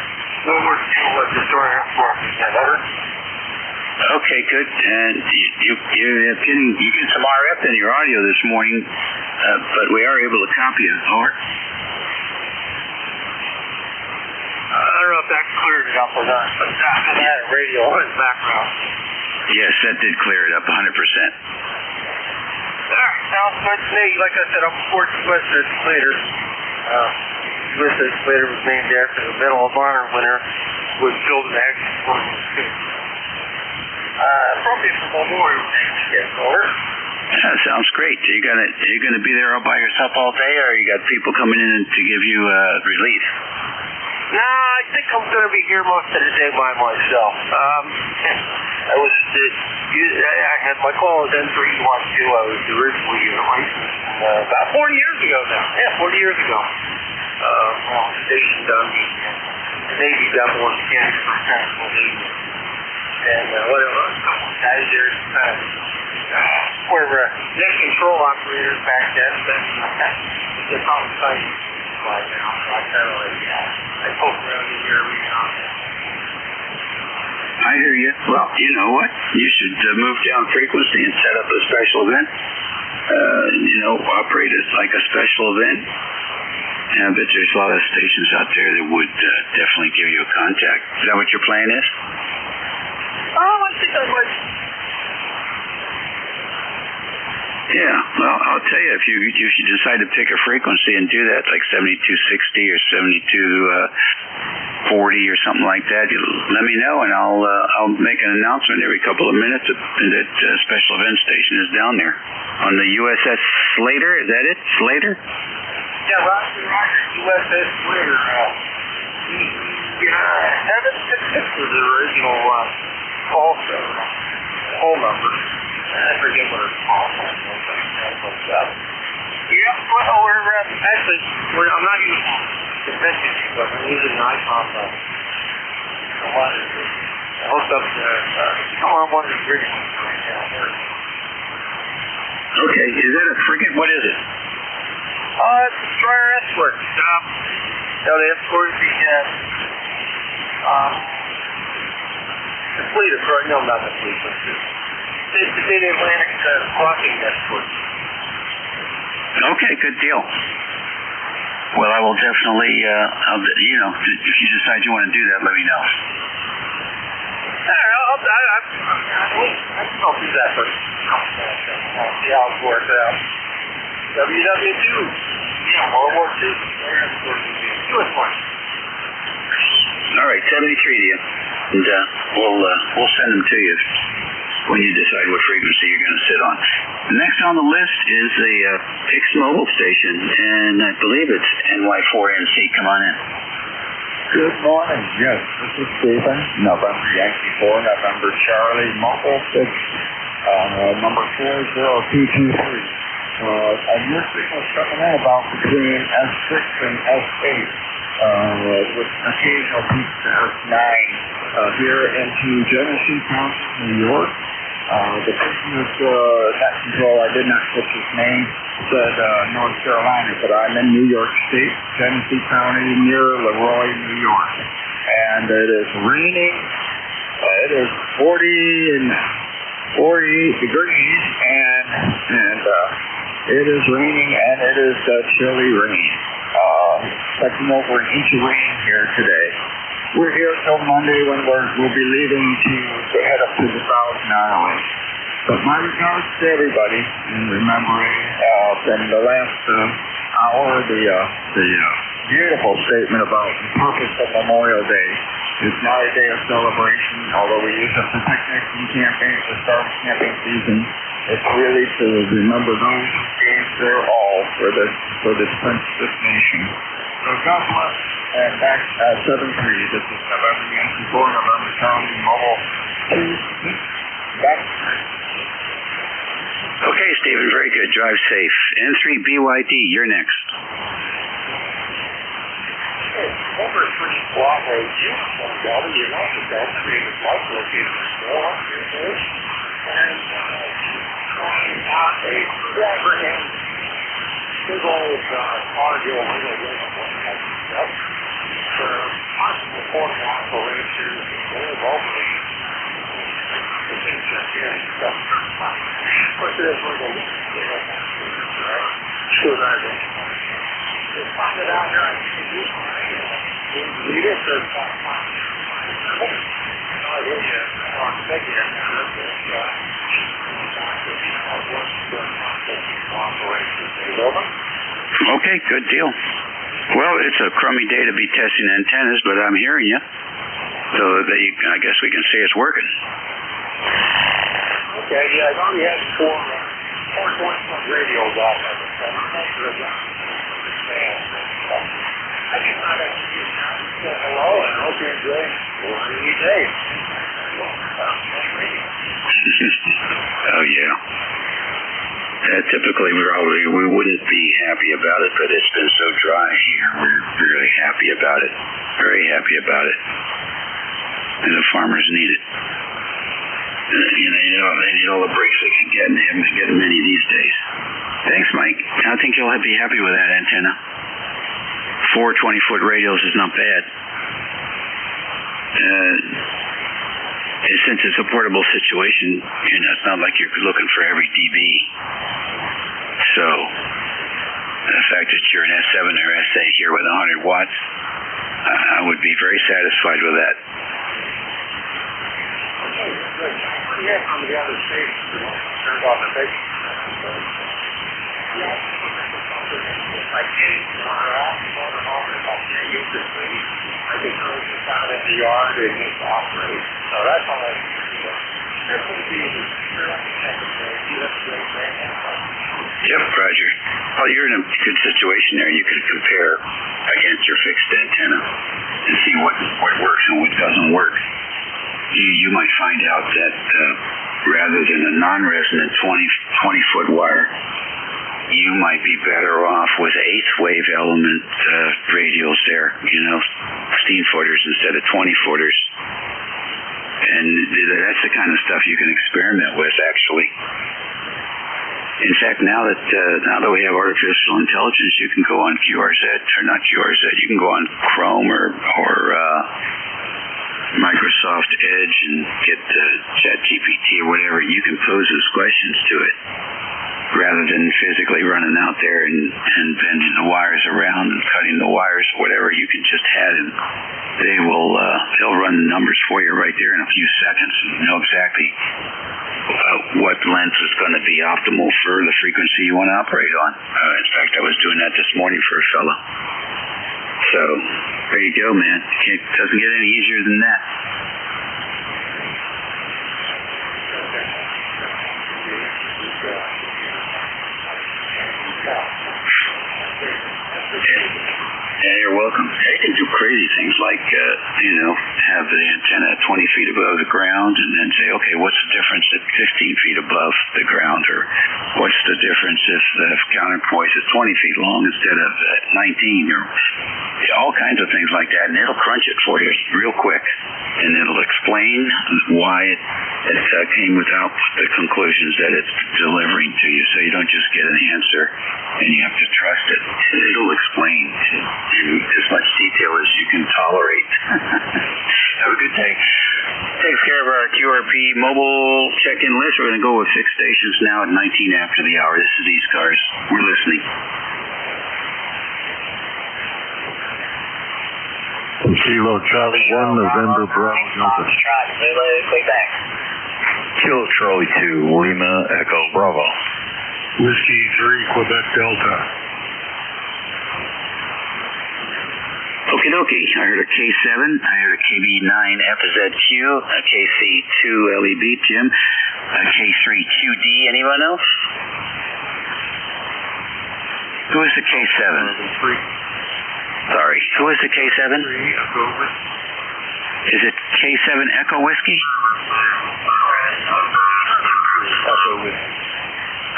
World War II destroyer export. Okay, good. And you get some RF in your audio this morning, but we are able to copy it. Over. I don't know if that cleared it up or not, but I had a radio on in the background. Yes, that did clear it up 100%. Sounds good to me. Like I said, I'm aboard USS Slater. USS Slater was named after the Medal of Honor winner who was killed in the action of World War II. Appropriate for Memorial Day. Over. That sounds great. Are you gonna be there all by yourself all day, or you got people coming in to give you relief? No, I think I'm going to be here most of the day by myself. I had my call as N312. I was originally licensed about 40 years ago now. Yeah, 40 years ago. Stationed on the Navy Devil in Mechanicsburg, Pennsylvania. And a couple of guys there were net control operators back then. They're probably signed by now, so I kind of I poke around in here every now and then. I hear you. Well, you know what? You should move down frequency and set up a special event. Operate it like a special event. And I bet there's a lot of stations out there that would definitely give you a contact. Is that what your plan is? I think I might. Yeah, well, I'll tell you, if you decide to pick a frequency and do that, like 7260 or 7240 or something like that, you let me know, and I'll make an announcement every couple of minutes that special event station is down there on the USS Slater. Is that it, Slater? Yeah, Roger, USS Slater. 766 was the original call number. I forget what it's called. Yeah, well, I'm not using convention, but I'm using an iPhone. Hooked up to, I'm on one of the original right down there. Okay, is that a frigate? What is it? It's a destroyer escort. They escorted the fleet across, no, not the fleet, but it's the Mid-Atlantic crossing escort. Okay, good deal. Well, I will definitely, if you decide you want to do that, let me know. I'll do that for a couple minutes. I'll see how it works out. WW2. Yeah, World War II. US one. All right, 73 to you. And we'll send them to you when you decide what frequency you're going to sit on. Next on the list is the fixed mobile station, and I believe it's NY4NC. Come on in. Good morning. Yes, this is Stephen. November Yankee 4, November Charlie, Mobile 6, number 40223. And your signal's coming in about between S6 and S8. With occasional peaks to S9. here into Genesee County, New York. The person that control, I did not catch his name, said North Carolina, but I'm in New York State, Genesee County, near Leroy, New York. And it is raining. It is 48 degrees, and it is raining, and it is chilly rain. Expecting over an inch of rain here today. We're here till Monday when we'll be leaving to head up to the Thousand Islands. But my regards to everybody, and remembering from the last hour the beautiful statement about the purpose of Memorial Day. It's not a day of celebration, although we use it for picnics and camping at the start of camping season. It's really to remember those who gave their all for the defense of this nation. So God bless. And back at 7-3, this is November Yankee 4, November Charlie, Mobile 2, back. Okay, Stephen, very good. Drive safe. N3BYD, you're next. Over 3 Bravo Uniform Delta, you know the Delta created light located in store and trying out a overhang big old cargo window for possible portable operation or locally. The things that here and stuff. But there's a little screwdriver. Just find it out here on TV. Read it or Okay, good deal. Well, it's a crummy day to be testing antennas, but I'm hearing you. So I guess we can say it's working. Okay, yeah, I've only had four 20-foot radios off of it, so I'm not sure if I just thought I'd say hello and hope you're enjoying your rainy day. Oh, yeah. Typically, we wouldn't be happy about it, but it's been so dry here. We're really happy about it. Very happy about it. And the farmers need it. They need all the breaks they can get, and they haven't been getting many these days. Thanks, Mike. I think you'll be happy with that antenna. 4 20-foot radios is not bad. Since it's a portable situation, it's not like you're looking for every dB. So, the fact that you're an S7 or S8 here with 100 watts, I would be very satisfied with that. On the other station, turned on the base. I came I can go just out in the yard and just operate. So that's all I can do. This would be the Yep, Roger. Well, you're in a good situation there. You could compare against your fixed antenna and see what works and what doesn't work. You might find out that rather than a non-resonant 20-foot wire, you might be better off with eighth wave element radios there, steam footers instead of 20-footers. And that's the kind of stuff you can experiment with, actually. In fact, now that we have artificial intelligence, you can go on QRZ, or not QRZ, you can go on Chrome or Microsoft Edge and get ChatGPT or whatever. You can pose those questions to it rather than physically running out there and bending the wires around and cutting the wires, whatever. You can just add it. They'll run the numbers for you right there in a few seconds and know exactly what length is going to be optimal for the frequency you want to operate on. In fact, I was doing that this morning for a fella. So, there you go, man. It doesn't get any easier than that. Yeah, you're welcome. You can do crazy things like, have the antenna 20 feet above the ground and then say, okay, what's the difference at 15 feet above the ground? Or what's the difference if the counterpoint is 20 feet long instead of 19? Or all kinds of things like that. And it'll crunch it for you real quick. and it'll explain why it came without the conclusions that it's delivering to you, so you don't just get an answer and you have to trust it. It'll explain in as much detail as you can tolerate. Have a good day. Takes care of our QRP mobile check-in list. We're going to go with 6 stations now at 19 after the hour. This is ECARS. We're listening. Kilo Charlie 1, November Bravo Delta. Kilo Charlie 2, Lima Echo Bravo. Whiskey 3, Quebec Delta. Okie dokie. I heard a K7. I heard a KB9FZQ, a KC2LEB, Jim, a K3QD. Anyone else? Who is the K7? Sorry. Who is the K7? Is it K7 Echo Whiskey? Echo Whiskey.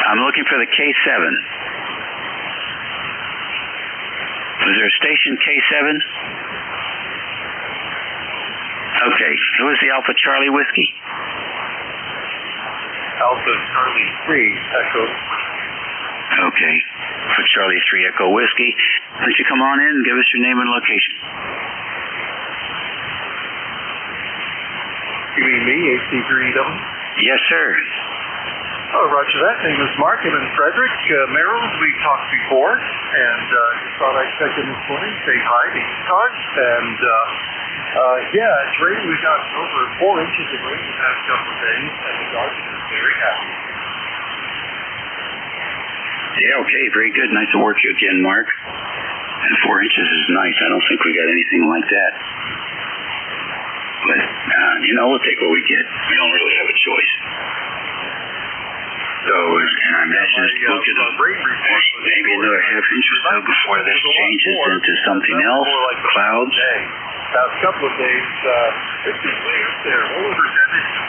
I'm looking for the K7. Was there a station K7? Okay. Who is the Alpha Charlie Whiskey? Alpha Charlie 3, Echo. Okay. For Charlie 3 Echo Whiskey. Why don't you come on in and give us your name and location? You mean me, HC3EW? Yes, sir. Oh, roger that. Name is Mark. I'm in Frederick, Maryland. We talked before, and just thought I'd check in this morning, say hi to ECARS, and yeah, it's raining. We got over 4 inches of rain the past couple of days, and the garden is very happy. Yeah, okay, very good. Nice to work you again, Mark. And 4 inches is nice. I don't think we got anything like that. But, we'll take what we get. We don't really have a choice. So, and I imagine we'll get maybe another half inch or so before this changes into something else, clouds. Past couple of days, it's been way up there, all over 10 inches.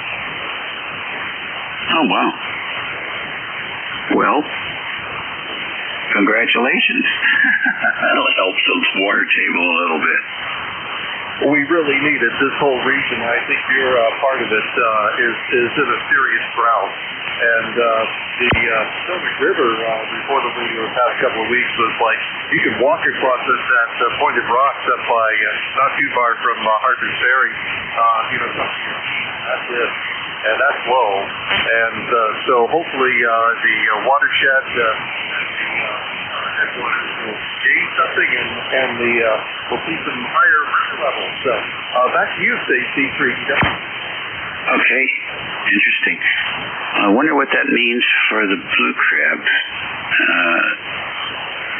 Oh, wow. Well, congratulations. That'll help the water table a little bit. We really need it. This whole region, I think you're part of it, is in a serious drought. And the Potomac River, reportedly the past couple of weeks, was like you could walk across this at Pointed Rocks up by not too far from Harper's Ferry. Something that's it, and that's low. And so hopefully the watershed headwaters will gain something, and we'll see some higher levels. So back to you, C3. Okay, interesting. I wonder what that means for the blue crabs.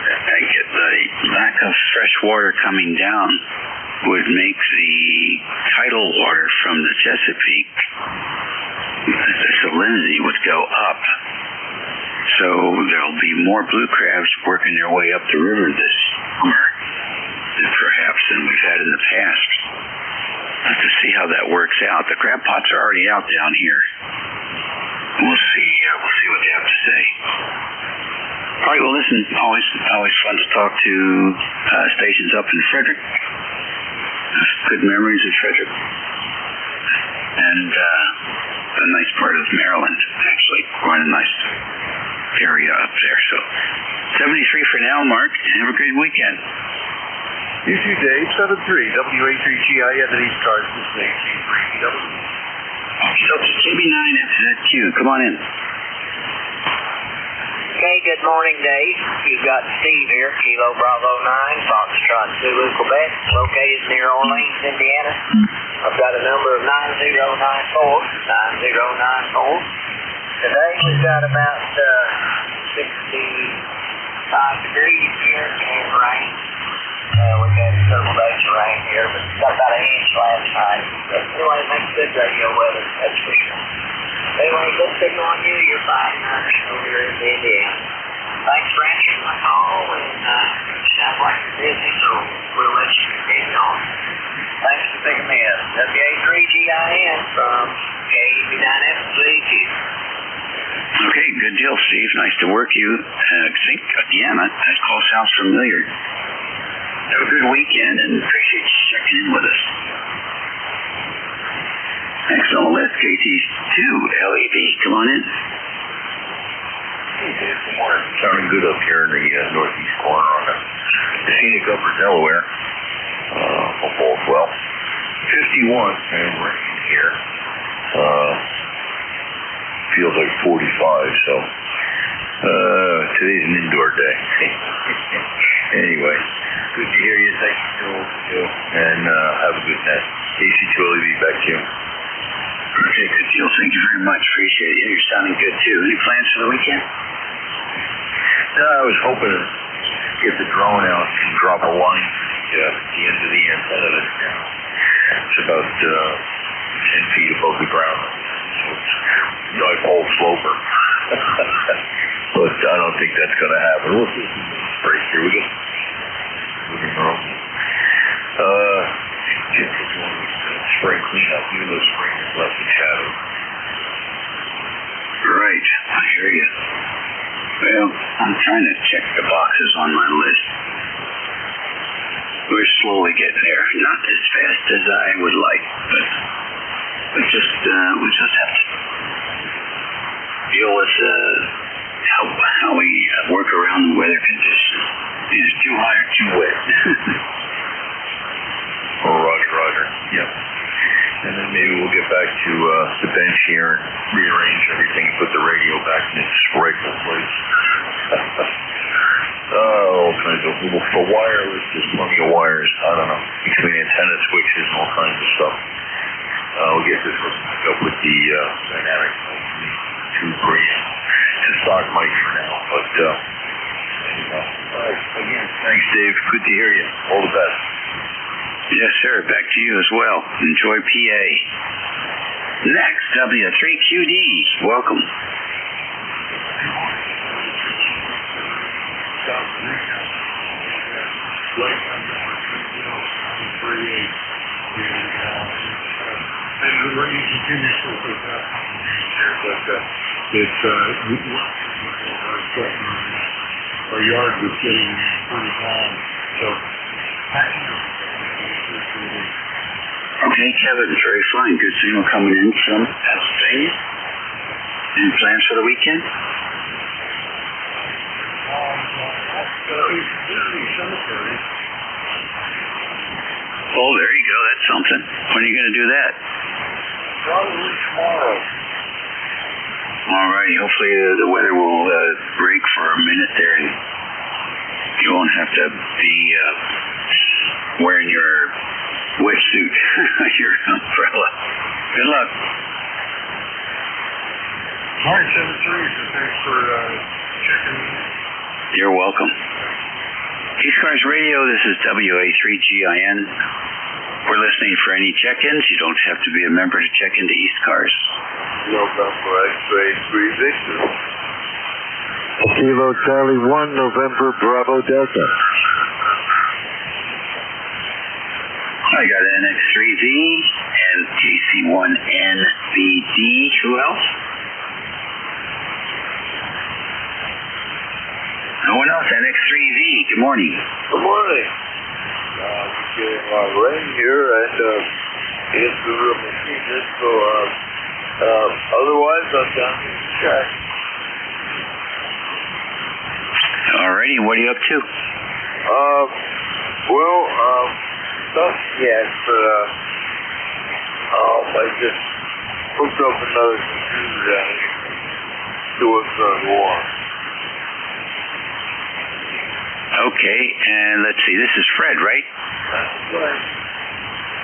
I get the lack of fresh water coming down would make the tidal water from the Chesapeake, the salinity would go up. So there'll be more blue crabs working their way up the river this summer, perhaps, than we've had in the past. Have to see how that works out. The crab pots are already out down here. We'll see what they have to say. All right, well, listen, always fun to talk to stations up in Frederick. Good memories of Frederick. And a nice part of Maryland, actually. Quite a nice area up there. So 73 for now, Mark, and have a great weekend. You too, Dave. 73 WA3GIN at ECARS. This is HC3EW. KB9FZQ. Come on in. Okay, good morning, Dave. You've got Steve here, Kilo Bravo 9, Foxtrot Zulu, Quebec, located near Orleans, Indiana. I've got a number of 9094. Today we've got about 65 degrees here and rain. We've had several days of rain here, but got about an inch last night. But anyway, it makes good radio weather, that's for sure. Anyway, good signal on you. You're 5-9 over here in Indiana. Thanks for answering my call, and sounds like you're busy, so we'll let you continue on. Thanks for picking me up. WA3GIN from KB9FZQ. Okay, good deal, Steve. Nice to work you. I think, again, that call sounds familiar. Have a good weekend, and appreciate you checking in with us. Next on the list, KT2 LEV. Come on in. Hey, Dave. Good morning. Sounding good up here in the northeast corner on the scenic Upper Delaware. Hope all's well. 51 and rain here. Feels like 45, so today's an indoor day. Anyway, good to hear you. Thank you, and have a good night. KC2LEV, back to you. Okay, good deal. Thank you very much. Appreciate it. You're sounding good, too. Any plans for the weekend? No, I was hoping to get the drone out and drop a line at the end of the antenna that's down. It's about 10 feet above the ground. So it's a dipole sloper. But I don't think that's going to happen. We'll see. Right here we go. Moving around. Spring cleanup, even though spring is left in shadow. Right, I hear you. Well, I'm trying to check the boxes on my list. We're slowly getting there. Not as fast as I would like, but we just have to deal with how we work around the weather conditions. Either too hot or too wet. Oh, Roger. Yep. And then maybe we'll get back to the bench here and rearrange everything and put the radio back in its rightful place. All kinds of little, for wireless, there's plenty of wires, I don't know, between antenna switches and all kinds of stuff. We'll get this hooked up with the dynamic two green to stock mic for now, but anyhow. All right, again, thanks, Dave. Good to hear you. All the best. Yes, sir. Back to you as well. Enjoy PA. Next, W3QD. Welcome. Our yard was getting pretty long, so okay, Kevin, very fine. Good signal coming in from Pennsylvania. Any plans for the weekend? Oh, there you go. That's something. When are you going to do that? probably tomorrow. All righty. Hopefully the weather will break for a minute there, and you won't have to be wearing your wetsuit, your umbrella. Good luck. All right, 7-3. Thanks for checking in. You're welcome. ECARS Radio, this is WA3GIN. We're listening for any check-ins. You don't have to be a member to check into ECARS. November X-ray 3 Victor. Kilo Charlie 1, November Bravo Delta. I got NX3V and KC1NBD. Who else? No one else. NX3V. Good morning. Good morning. We're getting a lot of rain here, and it's the real machine. So, otherwise, I'm down in the shack. Alrighty, what are you up to? Nothing yet, but I just hooked up another computer down here to what's going on. Okay, and let's see, this is Fred, right? That's right.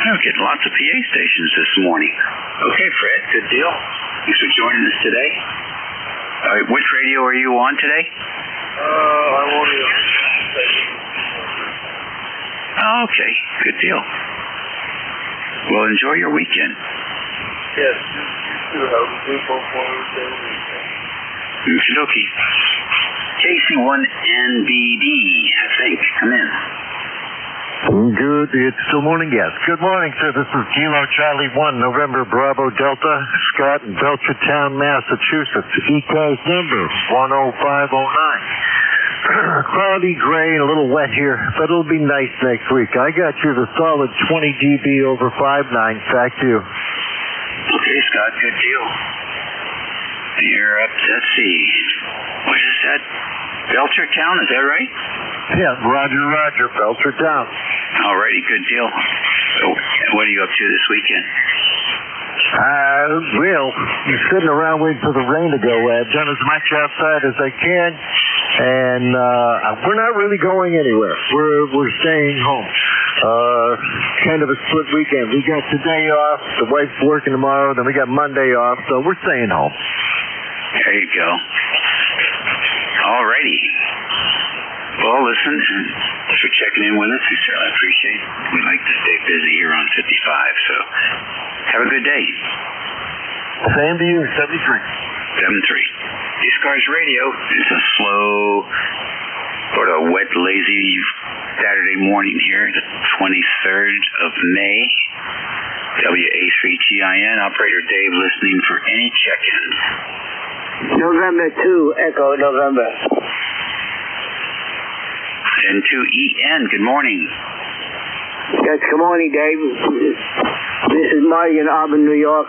We're getting lots of PA stations this morning. Okay, Fred, good deal. Thanks for joining us today. Which radio are you on today? I'm only on okay, good deal. Well, enjoy your weekend. Yes, you too. Have a good weekend. Okie dokie. KC1NBD, I think. Come in. Good. It's still morning, yes. Good morning, sir. This is Kilo Charlie 1, November Bravo Delta, Scott in Belchertown, Massachusetts. ECARS number 10509. Cloudy, gray, and a little wet here, but it'll be nice next week. I got you the solid 20 dB over 5.9. Back to you. Hey, Scott, good deal. You're up, let's see, what is that? Belchertown, is that right? Yeah, Roger, Belchertown. Alrighty, good deal. So, what are you up to this weekend? Well, I'm sitting around waiting for the rain to go. I've done as much outside as I can, and we're not really going anywhere. We're staying home. Kind of a split weekend. We got today off, the wife's working tomorrow, then we got Monday off, so we're staying home. There you go. Alrighty. Well, listen, thanks for checking in with us. We certainly appreciate it. We like to stay busy here on 55, so have a good day. Same to you, 73. 73. ECARS Radio is a slow, sort of wet, lazy Saturday morning here, the 23rd of May. WA3TIN, Operator Dave listening for any check-ins. November 2, Echo, November. N2EN, good morning. Yes, good morning, Dave. This is Marty in Auburn, New York.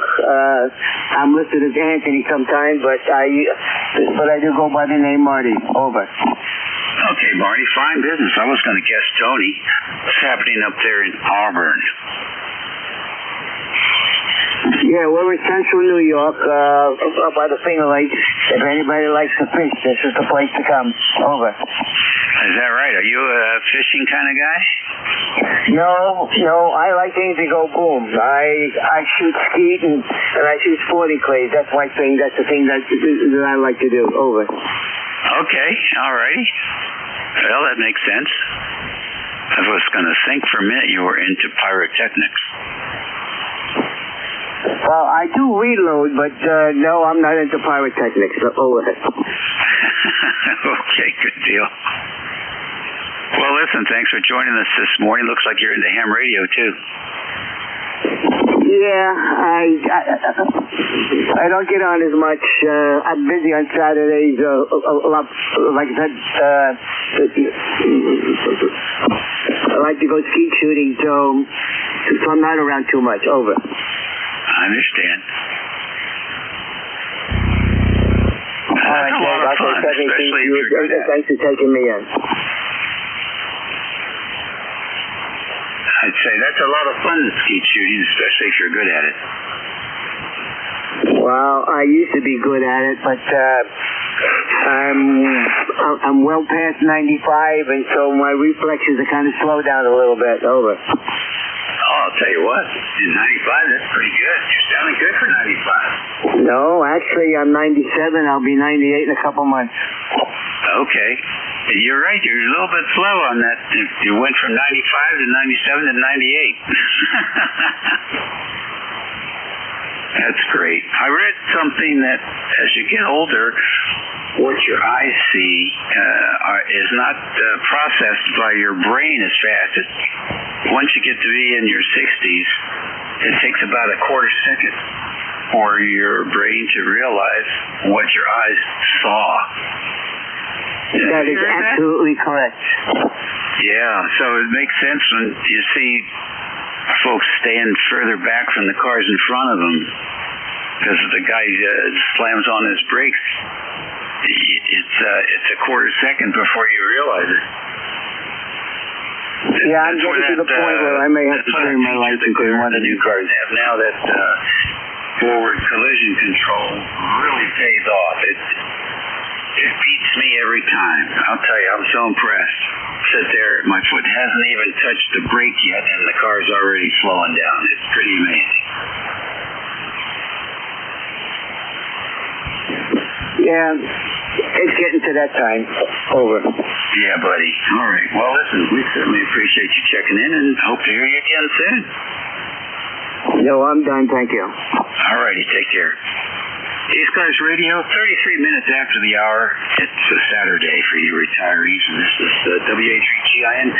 I'm listed as Anthony sometime, but I do go by the name Marty. Over. Okay, Marty, fine business. I was going to guess Tony. What's happening up there in Auburn? Yeah, we're in central New York, up by the Finger Lakes. If anybody likes to fish, this is the place to come. Over. Is that right? Are you a fishing kind of guy? No, I like things to go boom. I shoot skeet and I shoot sporting clays. That's my thing. That's the thing that I like to do. Over. Okay, all righty. Well, that makes sense. I was going to think for a minute you were into pyrotechnics. Well, I do reload, but no, I'm not into pyrotechnics. Over. Okay, good deal. Well, listen, thanks for joining us this morning. Looks like you're into ham radio, too. Yeah, I don't get on as much. I'm busy on Saturdays. Like I said, I like to go skeet shooting, so I'm not around too much. Over. I understand. All right, That's a lot of fun, especially if you're good at it. Thanks for taking me in. I'd say that's a lot of fun, skeet shooting, especially if you're good at it. Well, I used to be good at it, but I'm well past 95, and so my reflexes are kind of slowed down a little bit. Over. Oh, I'll tell you what, in 95, that's pretty good. You're sounding good for 95. No, actually, I'm 97. I'll be 98 in a couple months. Okay. You're right. You're a little bit slow on that. You went from 95 to 97 to 98. That's great. I read something that as you get older, what your eyes see is not processed by your brain as fast. Once you get to be in your 60s, it takes about a quarter second for your brain to realize what your eyes saw. That is absolutely correct. Yeah, so it makes sense when you see folks staying further back from the cars in front of them because the guy slams on his brakes. It's a quarter second before you realize it. Yeah, I'm getting to the point where I may have to turn my license in one of the new cars have now that forward collision control really pays off. It beats me every time. I'll tell you, I'm so impressed. Sit there, my foot hasn't even touched the brake yet, and the car's already slowing down. It's pretty amazing. Yeah, it's getting to that time. Over. Yeah, buddy. All right. Well, listen, we certainly appreciate you checking in, and hope to hear you again soon. No, I'm done. Thank you. All righty. Take care. ECARS Radio, 33 minutes after the hour. It's a Saturday for you retirees, and this is WA3TIN.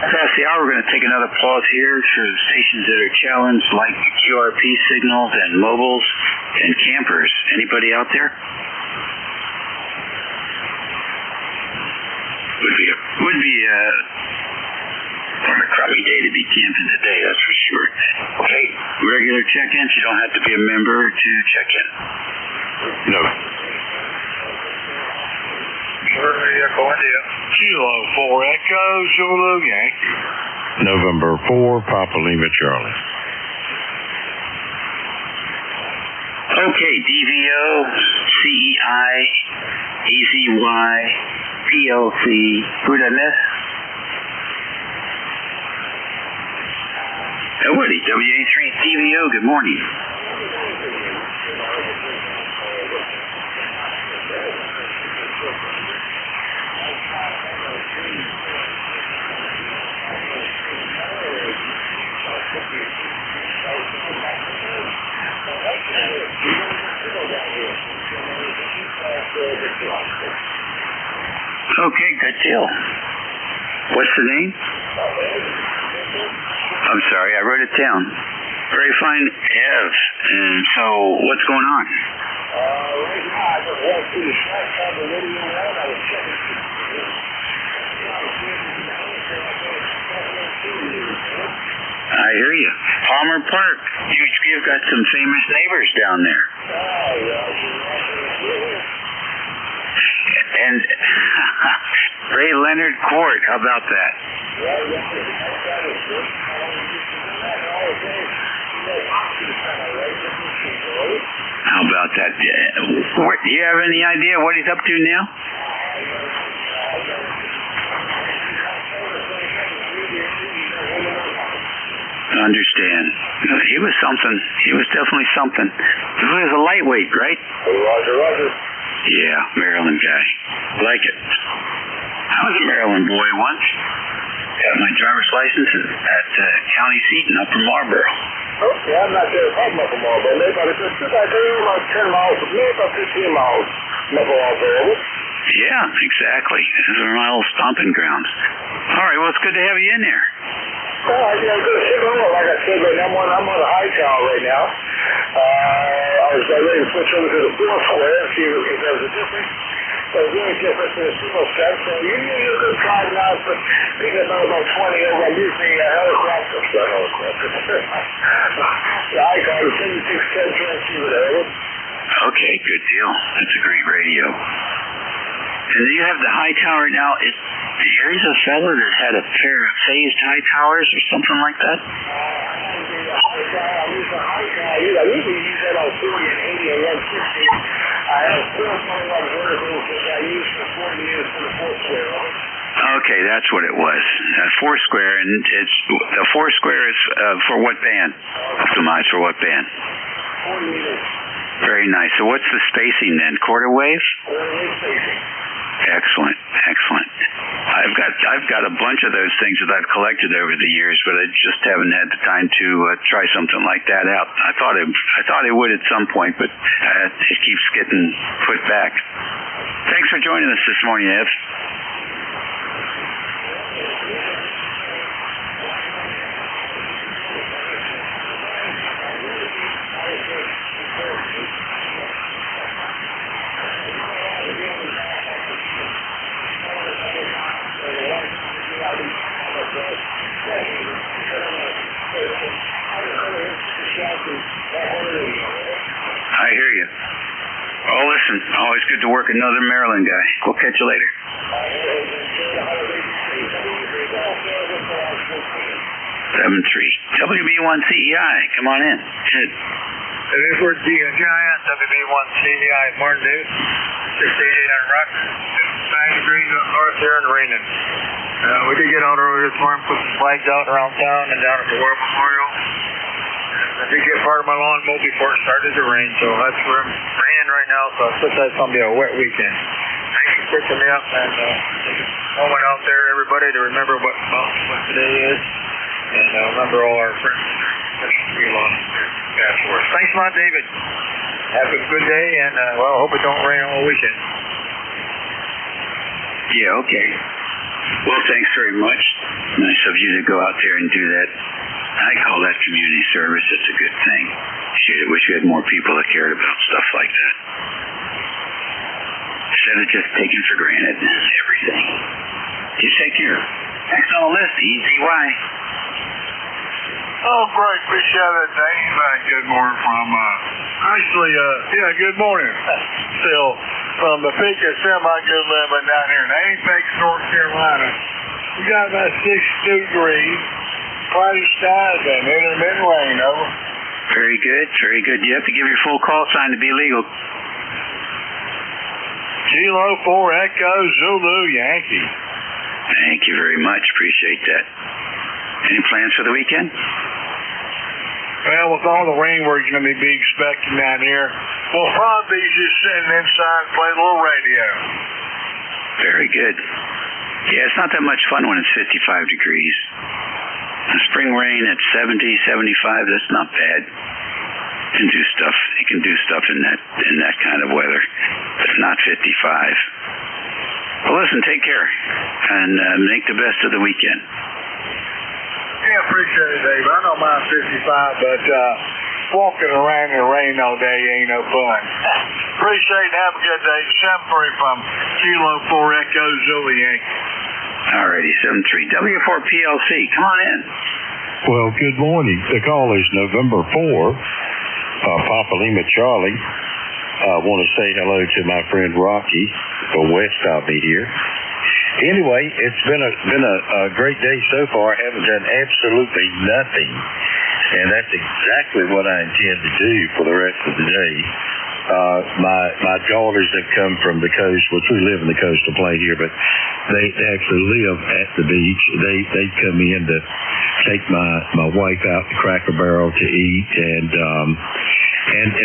Past the hour, we're going to take another pause here for the stations that are challenged, like QRP signals and mobiles and campers. Anybody out there? Would be What a crummy day to be camping today, that's for sure. Okay, regular check-ins. You don't have to be a member to check in. No. Charlie Echo India. Kilo 4 Echo Zulu Yankee. November 4, Papa Lima Charlie. Okay, DVO, CEI, EZY, PLC. Who did I miss? Oh, Woody, WA3 DVO, good morning. Okay, good deal. What's the name? I'm sorry, I wrote it down. Very fine, Ev. And so, what's going on? Right now, I just went through the track on the radio around. I was checking. I hear you. Palmer Park. You've got some famous neighbors down there. And Ray Leonard Court, how about that? How about that? Do you have any idea what he's up to now? I understand. He was something. He was definitely something. He was a lightweight, right? Roger. Yeah, Maryland guy. Like it. I was a Maryland boy once. Got my driver's license at county seat in Upper Marlboro. Okay, I'm not there from Upper Marlboro. Maybe about 10 miles, maybe about 15 miles from Upper Marlboro. Yeah, exactly. Those are my old stomping grounds. All right, well, it's good to have you in there. I'm good to sit home. Like I said, right now, I'm on the high tower right now. I was ready to switch over to the 4 square and see if there was a difference. There's really a difference in the single set. So usually a good 5 knots, but being about 20 over, I'm using a helicopter. The high tower is 7610 transceiver there. Okay, good deal. That's a great radio. And you have the high tower now. Here's a fellow that had a pair of phased high towers or something like that. I use the high tower. I usually use that on 40 and 80 and 160. I have 4 21 verticals that I use for 40 years for the 4 square. Okay, that's what it was. 4 square, and it's the 4 square is for what band? Optimized for what band? 40 meters. Very nice. So what's the spacing then? Quarter wave? Quarter wave spacing. Excellent. I've got a bunch of those things that I've collected over the years, but I just haven't had the time to try something like that out. I thought I would at some point, but it keeps getting put back. Thanks for joining us this morning, Ev. I hear you. Oh, listen, always good to work another Maryland guy. We'll catch you later. 7-3. WB1CEI, come on in. Ed. Edward D. Giant, WB1CEI, Martin Davis, 688 on Rock, 9 degrees up north here in Rainin. We did get out earlier this morning, put some flags out around town and down at the War Memorial. I did get part of my lawn mowed before it started to rain, so that's where I'm raining right now, so I suspect that's going to be a wet weekend. Thanks for picking me up and take a moment out there, everybody, to remember what today is. And remember all our friends we lost afterwards. Thanks a lot, David. Have a good day, and hope it don't rain all weekend. Yeah, okay. Well, thanks very much. Nice of you to go out there and do that. I call that community service. It's a good thing. I wish we had more people that cared about stuff like that. Instead of just taking for granted everything. You take care. Next on the list, EZY. Oh, great. Appreciate it, Dave. Good morning from, good morning. Still from the peak of semi-good living down here in Apex, North Carolina. We got about 62 degrees, cloudy skies, and intermittent rain, over. Very good, very good. You have to give your full call sign to be legal. Kilo 4 Echo Zulu Yankee. Thank you very much. Appreciate that. Any plans for the weekend? Well, with all the rain we're going to be expecting down here, we'll probably be just sitting inside and playing a little radio. Very good. Yeah, it's not that much fun when it's 55 degrees. Spring rain at 70, 75, that's not bad. You can do stuff in that kind of weather, but not 55. Well, listen, take care, and make the best of the weekend. Yeah, appreciate it, Dave. I don't mind 55, but walking around in the rain all day ain't no fun. Appreciate it. Have a good day. 7-3 from Kilo 4 Echo Zulu Yankee. Alrighty, 7-3. W4PLC, come on in. Well, good morning. The call is November 4. Papa Lima Charlie. I want to say hello to my friend Rocky from West of me here. Anyway, it's been a great day so far. I haven't done absolutely nothing, and that's exactly what I intend to do for the rest of the day. My daughters have come from the coast, which we live in the coastal plain here, but they actually live at the beach. They come in to take my wife out to Cracker Barrel to eat, and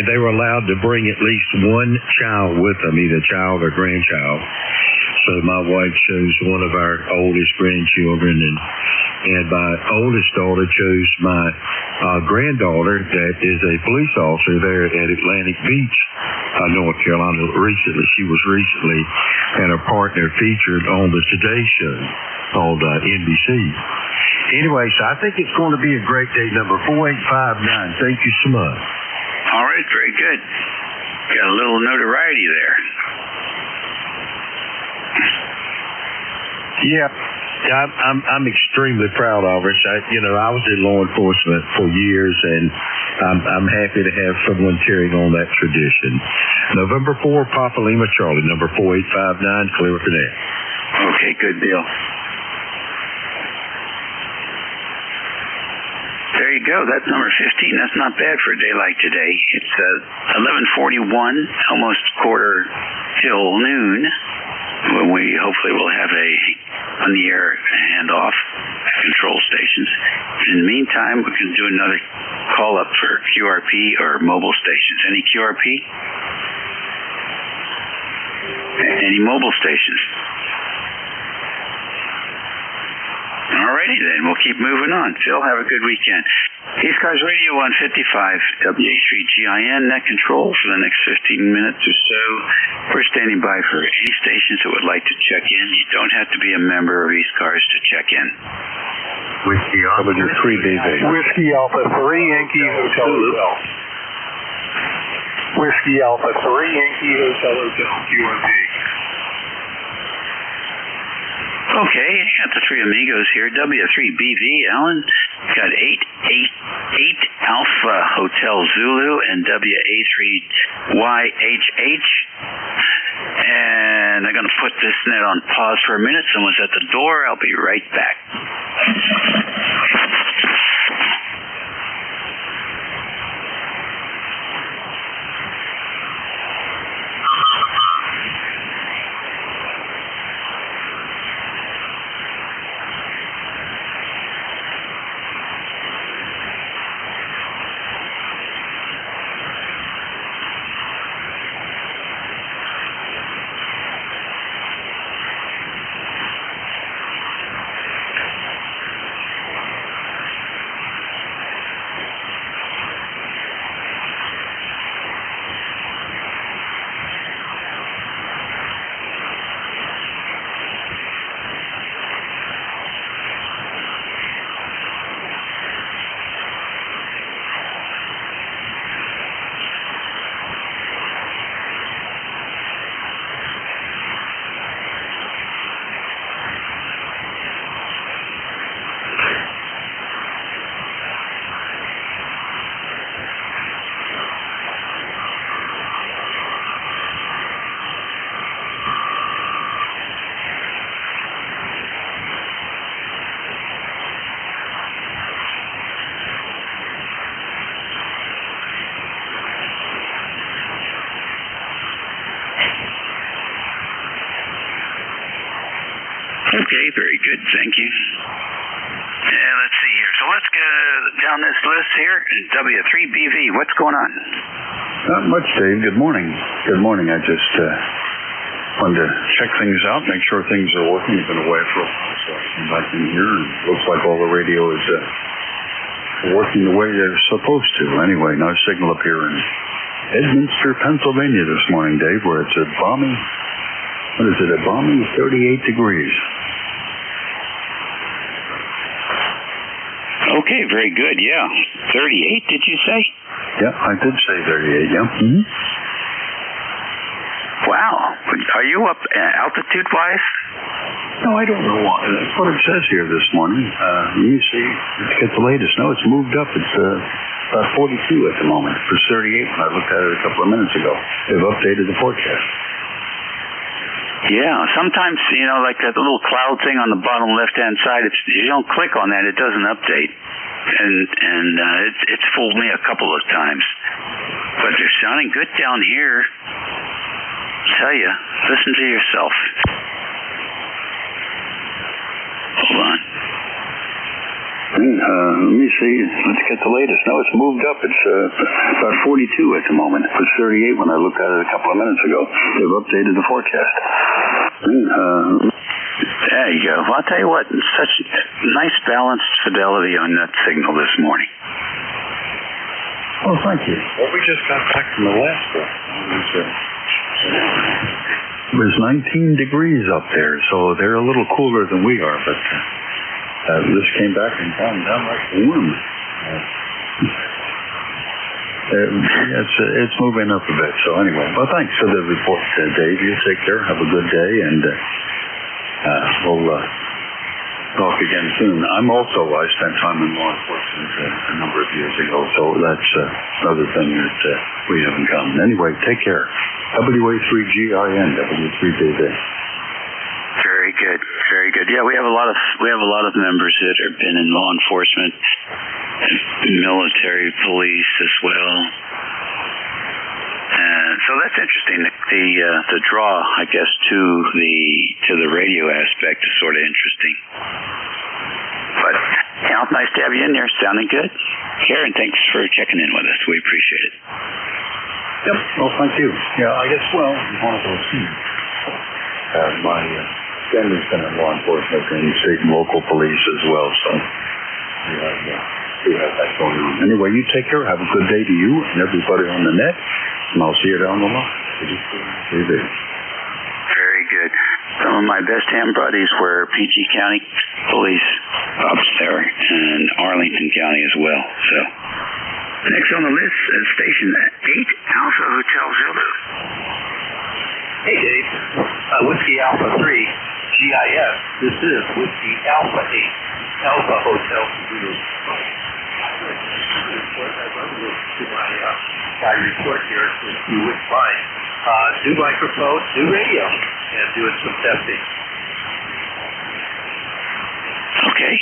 they were allowed to bring at least one child with them, either child or grandchild. So my wife chose one of our oldest grandchildren, and my oldest daughter chose my granddaughter that is a police officer there at Atlantic Beach, North Carolina. She was recently and her partner featured on the Today Show called NBC. Anyway, so I think it's going to be a great day. Number 4859. Thank you so much. All right, very good. Got a little notoriety there. Yeah, I'm extremely proud of us. I was in law enforcement for years, and I'm happy to have someone carrying on that tradition. November 4, Papa Lima Charlie, number 4859, clear for now. Okay, good deal. There you go. That's number 15. That's not bad for a day like today. It's 11:41, almost quarter till noon, when we hopefully will have a on-the-air handoff at control stations. In the meantime, we can do another call-up for QRP or mobile stations. Any QRP? Any mobile stations? Alrighty then, we'll keep moving on. Phil, have a good weekend. ECARS Radio 155, WA3GIN, net control for the next 15 minutes or so. We're standing by for any stations that would like to check in. You don't have to be a member of ECARS to check in. Whiskey Alpha 3 BV. Whiskey Alpha 3 Yankee Hotel Hotel. Whiskey Alpha 3 Yankee Hotel Hotel QRP. Okay, got the three amigos here. W3BV, Alan. Got 888 Alpha Hotel Zulu and WA3YHH. And I'm going to put this net on pause for a minute. Someone's at the door. I'll be right back. Okay, very good. Thank you. Let's see here. So let's go down this list here. W3BV, what's going on? Not much, Dave. Good morning. Good morning. I just wanted to check things out, make sure things are working. You've been away for a while, so I came back in here, and it looks like all the radio is working the way they're supposed to. Anyway, no signal up here in Edminster, Pennsylvania this morning, Dave, where it's a balmy, what is it, a balmy 38 degrees. Okay, very good, yeah. 38, did you say? Yeah, I did say 38, yeah. Mm-hmm. Wow. Are you up altitude-wise? No, I don't know why. That's what it says here this morning. You see, let's get the latest. No, it's moved up. It's about 42 at the moment. It was 38 when I looked at it a couple of minutes ago. They've updated the forecast. Yeah, sometimes, like that little cloud thing on the bottom left-hand side, if you don't click on that, it doesn't update. And it's fooled me a couple of times. But they're sounding good down here. Tell you, listen to yourself. Hold on. Let me see. Let's get the latest. No, it's moved up. It's about 42 at the moment. It was 38 when I looked at it a couple of minutes ago. They've updated the forecast. There you go. Well, I'll tell you what, such nice balanced fidelity on that signal this morning. Oh, thank you. Well, we just got back from Alaska. It was 19 degrees up there, so they're a little cooler than we are, but this came back and found downright warm. It's moving up a bit, so anyway. Well, thanks for the report, Dave. You take care. Have a good day, and we'll talk again soon. I spent time in law enforcement a number of years ago, so that's another thing that we have in common. Anyway, take care. WA3GIN, W3BV. Very good, very good. Yeah, we have a lot of members that have been in law enforcement, military, police as well. So that's interesting. The draw, I guess, to the radio aspect is sort of interesting. But nice to have you in there. Sounding good. Karen, thanks for checking in with us. We appreciate it. Yep. Well, thank you. Yeah, I guess, one of those things. My family's been in law enforcement and state and local police as well, so we have that going on. Anyway, you take care. Have a good day to you and everybody on the net, and I'll see you down the line. Very good. Some of my best ham buddies were PG County Police up there and Arlington County as well. So next on the list is Station 8, Alpha Hotel Zulu. Hey, Dave. Whiskey Alpha 3, GIS. This is Whiskey Alpha 8, Alpha Hotel Zulu. My report here is you would find new microphone, new radio, and doing some testing. Okay.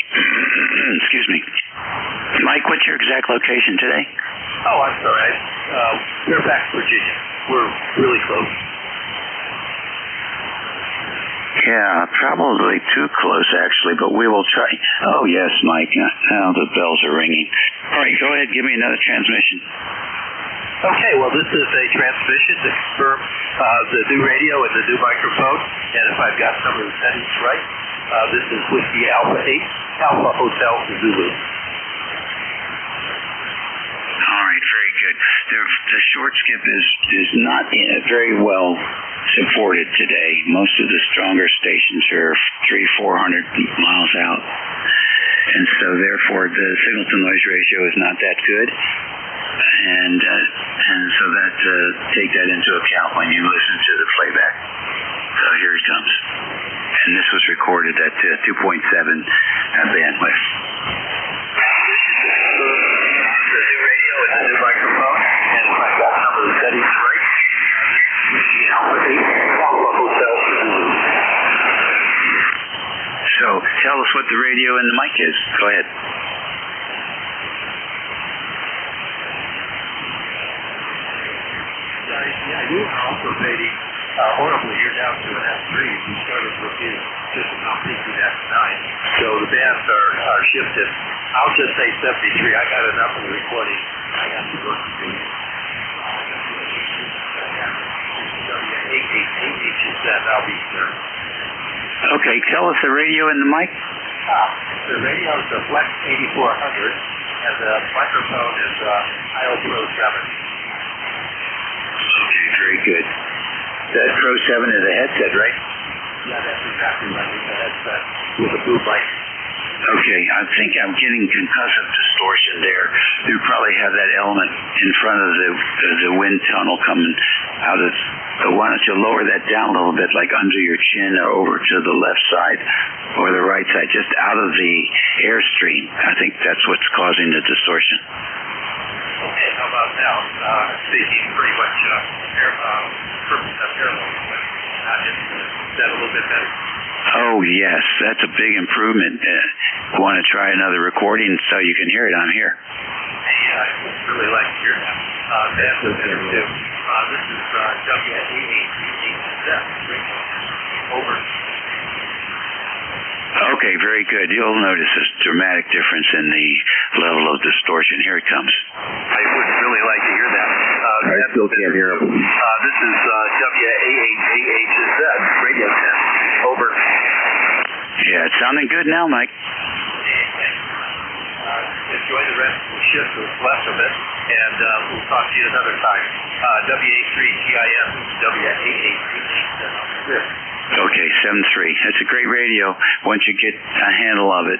Excuse me. Mike, what's your exact location today? Oh, I'm sorry. Fairfax, Virginia. We're really close. Yeah, probably too close, actually, but we will try. Oh, yes, Mike. Now the bells are ringing. All right, go ahead. Give me another transmission. Okay, well, this is a transmission to confirm the new radio and the new microphone. And if I've got some of the settings right, this is Whiskey Alpha 8, Alpha Hotel Zulu. All right, very good. The short skip is not very well supported today. Most of the stronger stations are 300-400 miles out. And so therefore the signal to noise ratio is not that good. And so that take that into account when you listen to the playback. So here it comes. And this was recorded at 2.7 bandwidth. The new radio and the new microphone. And if I've got some of the settings right, Alpha 8, Alpha Hotel Zulu. So tell us what the radio and the mic is. Go ahead. Yeah, you are also fading horribly. You're down to an F3. You started with you. just accompanied through that tonight. So the bands are shifted. I'll just say 73. I got enough of the recording. I got to go to the I'll be there. Okay, tell us the radio and the mic. The radio is the Flex 8400, and the microphone is IO Pro 7. Okay, very good. That Pro 7 is a headset, right? Yeah, that's exactly right. It's a headset with a blue mic. Okay, I think I'm getting concussive distortion there. You probably have that element in front of the wind tunnel coming out of. Why don't you lower that down a little bit, like under your chin or over to the left side or the right side, just out of the airstream. I think that's what's causing the distortion. Okay, how about now? Speaking pretty much parallel. Is that a little bit better? Oh, yes, that's a big improvement. Want to try another recording so you can hear it? I'm here. Yeah, I really like to hear that. That's a better too. This is WA88. Over. Okay, very good. You'll notice a dramatic difference in the level of distortion. Here it comes. I would really like to hear that. I still can't hear him. This is WA88AHZ, radio 10. Over. Yeah, it's sounding good now, Mike. Enjoy the rest of the shift with less of it, and we'll talk to you another time. WA3GIM, WA88AHZ. Okay, 7-3. That's a great radio once you get a handle of it.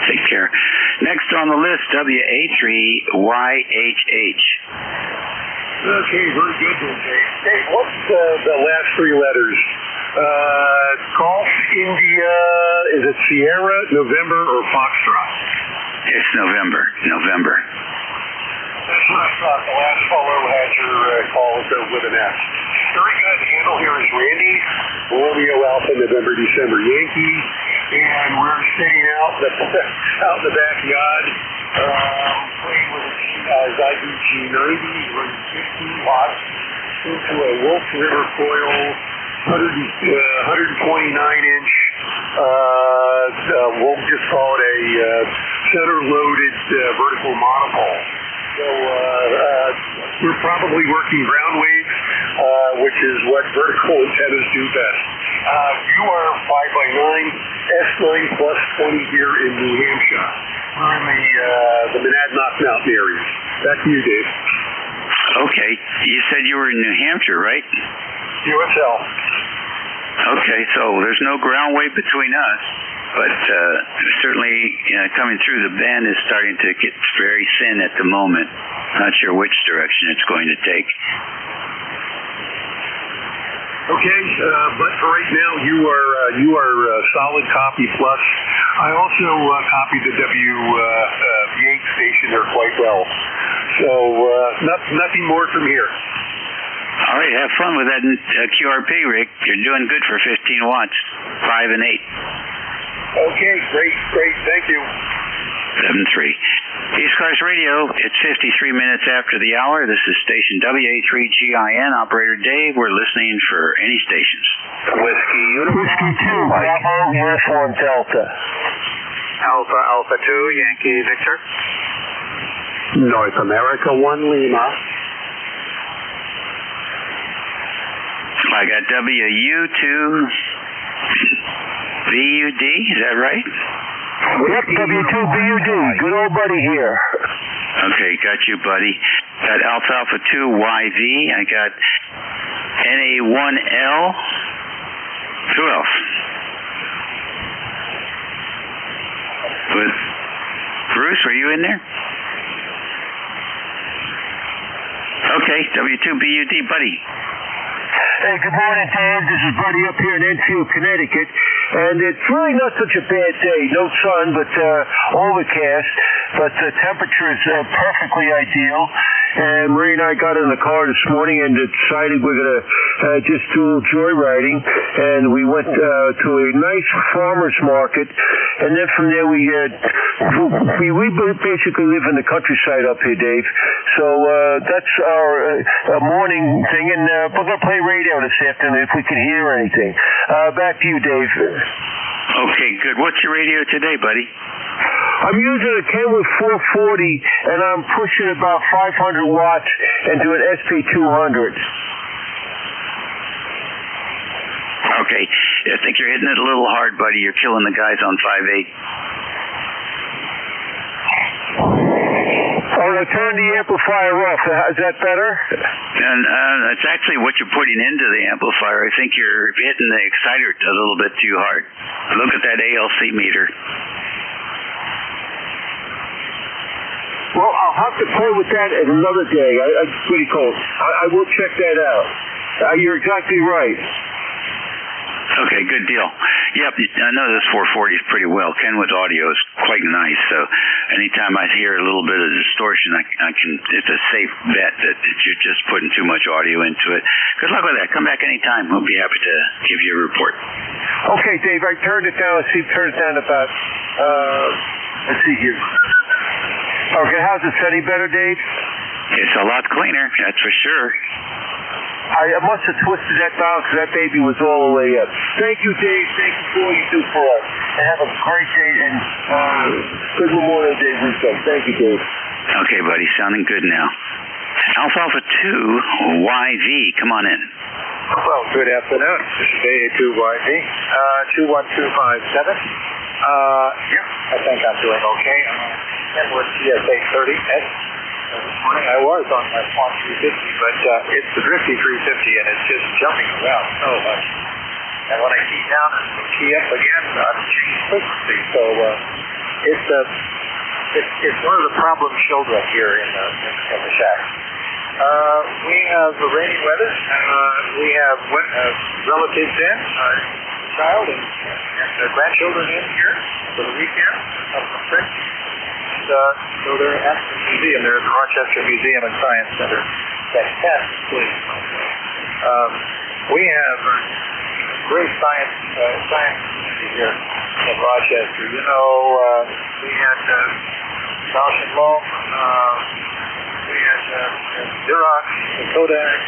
Take care. Next on the list, WA3YHH. Okay, very good one, Dave. Dave, what's the last three letters? Golf, India, is it Sierra, November, or Foxtrot? It's November. That's what I thought. The last fellow had your call with an S. Very good. The handle here is Randy, Romeo Alpha, November, December Yankee, and we're sitting out in the backyard, playing with a IBG 90, running 15 watts into a Wolf River coil, 129-inch. We'll just call it a center-loaded vertical monopole. So we're probably working ground waves, which is what vertical antennas do best. You are 5x9, S9 plus 20 here in New Hampshire. We're in the Monadnock Mountain areas. Back to you, Dave. Okay. You said you were in New Hampshire, right? USL. Okay, so there's no ground wave between us, but certainly coming through, the band is starting to get very thin at the moment. Not sure which direction it's going to take. Okay, but for right now, you are solid copy plus. I also copied the W8 station there quite well. So nothing more from here. All right, have fun with that QRP, Rick. You're doing good for 15 watts, 5 and 8. Okay, great. Thank you. 7-3. ECARS Radio, it's 53 minutes after the hour. This is station WA3GIN, operator Dave. We're listening for any stations. Whiskey 2, Bravo, Uniform Delta. Alpha 2, Yankee Victor. North America 1, Lima. I got WU2 VUD, is that right? Yep, W2BUD. Good old buddy here. Okay, got you, buddy. Got Alpha 2 YV. I got NA1L. Who else? Good. Bruce, were you in there? Okay, W2BUD, buddy. Hey, good morning, Dave. This is Buddy up here in Enfield, Connecticut. And it's really not such a bad day. No sun, but overcast. But the temperature is perfectly ideal. And Marie and I got in the car this morning and decided we're going to just do joyriding. And we went to a nice farmer's market. And then from there we We basically live in the countryside up here, Dave. So that's our morning thing, and we're going to play radio this afternoon if we can hear anything. Back to you, Dave. Okay, good. What's your radio today, buddy? I'm using a Kenwood 440, and I'm pushing about 500 watts and doing SP200. Okay, I think you're hitting it a little hard, buddy. You're killing the guys on 5.8. Oh, I turned the amplifier off. Is that better? And that's actually what you're putting into the amplifier. I think you're hitting the exciter a little bit too hard. Look at that ALC meter. Well, I'll have to play with that at another day. It's pretty cool. I will check that out. You're exactly right. Okay, good deal. Yep, I know this 440 is pretty well. Kenwood's audio is quite nice, so anytime I hear a little bit of distortion, I can. It's a safe bet that you're just putting too much audio into it. Good luck with that. Come back anytime. We'll be happy to give you a report. Okay, Dave, I turned it down. Turned it down about, let's see here. Okay, how's this? Any better, Dave? It's a lot cleaner, that's for sure. I must have twisted that down because that baby was all the way up. Thank you, Dave. Thank you for all you do for us. And have a great day and good Memorial Day weekend. Thank you, Dave. Okay, buddy. Sounding good now. Alfalfa 2 YV, come on in. Well, good afternoon. This is AA2YV, 21257. Yeah, I think I'm doing okay. I'm with CSA 30S. This morning I was on my Swan 350, but it's the Drifty 350 and it's just jumping around so much. And when I key down and key up again, I've changed frequency. So it's one of the problem children here in the shack. We have rainy weather. We have relatives in, child and grandchildren in here for the weekend up from Frick. So they're at the museum. They're at the Rochester Museum and Science Center. Fantastic place. We have a great science community here in Rochester. You know, we had Bausch and Lomb, we had Xerox, Kodak.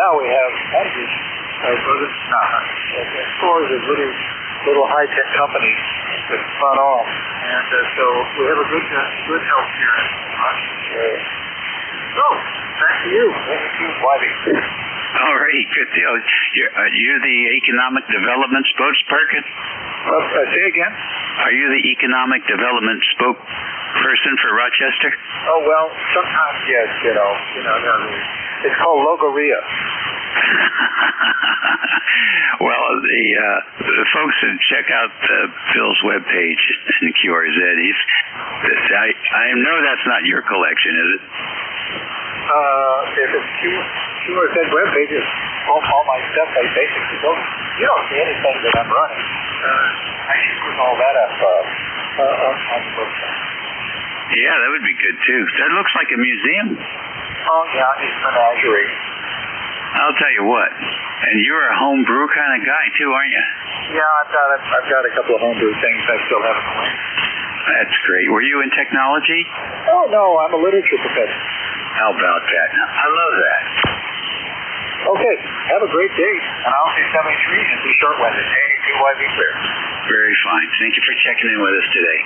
Now we have hundreds of scores of little high-tech companies that spun off. And so we have a good health here in Rochester. So, back to you. All right, good deal. You're the economic development spokesperson? Say again? Are you the economic development spokesperson for Rochester? Oh, well, sometimes, yes, you know, it's called Logoria. Well, the folks that check out Phil's webpage in QRZ, I know that's not your collection, is it? If it's QRZ webpage, all my stuff, I basically don't. You don't see anything that I'm running. I should put all that up on the website. Yeah, that would be good too. That looks like a museum. Oh yeah, it's a menagerie. I'll tell you what, and you're a homebrew kind of guy too, aren't you? Yeah, I've got a couple of homebrew things I still haven't learned. That's great. Were you in technology? Oh no, I'm a literature professor. How about that? I love that. Okay, have a great day, and I'll see 73 and be short weather. AA2YV clear. Very fine. Thank you for checking in with us today.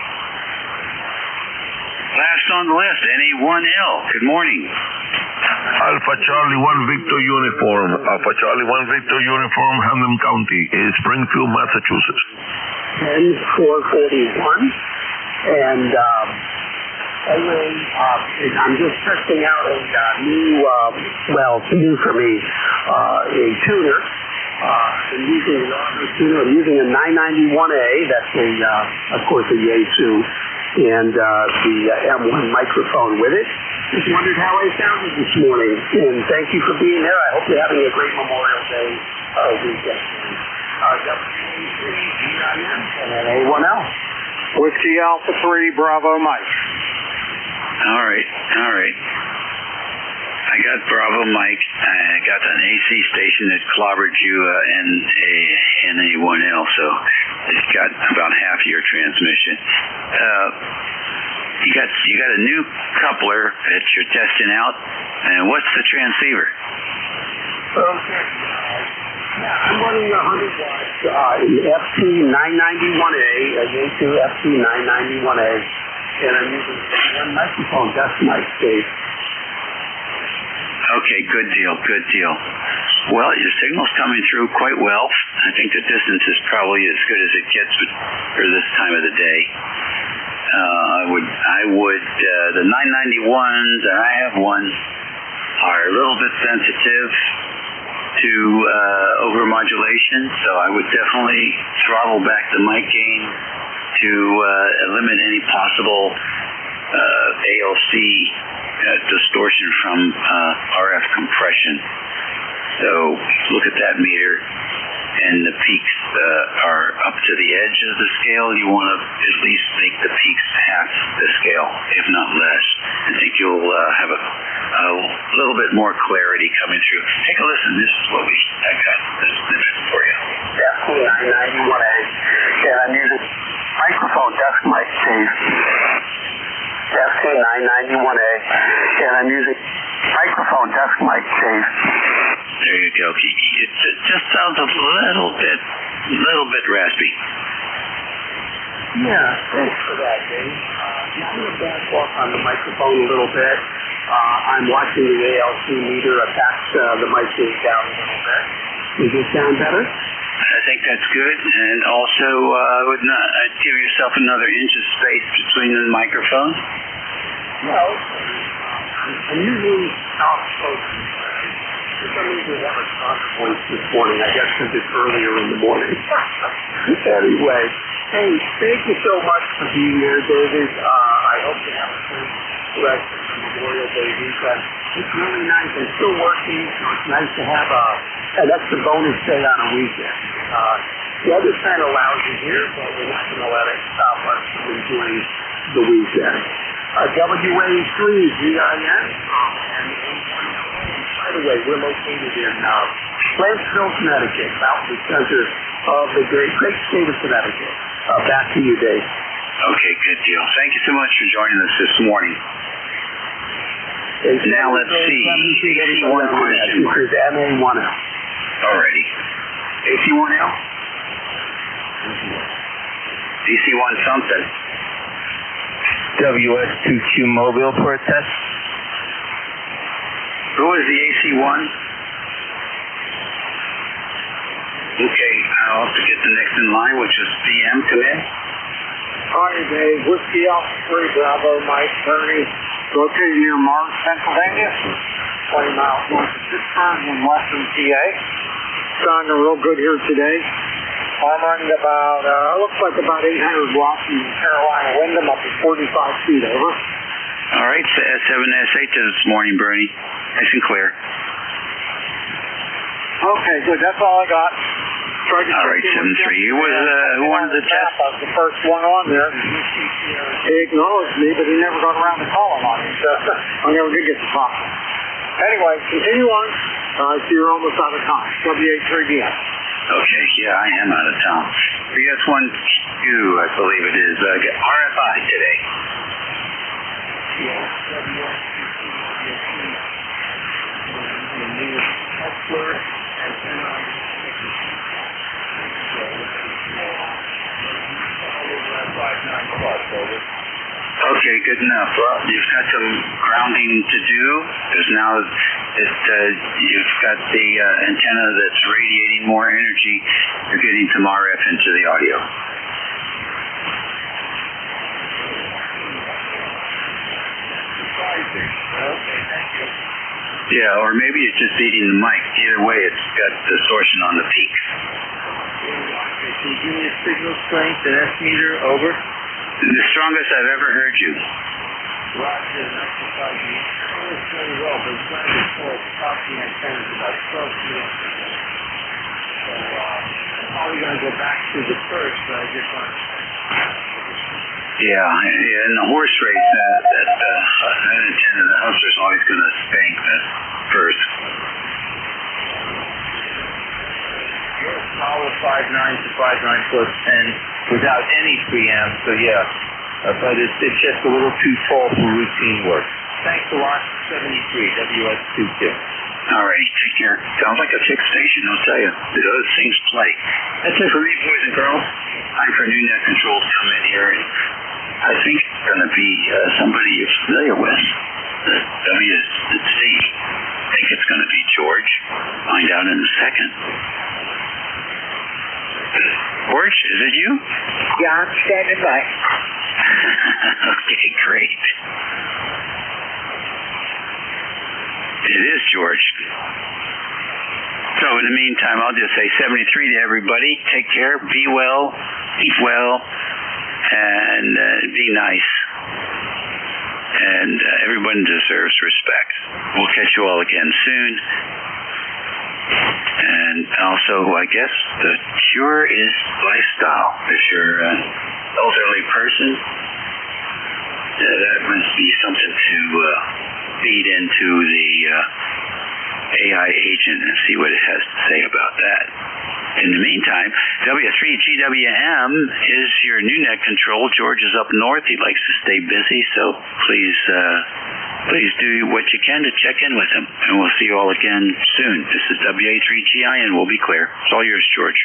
Last on the list, NA1L. Good morning. Alpha Charlie 1 Victor Uniform. Alpha Charlie 1 Victor Uniform, Hamden County, Springfield, Massachusetts. 10-441. And I'm just testing out a new, new for me, a tuner. I'm using a 991A. That's of course, a Yaesu, and the M1 microphone with it. Just wondered how I sounded this morning, and thank you for being there. I hope you're having a great Memorial Day weekend. WE3GIN and A1L. Whiskey Alpha 3 Bravo Mike. All right. I got Bravo Mike. I got an AC station that clobbered you in A1L, so It's got about half your transmission. You got a new coupler that you're testing out, and what's the transceiver? Okay. I'm running 100 watts FT991A, a J2 FT991A, and I'm using one microphone. That's my state. Okay, good deal. Well, your signal's coming through quite well. I think the distance is probably as good as it gets for this time of the day. The 991s, and I have one, are a little bit sensitive to overmodulation, so I would definitely throttle back the mic gain to limit any possible ALC distortion from RF compression. So look at that meter, and the peaks are up to the edge of the scale. You want to at least make the peaks half the scale, if not less. I think you'll have a little bit more clarity coming through. Take a listen. This is what I got this snippet for you. FT991A, and I'm using microphone desk mic safe. FT991A, and I'm using microphone desk mic safe. There you go. It just sounds a little bit raspy. Yeah, thanks for that, Dave. I'm going to back off on the microphone a little bit. I'm watching the ALC meter attach the mic gain down a little bit. Does it sound better? I think that's good, and also I'd give yourself another inch of space between the microphones. Well, I'm usually soft-spoken. For some reason, I have a stronger voice this morning. I guess because it's earlier in the morning. Anyway, hey, thank you so much for being here, David. I hope you have a great rest of the Memorial Day weekend. It's really nice. I'm still working, so it's nice to have an extra bonus day on a weekend. The other kind of lousy here, but we're not going to let it stop us from enjoying the weekend. WA3, GIN, and by the way, we're located in Planksville, Connecticut, about the center of the great state of Connecticut. Back to you, Dave. Okay, good deal. Thank you so much for joining us this morning. Now let's see. AC1 question mark. This is MA1L. Alrighty. AC1L? DC1 something. WS2Q mobile for a test. Who is the AC1? Okay, I'll have to get the next in line, which is BM. Come in. Hi, Dave. Whiskey Alpha 3 Bravo Mike Bernie, located near Mars, Pennsylvania, 20 miles north of Pittsburgh in western PA. Sounding real good here today. I'm running about, looks like about 800 watts in Carolina wind. I'm up to 45 feet over. All right, so S7S8 this morning, Bernie. Nice and clear. Okay, good. That's all I got. All right, 7-3. Who wanted the test? I was the first one on there. He acknowledged me, but he never got around to calling on me, so I never did get to talk. Anyway, continue on. I see you're almost out of time. WA3BM. Okay, yeah, I am out of town. BS1Q, I believe it is. RFI today. Okay, good enough. Well, you've got some grounding to do. There's now you've got the antenna that's radiating more energy. You're getting some RF into the audio. Yeah, or maybe it's just eating the mic. Either way, it's got distortion on the peaks. Can you give me a signal strength and S meter over? The strongest I've ever heard you. Roger, it's very well, but it's going to be full of the antennas about 12 feet. So I'm probably going to go back to the first, but I just want to... Yeah, in the horse race, that antenna, the hustler's always going to spank the first. You're a solid 5.9 to 5.9 plus 10 without any preamp. So yeah, but it's just a little too tall for routine work. Thanks a lot. 73 WS22. All right, take care. Sounds like a fixed station, I'll tell you. The other things play. That's it for me, boys and girls. Time for new net control to come in here, and I think it's going to be somebody you're familiar with. Steve. I think it's going to be George. Find out in a second. George, is it you? Yeah, I'm standing by. Okay, great. It is George. So in the meantime, I'll just say 73 to everybody. Take care, be well, eat well, and be nice. And everyone deserves respect. We'll catch you all again soon. And also, I guess, the cure is lifestyle. If you're an elderly person, that must be something to feed into the AI agent and see what it has to say about that. In the meantime, W3GWM is your new net control. George is up north. He likes to stay busy, so please do what you can to check in with him. And we'll see you all again soon. This is WA3GI, and we'll be clear. It's all yours, George.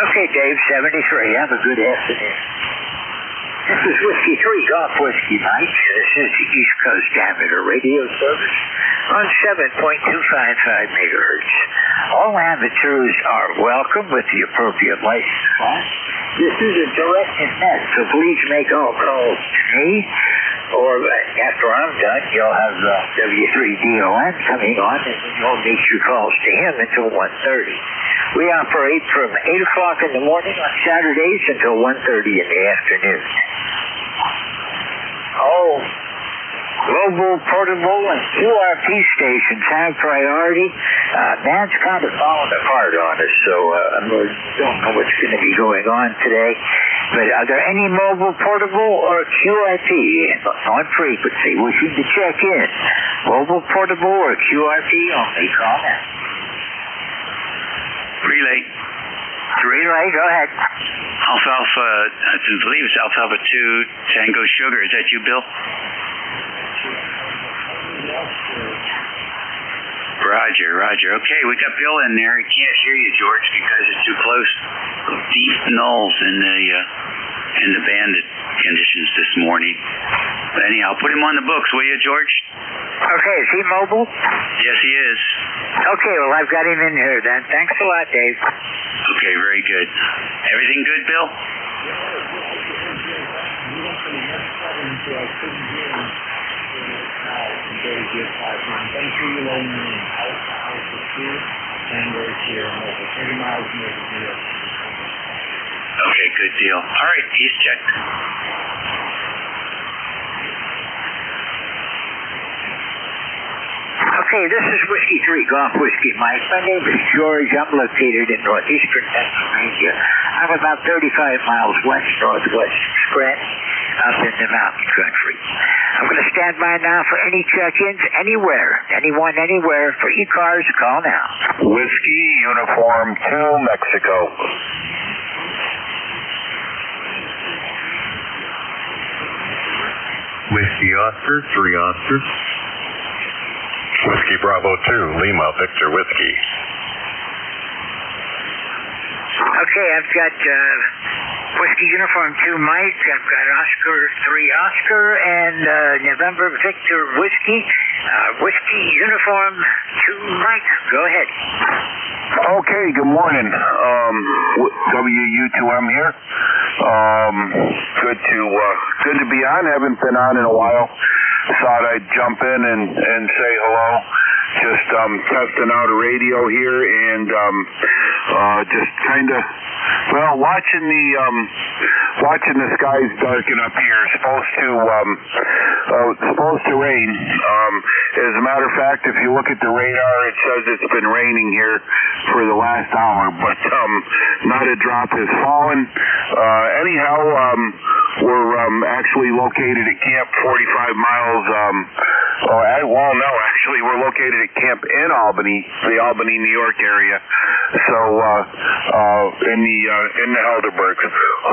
Okay, Dave, 73. Have a good afternoon. This is Whiskey 3 Golf Whiskey Mike. This is the East Coast Amateur Radio Service on 7.255 megahertz. All amateurs are welcome with the appropriate license class. This is a directed net, so please make all calls to me, or after I'm done, you'll have W3DON coming on, and you'll make your calls to him until 1:30. We operate from 8 o'clock in the morning on Saturdays until 1:30 in the afternoon. Oh, global, portable, and QRP stations have priority. That's kind of falling apart on us, so I don't know what's going to be going on today. But are there any mobile, portable, or QRP on frequency wishing to check in? Mobile, portable, or QRP only? Call now. Relay, go ahead. Alfalfa, I believe it's Alfalfa 2 Tango Sugar. Is that you, Bill? Roger. Okay, we got Bill in there. He can't hear you, George, because it's too close. Deep nulls in the bandit conditions this morning. But anyhow, put him on the books, will you, George? Okay, is he mobile? Yes, he is. Okay, well, I've got him in here then. Thanks a lot, Dave. Okay, very good. Everything good, Bill? Okay, good deal. All right, he's checked. Okay, this is Whiskey 3 Golf Whiskey Mike. My name is George. I'm located in northeastern Pennsylvania. I'm about 35 miles west-northwest of Scranton, up in the mountain country. I'm going to stand by now for any check-ins anywhere. Anyone, anywhere. For ECARS, call now. Whiskey Uniform 2, Mexico. Whiskey Oscar, 3 Oscar. Whiskey Bravo 2, Lima, Victor Whiskey. Okay, I've got Whiskey Uniform 2 Mike, I've got Oscar 3 Oscar, and November Victor Whiskey. Whiskey Uniform 2 Mike, go ahead. Okay, good morning. WU2M here. Good to be on. Haven't been on in a while. Thought I'd jump in and say hello. Just testing out a radio here and just kind of watching the skies darken up here. Supposed to rain. As a matter of fact, if you look at the radar, it says it's been raining here for the last hour, but not a drop has fallen. Anyhow, we're actually located at camp 45 miles No, actually, we're located at camp in Albany, the Albany, New York area. So, in the Helderbergs.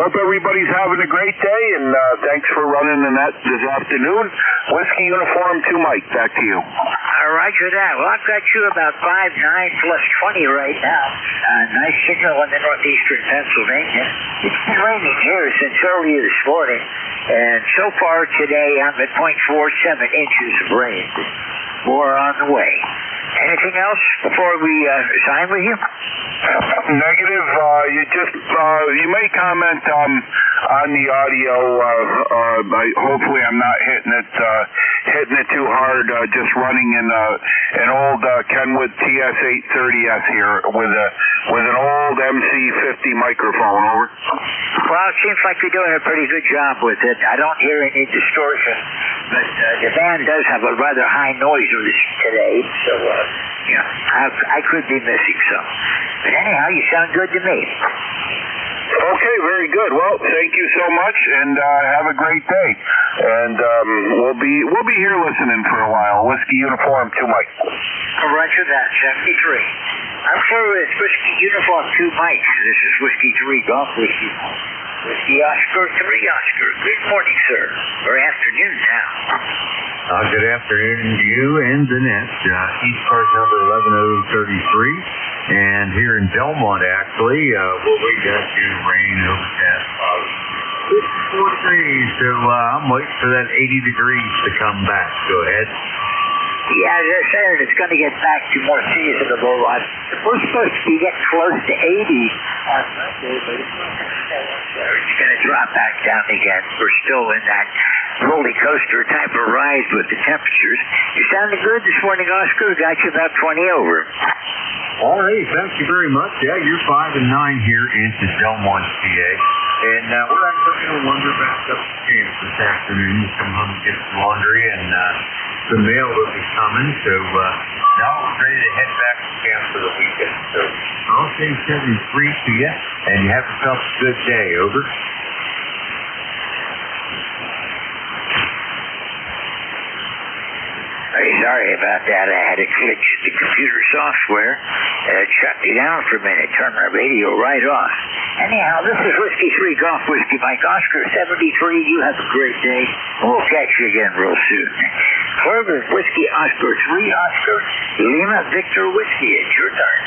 Hope everybody's having a great day, and thanks for running the net this afternoon. Whiskey Uniform 2 Mike, back to you. All right, for that. Well, I've got you about 5'9" plus 20 right now. Nice signal in the northeastern Pennsylvania. It's been raining here since earlier this morning, and so far today I'm at 0.47 inches of rain. More on the way. Anything else before we sign with you? Negative. You may comment on the audio. Hopefully, I'm not hitting it too hard. Just running in an old Kenwood TS830S here with an old MC50 microphone. Over. Well, it seems like you're doing a pretty good job with it. I don't hear any distortion, but the band does have a rather high noise today, so I could be missing some. But anyhow, you sound good to me. Okay, very good. Well, thank you so much, and have a great day. And we'll be here listening for a while. Whiskey Uniform 2 Mike. Roger that, 73. I'm sure it's Whiskey Uniform 2 Mike. This is Whiskey 3 Golf Whiskey. Whiskey Oscar 3 Oscar. Good morning, sir. Or afternoon now. Good afternoon to you and the net. ECARS number 11033. And here in Delmont, actually, what we got is rain overcast. 54 degrees, so I'm waiting for that 80 degrees to come back. Go ahead. Yeah, as I said, it's going to get back to more seasonable. We're supposed to be getting close to 80 on Monday, but it's going to drop back down again. We're still in that roller coaster type of ride with the temperatures. You sounded good this morning, Oscar. Got you about 20 over. All right, thank you very much. Yeah, you're 5 and 9 here into Delmont, PA. And we're actually going to wander back up to camp this afternoon. Come home and get some laundry, and the mail will be coming. So now we're ready to head back to camp for the weekend. So I'll say 73 to you, and you have yourself a good day. Over. Sorry about that. I had to glitch the computer software. It shut me down for a minute. Turned my radio right off. Anyhow, this is Whiskey 3 Golf Whiskey Mike Oscar 73. You have a great day. We'll catch you again real soon. Further, Whiskey Oscar 3 Oscar Lima Victor Whiskey. It's your turn.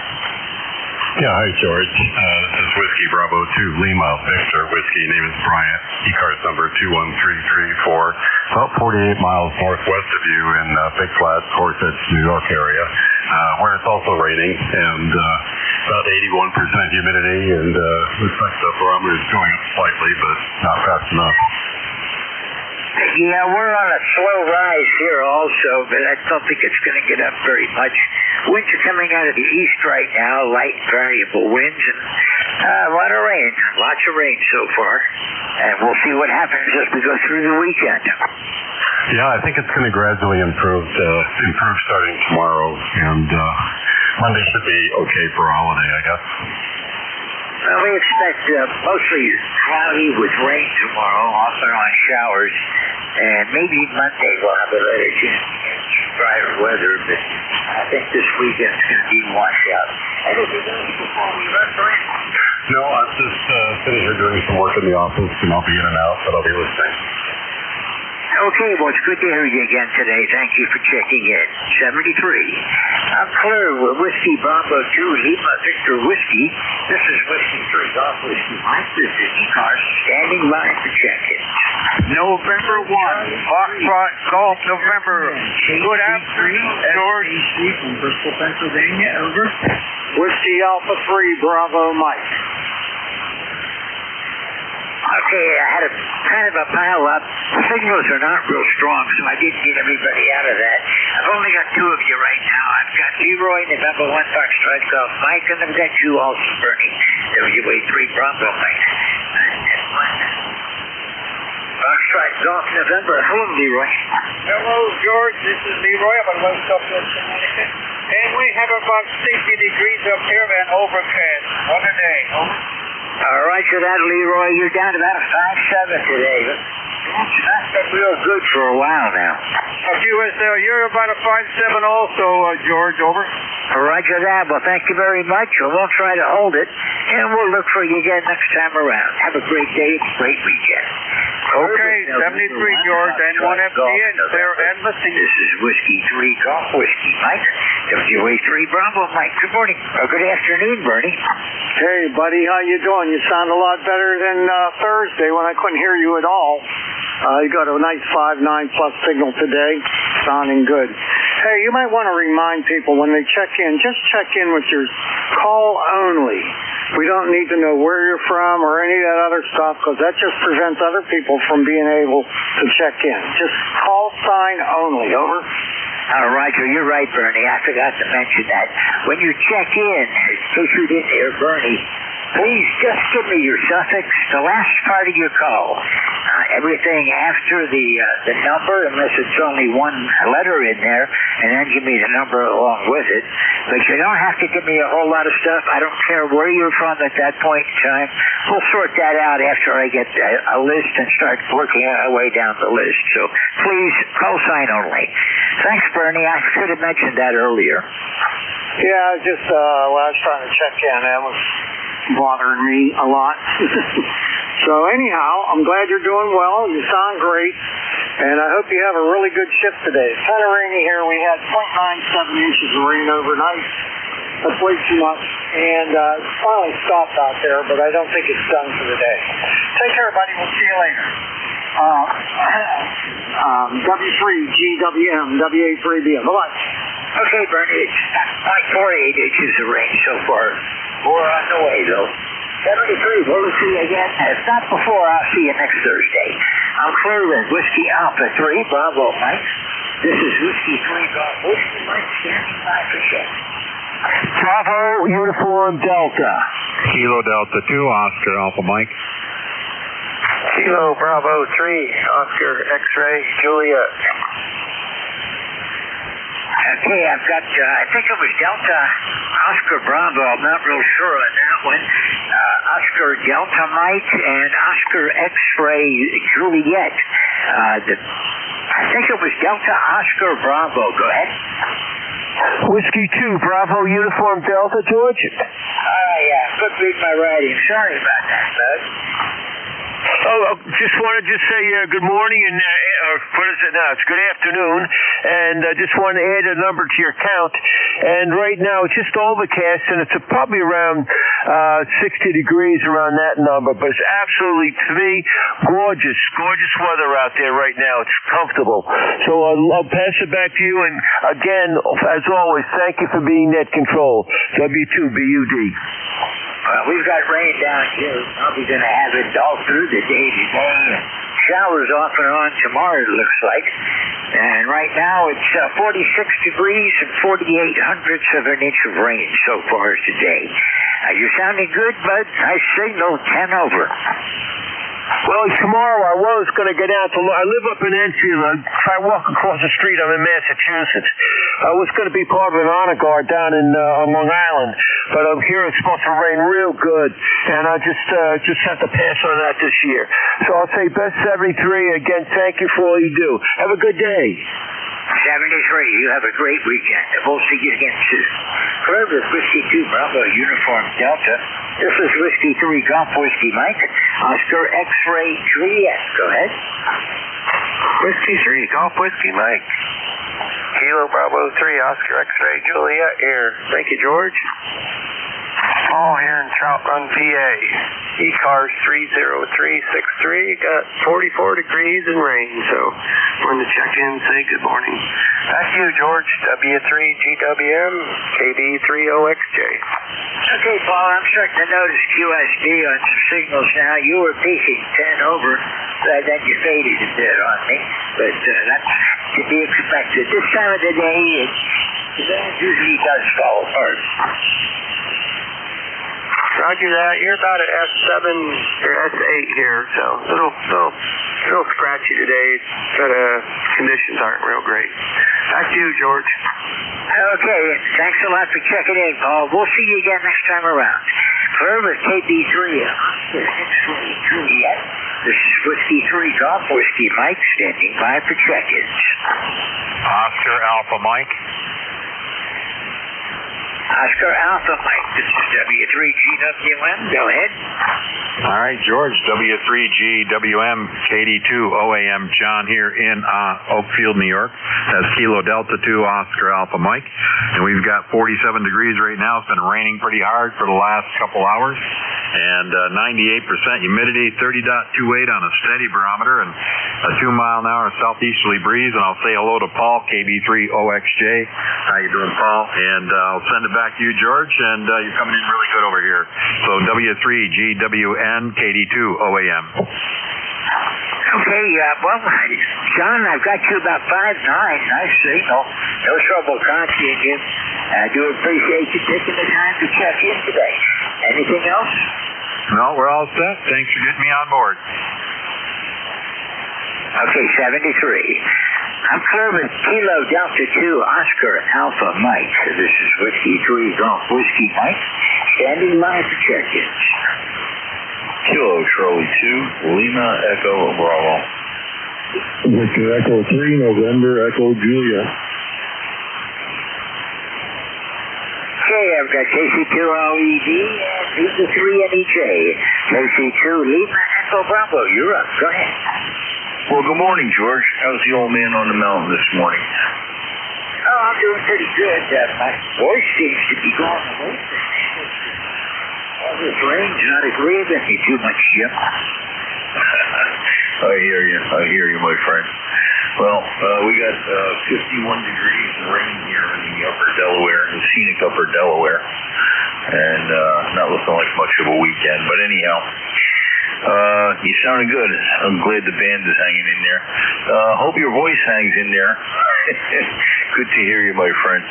Yeah, hi, George. This is Whiskey Bravo 2 Lima Victor Whiskey. Name is Bryant. ECARS number 21334. About 48 miles northwest of you in Big Flat, Gorsuch, New York area, where it's also raining, and about 81% humidity, and looks like the barometer is going up slightly, but not fast enough. Yeah, we're on a slow rise here also, but I don't think it's going to get up very much. Winds are coming out of the east right now, light variable winds, and a lot of rain. Lots of rain so far. And we'll see what happens as we go through the weekend. Yeah, I think it's going to gradually improve starting tomorrow, and Monday should be okay for a holiday, I guess. Well, we expect mostly cloudy with rain tomorrow, off and on showers, and maybe Monday we'll have a better chance to get drier weather, but I think this weekend's going to be washout. Anything else before we run for it? No, I'm just sitting here doing some work in the office, and I'll be in and out, but I'll be listening. Okay, well, it's good to hear you again today. Thank you for checking in. 73. I'm clear with Whiskey Bravo 2 Lima Victor Whiskey. This is Whiskey 3 Golf Whiskey Mike. This is ECARS standing by for check-in. November 1, Foxtrot Golf November. Good afternoon, George. From Bristol, Pennsylvania, over. Whiskey Alpha 3 Bravo Mike. Okay, I had a kind of a pile-up. Signals are not real strong, so I didn't get everybody out of that. I've only got 2 of you right now. I've got Leroy, November 1 Foxtrot Golf Mike, and I've got you also, Bernie. WA3 Bravo Mike. Foxtrot Golf November. Hello, Leroy. Hello, George. This is Leroy. I'm on West Southwest Connecticut. And we have about 60 degrees up here and overcast. What a day. Over. All right, so that, Leroy, you're down to about a 5.7 today. That's been real good for a while now. You're about a 5'7" also, George, over. Roger that. Well, thank you very much. We'll try to hold it, and we'll look for you again next time around. Have a great day. It's a great weekend. Okay, 73, George, N1FTA, clear and listening. This is Whiskey 3 Golf Whiskey Mike. WA3 Bravo Mike. Good morning. Good afternoon, Bernie. Hey, buddy. How you doing? You sound a lot better than Thursday when I couldn't hear you at all. You got a nice 5.9 plus signal today. Sounding good. Hey, you might want to remind people when they check in, just check in with your call only. We don't need to know where you're from or any of that other stuff because that just prevents other people from being able to check in. Just call sign only. Over. Roger, you're right, Bernie. I forgot to mention that. When you check in, in case you didn't hear Bernie, please just give me your suffix, the last part of your call. Everything after the number, unless it's only one letter in there, and then give me the number along with it. But you don't have to give me a whole lot of stuff. I don't care where you're from at that point in time. We'll sort that out after I get a list and start working our way down the list. So please, call sign only. Thanks, Bernie. I should have mentioned that earlier. Yeah, just when I was trying to check in, that was bothering me a lot. So anyhow, I'm glad you're doing well. You sound great. And I hope you have a really good shift today. It's kind of rainy here. We had 0.97 inches of rain overnight. That's way too much. And it's finally stopped out there, but I don't think it's done for the day. Take care, buddy. We'll see you later. W3GWM, WA3BM. Bye-bye. Okay, Bernie. It's 0.48 inches of rain so far. More on the way, though. 73, we'll see you again. If not before, I'll see you next Thursday. I'm clear with Whiskey Alpha 3, Bravo Mike. This is Whiskey 3 Golf Whiskey Mike, standing by for check. Bravo Uniform Delta. Kilo Delta 2, Oscar Alpha Mike. Kilo Bravo 3, Oscar X-Ray Juliet. Okay, I've got, I think it was Delta Oscar Bravo. I'm not real sure on that one. Oscar Delta Mike and Oscar X-Ray Juliet. I think it was Delta Oscar Bravo. Go ahead. Whiskey 2, Bravo Uniform Delta, George. Yeah, couldn't read my writing. Sorry about that, bud. Just wanted to say good morning and what is it now? It's good afternoon, and I just want to add a number to your count. And right now it's just overcast, and it's probably around 60 degrees around that number. But it's absolutely, to me, gorgeous weather out there right now. It's comfortable. So I'll pass it back to you. And again, as always, thank you for being net control. W2BUD. We've got rain down here. Probably going to have it all through the day today. Showers off and on tomorrow, it looks like. And right now it's 46 degrees and 48 hundredths of an inch of rain so far today. You're sounding good, bud. Nice signal, 10 over. Well, tomorrow I was going to get out to. I live up in Enfield. If I walk across the street, I'm in Massachusetts. I was going to be part of an honor guard down in on Long Island, but I'm here. It's supposed to rain real good, and I just have to pass on that this year. So I'll say best 73 again. Thank you for all you do. Have a good day. 73, you have a great weekend. We'll see you again soon. Forever, Whiskey 2 Bravo Uniform Delta. This is Whiskey 3 Golf Whiskey Mike. Oscar X-Ray Juliet. Go ahead. Whiskey 3 Golf Whiskey Mike. Kilo Bravo 3 Oscar X-Ray Juliet here. Thank you, George. Paul here in Trout Run, PA. ECARS 30363. Got 44 degrees and rain, so wanted to check in and say good morning. Back to you, George. W3GWM, KB30XJ. Okay, Paul, I'm starting to notice QSD on some signals now. You were peaking 10 over, then you faded a bit on me, but that's to be expected. This time of the day, it usually does fall apart. Roger that. You're about at S7 or S8 here, so a little scratchy today, but conditions aren't real great. Back to you, George. Okay, thanks a lot for checking in, Paul. We'll see you again next time around. Forever, KB3, Juliet. This is Whiskey 3 Golf Whiskey Mike standing by for check-ins. Oscar Alpha Mike. Oscar Alpha Mike, this is W3GWM. Go ahead. All right, George, W3GWM, KD2OAM, John here in Oakfield, New York. That's Kilo Delta 2, Oscar Alpha Mike. And we've got 47 degrees right now. It's been raining pretty hard for the last couple hours. And 98% humidity, 30.28 on a steady barometer, and a 2-mile-an-hour southeasterly breeze. And I'll say hello to Paul, KB3OXJ. How you doing, Paul? And I'll send it back to you, George. And you're coming in really good over here. So W3GWN, KD2OAM. Okay, well, John, I've got you about 5'9". Nice signal. No trouble contacting you. I do appreciate you taking the time to check in today. Anything else? No, we're all set. Thanks for getting me on board. Okay, 73. I'm clear with Kilo Delta 2, Oscar Alpha Mike. This is Whiskey 3 Golf Whiskey Mike, standing by for check-ins. Kilo Charlie 2, Lima Echo Bravo. Victor Echo 3, November Echo Julia. Okay, I've got KC2LED and Lima 3 NEJ. KC2 Lima Echo Bravo, you're up. Go ahead. Well, good morning, George. How's the old man on the mountain this morning? Oh, I'm doing pretty good. My voice seems to be going away. All this rain's not agreeing me too much, Jim. I hear you, my friend. Well, we got 51 degrees and rain here in the upper Delaware, in scenic upper Delaware. And not looking like much of a weekend. But anyhow, you sounded good. I'm glad the band is hanging in there. Hope your voice hangs in there. Good to hear you, my friend.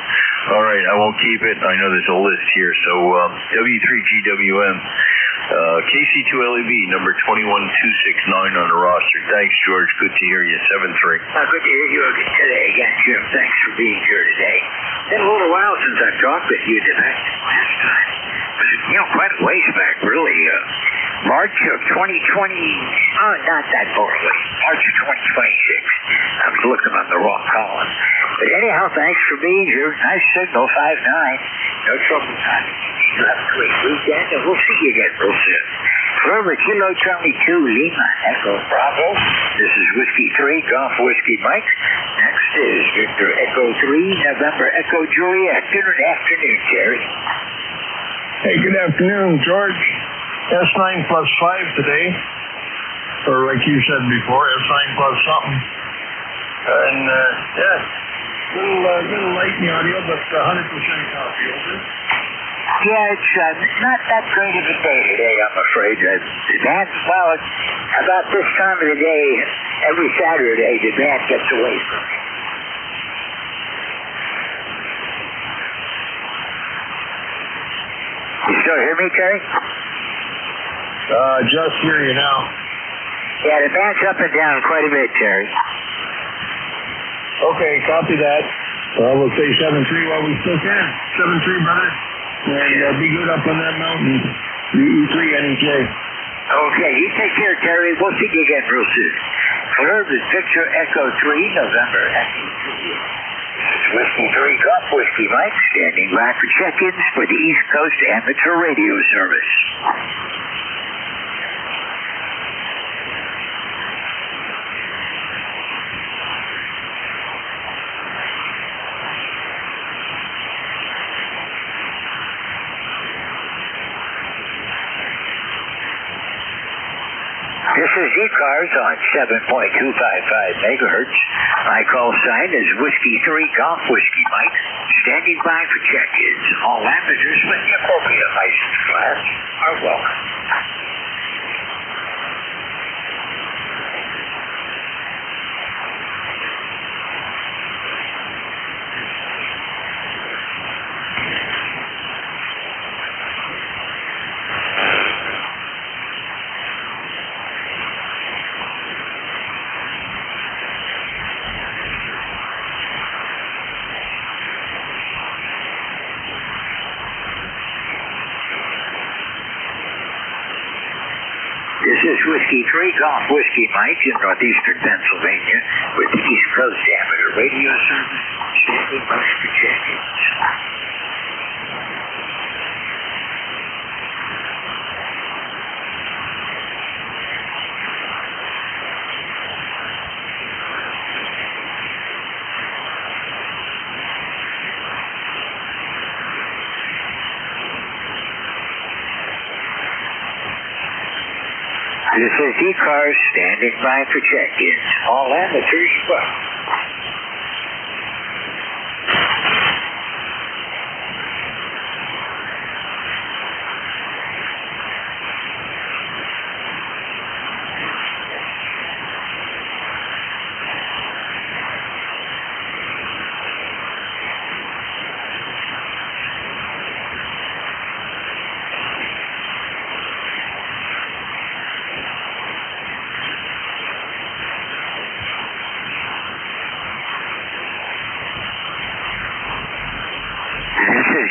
All right, I won't keep it. I know there's a list here. So W3GWM, KC2LEB, number 21269 on the roster. Thanks, George. Good to hear you. 7-3. Good to hear you today again, Jim. Thanks for being here today. It's been a little while since I've talked with you last time. But, quite a ways back, really. March of 2020, not that far away. March of 2026. I was looking on the wrong column. But anyhow, thanks for being here. Nice signal, 5'9". No trouble time. You have a great weekend, and we'll see you again real soon. Forever Kilo Charlie 2, Lima Echo Bravo. This is Whiskey 3, Golf Whiskey Mike. Next is Victor Echo 3, November Echo Juliet. Good afternoon, Jerry. Hey, good afternoon, George. S9 plus 5 today, or like you said before, S9 plus something. And, little light in the audio, but 100% copy, over. Yeah, it's not that great of a day today, I'm afraid. About this time of the day, every Saturday, the band gets away from me. You still hear me, Terry? Just hear you now. Yeah, the band's up and down quite a bit, Terry. Okay, copy that. Well, we'll say 7-3 while we still can. 7-3, brother. And be good up on that mountain. E3 NJ. Okay, you take care, Terry. We'll see you again real soon. Herb is Victor Echo 3, November Echo 2. This is Whiskey 3 Golf Whiskey Mike, standing by for check-ins for the East Coast Amateur Radio Service. This is ECARS on 7.255 megahertz. My call sign is Whiskey 3 Golf Whiskey Mike, standing by for check-ins. All amateurs with the appropriate license class are welcome. is Whiskey 3 Golf Whiskey Mike in northeastern Pennsylvania with the East Coast Amateur Radio Service, standing by for check-ins. This is ECARS standing by for check-ins. All amateurs, well.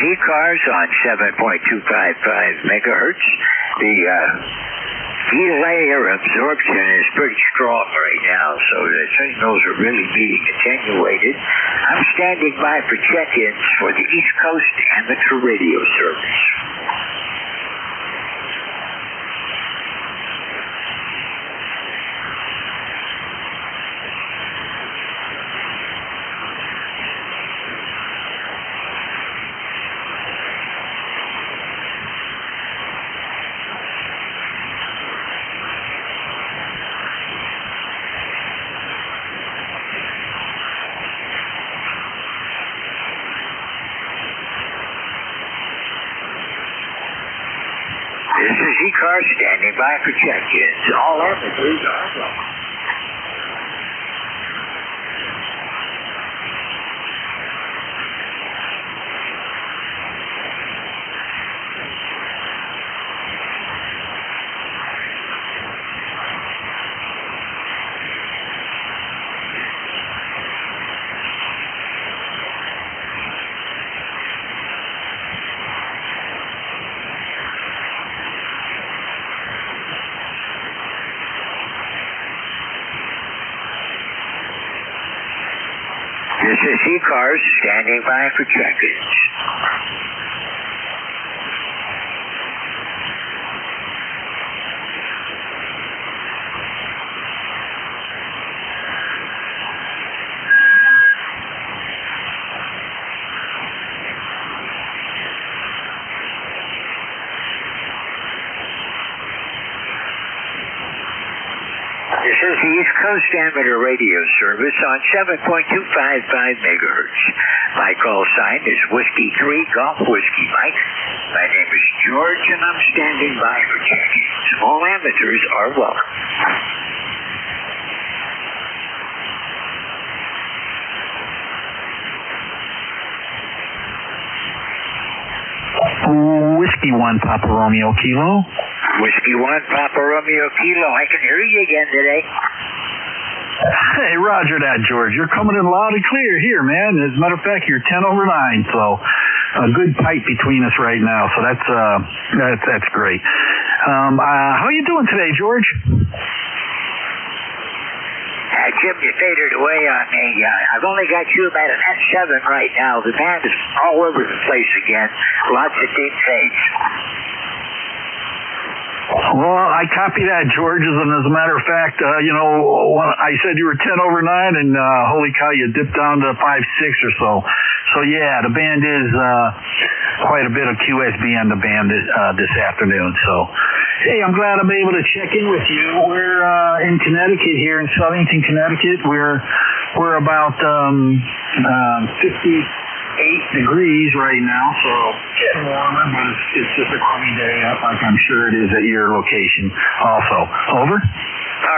ECARS on 7.255 megahertz. The delay or absorption is pretty strong right now, so the signals are really being attenuated. I'm standing by for check-ins for the East Coast Amateur Radio Service. This is ECARS standing by for check-ins. All amateurs are welcome. This is ECARS standing by for check-ins. This is the East Coast Amateur Radio Service on 7.255 megahertz. My call sign is Whiskey 3 Golf Whiskey Mike. My name is George, and I'm standing by for check-ins. All amateurs are welcome. Whiskey 1 Papa Romeo Kilo. Whiskey 1 Papa Romeo Kilo. I can hear you again today. Hey, roger that, George. You're coming in loud and clear here, man. As a matter of fact, you're 10 over 9, so a good pipe between us right now. So that's great. How you doing today, George? Jim, you faded away on me. I've only got you about an S7 right now. The band is all over the place again. Lots of deep fades. Well, I copy that, George, and as a matter of fact, when I said you were 10 over 9, and holy cow, you dipped down to 5-6 or so. So, yeah, the band is quite a bit of QSB on the band this afternoon. So, hey, I'm glad I'm able to check in with you. We're in Connecticut here, in Southington, Connecticut. We're about 58 degrees right now, so getting warmer, but it's just a crummy day, like I'm sure it is at your location also. Over?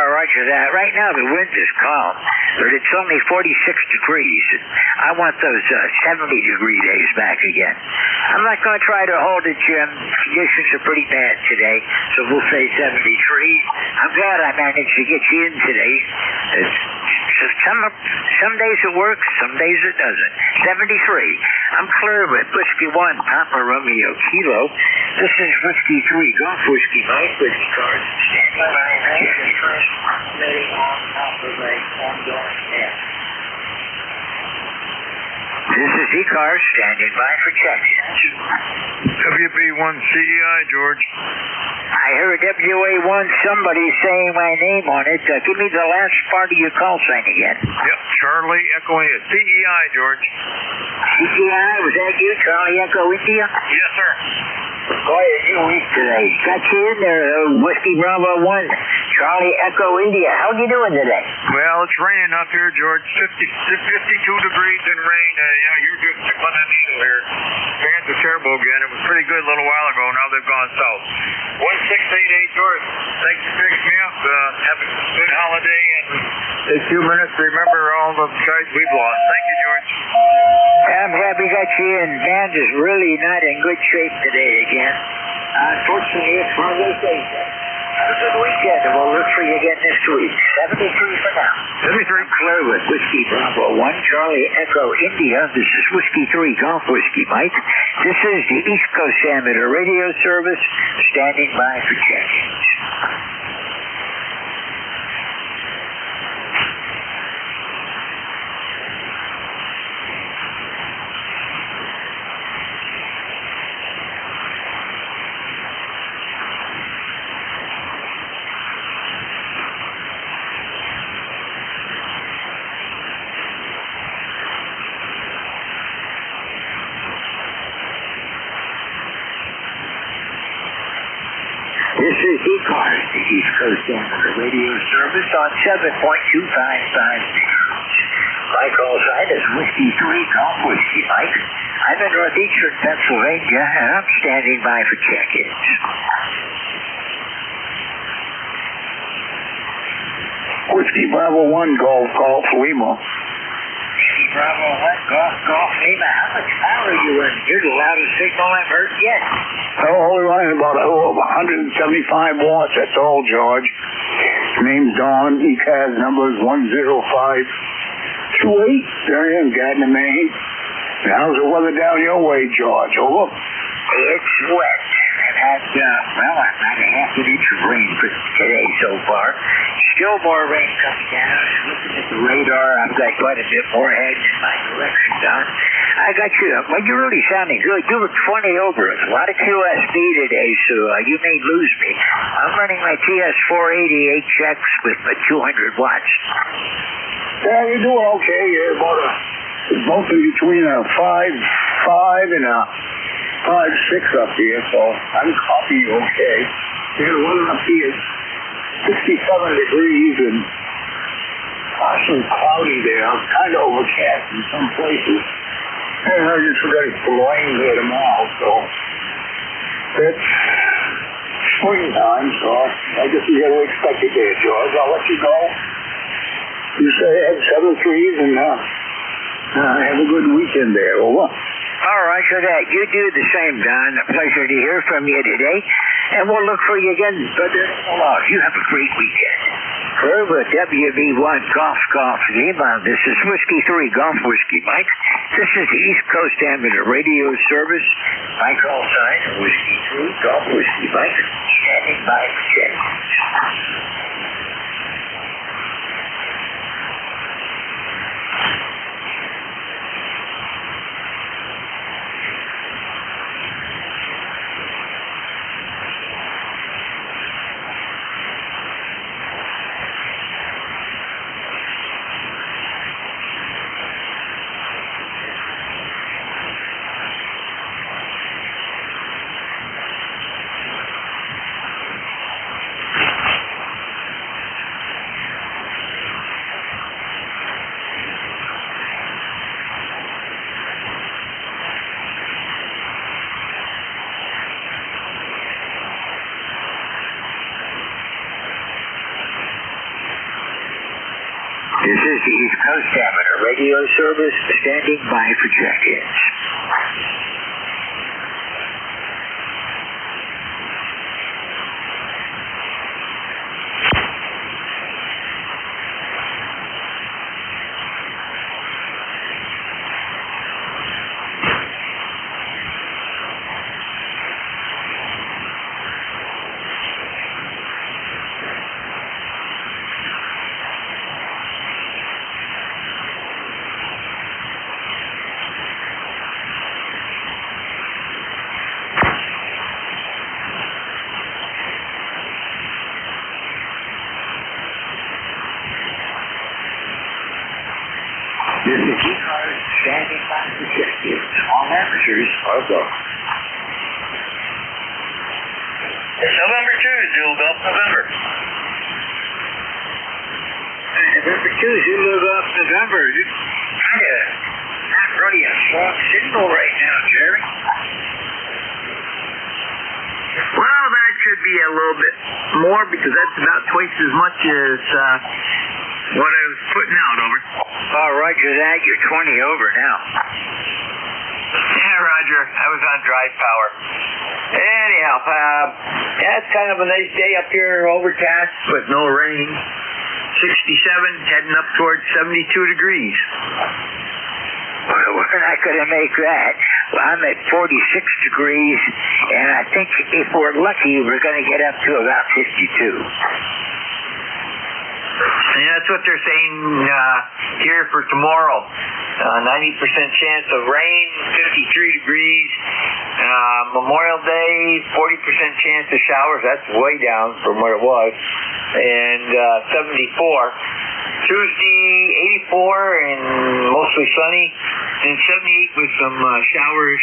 Roger that. Right now the wind is calm, but it's only 46 degrees. I want those 70-degree days back again. I'm not going to try to hold it, Jim. Conditions are pretty bad today, so we'll say 73. I'm glad I managed to get you in today. Some days it works, some days it doesn't. 73. I'm clear with Whiskey 1 Papa Romeo Kilo. This is Whiskey 3, Golf Whiskey Mike, with ECARS, standing by for transmitting on top of a ongoing test. This is ECARS, standing by for check-ins. WB1CEI, George. I heard WA1, somebody saying my name on it. Give me the last part of your call sign again. Yep, Charlie Echo India. CEI, George. CEI, was that you, Charlie Echo India? Yes, sir. Boy, it's a week today. Got you in there, Whiskey Bravo 1, Charlie Echo India. How you doing today? Well, it's raining up here, George. 52 degrees and rain. You're just tickling the needle here. Fans are terrible again. It was pretty good a little while ago. Now they've gone south. 1688, George. Thanks for picking me up. Have a good holiday and take a few minutes to remember all the guys we've lost. Thank you, George. I'm happy got you in. Band is really not in good shape today again. Unfortunately, it's one of those days. Have a good weekend, and we'll look for you again next week. 73 for now. 73. Clear with Whiskey Bravo 1, Charlie Echo India. This is Whiskey 3, Golf Whiskey Mike. This is the East Coast Amateur Radio Service, standing by for check-ins. This is ECARS, the East Coast Amateur Radio Service on 7.255 megahertz. My call sign is Whiskey 3, Golf Whiskey Mike. I'm in northeastern Pennsylvania, and I'm standing by for check-ins. Whiskey Bravo 1, Golf Lima. Whiskey Bravo 1, Golf Lima. How much power are you in? You're the loudest signal I've heard yet. Only running about 175 watts, that's all, George. Name's Don, ECARS number is 10528. There I am, Gardner, Maine. How's the weather down your way, George? Over? It's wet. I've had, about a half an inch of rain for today so far. Still more rain coming down. Looking at the radar, I've got quite a bit more heading in my direction, Don. I got you. Well, you're really sounding good. You were 20 over us. A lot of QSB today, so you may lose me. I'm running my TS480 HX with 200 watts. Yeah, you're doing okay. You're about both in between a 5.5 and a 5.6 up here, so I'm copy okay. Yeah, the weather up here is 67 degrees and partially cloudy there. Kind of overcast in some places. And I just forgot it's rain there tomorrow, so it's springtime, so I guess we got to expect it there, George. I'll let you go. You say have 7-3s and have a good weekend there. Over. All right, so that you do the same, Don. A pleasure to hear from you today, and we'll look for you again. But you have a great weekend. For WB1 Golf Lima, this is Whiskey 3 Golf Whiskey Mike. This is the East Coast Amateur Radio Service. My call sign, Whiskey 3 Golf Whiskey Mike, standing by for check-ins. This is the East Coast Amateur Radio Service, standing by for check-ins. answers. I'll go. November 2, Zulu Golf November. November 2, Zulu Golf November. Kind of not really a strong signal right now, Jerry. Well, that should be a little bit more because that's about twice as much as what I was putting out, over. Oh, roger that. You're 20 over now. Yeah, Roger. I was on drive power. Anyhow, yeah, it's kind of a nice day up here, overcast, but no rain. 67, heading up towards 72 degrees. We're not going to make that. Well, I'm at 46 degrees, and I think if we're lucky, we're going to get up to about 52. And that's what they're saying here for tomorrow. 90% chance of rain, 53 degrees. Memorial Day, 40% chance of showers. That's way down from what it was. And 74. Tuesday, 84 and mostly sunny. And 78 with some showers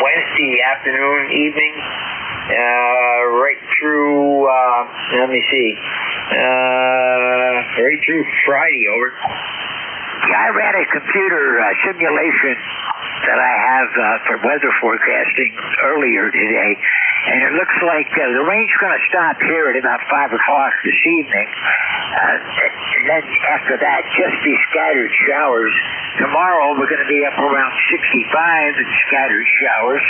Wednesday afternoon, evening. Right through, let me see, right through Friday, over. Yeah, I ran a computer simulation that I have for weather forecasting earlier today, and it looks like the rain's going to stop here at about 5 o'clock this evening, and then after that, just be scattered showers. Tomorrow, we're going to be up around 65 and scattered showers.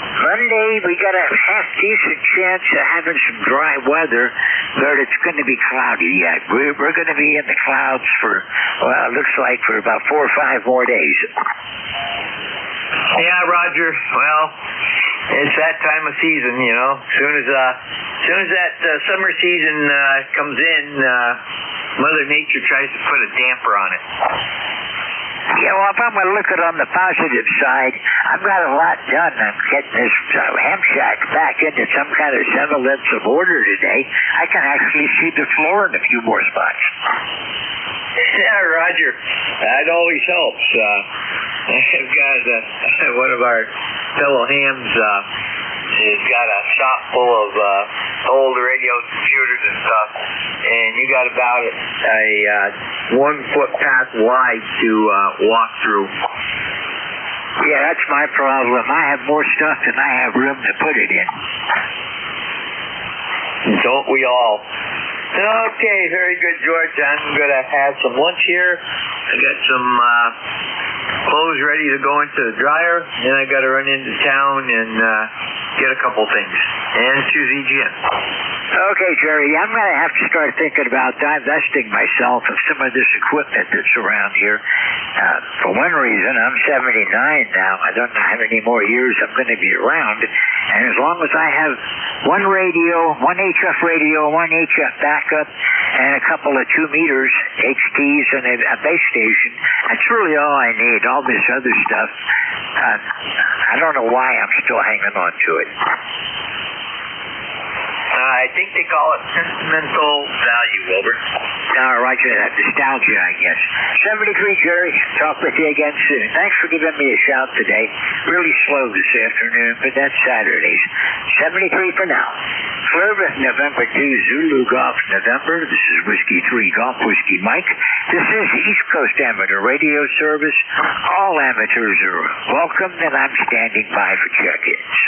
Monday, we got a half-decent chance of having some dry weather, but it's going to be cloudy yet. We're going to be in the clouds for, well, it looks like for about 4 or 5 more days. Yeah, Roger. Well, it's that time of season, you know. As soon as that summer season comes in, Mother Nature tries to put a damper on it. Yeah, well, if I'm going to look at it on the positive side, I've got a lot done. I'm getting this ham shack back into some kind of semblance of order today. I can actually see the floor in a few more spots. Yeah, Roger. That always helps. I've got one of our fellow hams has got a shop full of old radios, computers, and stuff, and you got about a 1-foot path wide to walk through. Yeah, that's my problem. I have more stuff than I have room to put it in. Don't we all? Okay, very good, George. I'm going to have some lunch here. I got some clothes ready to go into the dryer, and I got to run into town and get a couple things. And to ZGN. Okay, Jerry, I'm going to have to start thinking about divesting myself of some of this equipment that's around here. For one reason, I'm 79 now. I don't know how many more years I'm going to be around. And as long as I have one radio, one HF radio, one HF backup, and a couple of 2 meters, HTs, and a base station, that's really all I need. All this other stuff, I don't know why I'm still hanging on to it. I think they call it sentimental value, Wilbur. Roger that. Nostalgia, I guess. 73, Jerry. Talk with you again soon. Thanks for giving me a shout today. Really slow this afternoon, but that's Saturdays. 73 for now. Florida, November 2, Zulu Golf, November. This is Whiskey 3, Golf Whiskey Mike. This is East Coast Amateur Radio Service. All amateurs are welcome, and I'm standing by for check-ins.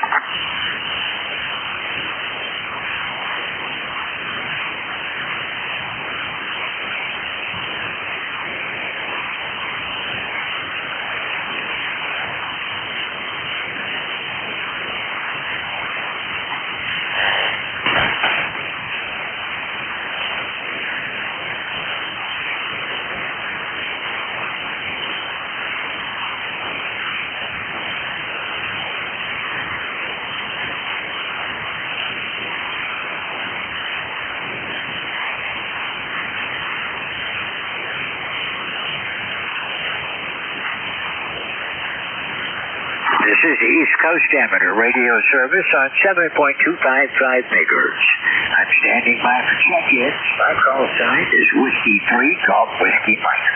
This is the East Coast Amateur Radio Service on 7.255 megahertz. I'm standing by for check-ins. My call sign is Whiskey 3, Golf Whiskey Mike.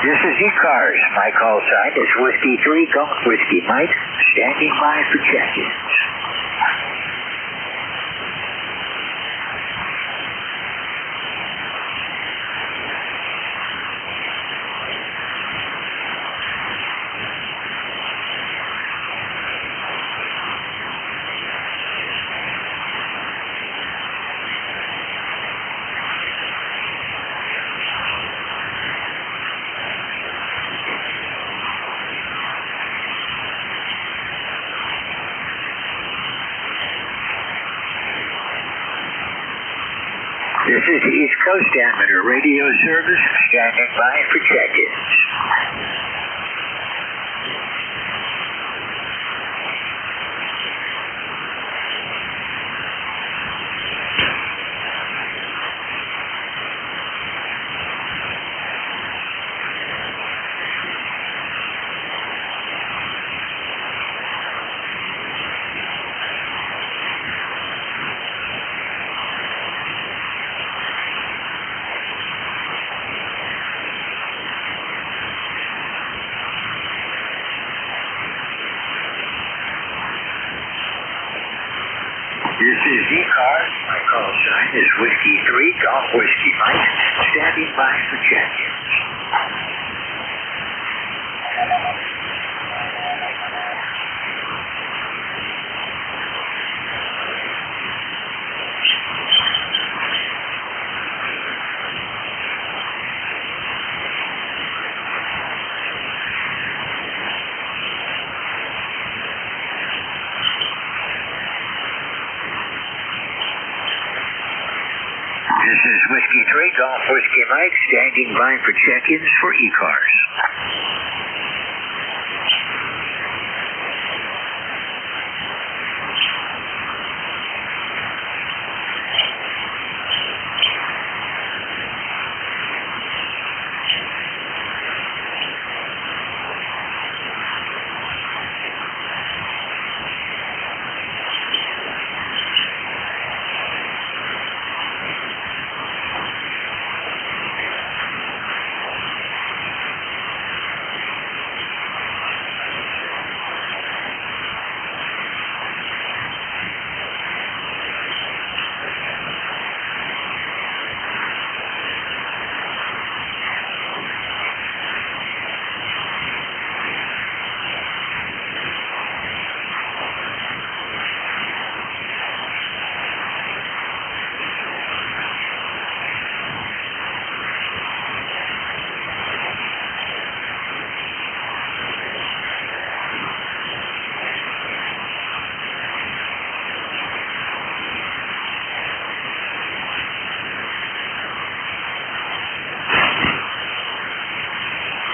This is ECARS. My call sign is Whiskey 3 Golf Whiskey Mike, standing by for check-ins. This is the East Coast Amateur Radio Service, standing by for check-ins. This is ECARS. My call sign is Whiskey 3 Golf Whiskey Mike, standing by for check-ins. This is Whiskey 3 Golf Whiskey Mike, standing by for check-ins for ECARS.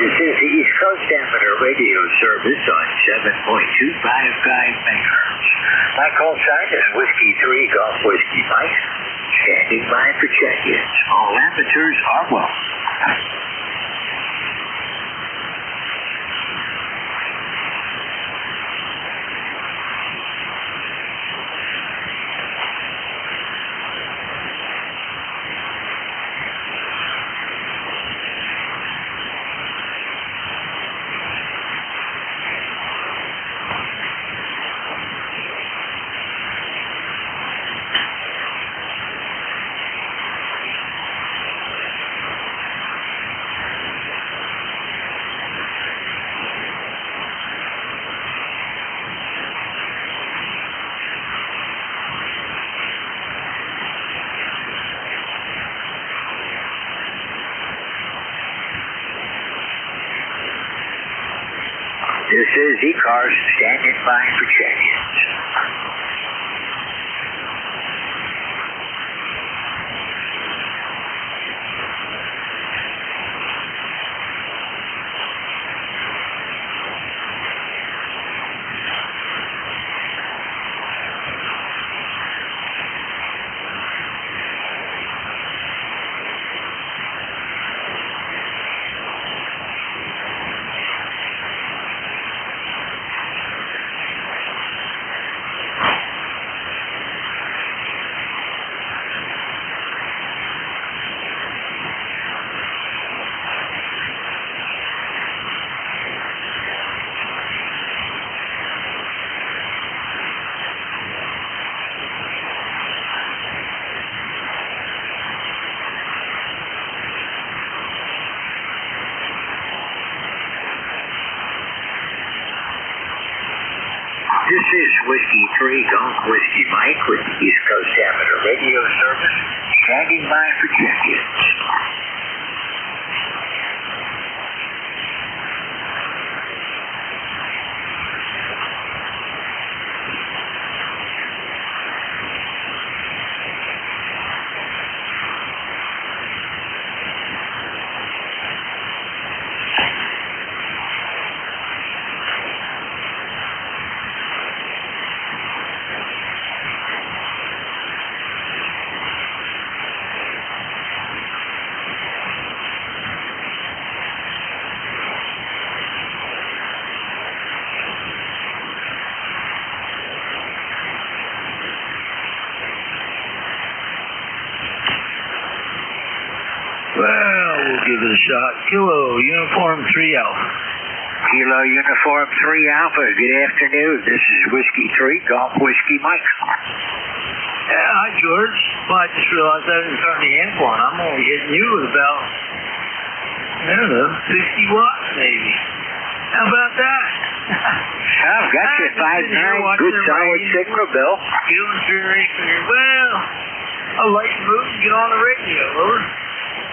This is the East Coast Amateur Radio Service on 7.255 megahertz. My call sign is Whiskey 3 Golf Whiskey Mike, standing by for check-ins. All amateurs are welcome. This is ECARS, standing by for check-ins. is Whiskey 3 Golf Whiskey Mike with the East Coast Amateur Radio Service, standing by for check-ins. Well, we'll give it a shot. Kilo Uniform 3 Alpha. Kilo Uniform 3 Alpha, good afternoon. This is Whiskey 3 Golf Whiskey Mike. Yeah, hi, George. Well, I just realized I didn't turn the amp on. I'm only hitting you with about, I don't know, 60 watts maybe. How about that? I've got you 5'9", good solid signal, Bill. Doing very figured, well, I'll lighten the mood and get on the radio, over.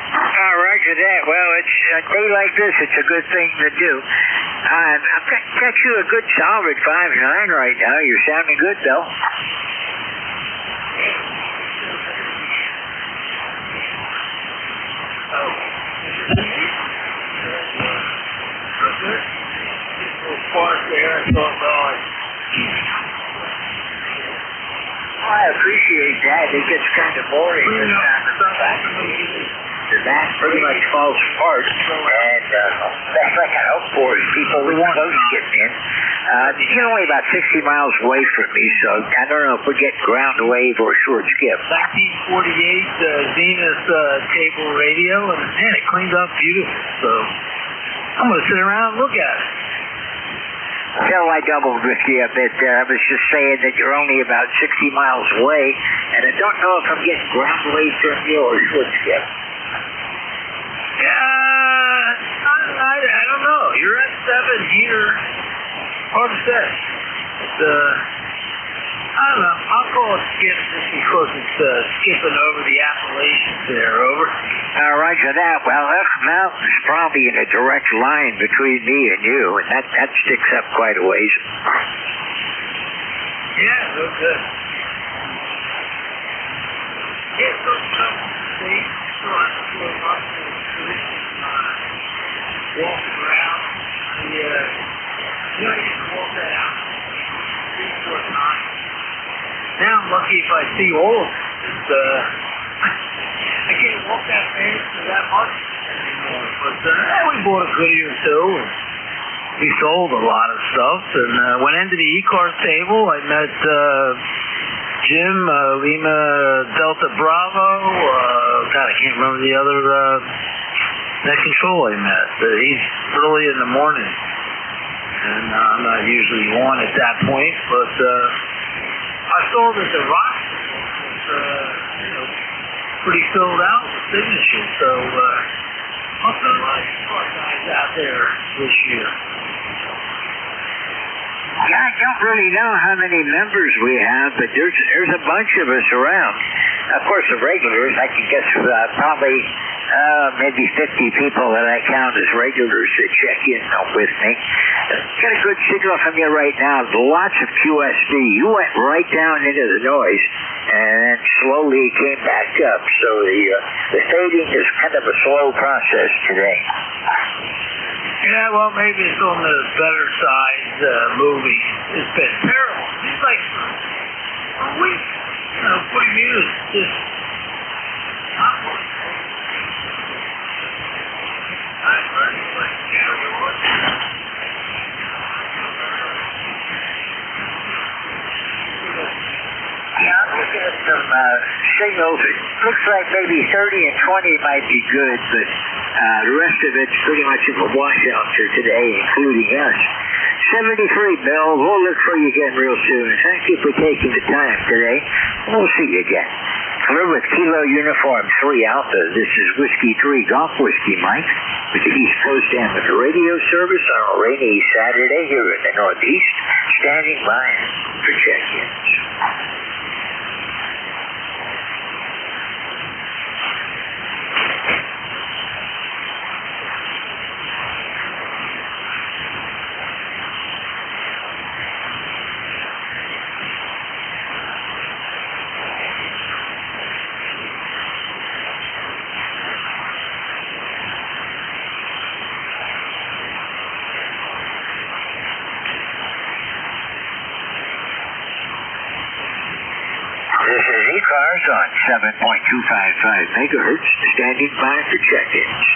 Oh, roger that. Well, it's a day like this, it's a good thing to do. I've got you a good solid 5'9" right now. You're sounding good, Bill. I appreciate that. It gets kind of boring this time of the back. The back pretty much falls apart, and that's like I hope for is people close getting in. You're only about 60 miles away from me, so I don't know if we get ground wave or short skip. 1948 Zenith cable radio, and man, it cleans up beautiful. So I'm going to sit around and look at it. Phil, I doubled with you a bit there. I was just saying that you're only about 60 miles away, and I don't know if I'm getting ground wave from you or short skip. I don't know. You're at 7 here. Hard to say. I don't know. I'll call it skip just because it's skipping over the Appalachians there, over. Roger that. Well, that mountain's probably in a direct line between me and you, and that sticks up quite a ways. Yeah, real good. Yeah, so see, walk around. You can walk that out. 3, 4 times. Now I'm lucky if I see all of it. I can't walk that fast or that much anymore. But we bought a goodie or two, and we sold a lot of stuff. And went into the ECARS table. I met Jim, Lima Delta Bravo. God, I can't remember the other net control I met. He's early in the morning. And I'm not usually on at that point, but I saw that the roster was pretty filled out with signatures, so I'll put a lot of guys out there this year. Yeah, I don't really know how many members we have, but there's a bunch of us around. Of course, the regulars, I can guess probably maybe 50 people that I count as regulars that check in with me. Got a good signal from you right now. Lots of QSB. You went right down into the noise and then slowly came back up. So the fading is kind of a slow process today. Yeah, well, maybe it's on the better side movie. It's been terrible. It's like a week. Pretty music. Just not working. Yeah, I'm looking at some signals. It looks like maybe 30 and 20 might be good, but the rest of it's pretty much of a washout for today, including us. 73, Bill. We'll look for you again real soon. Thank you for taking the time today. We'll see you again. We're with Kilo Uniform 3 Alpha. This is Whiskey 3 Golf Whiskey Mike with the East Coast Amateur Radio Service on a rainy Saturday here in the Northeast. Standing by. for check-ins. This is ECARS on 7.255 megahertz, standing by for check-ins.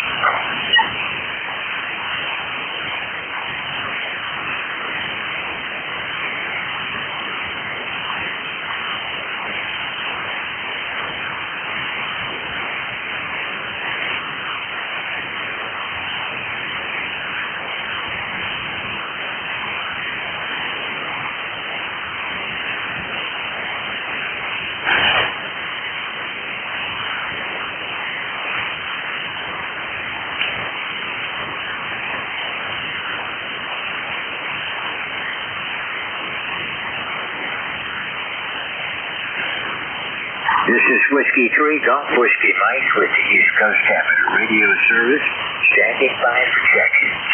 This is Whiskey 3, Golf Whiskey Mike with the East Coast Amateur Radio Service, standing by for check-ins.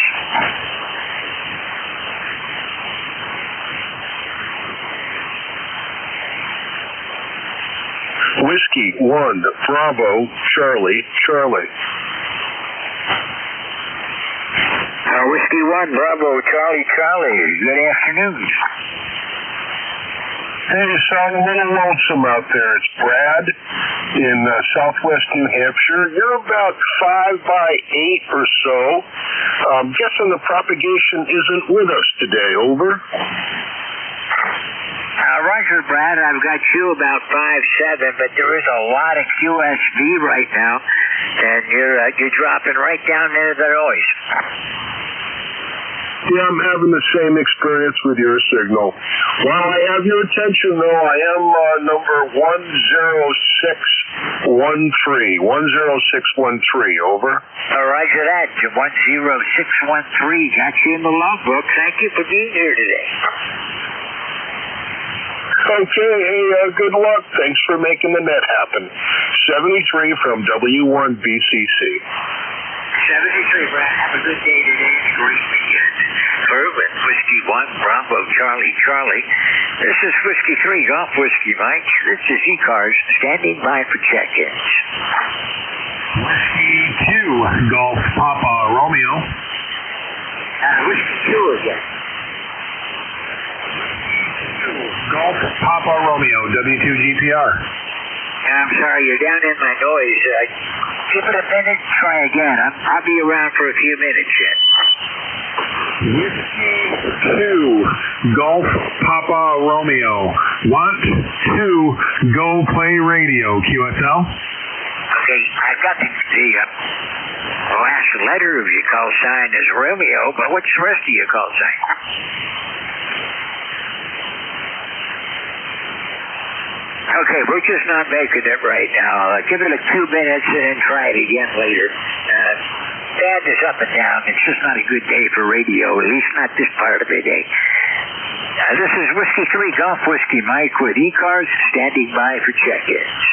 Whiskey 1, Bravo, Charlie, Charlie. Whiskey 1, Bravo, Charlie, Charlie. Good afternoon. Hey, son, a little lonesome out there. It's Brad in southwest New Hampshire. You're about 5 by 8 or so. I'm guessing the propagation isn't with us today. Over. Roger, Brad. I've got you about 5'7", but there is a lot of QSV right now, and you're dropping right down into the noise. Yeah, I'm having the same experience with your signal. While I have your attention, though, I am number 10613. 10613, over. Roger that. 10613. Got you in the logbook. Thank you for being here today. Okay, hey, good luck. Thanks for making the net happen. 73 from W1BCC. 73, Brad. Have a good day today and a great weekend. Irvin, Whiskey 1, Bravo, Charlie, Charlie. This is Whiskey 3, Golf Whiskey Mike. This is ECARS, standing by for check-ins. Whiskey 2, Golf Papa Romeo. Whiskey 2 again. Golf Papa Romeo, W2 GPR. I'm sorry, you're down in my noise. Give it a minute, try again. I'll be around for a few minutes yet. Whiskey 2, Golf Papa Romeo. Want to go play radio, QSL? Okay, I've got the last letter of your call sign is Romeo, but what's the rest of your call sign? Okay, we're just not making it right now. Give it a 2 minutes and then try it again later. Band is up and down. It's just not a good day for radio, at least not this part of the day. This is Whiskey 3, Golf Whiskey Mike with ECARS, standing by for check-ins.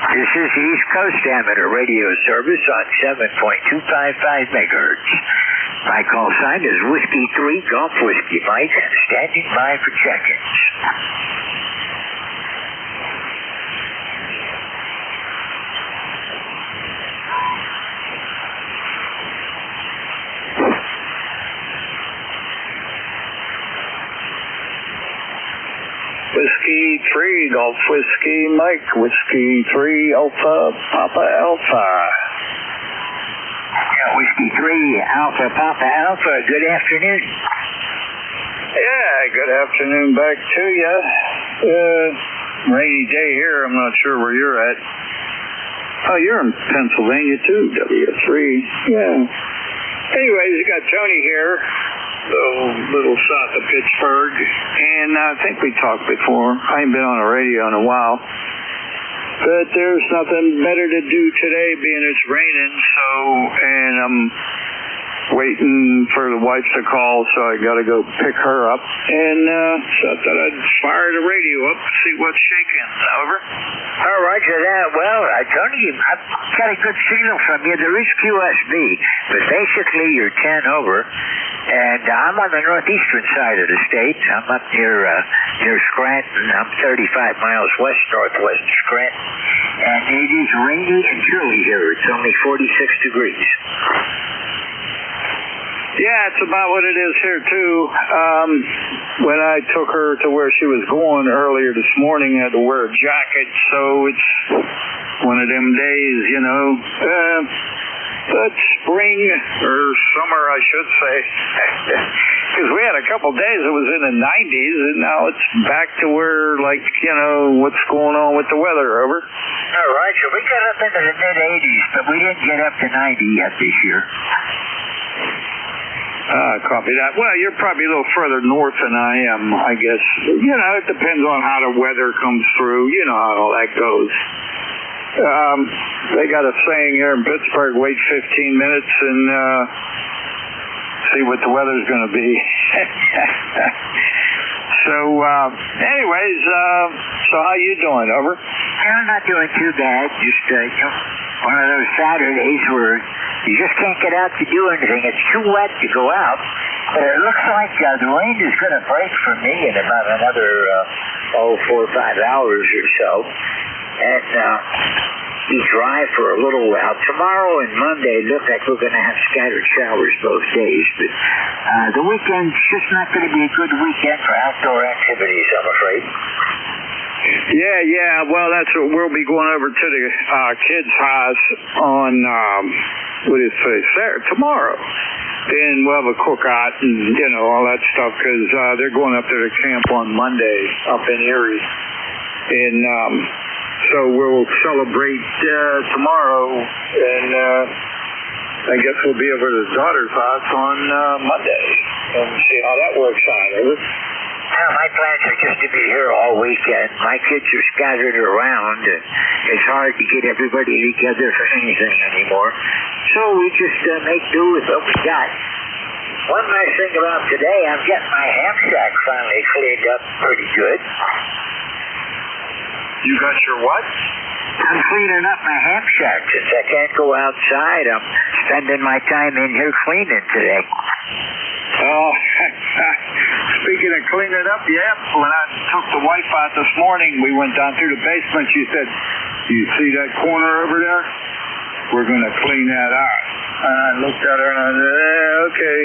This is the East Coast Amateur Radio Service on 7.255 megahertz. My call sign is Whiskey 3, Golf Whiskey Mike, standing by for check-ins. Whiskey 3, Golf Whiskey Mike, Whiskey 3, Alpha, Papa Alpha. Whiskey 3, Alpha, Papa Alpha, good afternoon. Yeah, good afternoon back to you. rainy day here. I'm not sure where you're at. Oh, you're in Pennsylvania too, W3. Yeah. Anyways, you got Tony here, little south of Pittsburgh, and I think we talked before. I ain't been on the radio in a while. But there's nothing better to do today, being it's raining, and I'm waiting for the wife to call, so I got to go pick her up. And so I thought I'd fire the radio up and see what's shaking. Over. Oh, roger that. Well, Tony, I've got a good signal from you. There is QSB, but basically you're 10 over. And I'm on the northeastern side of the state. I'm up near Scranton. I'm 35 miles west-northwest of Scranton. And it is rainy and chilly here. It's only 46 degrees. Yeah, it's about what it is here, too. When I took her to where she was going earlier this morning, I had to wear a jacket, so it's one of them days, you know. But spring, or summer, I should say. Because we had a couple days it was in the 90s, and now it's back to where, like, you know, what's going on with the weather, over? All right, so we got up into the mid-80s, but we didn't get up to 90 yet this year. Copy that. Well, you're probably a little further north than I am, I guess. You know, it depends on how the weather comes through. You know how all that goes. They got a saying here in Pittsburgh, wait 15 minutes and see what the weather's going to be. So, anyways, so how you doing, over? I'm not doing too bad. Just, one of those Saturdays where you just can't get out to do anything. It's too wet to go out. But it looks like the rain is going to break for me in about another, 4 or 5 hours or so. And be dry for a little while. Tomorrow and Monday look like we're going to have scattered showers both days. But the weekend's just not going to be a good weekend for outdoor activities, I'm afraid. Yeah. Well, that's what we'll be going over to the kids' house on, tomorrow. And we'll have a cookout and, you know, all that stuff because they're going up there to camp on Monday up in Erie. And so we'll celebrate tomorrow. And I guess we'll be over to his daughter's house on Monday and see how that works out. Well, my plans are just to be here all weekend. My kids are scattered around, and it's hard to get everybody together for anything anymore. So we just make do with what we got. One nice thing about today, I'm getting my ham shack finally cleaned up pretty good. You got your what? I'm cleaning up my ham shack since I can't go outside. I'm spending my time in here cleaning today. Oh, speaking of cleaning up, yeah, when I took the wife out this morning, we went down through the basement. She said, you see that corner over there? We're going to clean that out. And I looked at her and I said, okay.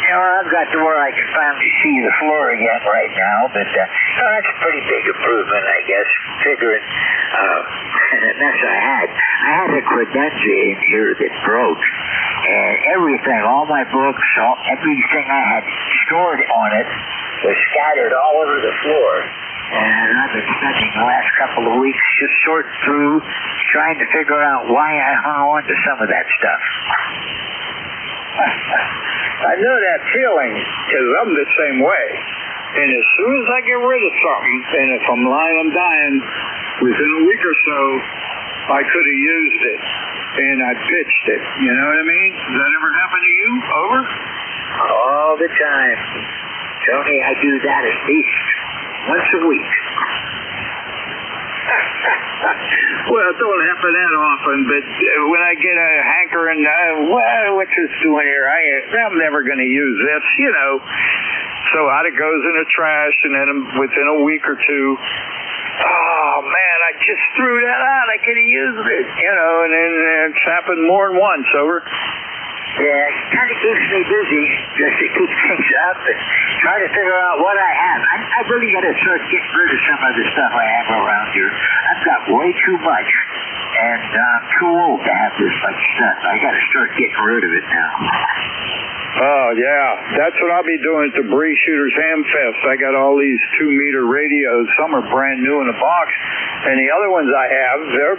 You know, I've got to where I can finally see the floor again right now, but that's a pretty big improvement, I guess, figuring the mess I had. I had a credenza in here that broke, and everything, all my books, everything I had stored on it was scattered all over the floor. And I've been spending the last couple of weeks just sorting through, trying to figure out why I hung on to some of that stuff. I know that feeling, because I'm the same way. And as soon as I get rid of something, and if I'm lying, I'm dying, within a week or so, I could have used it. And I pitched it. You know what I mean? Does that ever happen to you? Over? All the time. Tony, I do that at least once a week. Well, it don't happen that often, but when I get a hankering, what's this doing here? I'm never going to use this, you know. So out it goes in the trash, and then within a week or two, oh, man, I just threw that out. I could have used it, you know, and then it's happened more than once, over. Yeah, it kind of keeps me busy just to keep things up and try to figure out what I have. I really got to start getting rid of some of the stuff I have around here. I've got way too much, and I'm too old to have this much stuff. I got to start getting rid of it now. Oh, yeah. That's what I'll be doing at the Bree Shooters Ham Fest. I got all these 2-meter radios. Some are brand new in a box. And the other ones I have, they're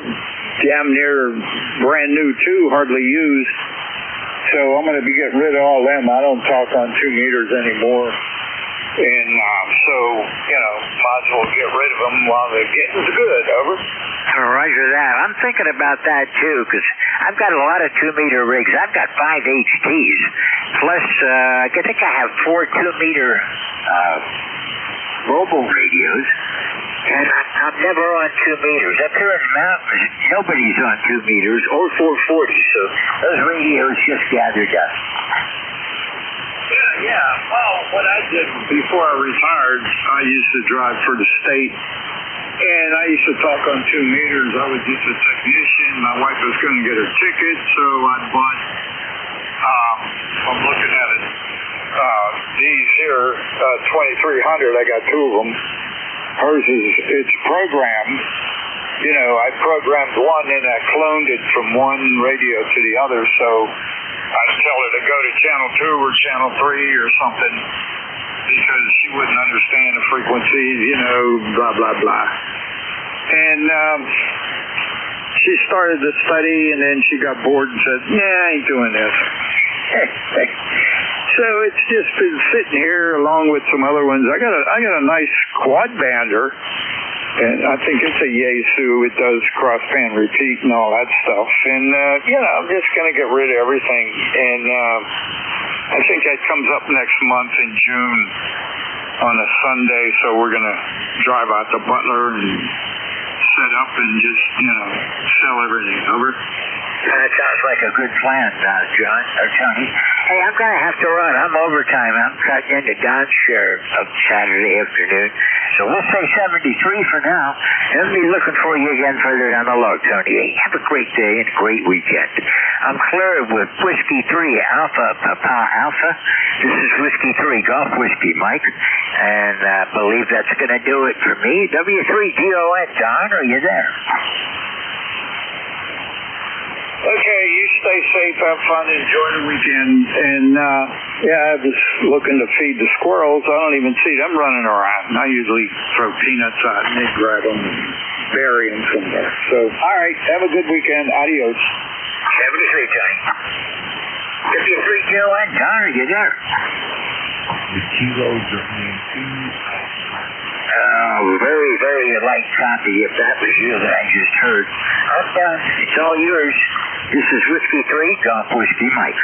damn near brand new, too, hardly used. So I'm going to be getting rid of all them. I don't talk on 2 meters anymore. And so, might as well get rid of them while they're getting good. Over. Roger that. I'm thinking about that, too, because I've got a lot of 2-meter rigs. I've got 5 HTs. Plus, I think I have 4 2-meter mobile radios. And I'm never on 2 meters. Up here in the mountains, nobody's on 2 meters or 440, so those radios just gather dust. Yeah. Well, what I did before I retired, I used to drive for the state, and I used to talk on 2 meters. I was just a technician. My wife was going to get her ticket, so I bought, I'm looking at it, these here, 2300. I got 2 of them. Hers it's programmed. I programmed one and I cloned it from one radio to the other, so I'd tell her to go to channel 2 or channel 3 or something because she wouldn't understand the frequencies, blah, blah, blah. And she started to study, and then she got bored and said, I ain't doing this. So it's just been sitting here along with some other ones. I got a nice quad bander, and I think it's a Yaesu. It does crossband repeat and all that stuff. And I'm just going to get rid of everything. And I think that comes up next month in June on a Sunday. So we're going to drive out to Butler and set up and just sell everything. Over. That sounds like a good plan, John, or Tony. Hey, I'm going to have to run. I'm overtime. I'm cutting into Don's share of Saturday afternoon. So we'll say 73 for now. And I'll be looking for you again further down the log, Tony. Hey, have a great day and a great weekend. I'm clear with Whiskey 3 Alpha, Papa Alpha. This is Whiskey 3 Golf Whiskey, Mike. And I believe that's going to do it for me. W3GON, Don, are you there? Okay, you stay safe, have fun, enjoy the weekend. And, I was looking to feed the squirrels. I don't even see them running around. I usually throw peanuts out and they grab them and bury them somewhere. So, all right, have a good weekend. Adios. 73, Tony. W3GON, Don, are you there? The kilos are paying Very, very light copy if that was you that I just heard. I'm done. It's all yours. This is Whiskey 3, Golf Whiskey Mike.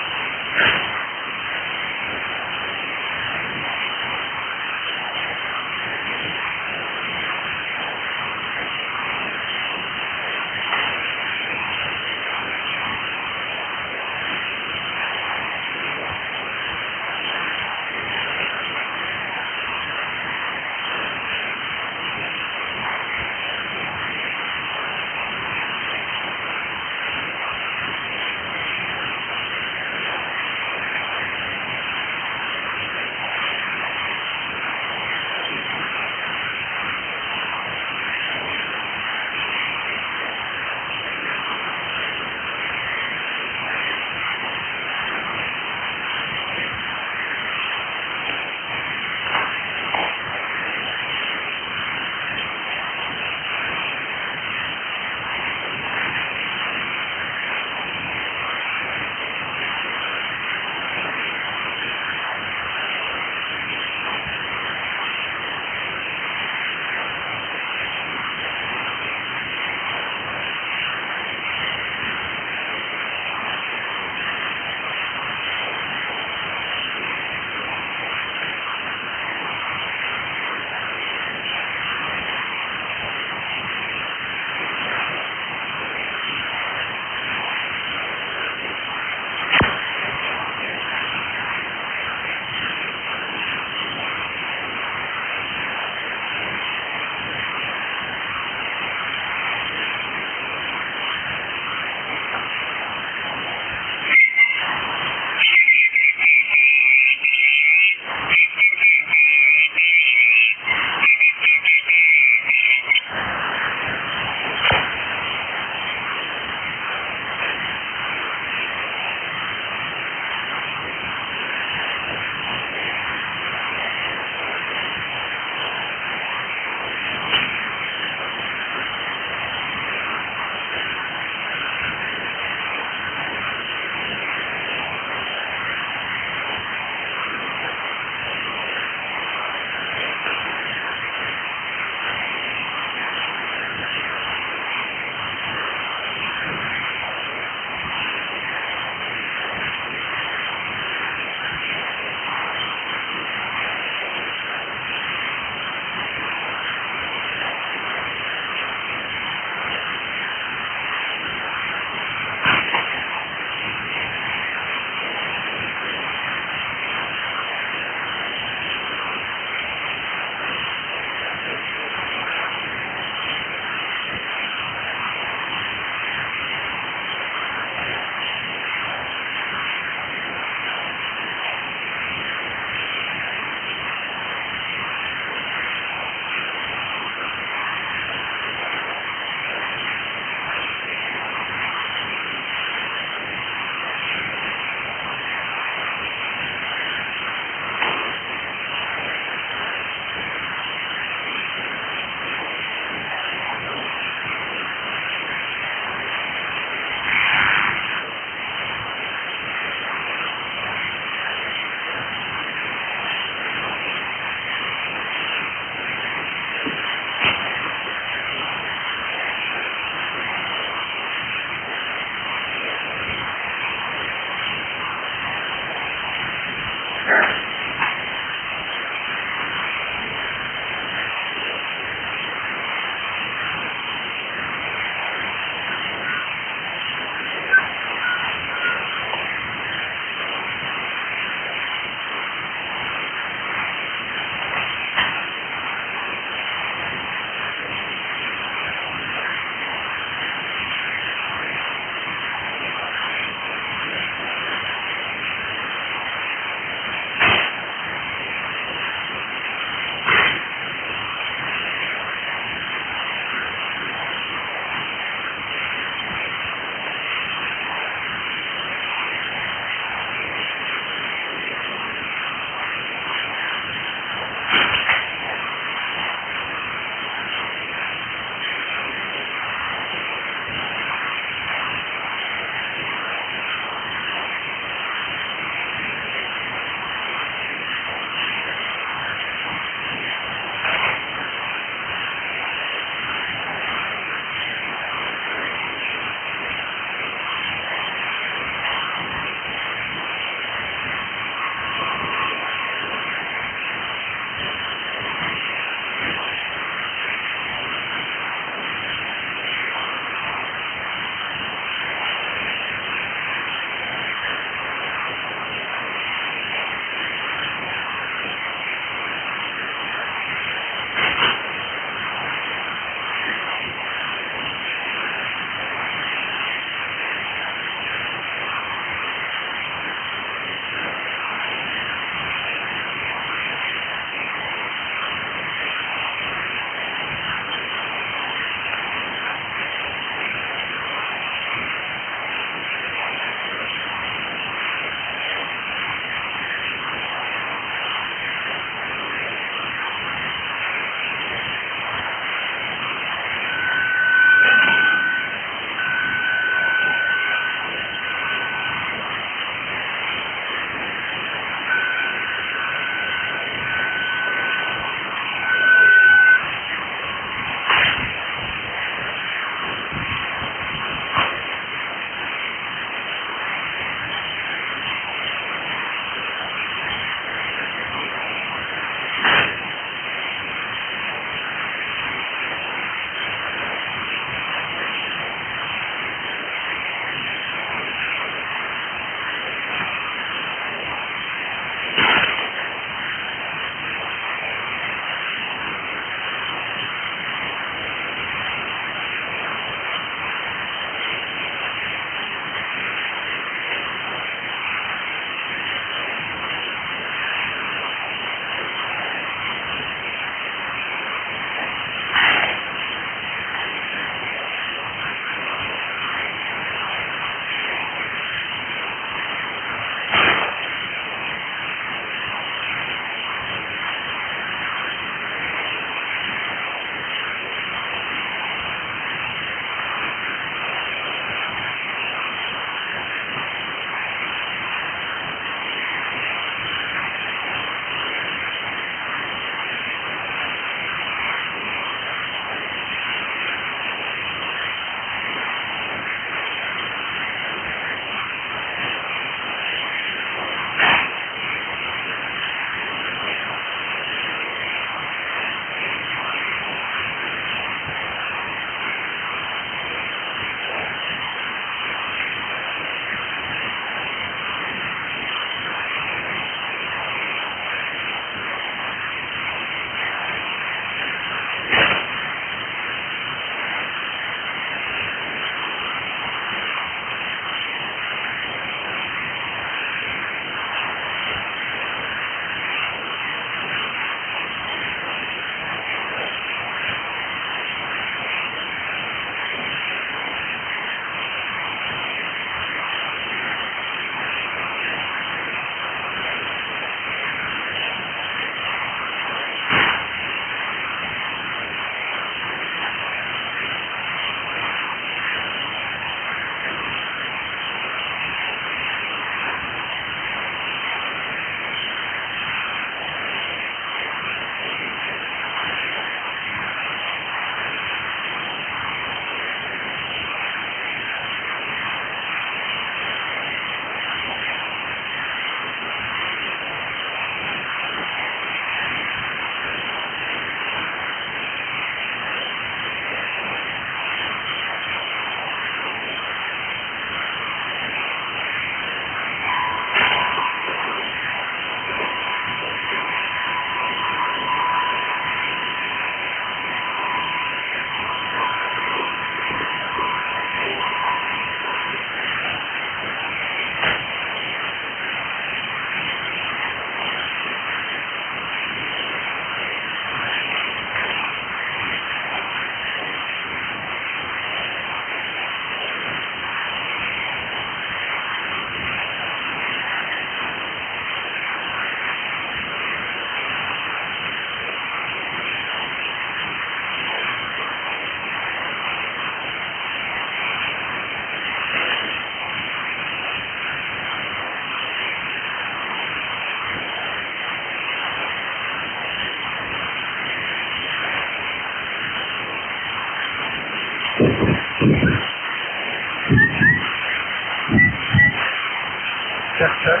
Check.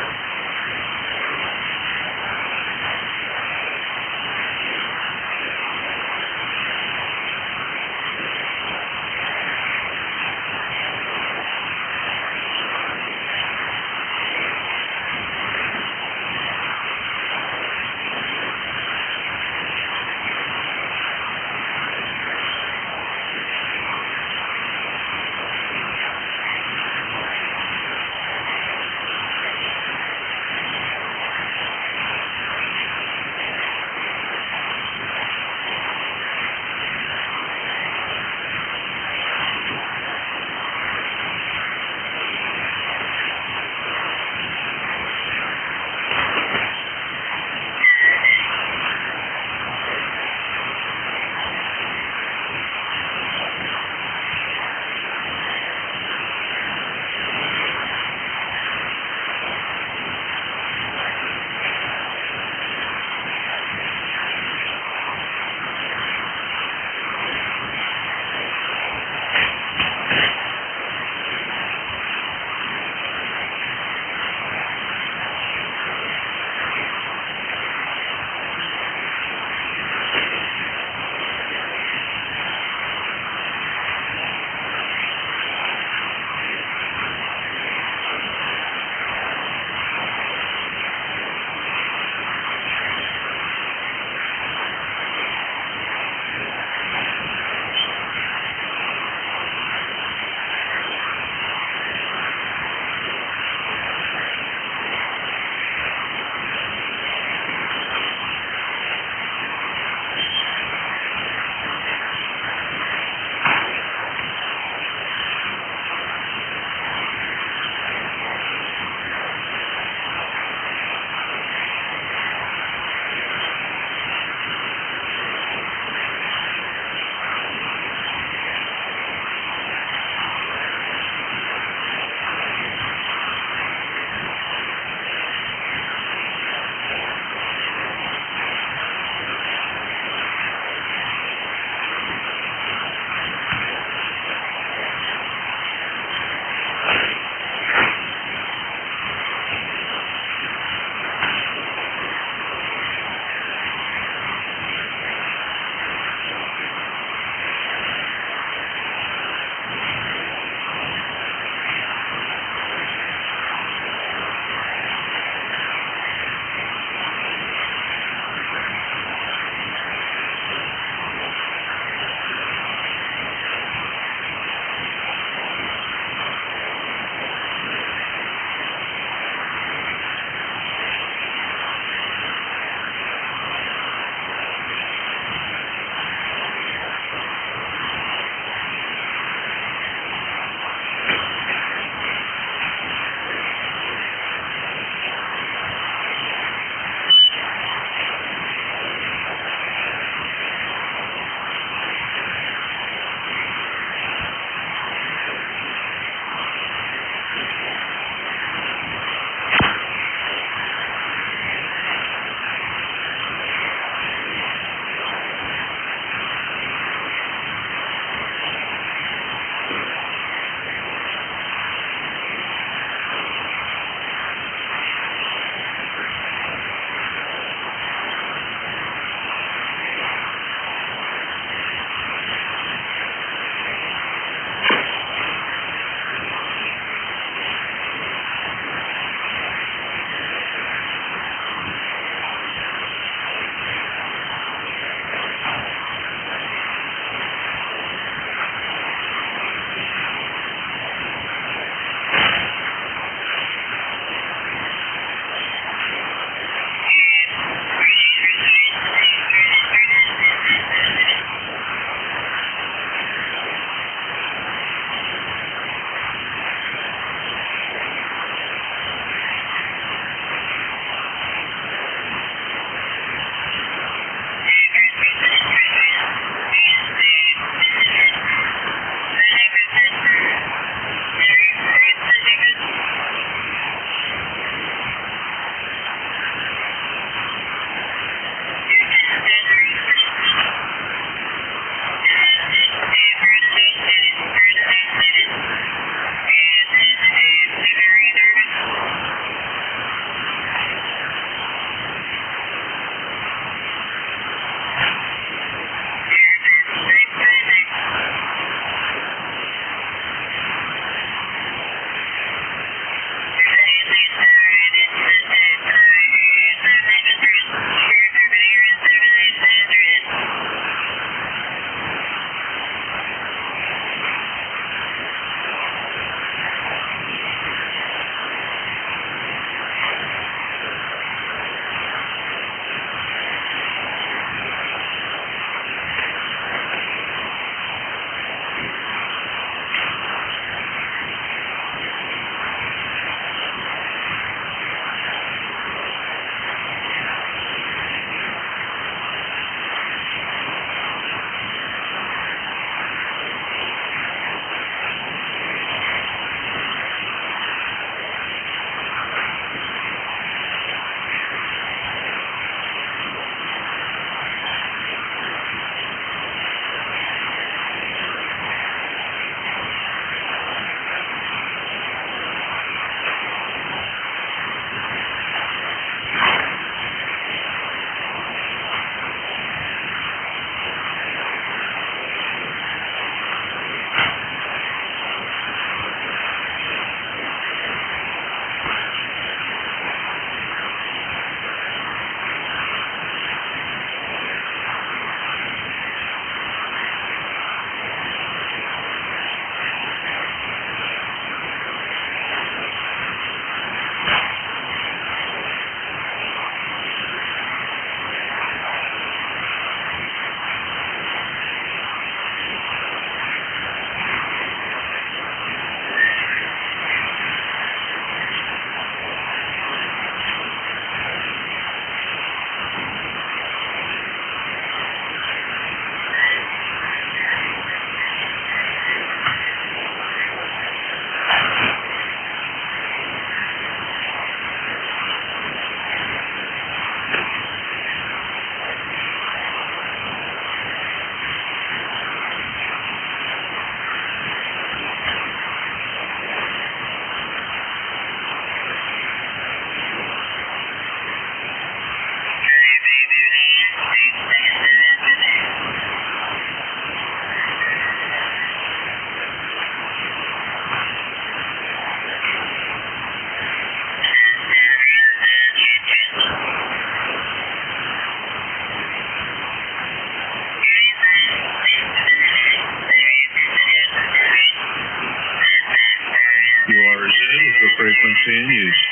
frequency in use.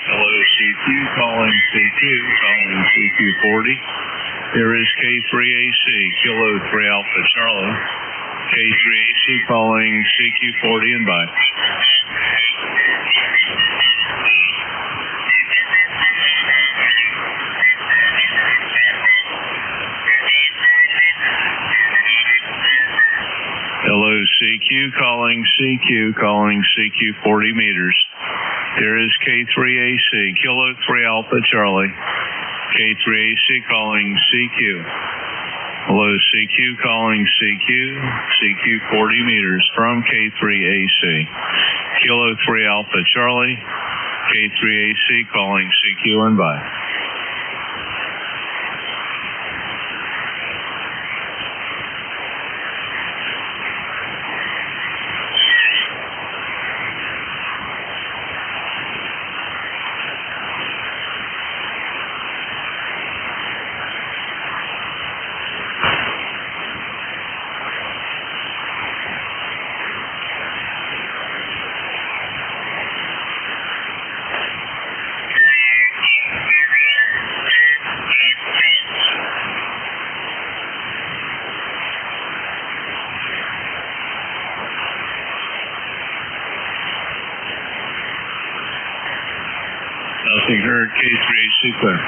Hello, CQ, calling CQ, calling CQ40. Here is K3AC, Kilo 3 Alpha Charlie. K3AC calling CQ40 and bye. Hello, CQ, calling CQ 40 meters. Here is K3AC, Kilo 3 Alpha Charlie. K3AC calling CQ. Hello, CQ calling CQ 40 meters from K3AC. Kilo 3 Alpha Charlie. K3AC calling CQ and bye. Nothing heard, K3AC clear.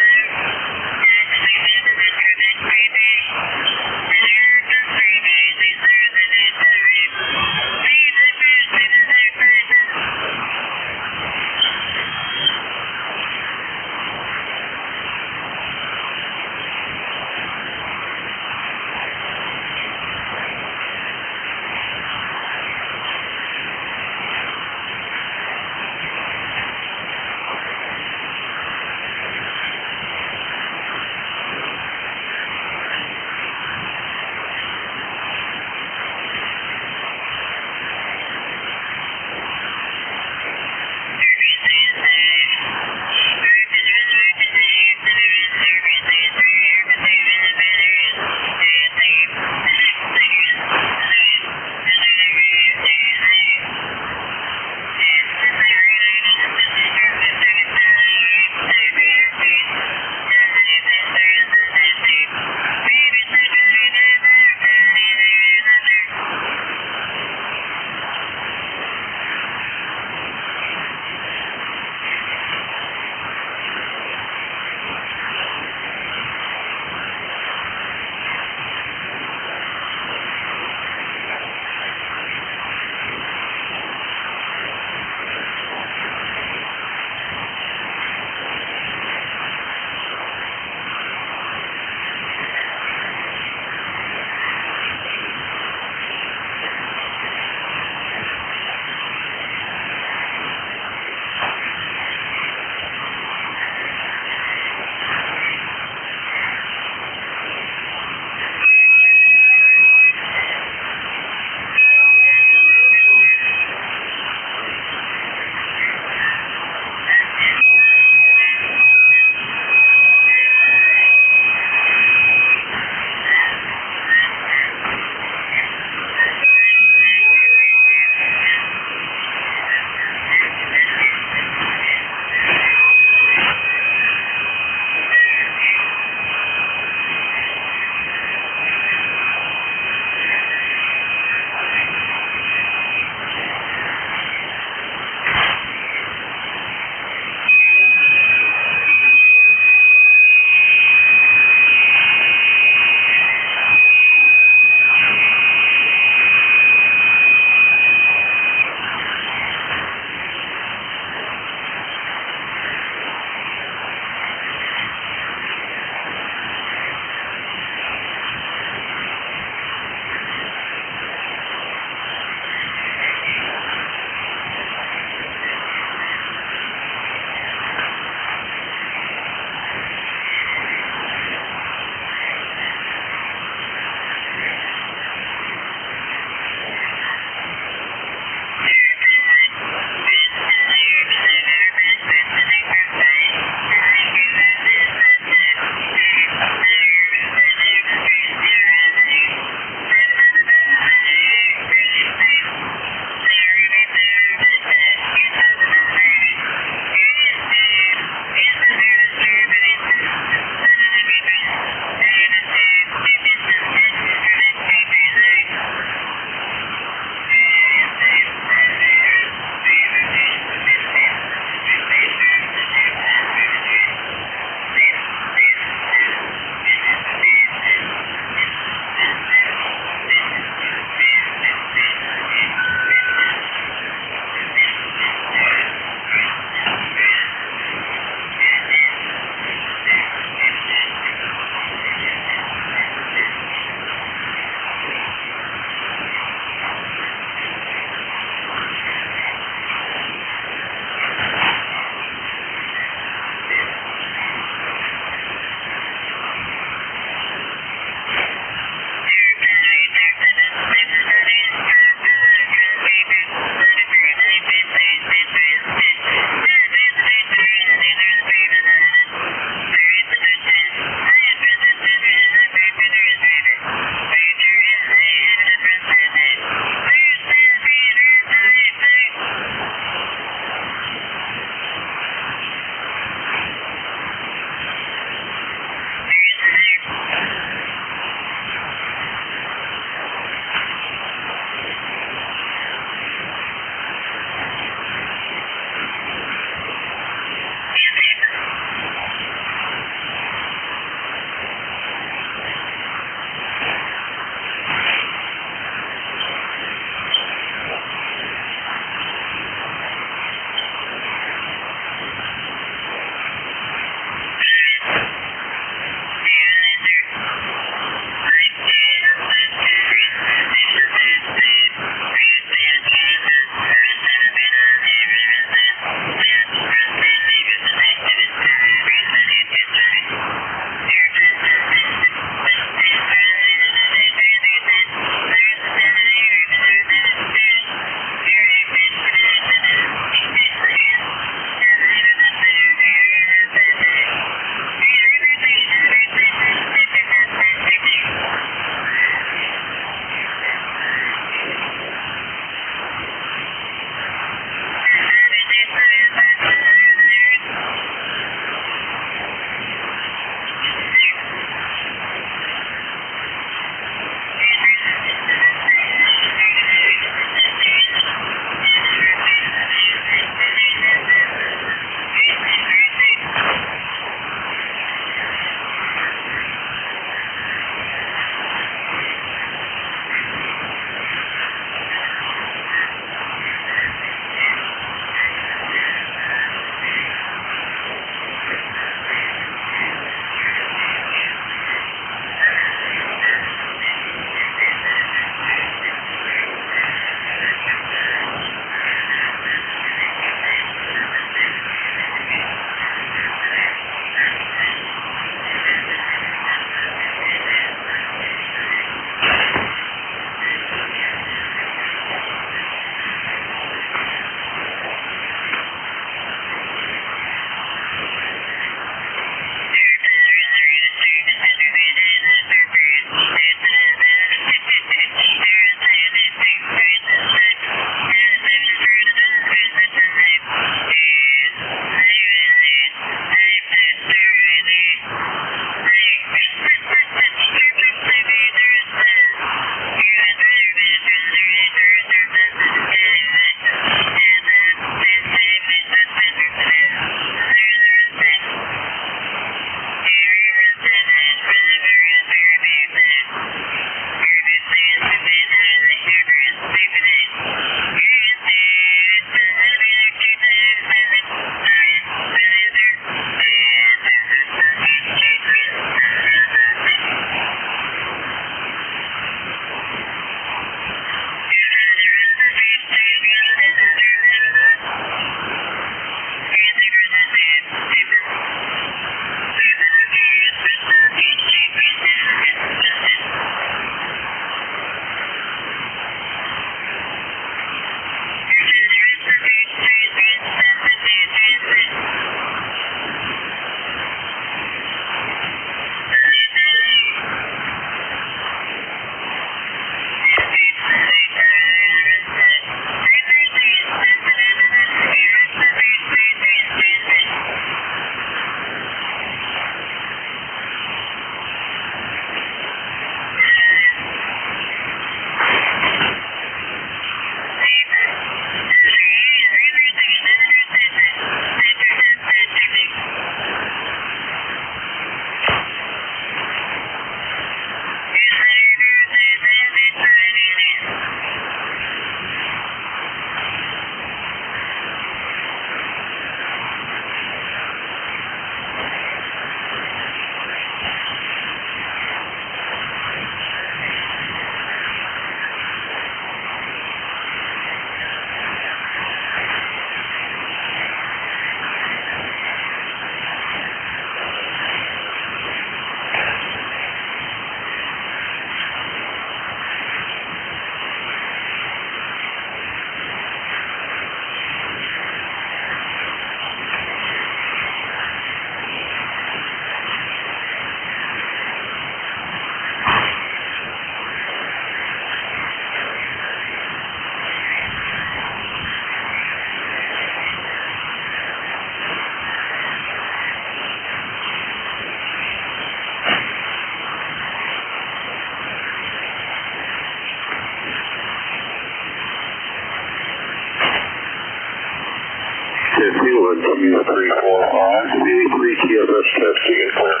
W345, V3 TFS testing and clear.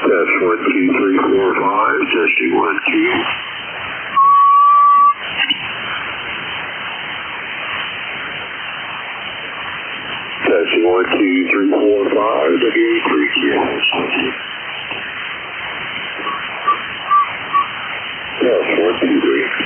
Test 1, 2, 3, 4, 5. Testing 1, 2. Testing 1, 2, 3, 4, 5. W3GS. Test 1, 2, 3.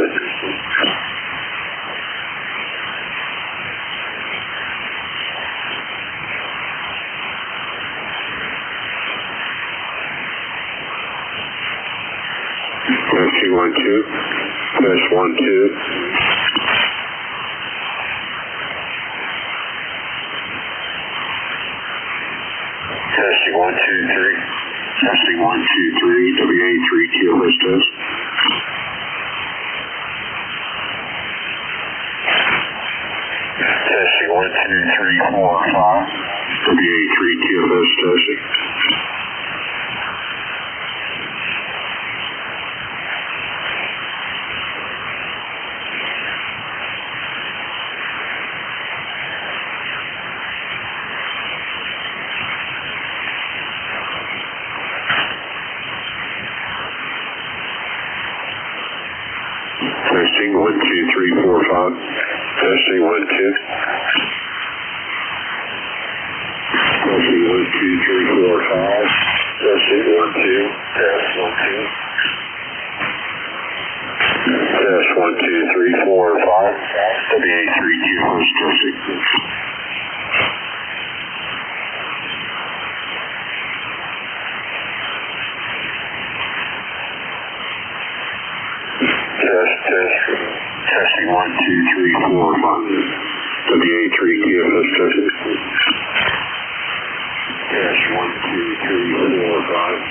testing. Testing 1, 2. Test 1, 2. Testing 1, 2, 3. Testing 1, 2, 3. WA3 TLS test. Testing 1, 2, 3, 4, 5. WA3 TLS testing. Testing 1, 2, 3, 4, 5. Testing 1, 2. Testing 1, 2, 3, 4, 5. Testing 1, 2. Test 1, 2. Test 1, 2, 3, 4, 5. WA3 TLS testing. Testing 1, 2, 3, 4, 5. WA3 TLS testing. Test 1, 2, 3, 4, 5.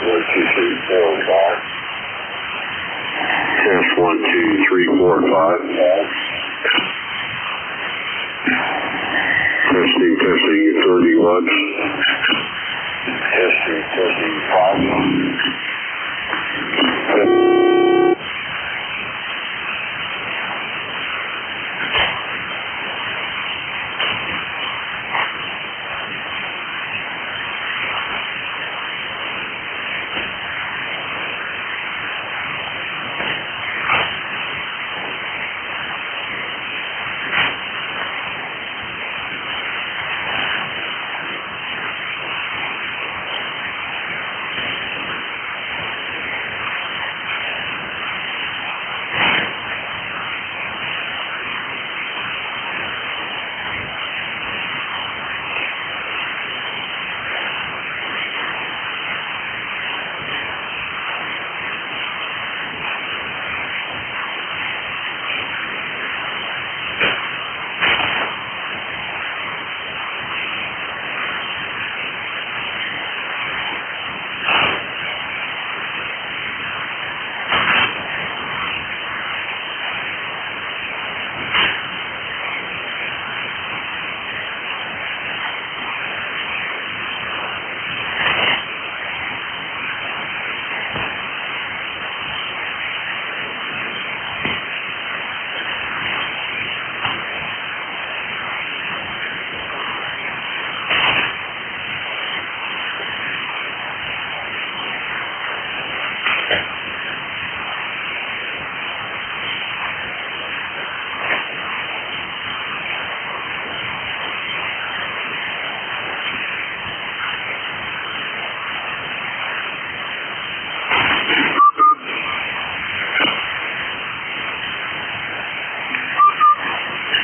1, 2, 3, 4, 5. Test 1, 2, 3, 4, 5. Testing 30 watts. Testing 5 watts.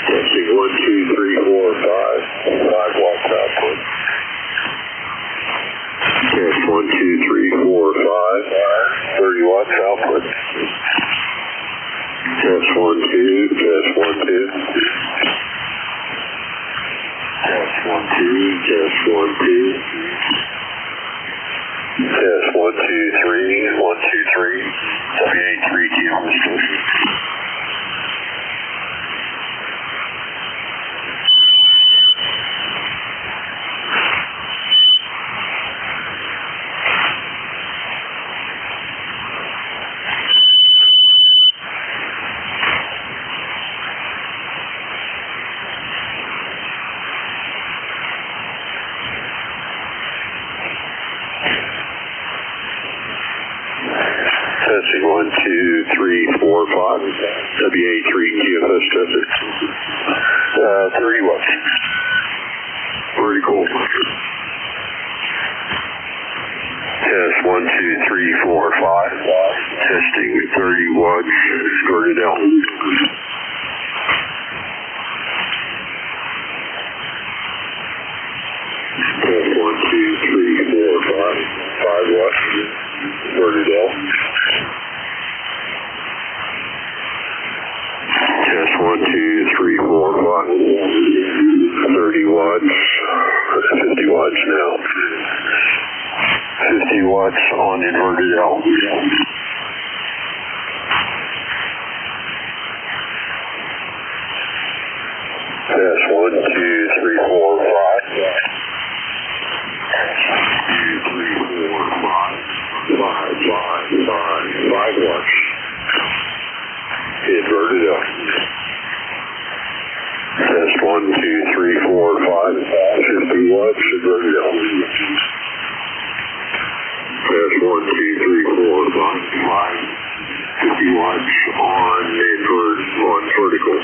Testing 1, 2, 3, 4, 5. 5 watts output. Test 1, 2, 3, 4, 5. 30 watts output. Test 1, 2. Test 1, 2. Test 1, 2. Test 1, 2. Test 1, 2, 3. 1, 2, 3. WA3 TLS. Testing 1, 2, 3, 4, 5. WA3 TFS testing. 30 watts. Pretty cool. Test 1, 2, 3, 4, 5. Testing 31, inverted L. Test 1, 2, 3, 4, 5. 5 watts, inverted L. Test 1, 2, 3, 4, 5. 30 watts, 50 watts now. 50 watts on inverted L. Test 1, 2, 3, 4, 5. 2, 3, 4, 5. 5 watts. Inverted L. Test 1, 2, 3, 4, 5. 50 watts, inverted L. Test 1, 2, 3, 4, 5. 50 watts on vertical.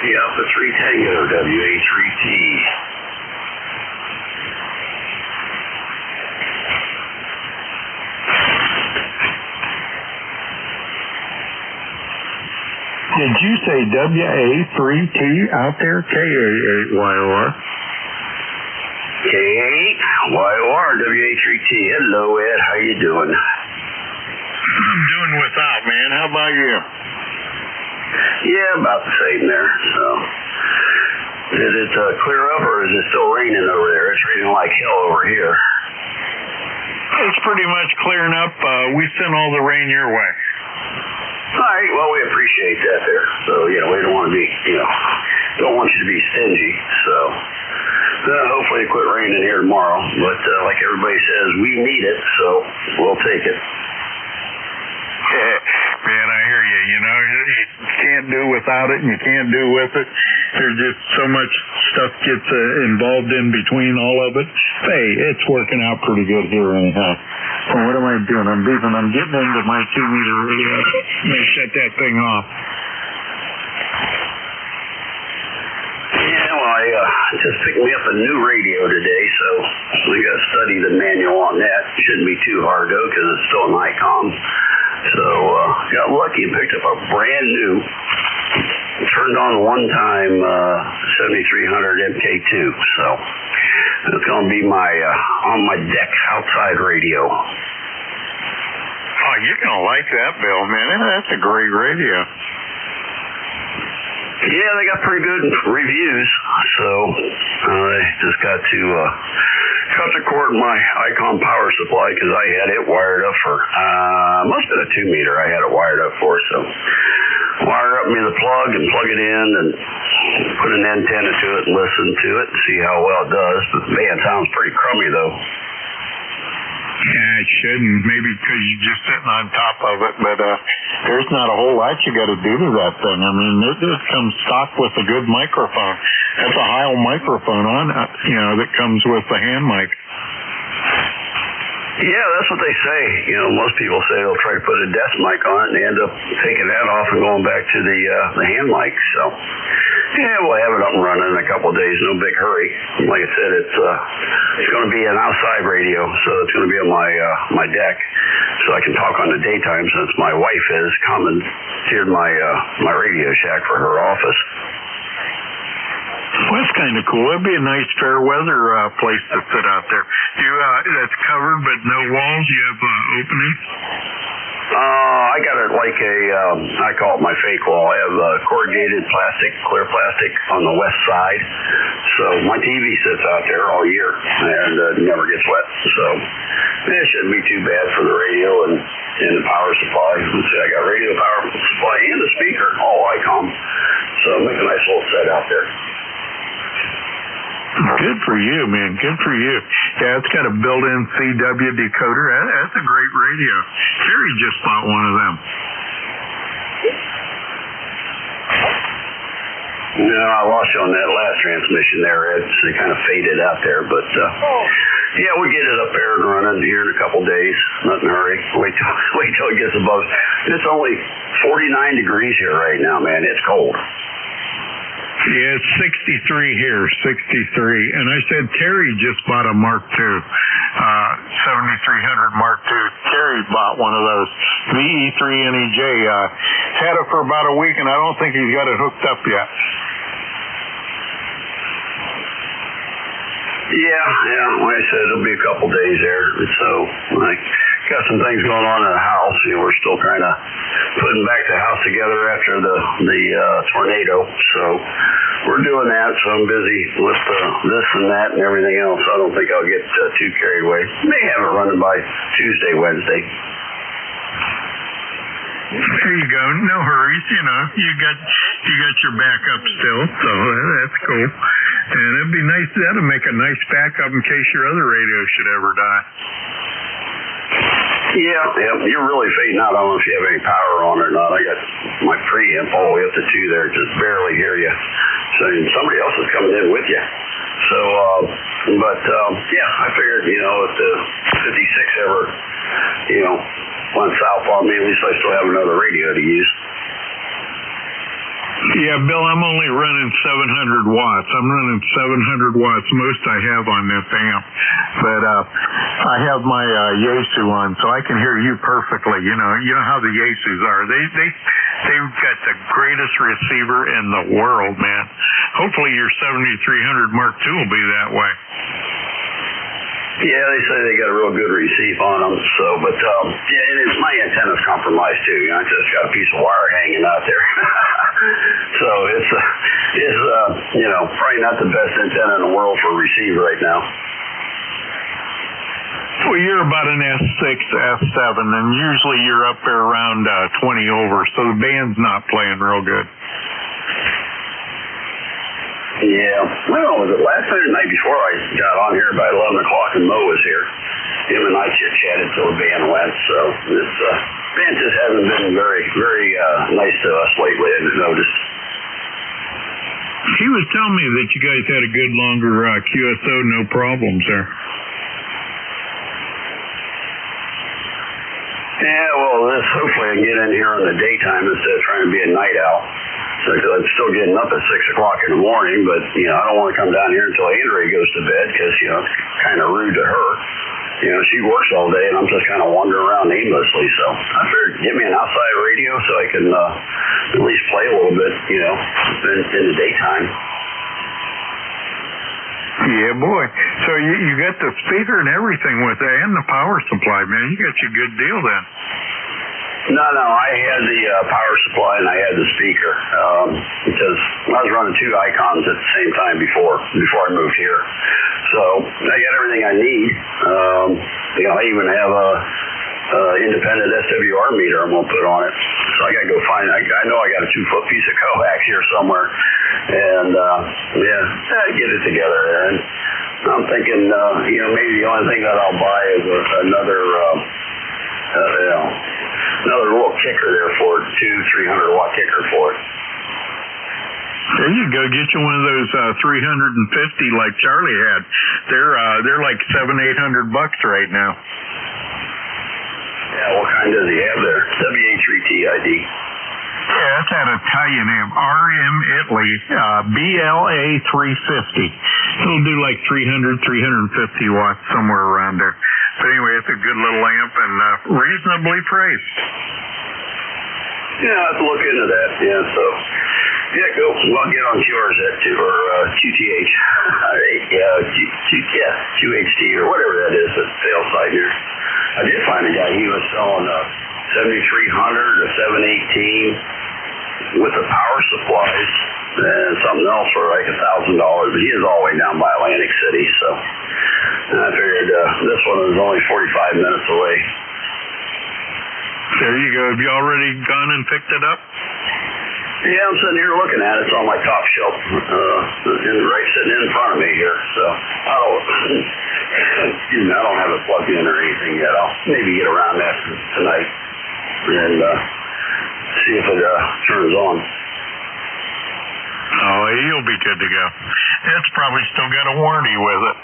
Whiskey Alpha 3 Tango, WA3T. Did you say WA3T out there? K-A-8-Y-O-R? K-A-8-Y-O-R, WA3T. Hello, Ed. How you doing? I'm doing without, man. How about you? Yeah, about the same there. So, did it clear up, or is it still raining over there? It's raining like hell over here. It's pretty much clearing up. We sent all the rain your way. All right, well, we appreciate that there. So, we don't want to be, don't want you to be stingy. So, hopefully it quit raining here tomorrow. But like everybody says, we need it, so we'll take it. Man, I hear you. You can't do without it, and you can't do with it. There's just so much stuff gets involved in between all of it. Hey, it's working out pretty good here anyhow. So what am I doing? I'm getting into my 2-meter radio. Let me shut that thing off. Yeah, well, I just picked me up a new radio today, so we got to study the manual on that. Shouldn't be too hard, though, because it's still an Icon. So, got lucky and picked up a brand new, turned on one time 7300 MK2. So, it's going to be my on my deck outside radio. Oh, you're going to like that, Bill, man. That's a great radio. Yeah, they got pretty good reviews. So, I just got to cut the cord in my Icon power supply because I had it wired up for, must have been a 2-meter I had it wired up for. So, wire up me the plug and plug it in and put an antenna to it and listen to it and see how well it does. But man, it sounds pretty crummy though. Yeah, it shouldn't. Maybe because you're just sitting on top of it, but there's not a whole lot you got to do to that thing. I mean, it comes stock with a good microphone. That's a Heil microphone on it, that comes with the hand mic. Yeah, that's what they say. Most people say they'll try to put a desk mic on it and they end up taking that off and going back to the hand mic. So, yeah, we'll have it up and running in a couple of days. No big hurry. Like I said, it's going to be an outside radio, so it's going to be on my deck, so I can talk on the daytime since my wife has commandeered my Radio Shack for her office. Well, that's kind of cool. That'd be a nice fair weather place to sit out there. That's covered, but no walls. You have openings. I got it like I call it my fake wall. I have corrugated plastic, clear plastic on the west side. So my TV sits out there all year and never gets wet. So it shouldn't be too bad for the radio and the power supply. Let's see, I got radio, power supply, and the speaker, all Icon. So make a nice little set out there. Good for you, man. Good for you. Yeah, it's got a built-in CW decoder. That's a great radio. Terry just bought one of them. No, I lost you on that last transmission there, Ed. It kind of faded out there, but yeah, we'll get it up there and running here in a couple days. Not in a hurry. Wait till it gets above. It's only 49 degrees here right now, man. It's cold. Yeah, it's 63 here, 63. And I said Terry just bought a Mark II, 7300 Mark II. Terry bought one of those, the E3 NEJ. Had it for about a week, and I don't think he's got it hooked up yet. Yeah. Like I said, it'll be a couple days there. So, got some things going on in the house. We're still kind of putting back the house together after the tornado. So we're doing that. So I'm busy with this and that and everything else. I don't think I'll get too carried away. May have it running by Tuesday, Wednesday. There you go. No hurries. You got your backup still, so that's cool. And it'd be nice. That'll make a nice backup in case your other radio should ever die. Yeah, you're really fading out. I don't know if you have any power on it or not. I got my preamp all the way up to 2 there, just barely hear you. So somebody else is coming in with you. So, yeah, I figured, if the 56 ever, went south on me, at least I still have another radio to use. Yeah, Bill, I'm only running 700 watts. I'm running 700 watts, most I have on this amp. But I have my Yaesu on, so I can hear you perfectly. You know how the Yaesus are. They've got the greatest receiver in the world, man. Hopefully your 7300 Mark II will be that way. Yeah, they say they got a real good receive on them. So, but yeah, and it's my antenna's compromised too. You know, I just got a piece of wire hanging out there. So it's probably not the best antenna in the world for a receive right now. Well, you're about an S6, S7, and usually you're up there around 20 over, so the band's not playing real good. Yeah, well, was it last night or the night before I got on here by 11 o'clock and Mo was here. Him and I chit-chatted till the band went, so this band just hasn't been very, very nice to us lately, I've noticed. He was telling me that you guys had a good longer QSO, no problems there. Yeah, well, hopefully I can get in here in the daytime instead of trying to be a night owl. So, cause I'm still getting up at 6 o'clock in the morning, but, I don't want to come down here until Andrea goes to bed because, it's kind of rude to her. She works all day and I'm just kind of wandering around aimlessly. So I figured get me an outside radio so I can at least play a little bit, in the daytime. Yeah, boy. So you got the speaker and everything with that and the power supply, man. You got your good deal then. No, I had the power supply and I had the speaker because I was running two Icons at the same time before I moved here. So I got everything I need. I even have a independent SWR meter I'm going to put on it. So I got to go find, I know I got a 2-foot piece of coax here somewhere. And get it together there. And I'm thinking, maybe the only thing that I'll buy is another little kicker there for it, 200-300 watt kicker for it. There you go. Get you one of those 350 like Charlie had. They're like $700-800 right now. Yeah, what kind does he have there? WA3TID. Yeah, that's that Italian amp, RM Italy, BLA 350. It'll do like 300-350 watts, somewhere around there. But anyway, it's a good little amp and reasonably priced. Yeah, I have to look into that. Yeah, so I'll get on QRZ too, or QTH, QHT or whatever that is that sales site here. I did find a guy. He was selling a 7300 or 718 with the power supplies and something else for like $1,000. But he is all the way down by Atlantic City, so I figured this one was only 45 minutes away. There you go. Have you already gone and picked it up? Yeah, I'm sitting here looking at it. It's on my top shelf, sitting in front of me here. So I don't have it plugged in or anything yet. I'll maybe get around that tonight and see if it turns on. Oh, you'll be good to go. It's probably still got a warranty with it.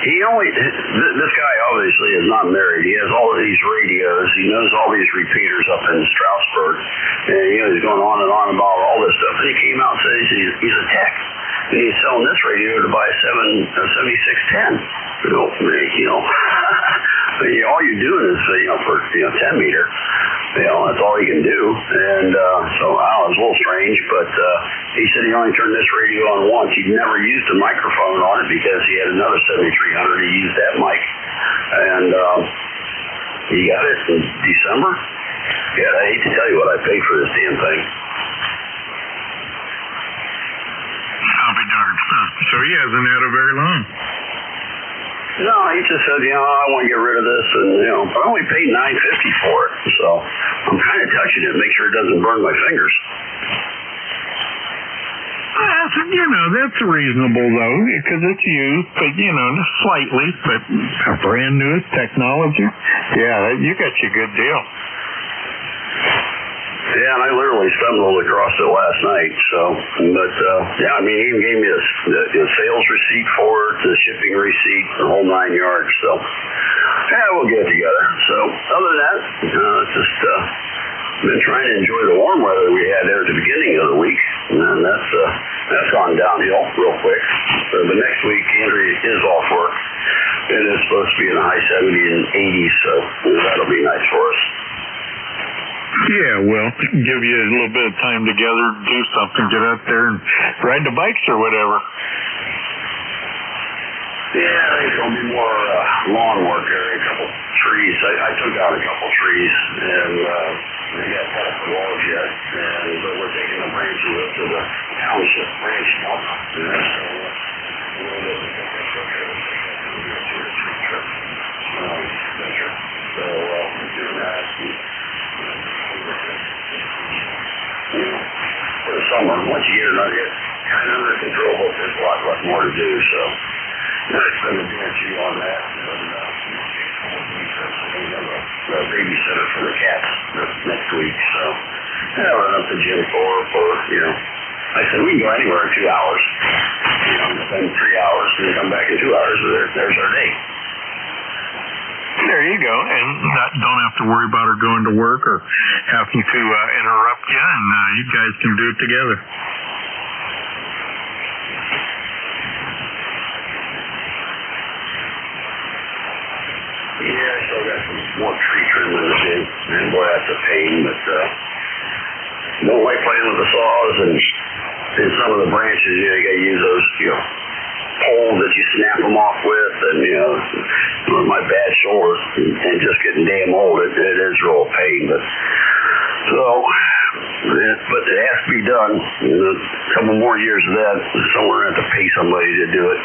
This guy obviously is not married. He has all of these radios. He knows all these repeaters up in Strasbourg. And, he's going on and on about all this stuff. And he came out and says he's a tech. And he's selling this radio to buy a 7610. All you're doing is, for 10 meter. That's all he can do. And so it was a little strange, but he said he only turned this radio on once. He'd never used a microphone on it because he had another 7300. He used that mic. And he got it in December. Yeah, I hate to tell you what I paid for this damn thing. I'll be darned. So he hasn't had it very long. No, he just said, I want to get rid of this, and but I only paid $950 for it, so I'm kind of touching it, make sure it doesn't burn my fingers. That's reasonable though, because it's used, but slightly, but brand new technology. Yeah, you got your good deal. Yeah, and I literally stumbled across it last night. So, but he even gave me the sales receipt for it, the shipping receipt, the whole 9 yards. So, we'll get it together. So, other than that, just been trying to enjoy the warm weather we had there at the beginning of the week, and that's gone downhill real quick. But next week, Andrea is off work. It is supposed to be in the high 70s and 80s, so that'll be nice for us. Yeah, well, give you a little bit of time together, do something, get out there and ride the bikes or whatever. Yeah, I think there'll be more lawn work there, a couple trees. I took out a couple trees, and they got cut up the walls yet, but we're taking the branches up to the township branch dump. So we'll get the pickup truck here. We'll do a 2 or 3 trip venture. So we're doing that. For the summer, once you get it kind of under control, there's a lot more to do. So I spend a day or two on that, and we have a babysitter for the cats next week. So I'll run up to Jim for I said we can go anywhere in 2 hours. Spend 3 hours and then come back in 2 hours. There's our day. There you go, and don't have to worry about her going to work or having to interrupt you, and you guys can do it together. Yeah, I still got some more tree trimming to do, and boy, that's a pain, but don't like playing with the saws, and some of the branches, you got to use those, poles that you snap them off with, and with my bad shoulder and just getting damn old, it is a real pain. But it has to be done. A couple more years of that, somewhere I have to pay somebody to do it.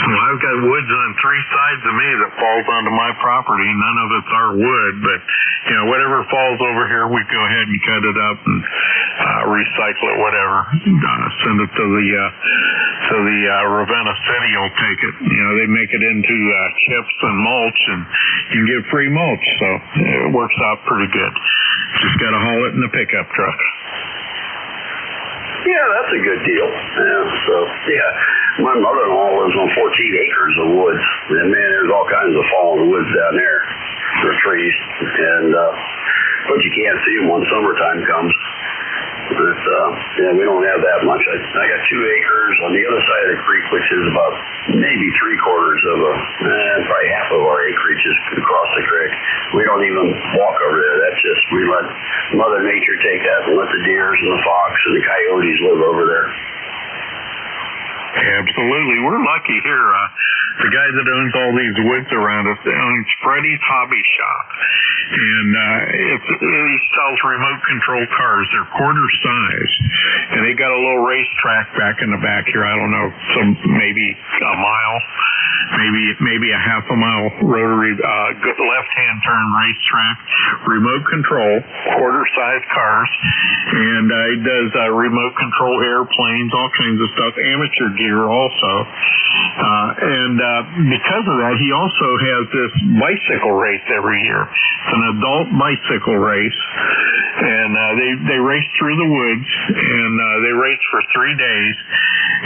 Well, I've got woods on 3 sides of me that falls onto my property. None of it's our wood, but whatever falls over here, we go ahead and cut it up and recycle it, whatever. Send it to the Ravenna City. Will take it. They make it into chips and mulch, and you can get free mulch. So it works out pretty good. Just got to haul it in the pickup truck. Yeah, that's a good deal. My mother-in-law lives on 14 acres of woods, and man, there's all kinds of fallen woods down there. There are trees, but you can't see them when summertime comes. But we don't have that much. I got 2 acres on the other side of the creek, which is about maybe 3/4 of probably half of our acreage is across the creek. We don't even walk over there. That's just, we let Mother Nature take that and let the deers and the fox and the coyotes live over there. Absolutely. We're lucky here. The guy that owns all these woods around us owns Freddy's Hobby Shop. And he sells remote control cars. They're quarter size. And they got a little racetrack back in the back here. I don't know, maybe a mile, maybe a half a mile rotary left-hand turn racetrack. Remote control, quarter size cars. And he does remote control airplanes, all kinds of stuff, amateur gear also. Because of that, he also has this bicycle race every year. It's an adult bicycle race, and they race through the woods, and they race for 3 days.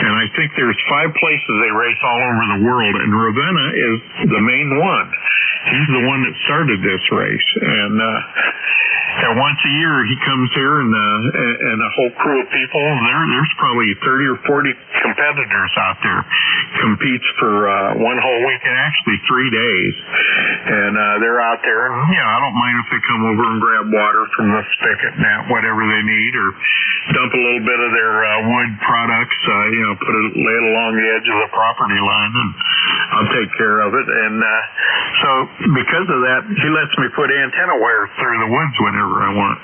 And I think there's 5 places they race all over the world, and Ravenna is the main one. He's the one that started this race, and once a year he comes here and a whole crew of people. There's probably 30 or 40 competitors out there. Competes for 1 whole week and actually 3 days, and they're out there. And I don't mind if they come over and grab water from the spigot and whatever they need, or dump a little bit of their wood products. Lay it along the edge of the property line, and I'll take care of it. And so because of that, he lets me put antenna wire through the woods whenever I want.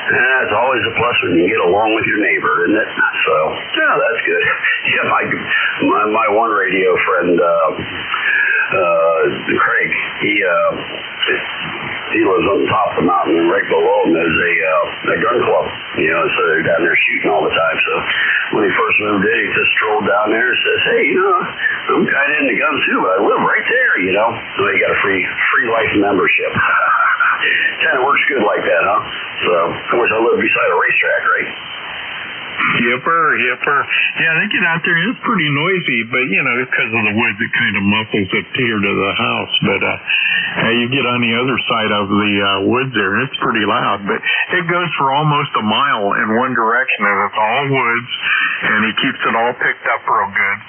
It's always a plus when you get along with your neighbor, isn't it? So, that's good. Yeah, my one radio friend, Craig, he lives on the top of the mountain, and right below him there's a gun club, so they're down there shooting all the time. So when he first moved in, he just strolled down there and says, hey, I'm kind of into guns too, but I live right there, So he got a free life membership. Kind of works good like that, huh? So I wish I lived beside a racetrack, right? Yipper. Yeah, they get out there. It's pretty noisy, but because of the woods, it kind of muffles it here to the house. But you get on the other side of the woods there, and it's pretty loud. But it goes for almost a mile in one direction, and it's all woods, and he keeps it all picked up real good.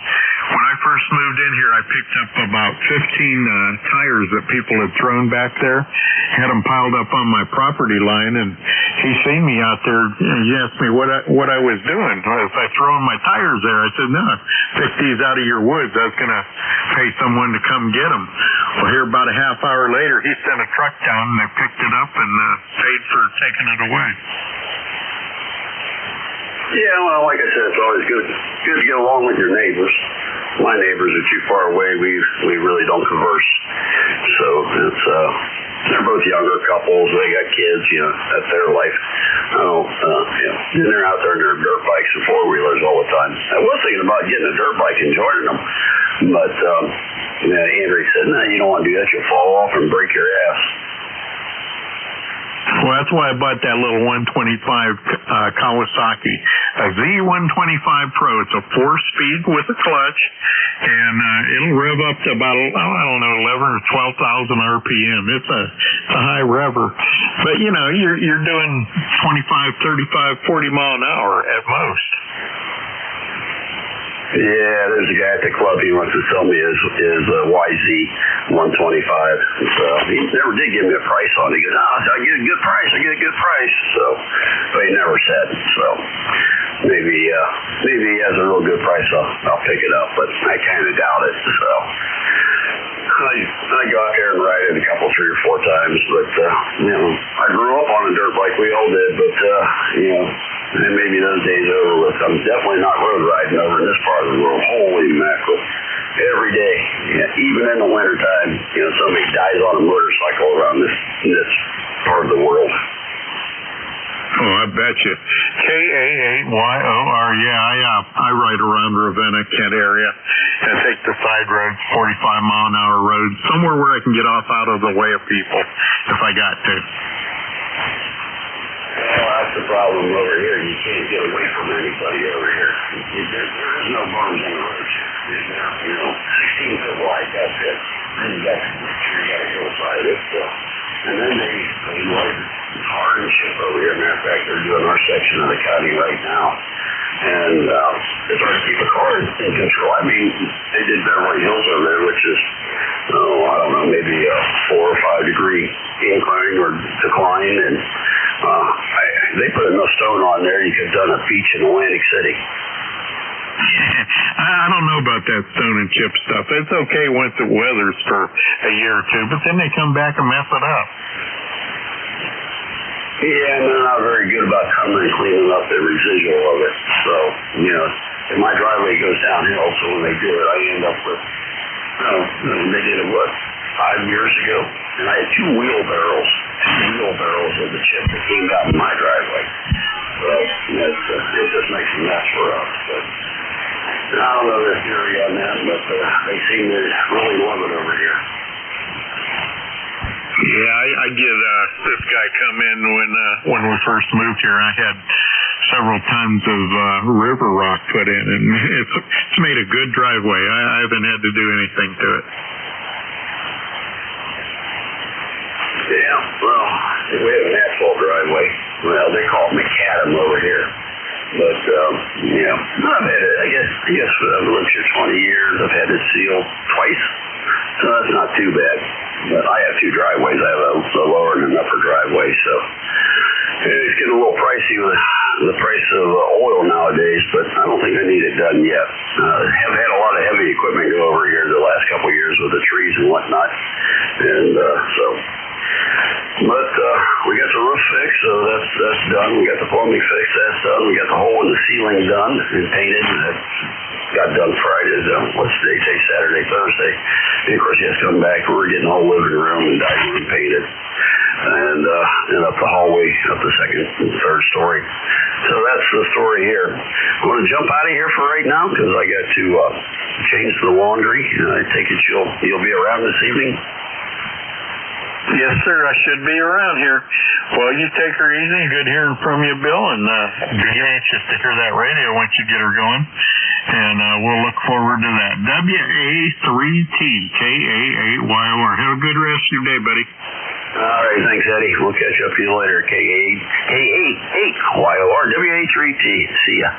When I first moved in here, I picked up about 15 tires that people had thrown back there, had them piled up on my property line, and he seen me out there. He asked me what I was doing. Was I throwing my tires there? I said, no, pick these out of your woods. I was going to pay someone to come get them. Well, here about a half hour later, he sent a truck down, and they picked it up and paid for taking it away. Yeah, well, like I said, it's always good to get along with your neighbors. My neighbors are too far away. We really don't converse. So it's they're both younger couples. They got kids. That's their life. And they're out there on their dirt bikes and four wheelers all the time. I was thinking about getting a dirt bike and joining them, but Andrew said, "No, you don't want to do that. You'll fall off and break your ass." Well, that's why I bought that little 125 Kawasaki, a Z125 Pro. It's a 4-speed with a clutch, and it'll rev up to about, 11 or 12,000 RPM. It's a high rever. But, you're doing 25, 35, 40 mile an hour at most. Yeah, there's a guy at the club. He wants to sell me his YZ 125. So he never did give me a price on it. He goes, I get a good price. So, but he never said. So maybe he has a real good price. I'll pick it up, but I kind of doubt it. So I go out here and ride it a couple, 3 or 4 times. But I grew up on a dirt bike. We all did. But and maybe those days are over with. I'm definitely not road riding over in this part of the world. Holy mackerel. Every day, even in the wintertime, somebody dies on a motorcycle around this part of the world. Oh, I bet you. K-A-8-Y-O-R. Yeah, I ride around Ravenna, Kent area, and take the side roads, 45-mile-an-hour roads, somewhere where I can get off out of the way of people if I got to. Well, that's the problem over here. You can't get away from anybody over here. There is no berms on the road. 16 foot wide, that's it. Then you got to go by this stuff. And then they load hard and ship over here. Matter of fact, they're doing our section of the county right now. And it's hard to keep a car in control. I mean, they did Beverly Hills over there, which is, I don't know, maybe a 4 or 5 degree incline or decline. And they put enough stone on there, you could have done a beach in Atlantic City. I don't know about that stone and chip stuff. It's okay once it weathers for a year or 2, but then they come back and mess it up. Yeah, and they're not very good about coming and cleaning up the residual of it. So, if my driveway goes downhill, so when they do it, I end up with, they did it, 5 years ago, and I had 2 wheelbarrows of the chip that came down my driveway. So, it just makes a mess for us. But I don't know the theory on that, but they seem to really love it over here. Yeah, I get this guy come in when we first moved here. I had several tons of river rock put in, and it's made a good driveway. I haven't had to do anything to it. Yeah, well, we have an asphalt driveway. Well, they call it macadam over here. But, I've had it, I guess I've lived here 20 years. I've had it sealed twice, so that's not too bad. But I have 2 driveways. I have a lower and an upper driveway, so it's getting a little pricey with the price of oil nowadays, but I don't think I need it done yet. Have had a lot of heavy equipment go over here the last couple of years with the trees and whatnot, and but we got the roof fixed, so that's done. We got the plumbing fixed, that's done. We got the hole in the ceiling done and painted. That got done Friday. What's today? Saturday, Thursday. And of course, he has to come back. We're getting the whole living room and dining room painted, and up the hallway, up the 2nd and 3rd story. So that's the story here. I'm going to jump out of here for right now because I got to change the laundry. I take it you'll be around this evening. Yes, sir. I should be around here. Well, you take her easy. Good hearing from you, Bill, and be anxious to hear that radio once you get her going. And we'll look forward to that. WA3T, KA8YOR. Have a good rest of your day, buddy. All right, thanks, Eddie. We'll catch up with you later. KA8YOR, WA3T. See ya.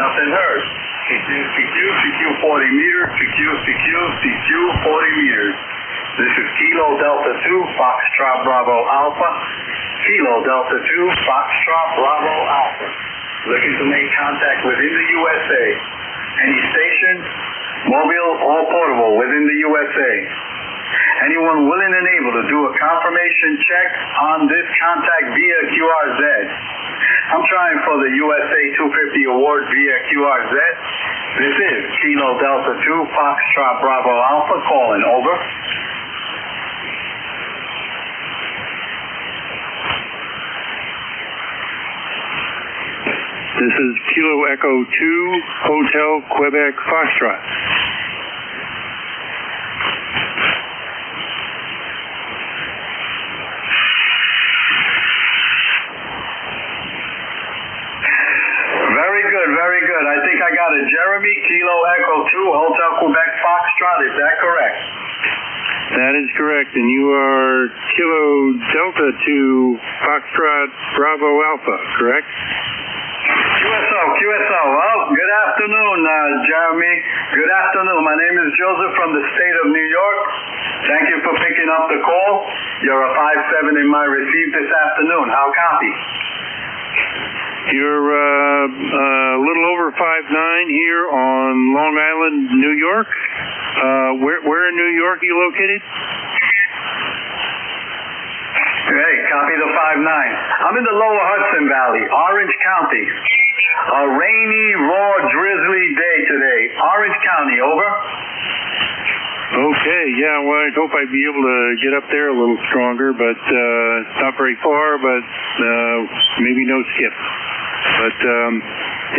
nothing heard. CQ 40 meters, CQ 40 meters. This is Kilo Delta 2, Foxtrot Bravo Alpha. Kilo Delta 2, Foxtrot Bravo Alpha. Looking to make contact within the USA. Any station, mobile or portable within the USA. Anyone willing and able to do a confirmation check on this contact via QRZ. I'm trying for the USA 250 award via QRZ. This is Kilo Delta 2, Foxtrot Bravo Alpha calling, over. This is Kilo Echo 2, Hotel Quebec Foxtrot. Very good. I think I got it. Jeremy, Kilo Echo 2, Hotel Quebec Foxtrot. Is that correct? That is correct. And you are Kilo Delta 2, Foxtrot Bravo Alpha, correct? QSO. Well, good afternoon, Jeremy. Good afternoon. My name is Joseph from the state of New York. Thank you for picking up the call. You're a 5-7 in my receive this afternoon. How copy? You're a little over 5'9" here on Long Island, New York. Where in New York are you located? Hey, copy the 5'9". I'm in the lower Hudson Valley, Orange County. A rainy, raw, drizzly day today. Orange County, over. Okay, yeah, well, I'd hope I'd be able to get up there a little stronger, but it's not very far, but maybe no skip. But,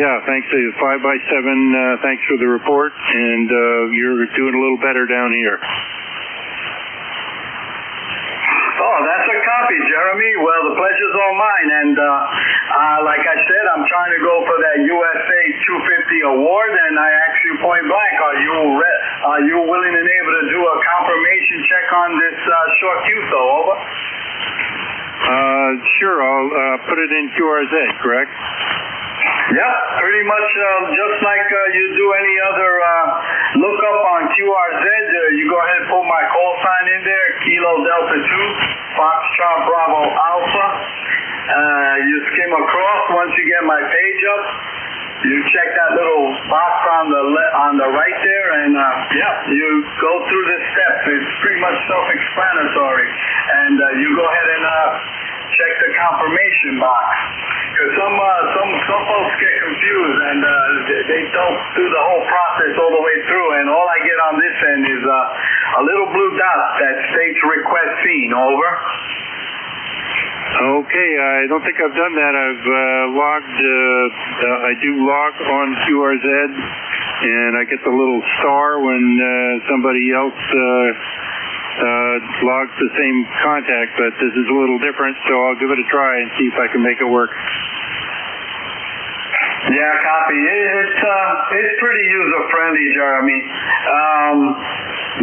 yeah, thanks to 5x7, thanks for the report, and you're doing a little better down here. Oh, that's a copy, Jeremy. Well, the pleasure's all mine, and like I said, I'm trying to go for that USA 250 award, and I ask you point blank, are you willing and able to do a confirmation check on this short QSO, over? Sure, I'll put it in QRZ, correct? Yep, pretty much just like you do any other lookup on QRZ, you go ahead and put my call sign in there, Kilo Delta 2, Foxtrot Bravo Alpha. You skim across. Once you get my page up, you check that little box on the right there, and you go through the steps. It's pretty much self-explanatory, and you go ahead and check the confirmation box. Because some folks get confused, and they don't do the whole process all the way through, and all I get on this end is a little blue dot that states request seen, over. Okay, I don't think I've done that. I've logged, I do log on QRZ, and I get the little star when somebody else logs the same contact, but this is a little different, so I'll give it a try and see if I can make it work. Yeah, copy. It's pretty user-friendly, Jeremy.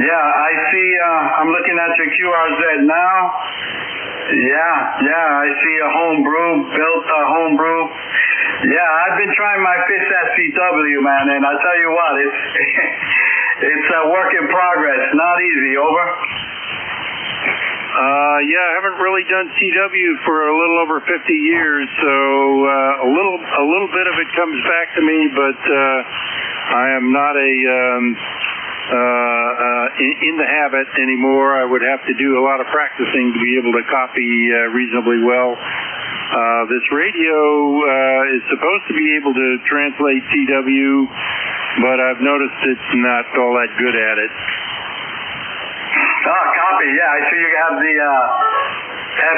Yeah, I see, I'm looking at your QRZ now. Yeah, I see a built homebrew. Yeah, I've been trying my fist at CW, man, and I tell you what, it's a work in progress. Not easy, over. Yeah, I haven't really done CW for a little over 50 years, so a little bit of it comes back to me, but I am not in the habit anymore. I would have to do a lot of practicing to be able to copy reasonably well. This radio is supposed to be able to translate CW, but I've noticed it's not all that good at it. Oh, copy. Yeah, I see you have the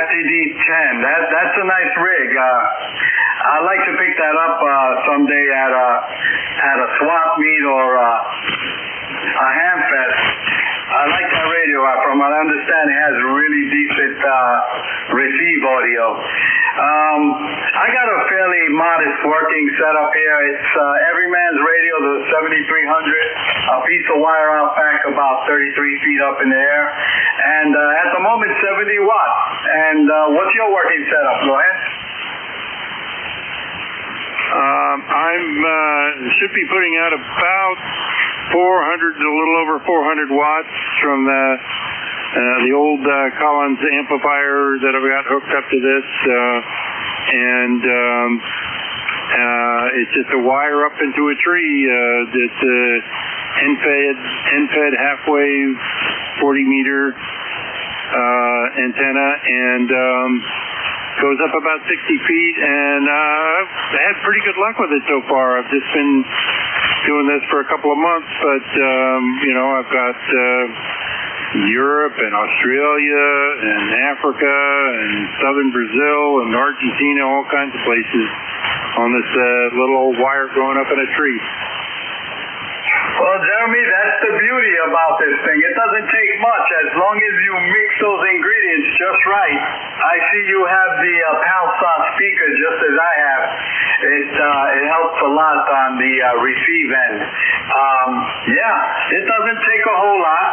FTD-10. That's a nice rig. I'd like to pick that up someday at a swap meet or a ham fest. I like that radio. From what I understand, it has really decent receive audio. I got a fairly modest working setup here. It's Everyman's radio, the 7300, a piece of wire out back about 33 feet up in the air, and at the moment 70 watts. And what's your working setup? Go ahead. I'm should be putting out about 400, a little over 400 watts from the old Collins amplifier that I've got hooked up to this, and it's just a wire up into a tree. It's end-fed half-wave 40-meter antenna, and goes up about 60 feet, and I've had pretty good luck with it so far. I've just been doing this for a couple of months, but I've got Europe and Australia and Africa and southern Brazil and Argentina, all kinds of places on this little old wire going up in a tree. Well, Jeremy, that's the beauty about this thing. It doesn't take much as long as you mix those ingredients just right. I see you have the Pulsar speaker just as I have. It helps a lot on the receive end. It doesn't take a whole lot.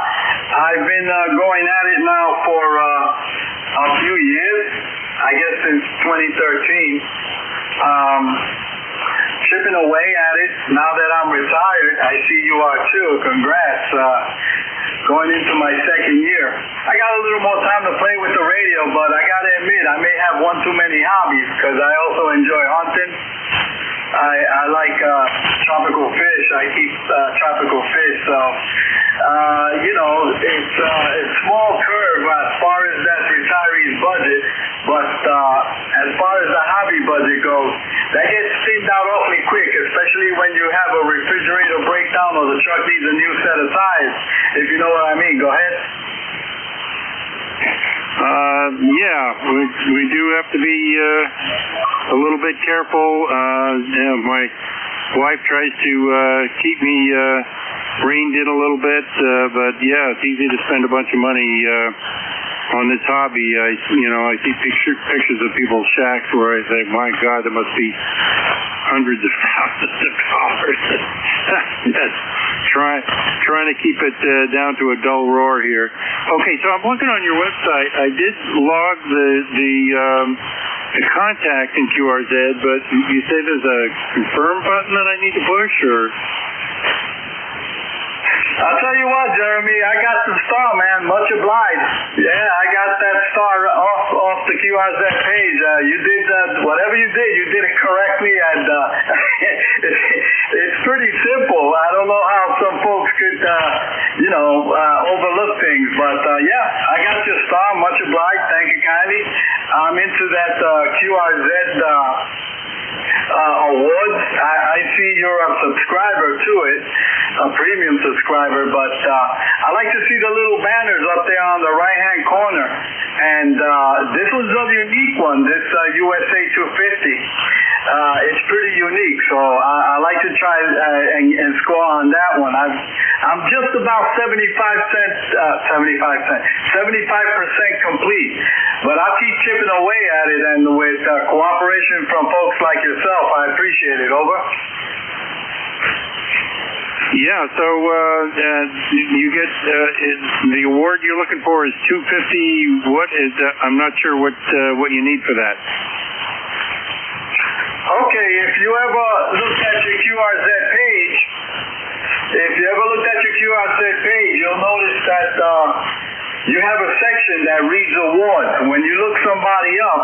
I've been going at it now for a few years, I guess since 2013. Chipping away at it. Now that I'm retired, I see you are too. Congrats. Going into my second year. I got a little more time to play with the radio, but I got to admit, I may have one too many hobbies because I also enjoy hunting. I like tropical fish. I keep tropical fish, so it's a small curve as far as that retiree's budget, but as far as the hobby budget goes, that gets thinned out awfully quick, especially when you have a refrigerator breakdown or the truck needs a new set of tires, if you know what I mean. Go ahead. We do have to be a little bit careful. My wife tries to keep me reined in a little bit, but it's easy to spend a bunch of money on this hobby. I see pictures of people's shacks where I think, my God, there must be hundreds of thousands of dollars. Trying to keep it down to a dull roar here. Okay, so I'm looking on your website. I did log the contact in QRZ, but you say there's a confirm button that I need to push, or? I'll tell you what, Jeremy, I got the star, man. Much obliged. Yeah, I got that star off the QRZ page. You did whatever you did it correctly, and it's pretty simple. I don't know how some folks could, overlook things, but I got your star. Much obliged. Thank you kindly. I'm into that QRZ awards. I see you're a subscriber to it, a premium subscriber, but I like to see the little banners up there on the right-hand corner. And this was a unique one, this USA 250. It's pretty unique, so I like to try and score on that one. I'm just about 75% complete, but I'll keep chipping away at it, and with cooperation from folks like yourself, I appreciate it. Over. Yeah, so you get the award you're looking for is $250. What is? I'm not sure what you need for that. Okay, if you ever look at your QRZ page, you'll notice that you have a section that reads awards. When you look somebody up,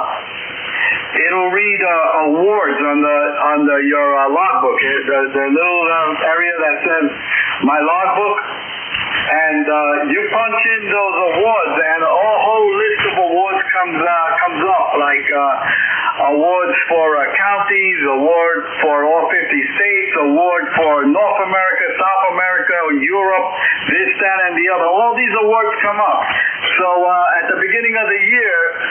it'll read awards under your logbook. The little area that says my logbook, and you punch in those awards, and a whole list of awards comes up, like awards for counties, award for all 50 states, award for North America, South America, Europe, this, that, and the other. All these awards come up. So at the beginning of the year,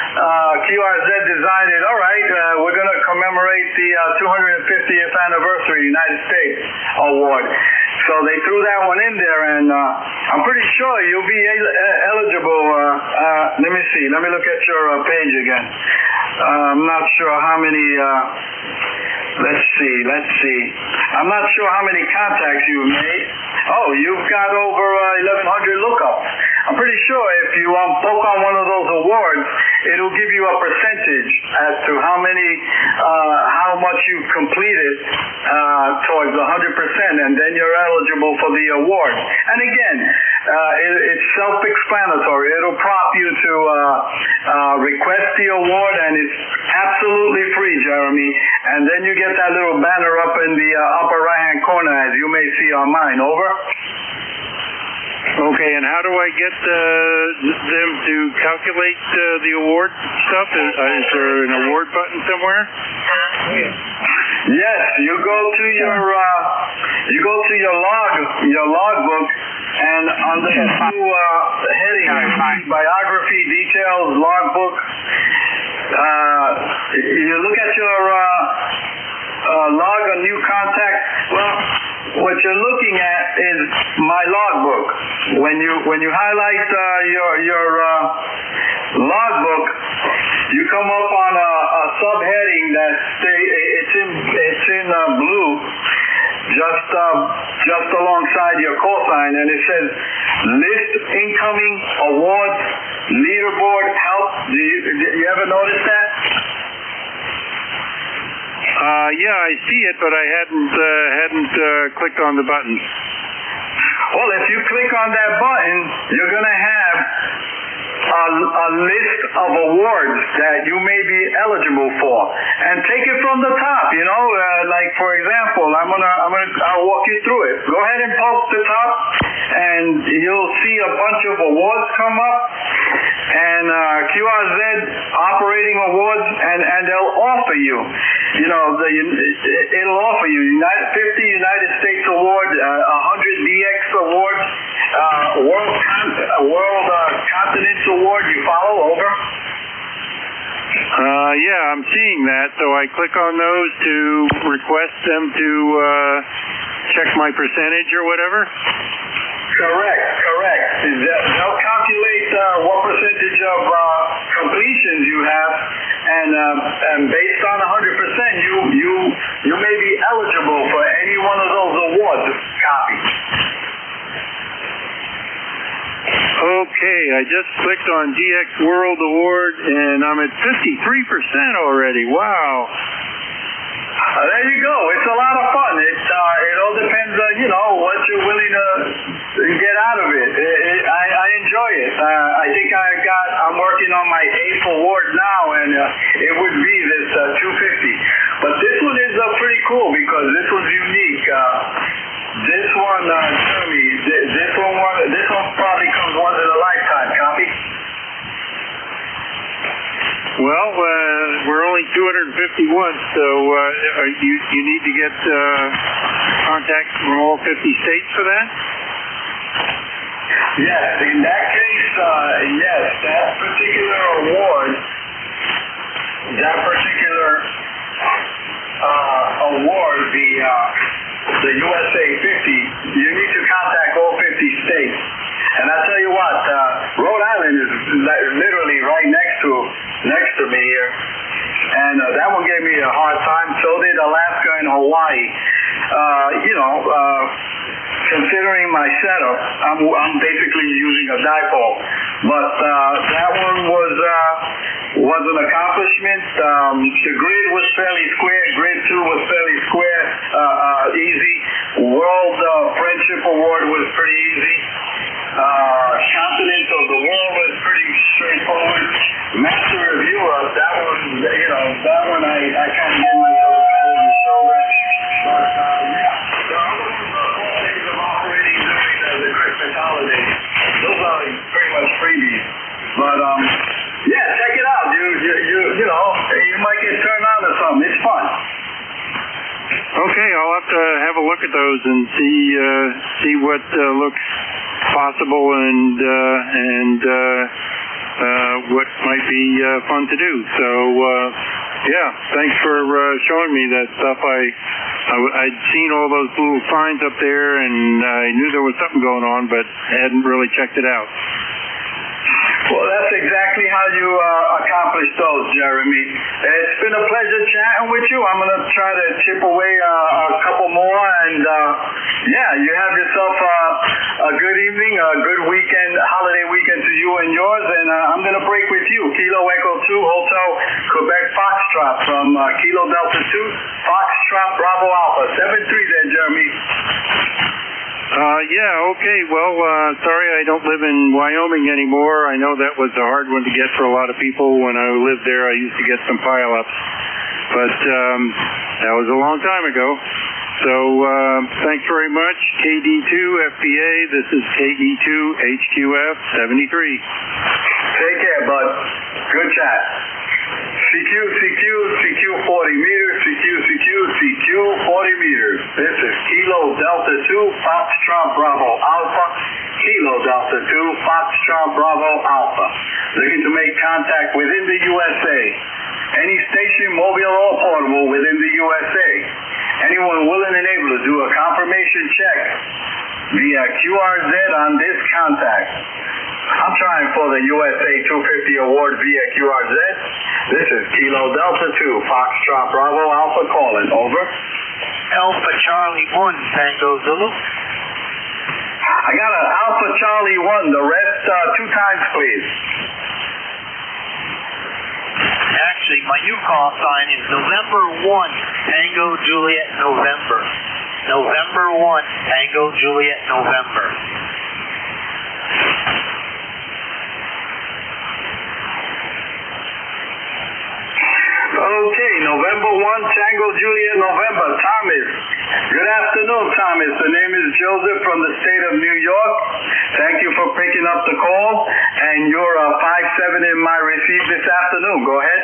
QRZ decided, all right, we're going to commemorate the 250th anniversary United States Award. So they threw that one in there, and I'm pretty sure you'll be eligible. Let me see. Let me look at your page again. I'm not sure how many. Let's see. I'm not sure how many contacts you've made. Oh, you've got over 1,100 lookups. I'm pretty sure if you poke on one of those awards, it'll give you a percentage as to how much you've completed towards 100%, and then you're eligible for the award. And again, it's self-explanatory. It'll prompt you to request the award, and it's absolutely free, Jeremy. And then you get that little banner up in the upper right-hand corner, as you may see on mine. Over. Okay, and how do I get them to calculate the award stuff? Is there an award button somewhere? Yes, you go to your logbook, and under the two headings, biography, details, logbook, you look at your log on new contact. Well, what you're looking at is my logbook. When you highlight your logbook, you come up on a subheading that it's in blue, just alongside your call sign, and it says list incoming awards leaderboard help. Do you ever notice that? Yeah, I see it, but I hadn't clicked on the button. Well, if you click on that button, you're going to have a list of awards that you may be eligible for, and take it from the top. Like for example, I'll walk you through it. Go ahead and poke the top, and you'll see a bunch of awards come up, and QRZ operating awards, and they'll offer you. It'll offer you 50 United States Award, 100 DX awards, World Continents Award. You follow? Over. Yeah, I'm seeing that. So I click on those to request them to check my percentage or whatever. Correct. They'll calculate what percentage of completions you have, and based on 100%, you may be eligible for any one of those awards copies. Okay, I just clicked on DX World Award, and I'm at 53% already. Wow. There you go. It's a lot of fun. It all depends on, what you're willing to get out of it. I enjoy it. I think I'm working on my 8th award now, and it would be this 250. But this one is pretty cool because this was unique. This one, Jeremy, this one probably comes once in a lifetime. Copy? Well, we're only 251, so you need to get contact from all 50 states for that? Yes, in that case, yes, that particular award, the USA 50, you need to contact all 50 states. And I tell you what, Rhode Island is literally right next to me here, and that one gave me a hard time. So did Alaska and Hawaii. Considering my setup, I'm basically using a dipole, but that one was an accomplishment. The grid was fairly square. Grid 2 was fairly square, easy. World Friendship Award was pretty easy. Continent of the World was pretty straightforward. Master Reviewer, that one I kind of gave myself a pat on the shoulder. But yeah, the other ones are all days of operating during the Christmas holidays. Those are pretty much freebies. But yeah, check it out. You might get turned on to something. It's fun. Okay, I'll have to have a look at those and see what looks possible and what might be fun to do. So yeah, thanks for showing me that stuff. I'd seen all those little signs up there, and I knew there was something going on, but hadn't really checked it out. Well, that's exactly how you accomplish those, Jeremy. It's been a pleasure chatting with you. I'm going to try to chip away a couple more, and you have yourself a good evening, a good weekend, holiday weekend to you and yours, and I'm going to break with you. Kilo Echo 2, Hotel Quebec Foxtrot from Kilo Delta 2, Foxtrot Bravo Alpha. 7-3 there, Jeremy. Okay. Well, sorry I don't live in Wyoming anymore. I know that was a hard one to get for a lot of people. When I lived there, I used to get some pileups. But that was a long time ago. So thanks very much. KD2 FBA, this is KE2 HQF 73. Take care, bud. Good chat. CQ 40 meters, CQ 40 meters. This is Kilo Delta 2, Foxtrot Bravo Alpha, Kilo Delta 2, Foxtrot Bravo Alpha. Looking to make contact within the USA. Any station, mobile or portable within the USA. Anyone willing and able to do a confirmation check via QRZ on this contact. I'm trying for the USA 250 award via QRZ. This is Kilo Delta 2, Foxtrot Bravo Alpha calling. Over. Alpha Charlie 1, Tango Zulu. I got an Alpha Charlie 1. The rest 2 times, please. Actually, my new call sign is November 1, Tango Juliet November. November 1, Tango Juliet November. Okay, November 1, Tango Juliet November. Thomas. Good afternoon, Thomas. The name is Joseph from the state of New York. Thank you for picking up the call. And you're 5-7 in my receive this afternoon. Go ahead.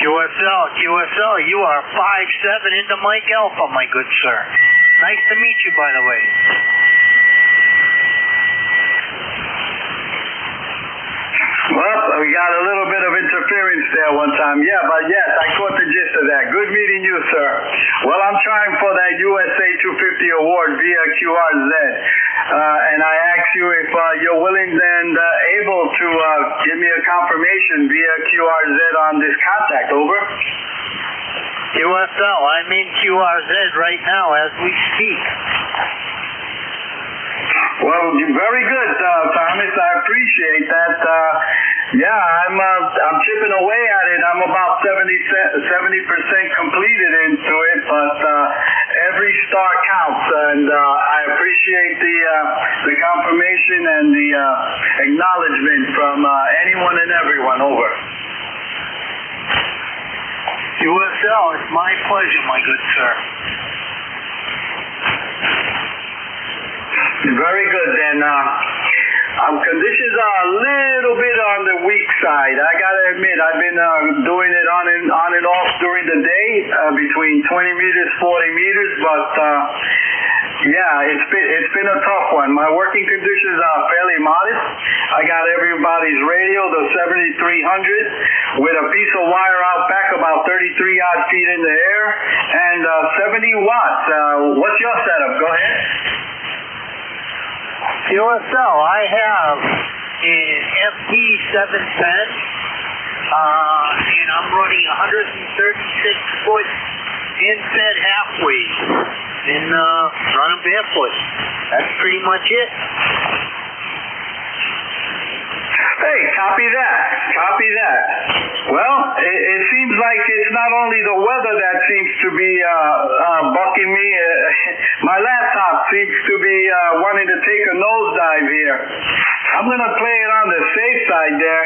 QSL, you are 5-7 into Mike Alpha, my good sir. Nice to meet you, by the way. Well, we got a little bit of interference there one time. Yeah, but yes, I caught the gist of that. Good meeting you, sir. Well, I'm trying for that USA 250 award via QRZ. And I ask you if you're willing and able to give me a confirmation via QRZ on this contact. Over. QSL, I'm in QRZ right now as we speak. Well, very good, Thomas. I appreciate that. I'm chipping away at it. I'm about 70% completed into it, but every star counts, and I appreciate the confirmation and the acknowledgement from anyone and everyone. Over. QSL, it's my pleasure, my good sir. Very good, then. Conditions are a little bit on the weak side. I gotta admit, I've been doing it on and off during the day, between 20 meters, 40 meters, but it's been a tough one. My working conditions are fairly modest. I got everybody's radio, the 7300, with a piece of wire out back about 33 odd feet in the air, and 70 watts. What's your setup? Go ahead. QSL, I have an FT710, and I'm running 136 foot in-fed halfway, and running barefoot. That's pretty much it. Hey, copy that. Well, it seems like it's not only the weather that seems to be bucking me. My laptop seems to be wanting to take a nosedive here. I'm going to play it on the safe side there,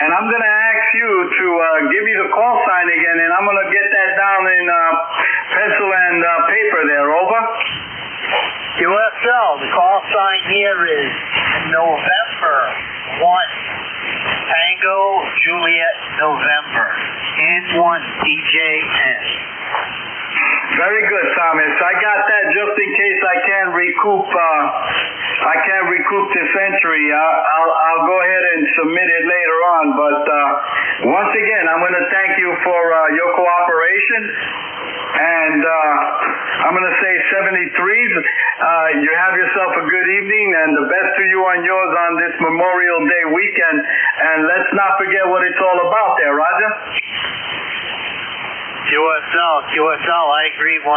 and I'm going to ask you to give me the call sign again, and I'm going to get that down in pencil and paper there. Over. QSL, the call sign here is November 1, Tango Juliet November, N1 DJN. Very good, Thomas. I got that just in case I can't recoup this entry. I'll go ahead and submit it later on. But once again, I'm going to thank you for your cooperation. And I'm going to say 73s. You have yourself a good evening, and the best to you and yours on this Memorial Day weekend. And let's not forget what it's all about there, Roger. QSL, I agree 110%,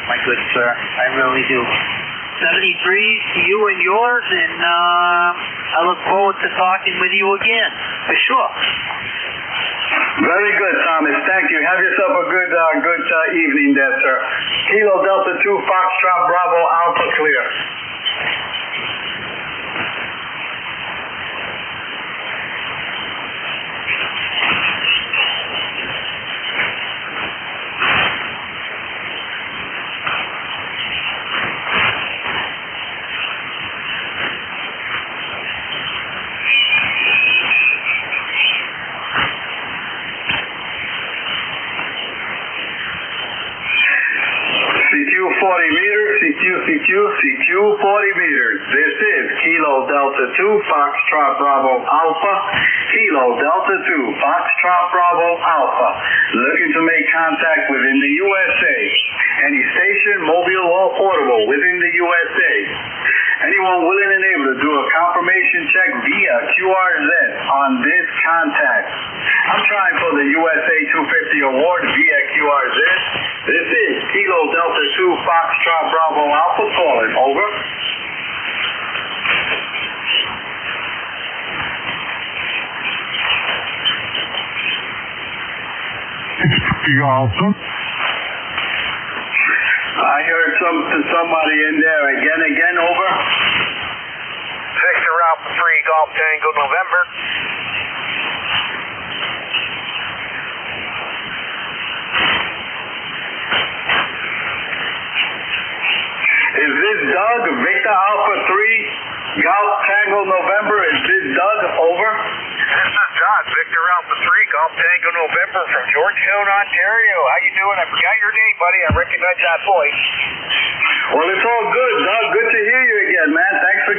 my good sir. I really do. 73s to you and yours, and I look forward to talking with you again, for sure. Very good, Thomas. Thank you. Have yourself a good evening there, sir. Kilo Delta 2, Foxtrot Bravo Alpha clear. CQ 40 meters. This is Kilo Delta 2, Foxtrot Bravo Alpha. Kilo Delta 2, Foxtrot Bravo Alpha. Looking to make contact within the USA. Any station, mobile or portable within the USA. Anyone willing and able to do a confirmation check via QRZ on this contact. I'm trying for the USA 250 award via QRZ. This is Kilo Delta 2, Foxtrot Bravo Alpha calling. Over. Alpha. I heard somebody in there. Again, over. Victor Alpha 3, Golf Tango, November. Is this Doug? Victor Alpha 3, Golf Tango, November. Is this Doug? Over. This is Doug, Victor Alpha 3, Golf Tango, November from Georgetown, Ontario. How you doing? I forgot your name, buddy. I recognize that voice. Well, it's all good, Doug. Good to hear you again, man. Thanks for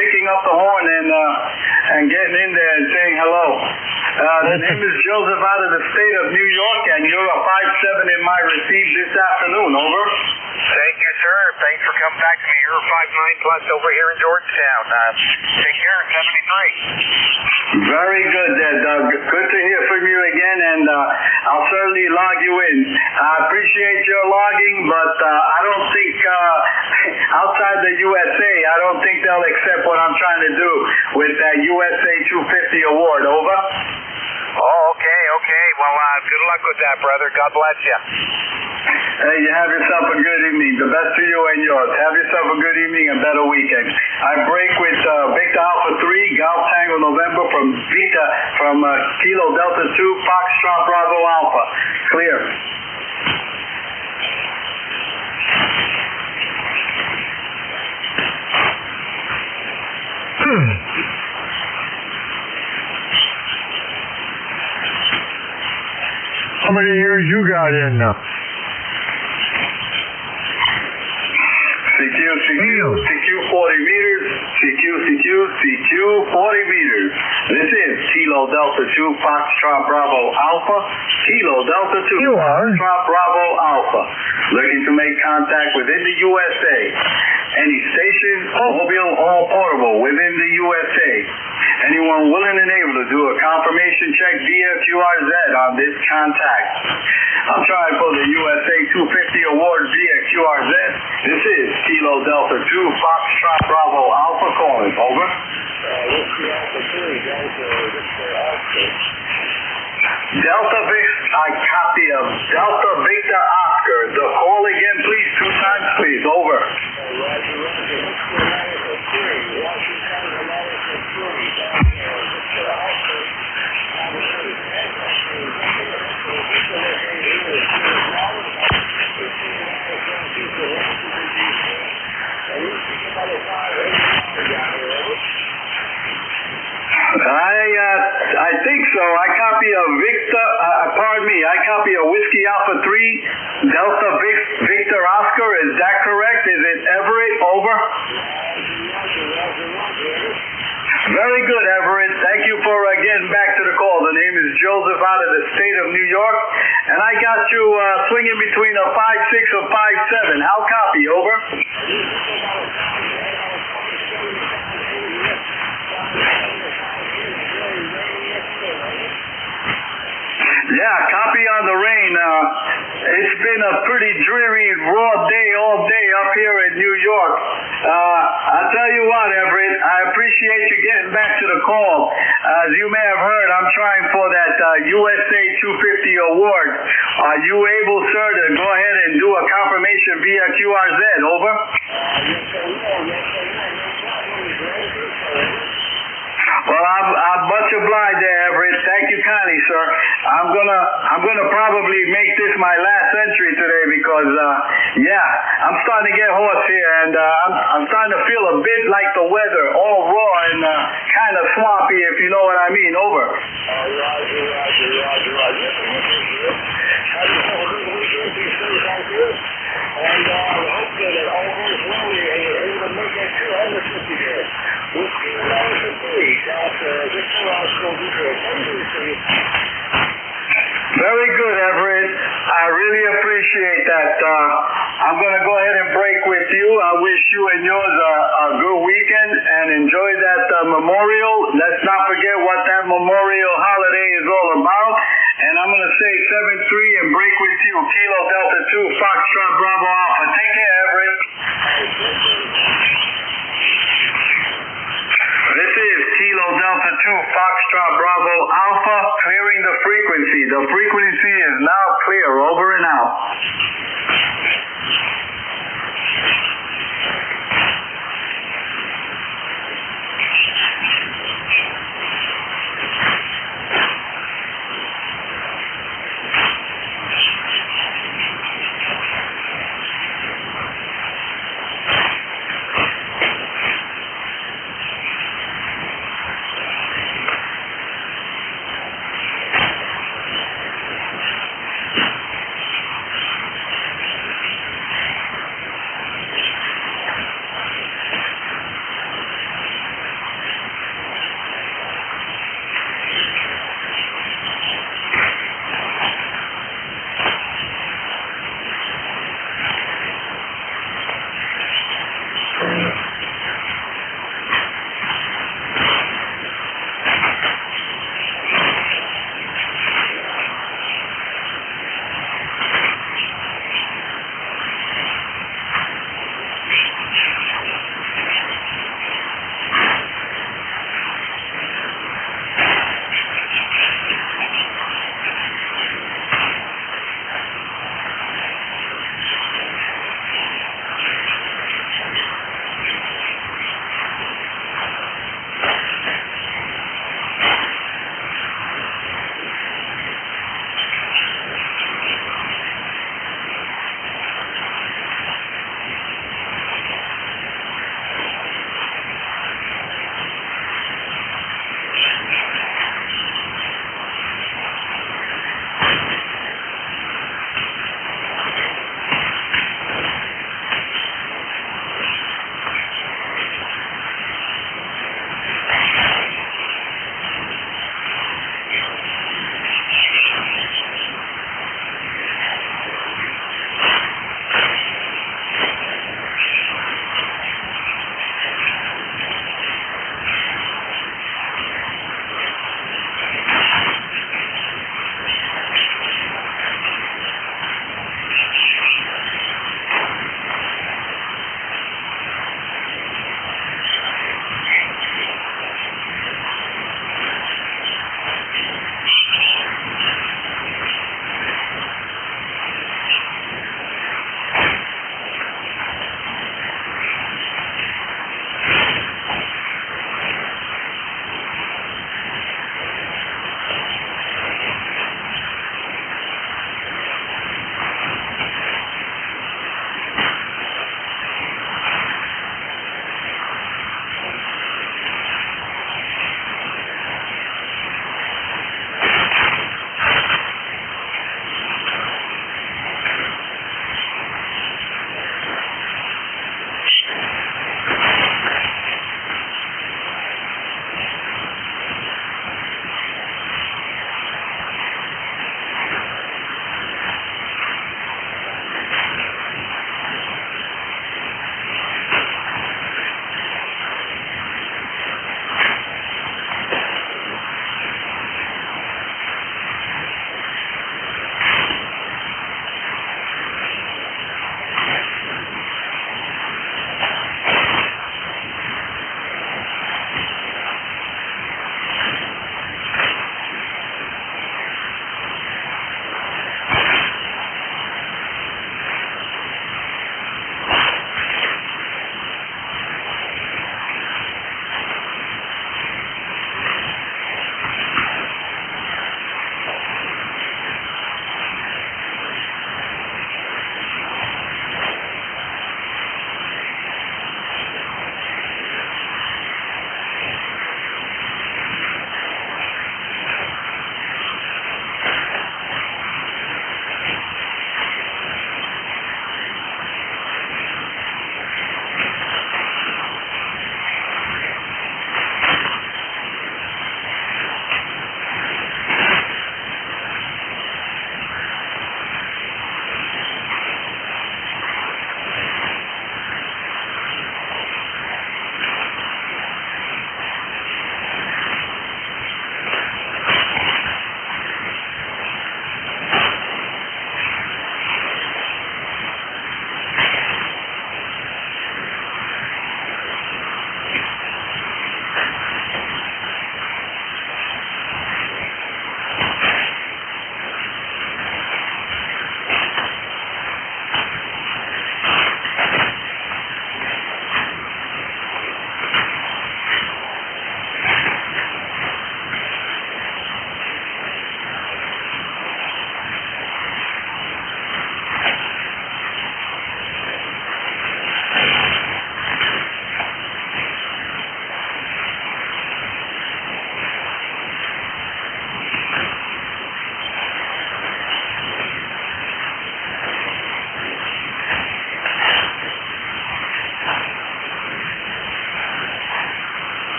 picking up the horn and getting in there and saying hello. The name is Joseph out of the state of New York, and you're a 5-7 in my receive this afternoon. Over. Thank you, sir. Thanks for coming back to me. You're a 5-9 plus over here in Georgetown. Take care. 73. Very good there, Doug. Good to hear from you again, and I'll certainly log you in. I appreciate your logging, but I don't think outside the USA, I don't think they'll accept what I'm trying to do with that USA 250 award. Over. Oh, okay. Well, good luck with that, brother. God bless you. Hey, you have yourself a good evening. The best to you and yours. Have yourself a good evening and better weekend. I break with Victor Alpha 3, Golf Tango November from Kilo Delta 2, Foxtrot Bravo Alpha. Clear. How many years you got in now? CQ 40 meters. CQ 40 meters. This is Kilo Delta 2, Foxtrot Bravo Alpha. Kilo Delta 2, Foxtrot Bravo Alpha. Looking to make contact within the USA. Any station, mobile or portable within the USA. Anyone willing and able to do a confirmation check via QRZ on this contact. I'm trying for the USA 250 award via QRZ. This is Kilo Delta 2, Foxtrot Bravo Alpha calling. Over. Delta Victor, I copy of Delta Victor Oscar. The call again, please. 2 times, please. Over. I think so. I copy a Victor, I copy a Whiskey Alpha 3, Delta Victor Oscar. Is that correct? Is it Everett? Over. Very good, Everett. Thank you for getting back to the call. The name is Joe Joseph out of the state of New York, and I got you swinging between a 5.6 or 5.7. How copy? Over. Yeah, copy on the rain. It's been a pretty dreary, raw day all day up here in New York. I'll tell you what, Everett, I appreciate you getting back to the call. As you may have heard, I'm trying for that USA 250 award. Are you able, sir, to go ahead and do a confirmation via QRZ? Over. Well, I'm much obliged there, Everett. Thank you kindly, sir. I'm gonna probably make this my last entry today because, I'm starting to get hoarse here, and I'm starting to feel a bit like the weather, all raw and kind of swampy, if you know what I mean. Over. And I hope that all goes well and you're able to make that 250 there. We'll see you guys this week. This house will be good. Very good, Everett. I really appreciate that. I'm going to go ahead and break with you. I wish you and yours a good weekend and enjoy that memorial. Let's not forget what that memorial holiday is all about. And I'm going to say 7-3 and break with you. Kilo Delta 2, Foxtrot Bravo Alpha. Take care, Everett. This is Kilo Delta 2, Foxtrot Bravo Alpha, clearing the frequency. The frequency is now clear. Over and out.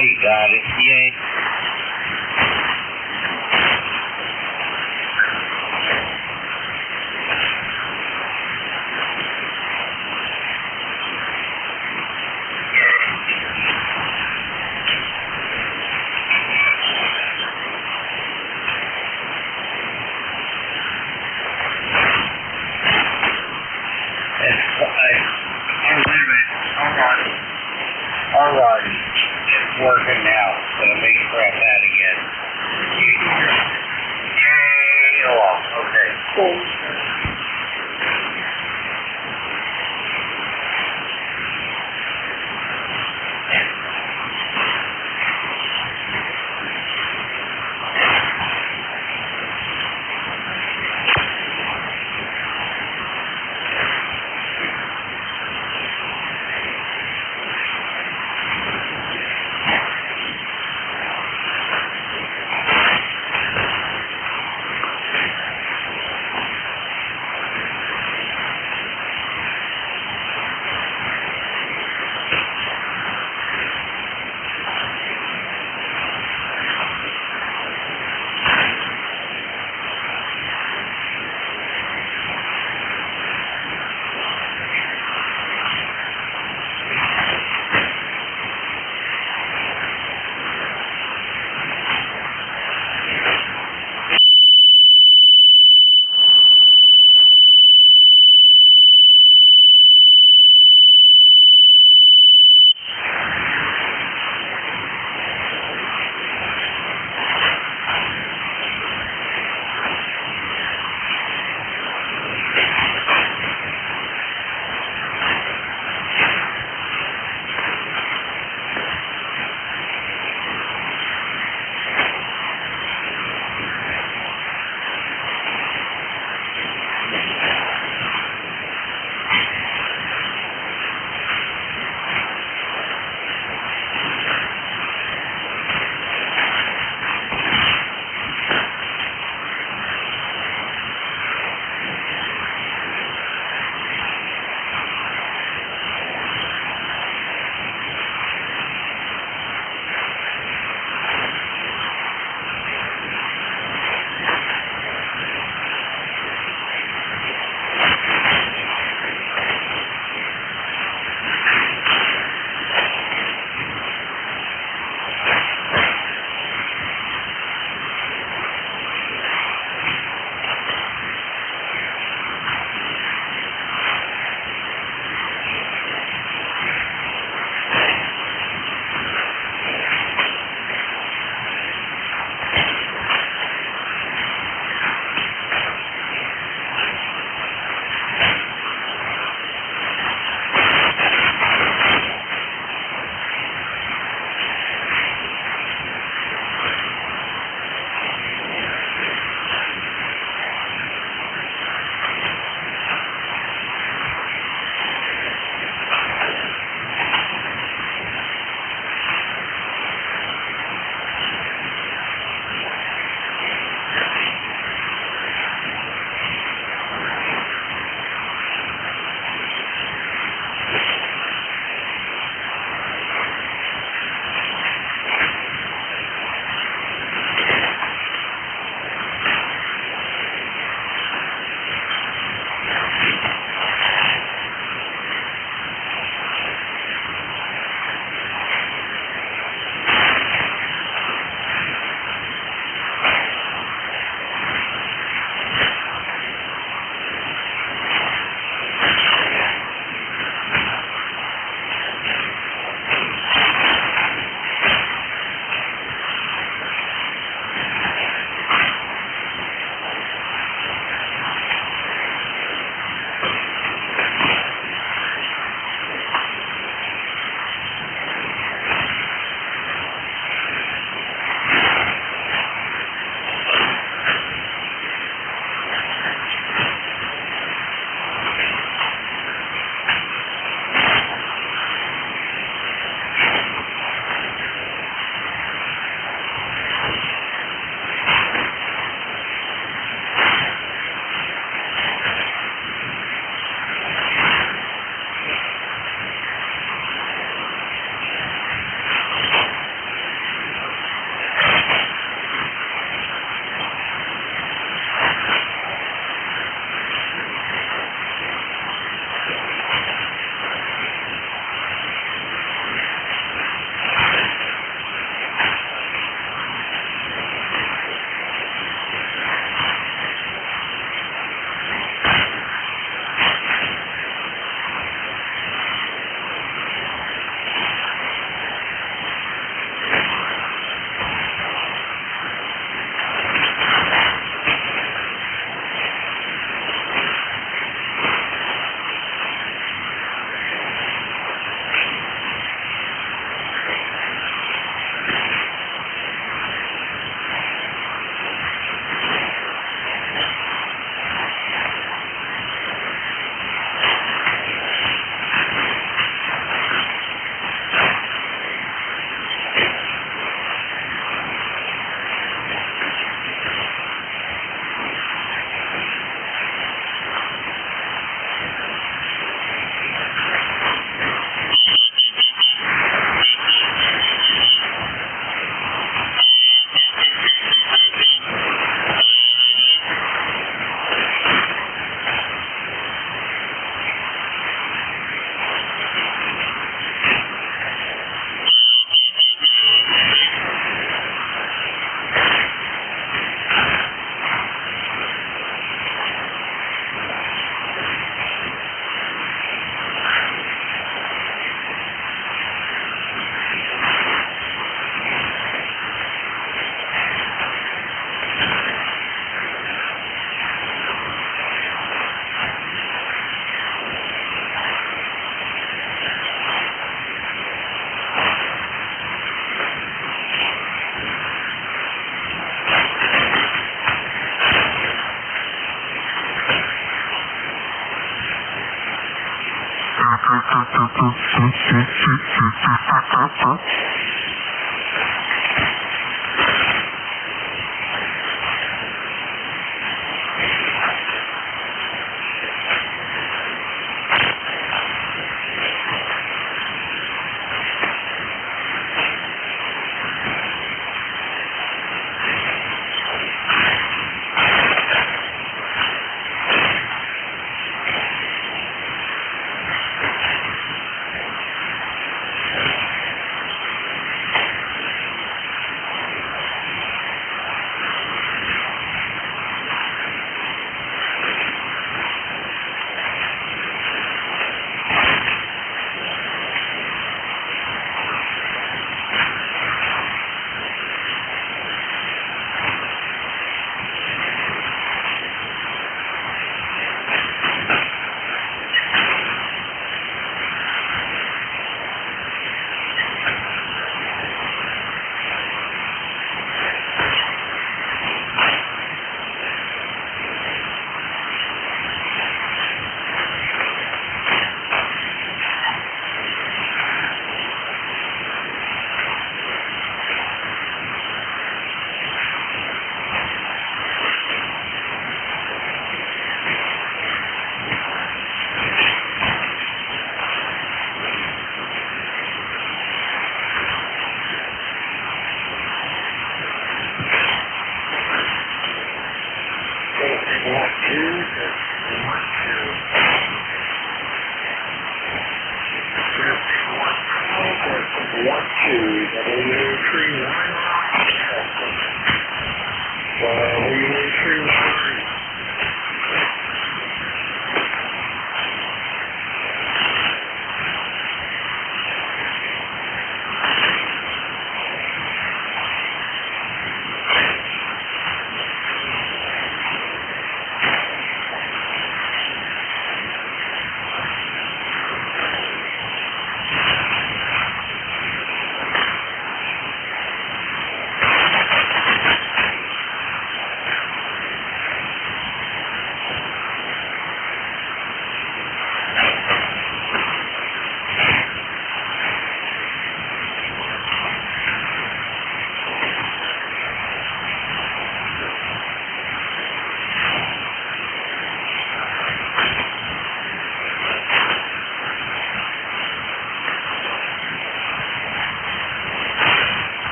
you got it. Yeah. Hold on. It's working now. Let me grab that again. Okay.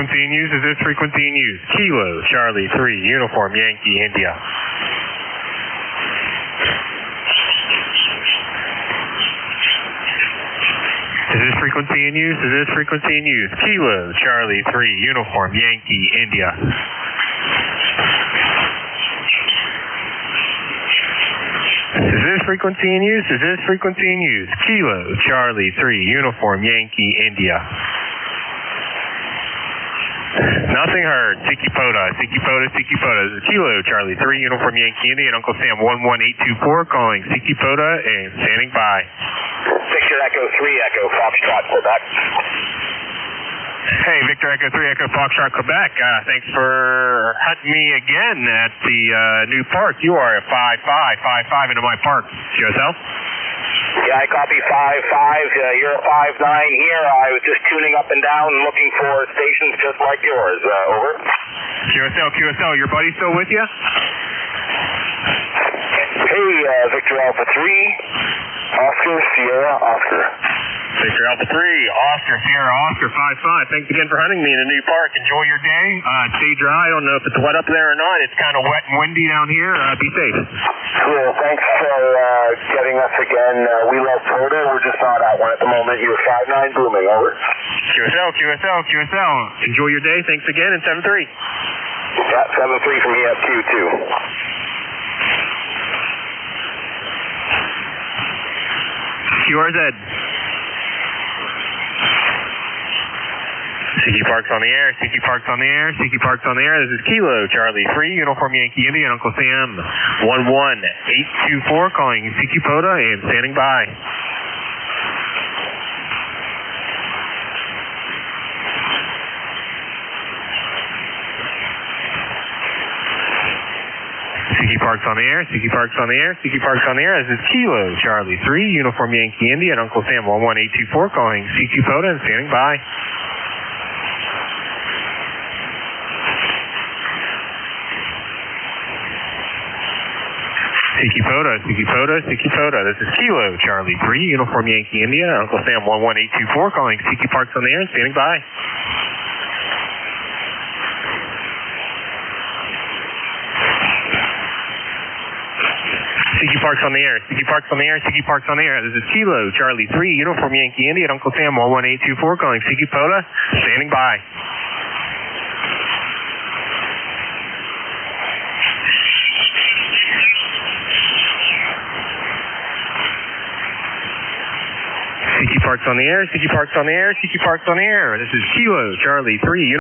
frequency in use? Is this frequency in use? Kilo, Charlie 3, Uniform Yankee, India. Is this frequency in use? Is this frequency in use? Kilo, Charlie 3, Uniform Yankee, India. Is this frequency in use? Is this frequency in use? Kilo, Charlie 3, Uniform Yankee, India. Nothing heard. Sikipoda. This is Kilo, Charlie 3, Uniform Yankee, India, and Uncle Sam 11824 calling Sikipoda and standing by. Victor Echo 3, Echo Foxtrot, Quebec. Hey, Victor Echo 3, Echo Foxtrot, Quebec. Thanks for hunting me again at the new park. You are at 5555 into my park. QSL? Yeah, I copy 55. You're a 59 here. I was just tuning up and down and looking for stations just like yours. Over. QSL, your buddy still with you? Hey, Victor Alpha 3, Oscar, Sierra, Oscar. Victor Alpha 3, Oscar, Sierra, Oscar 55. Thanks again for hunting me in a new park. Enjoy your day. Stay dry. I don't know if it's wet up there or not. It's kind of wet and windy down here. Be safe. Cool. Thanks for getting us again. We love Florida. We're just not at one at the moment. You're 59 booming. Over. QSL. Enjoy your day. Thanks again. And 7-3. Yeah, 7-3 from ESQ too. QRZ. CQ Park's on the air. This is Kilo, Charlie 3, Uniform Yankee, India, and Uncle Sam 11824 calling CQ Poda and standing by. CQ Park's on the air. This is Kilo, Charlie 3, Uniform Yankee, India, and Uncle Sam 11824 calling CQ Poda and standing by. CQ Poda. This is Kilo, Charlie 3, Uniform Yankee, India, and Uncle Sam 11824 calling CQ Park's on the air and standing by. CQ Park's on the air. This is Kilo, Charlie 3, Uniform Yankee, India, and Uncle Sam 11824 calling CQ Poda, standing by. CQ Park's on the air. This is Kilo, Charlie 3.